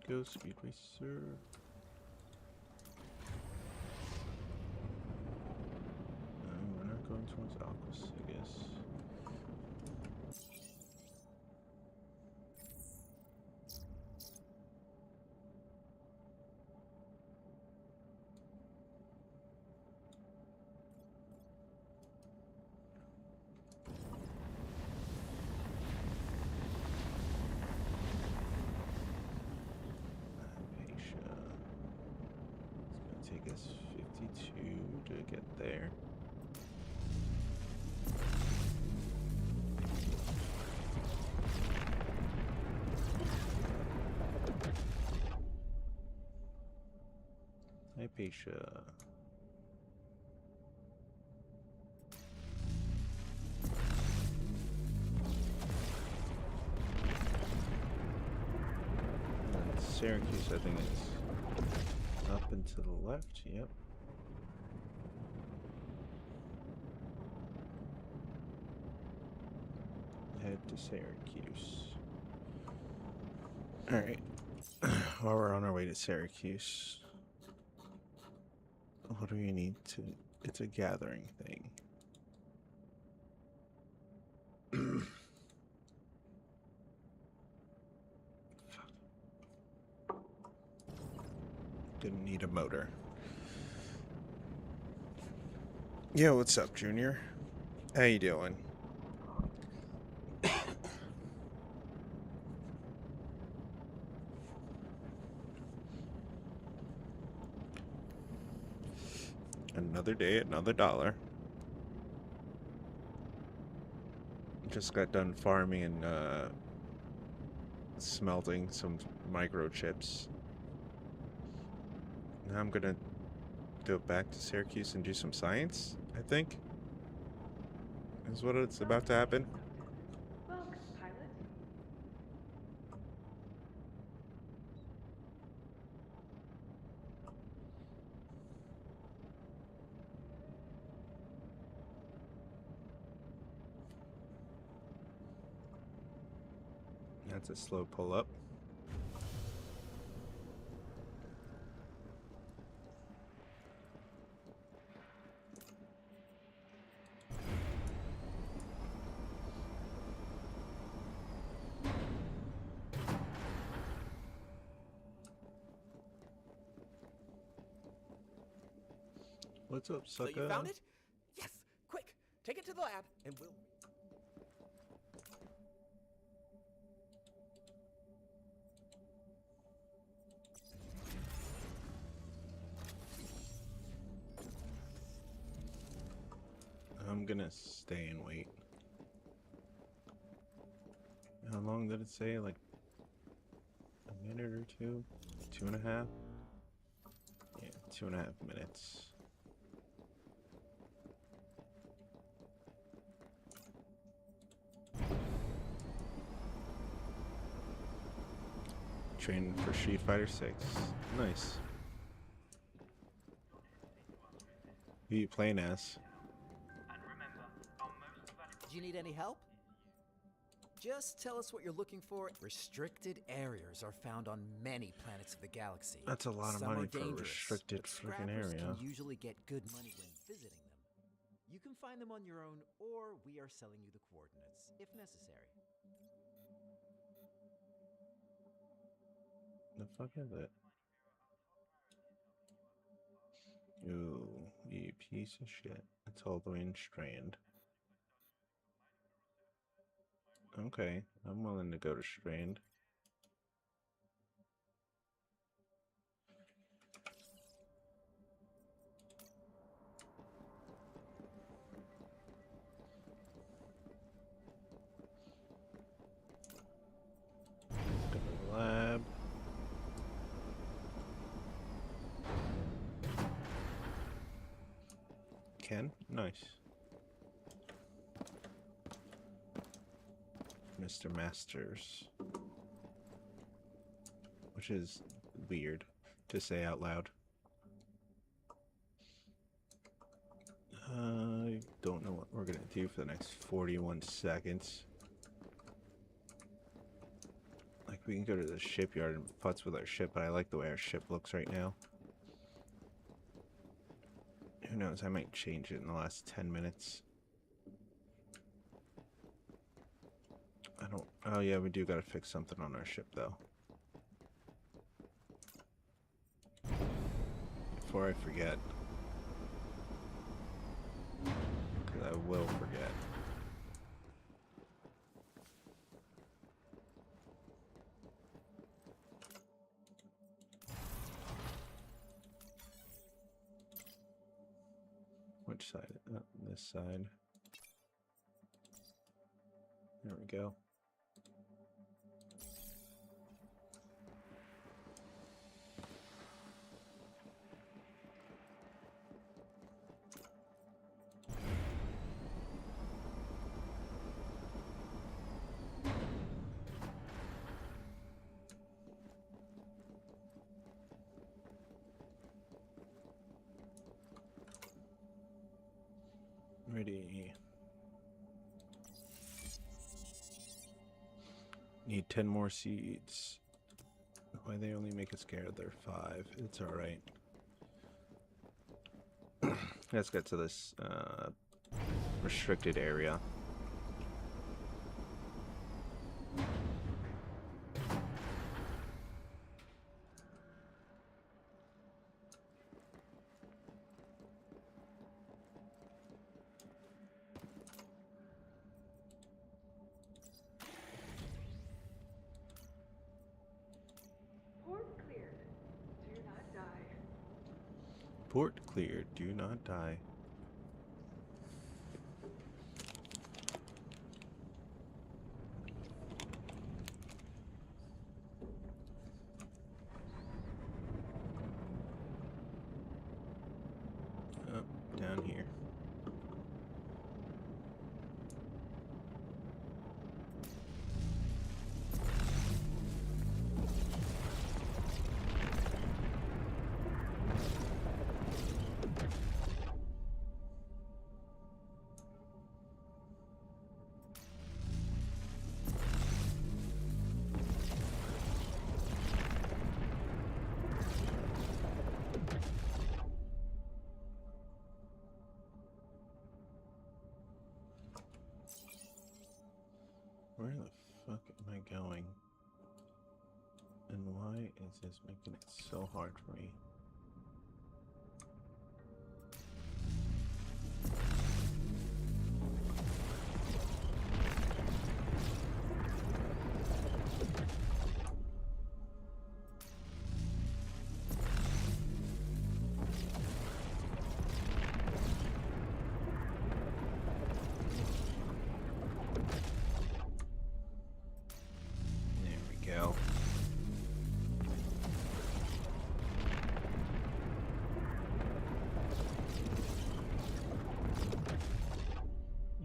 Go Speed Racer. We're not going towards Alcus, I guess. Acacia. It's gonna take us 52 to get there. Hypatia. And Syracuse, I think it's up and to the left. Yep. Head to Syracuse. All right. While we're on our way to Syracuse, what do we need to? It's a gathering thing. Didn't need a motor. Yo, what's up, Junior? How you doing? Another day, another dollar. Just got done farming and smelting some microchips. Now I'm gonna go back to Syracuse and do some science, I think. Is what it's about to happen. Welcome, pilot. That's a slow pull up. What's up, sucker? So you found it? Yes! Quick! Take it to the lab and we'll... I'm gonna stay and wait. How long did it say? Like a minute or two? 2.5? Yeah, 2.5 minutes. Training for Street Fighter 6. Nice. Who you playing as? Do you need any help? Just tell us what you're looking for. Restricted areas are found on many planets of the galaxy. That's a lot of Some money are for a dangerous, restricted but freaking scrappers area. can usually get good money when visiting them. You can find them on your own, or we are selling you the coordinates, if necessary. The fuck is it? Ooh, you piece of shit. It's all the way in Strand. Okay, I'm willing to go to Strand. Go to the lab. Ken? Nice. Mr. Masters. Which is weird to say out loud. I don't know what we're gonna do for the next 41 seconds. Like, we can go to the shipyard and putz with our ship, but I like the way our ship looks right now. Who knows, I might change it in the last 10 minutes. I don't... Oh yeah, we do gotta fix something on our ship, though. Before I forget. Because I will forget. Which side? Oh, this side. There we go. Ready. Need 10 more seeds. Why they only make us scared? They're 5. It's alright. Let's get to this restricted area. Port cleared. Do not die. Port cleared. Do not die. Up, down here. Where the fuck am I going? And why is this making it so hard for me? There we go.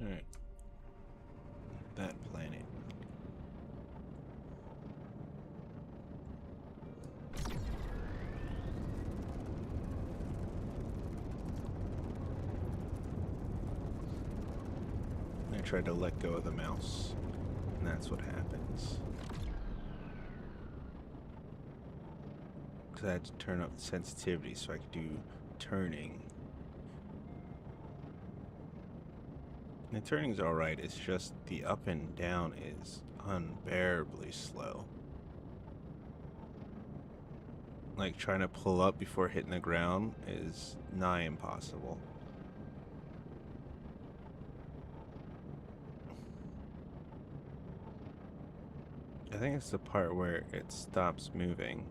Alright. That planet. I tried to let go of the mouse, and that's what happens. Because I had to turn up the sensitivity so I could do turning. And the turning's alright, it's just the up and down is unbearably slow. like trying to pull up before hitting the ground is nigh impossible. I think it's the part where it stops moving.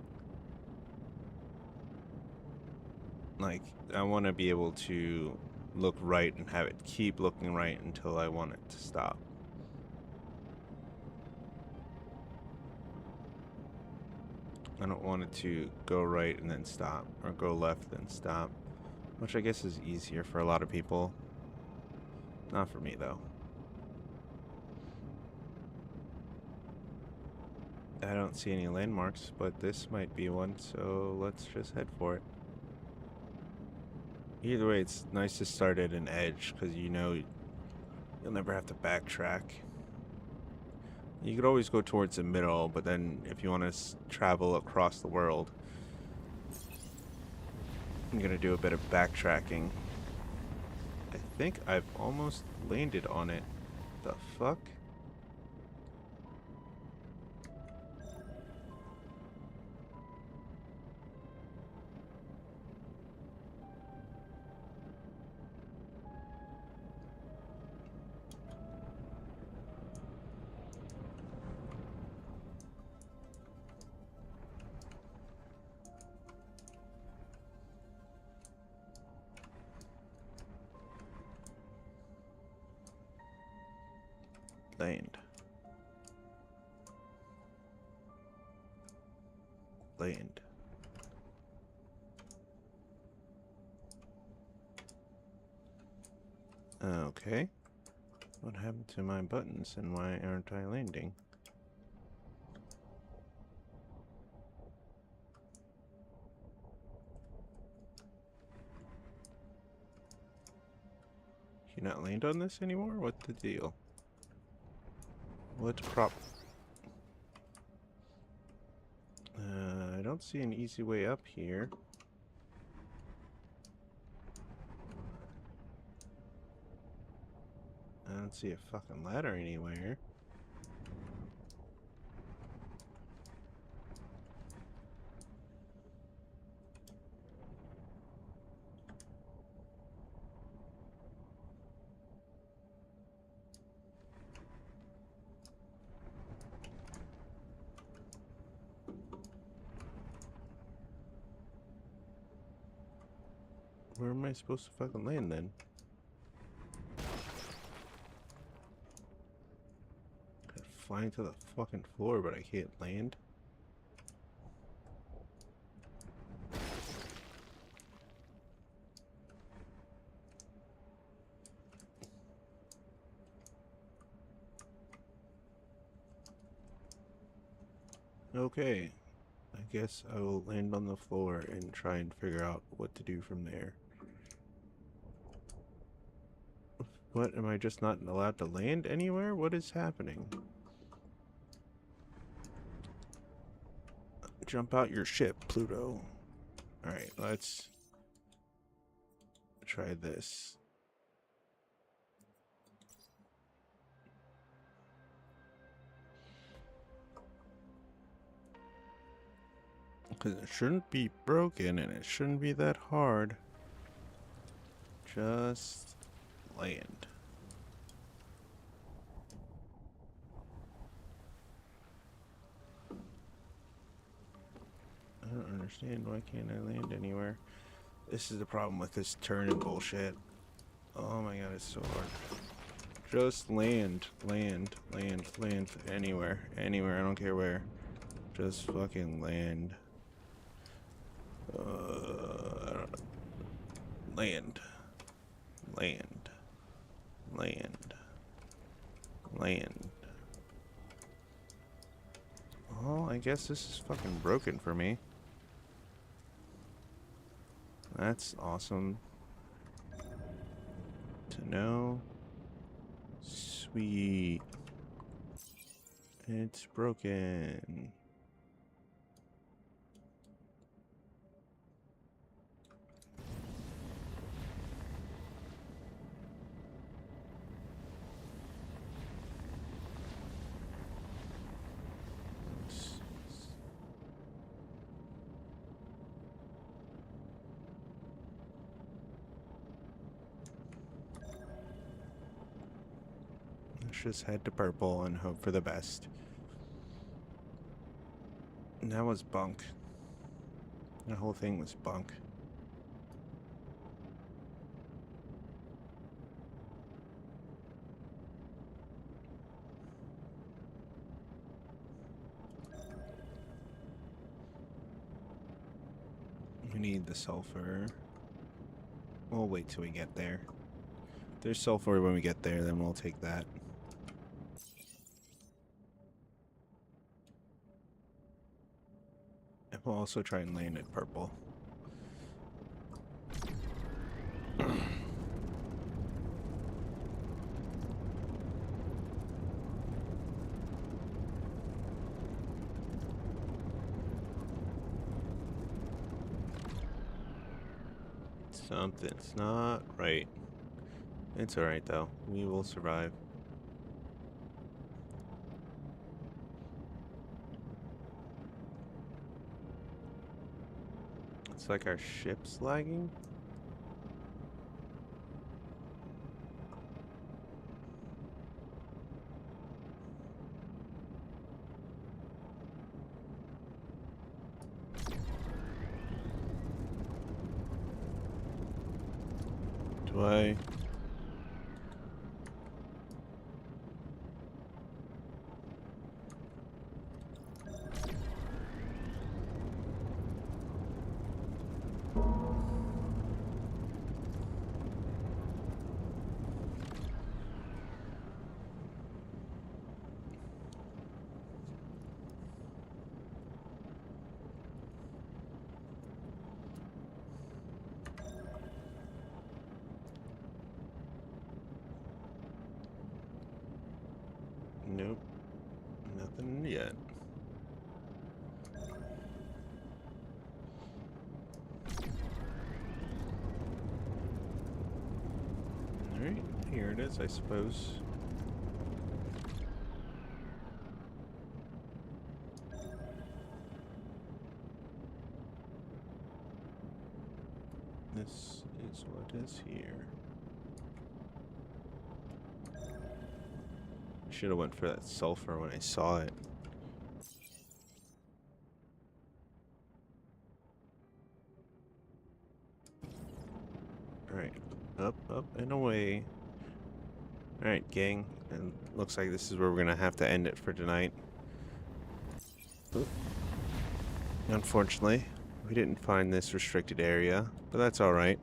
Like, I want to be able to look right and have it keep looking right until I want it to stop. I don't want it to go right and then stop, or go left and stop, which I guess is easier for a lot of people. Not for me, though. I don't see any landmarks, but this might be one, so let's just head for it. Either way, it's nice to start at an edge, because you know you'll never have to backtrack. You could always go towards the middle, but then if you want to travel across the world, I'm going to do a bit of backtracking. I think I've almost landed on it. The fuck? Land. Land. Okay. What happened to my buttons and why aren't I landing? You not land on this anymore? What the deal? What prop? I don't see an easy way up here. I don't see a fucking ladder anywhere. Where am I supposed to fucking land then? Flying to the fucking floor, but I can't land. Okay, I guess I will land on the floor and try and figure out what to do from there. What, am I just not allowed to land anywhere? What is happening? Jump out your ship, Pluto. Alright, let's try this. Because it shouldn't be broken and it shouldn't be that hard. Just land. I don't understand. Why can't I land anywhere? This is the problem with this turning bullshit. Oh my god, it's so hard. Just land, land, land, land. Anywhere, anywhere. I don't care where. Just fucking land. Land. Land. Land. Land. Well, I guess this is fucking broken for me. That's awesome to know. Sweet. It's broken. Let's just head to purple and hope for the best. And that was bunk. The whole thing was bunk. We need the sulfur. We'll wait till we get there. If there's sulfur when we get there, then we'll take that. And we'll also try and land at purple. Something's not right. It's alright though. We will survive. It's like our ship's lagging. Do I? Nope. Nothing yet. Alright, here it is, I suppose. This is what is here. Should have went for that sulfur when I saw it. Alright, up, up, and away. Alright, gang, and looks like this is where we're gonna have to end it for tonight. Oop. Unfortunately, we didn't find this restricted area, but that's alright.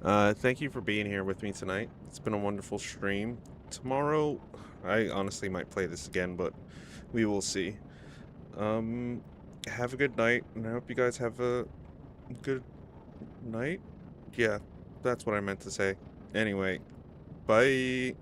Thank you for being here with me tonight. It's been a wonderful stream. Tomorrow, I honestly might play this again, but we will see. Have a good night, and I hope you guys have a good night. Yeah, that's what I meant to say. Anyway, bye.